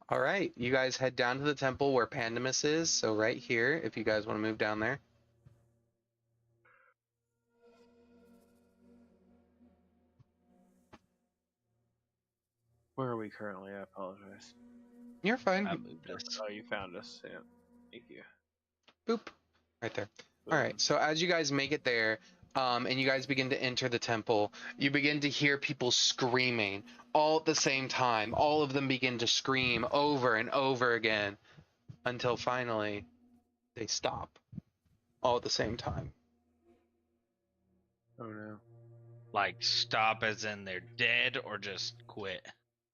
All right. You guys head down to the temple where Pandemus is. So right here, if you guys want to move down there. Where are we currently? I apologize. You're fine. I moved us. Oh, you found us. Yeah. Thank you. Boop. Right there. All right. So as you guys make it there, and you guys begin to enter the temple, you begin to hear people screaming all at the same time. All of them begin to scream over and over again until finally they stop all at the same time. Oh no. Like stop as in they're dead or just quit?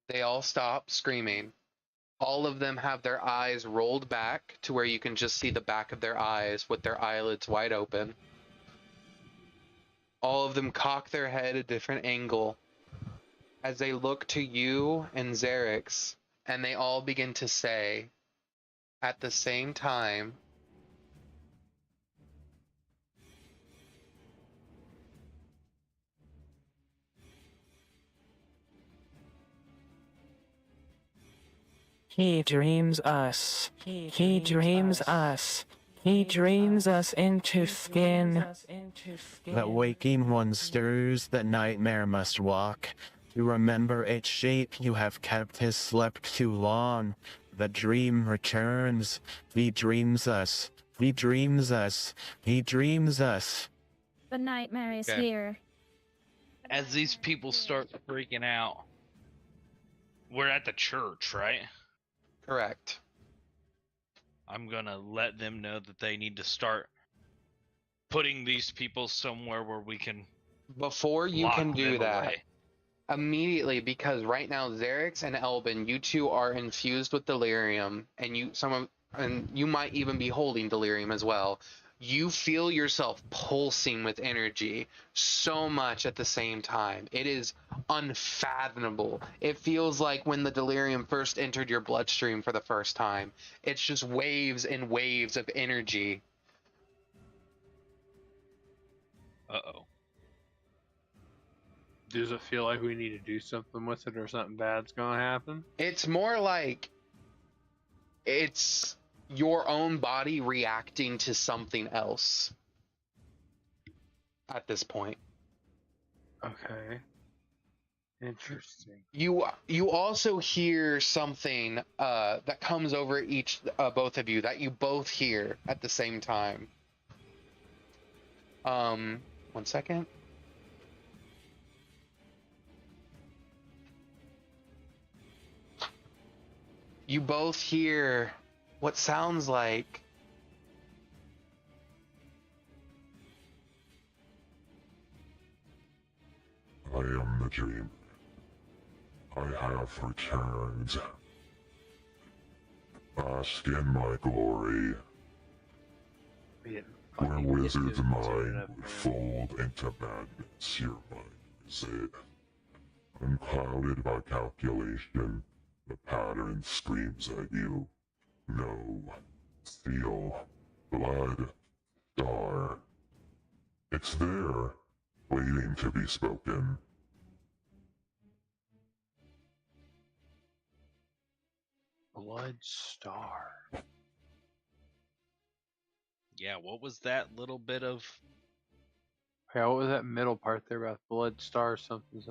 They all stop screaming. All of them have their eyes rolled back to where you can just see the back of their eyes with their eyelids wide open. All of them cock their head a different angle as they look to you and Xerix, and they all begin to say at the same time, He dreams us. He dreams us. He dreams us into skin. The waking one stirs, the nightmare must walk. To remember its shape, you have kept his slept too long. The dream returns. He dreams us. He dreams us. He dreams us. The nightmare is Okay. here. As these people start freaking out, we're at the church, right? correct. I'm gonna let them know that they need to start putting these people somewhere where we can Before you lock can do them that, away. immediately, because right now Xerix and Elben, you two are infused with delirium, and you might even be holding delirium as well. You feel yourself pulsing with energy so much at the same time. It is unfathomable. It feels like when the delirium first entered your bloodstream for the first time. It's just waves and waves of energy. Uh-oh. Does it feel like we need to do something with it or something bad's gonna happen? It's more like it's your own body reacting to something else at this point. Okay. Interesting. You also hear something that comes over both of you that you both hear at the same time. 1 second. You both hear what sounds like I am the dream. I have returned. Bask in my glory, We didn't where fucking get to wizard's it soon mind enough, would man. fold into madness. Your mind is it. Unclouded by calculation, the pattern screams at you. No, seal, blood, star. It's there, waiting to be spoken. Blood Star. Yeah, what was that little bit of? Yeah, what was that middle part there about Blood Star something?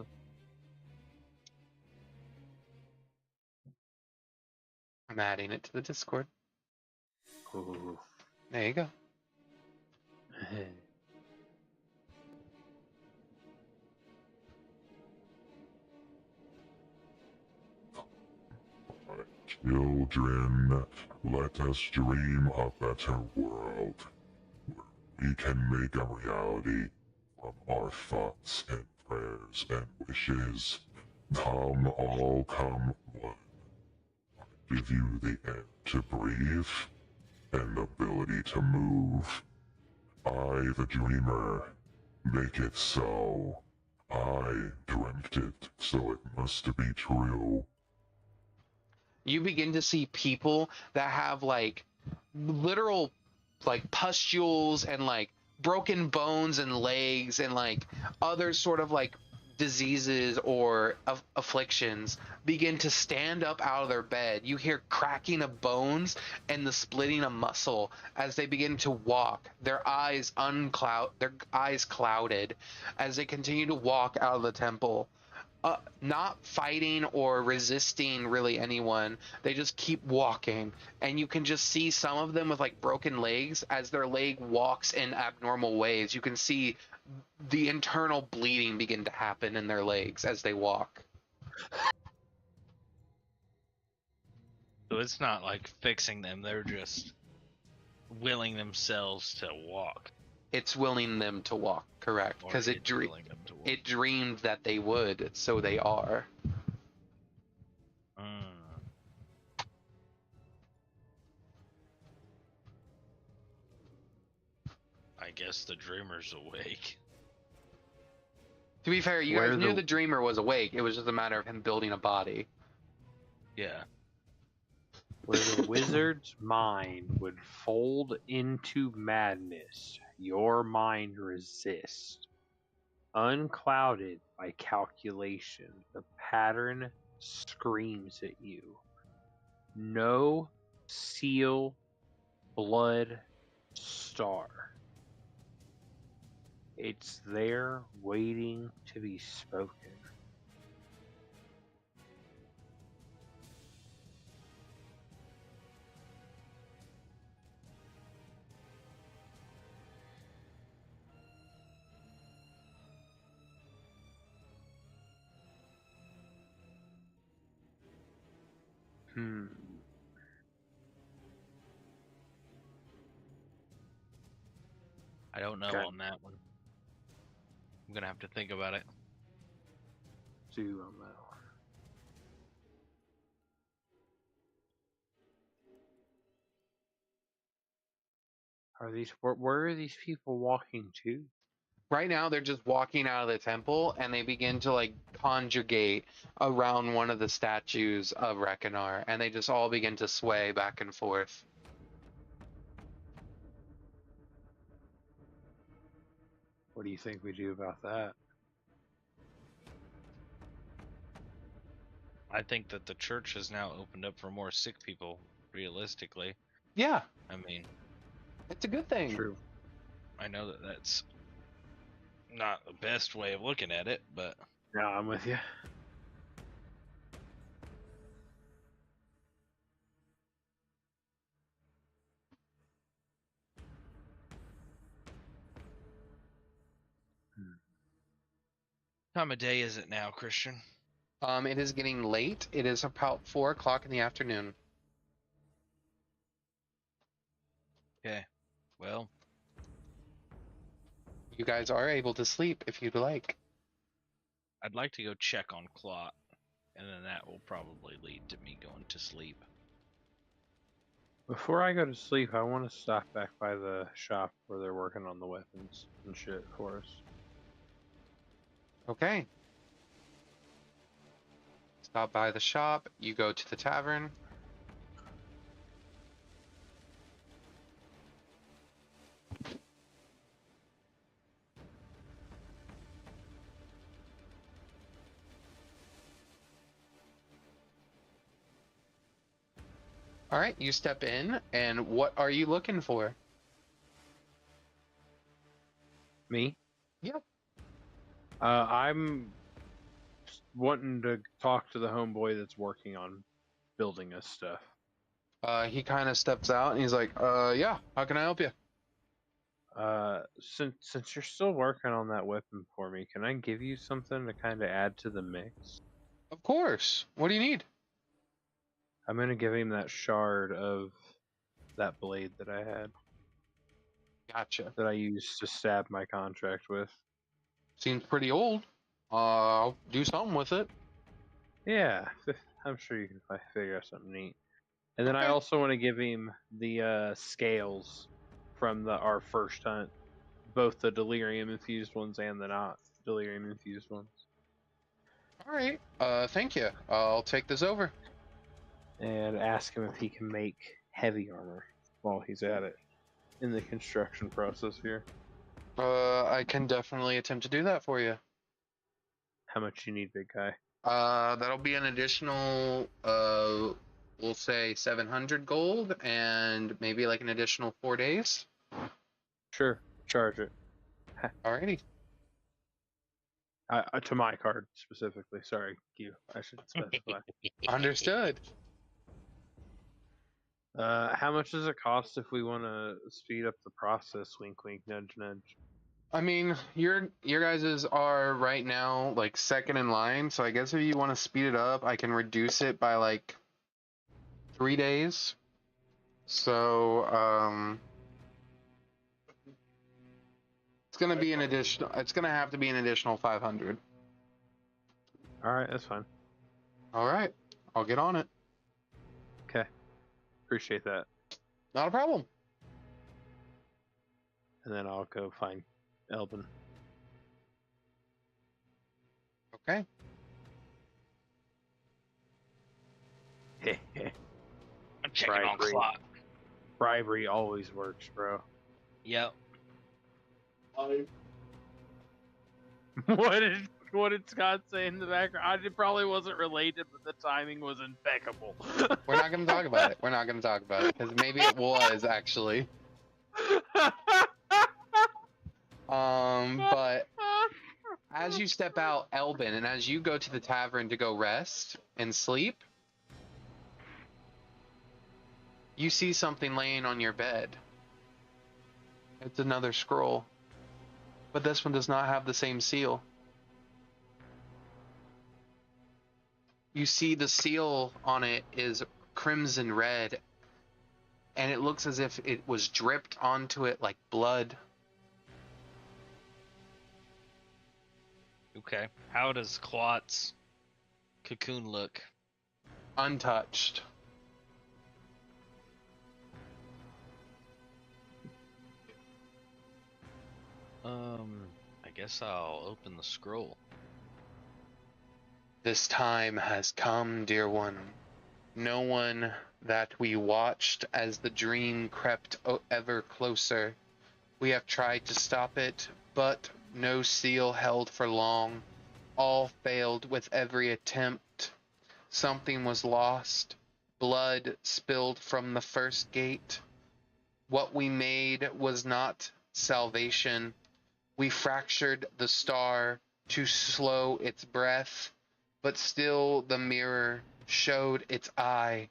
I'm adding it to the Discord. Ooh. There you go. Children, let us dream a better world, where we can make a reality from our thoughts and prayers and wishes. Come, all come one. I give you the air to breathe and ability to move. I, the dreamer, make it so. I dreamt it, so it must be true. You begin to see people that have like literal like pustules and like broken bones and legs and like other sort of like diseases or afflictions begin to stand up out of their bed. You hear cracking of bones and the splitting of muscle as they begin to walk, their eyes clouded as they continue to walk out of the temple. Not fighting or resisting really anyone. They just keep walking, and you can just see some of them with like broken legs. As their leg walks in abnormal ways, you can see the internal bleeding begin to happen in their legs as they walk. So it's not like fixing them; they're just willing themselves to walk. It's willing them to walk, correct? Because it dreamed that they would, so they are. I guess the dreamer's awake. To be fair, you guys knew the dreamer was awake. It was just a matter of him building a body. Yeah. Where the wizard's mind would fold into madness, your mind resists. Unclouded by calculation, the pattern screams at you. No seal, blood, star. It's there waiting to be spoken. I don't know on that one. I'm gonna have to think about it. Do on that one. Where are these people walking to? Right now, they're just walking out of the temple, and they begin to like conjugate around one of the statues of Rekinar, and they just all begin to sway back and forth. What do you think we do about that? I think that the church has now opened up for more sick people, realistically. Yeah. I mean, it's a good thing. True. I know that that's not the best way of looking at it, but... No, I'm with you. Time of day is it now, Christian? It is getting late. It is about 4 o'clock in the afternoon. Okay. Well, You guys are able to sleep if you'd like. I'd like to go check on Clot, and then that will probably lead to me going to sleep. Before I go to sleep, I want to stop back by the shop where they're working on the weapons and shit for us. Okay. Stop by the shop. You go to the tavern. All right, you step in, and what are you looking for? Me? Yep. I'm wanting to talk to the homeboy that's working on building us stuff. He kind of steps out, and he's like, yeah, how can I help you? Since you're still working on that weapon for me, can I give you something to kind of add to the mix? Of course. What do you need? I'm gonna give him that shard of that blade that I had, Gotcha. that I used to stab my contract with. Seems pretty old. I'll do something with it. Yeah, I'm sure you can figure out something neat. And then I Okay. also want to give him the scales from our first hunt, both the delirium infused ones and the not delirium infused ones. All right. Thank you. I'll take this over. And ask him if he can make heavy armor while he's at it in the construction process here. I can definitely attempt to do that for you. How much you need, big guy? That'll be an additional, we'll say 700 gold and maybe like an additional 4 days. Sure, charge it. Alrighty. To my card specifically. Sorry, Q. I should specify. Understood. How much does it cost if we want to speed up the process? Wink, wink, nudge, nudge. I mean, your guys's are right now like second in line, so I guess if you want to speed it up, I can reduce it by like 3 days. So, it's gonna be an additional. It's gonna have to be an additional 500. All right, that's fine. All right, I'll get on it. Okay, appreciate that. Not a problem. And then I'll go find Elben. Okay. I'm checking on Bribery. Clot. Bribery always works, bro. Yep. What did Scott say in the background? It probably wasn't related, but the timing was impeccable. We're not gonna talk about it. We're not gonna talk about it because maybe it was actually. But as you step out, Elben, and as you go to the tavern to go rest and sleep, you see something laying on your bed. It's another scroll, but this one does not have the same seal. You see the seal on it is crimson red, and it looks as if it was dripped onto it like blood. Okay. How does Clot's cocoon look? Untouched. I guess I'll open the scroll. This time has come, dear one. No one that we watched as the dream crept ever closer. We have tried to stop it, but no seal held for long. All failed with every attempt. Something was lost. Blood spilled from the first gate. What we made was not salvation. We fractured the star to slow its breath, but still the mirror showed its eye.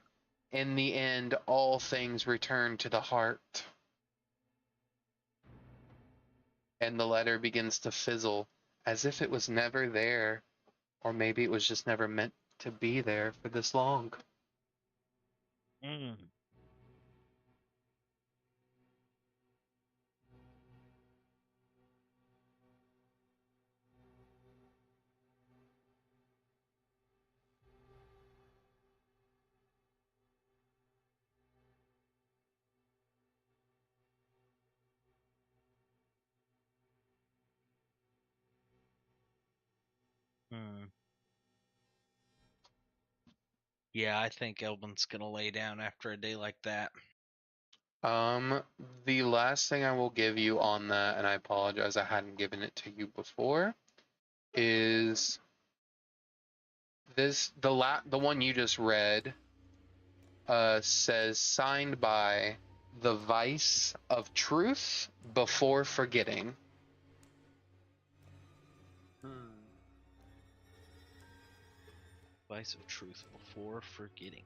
In the end, all things returned to the heart. And the letter begins to fizzle, as if it was never there, or maybe it was just never meant to be there for this long. Yeah, I think Elben's gonna lay down after a day like that. The last thing I will give you on that, and I apologize I hadn't given it to you before, is this the one you just read says signed by the Vice of Truth before forgetting. Vice of Truth before forgetting.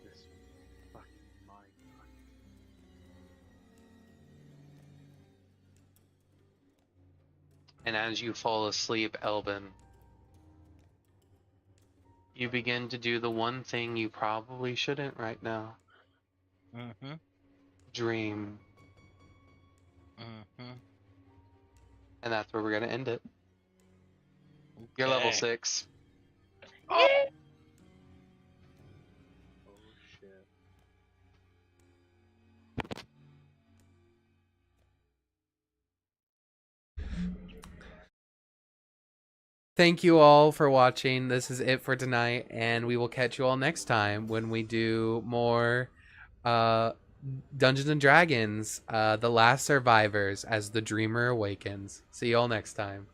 This fucking mind. And as you fall asleep, Elben, you begin to do the one thing you probably shouldn't right now. Mm-hmm. Dream. Mm-hmm. And that's where we're going to end it. You're level Okay. 6. Oh shit. Thank you all for watching. This is it for tonight, and we will catch you all next time when we do more Dungeons and Dragons, The Last Survivors as the Dreamer Awakens. See you all next time.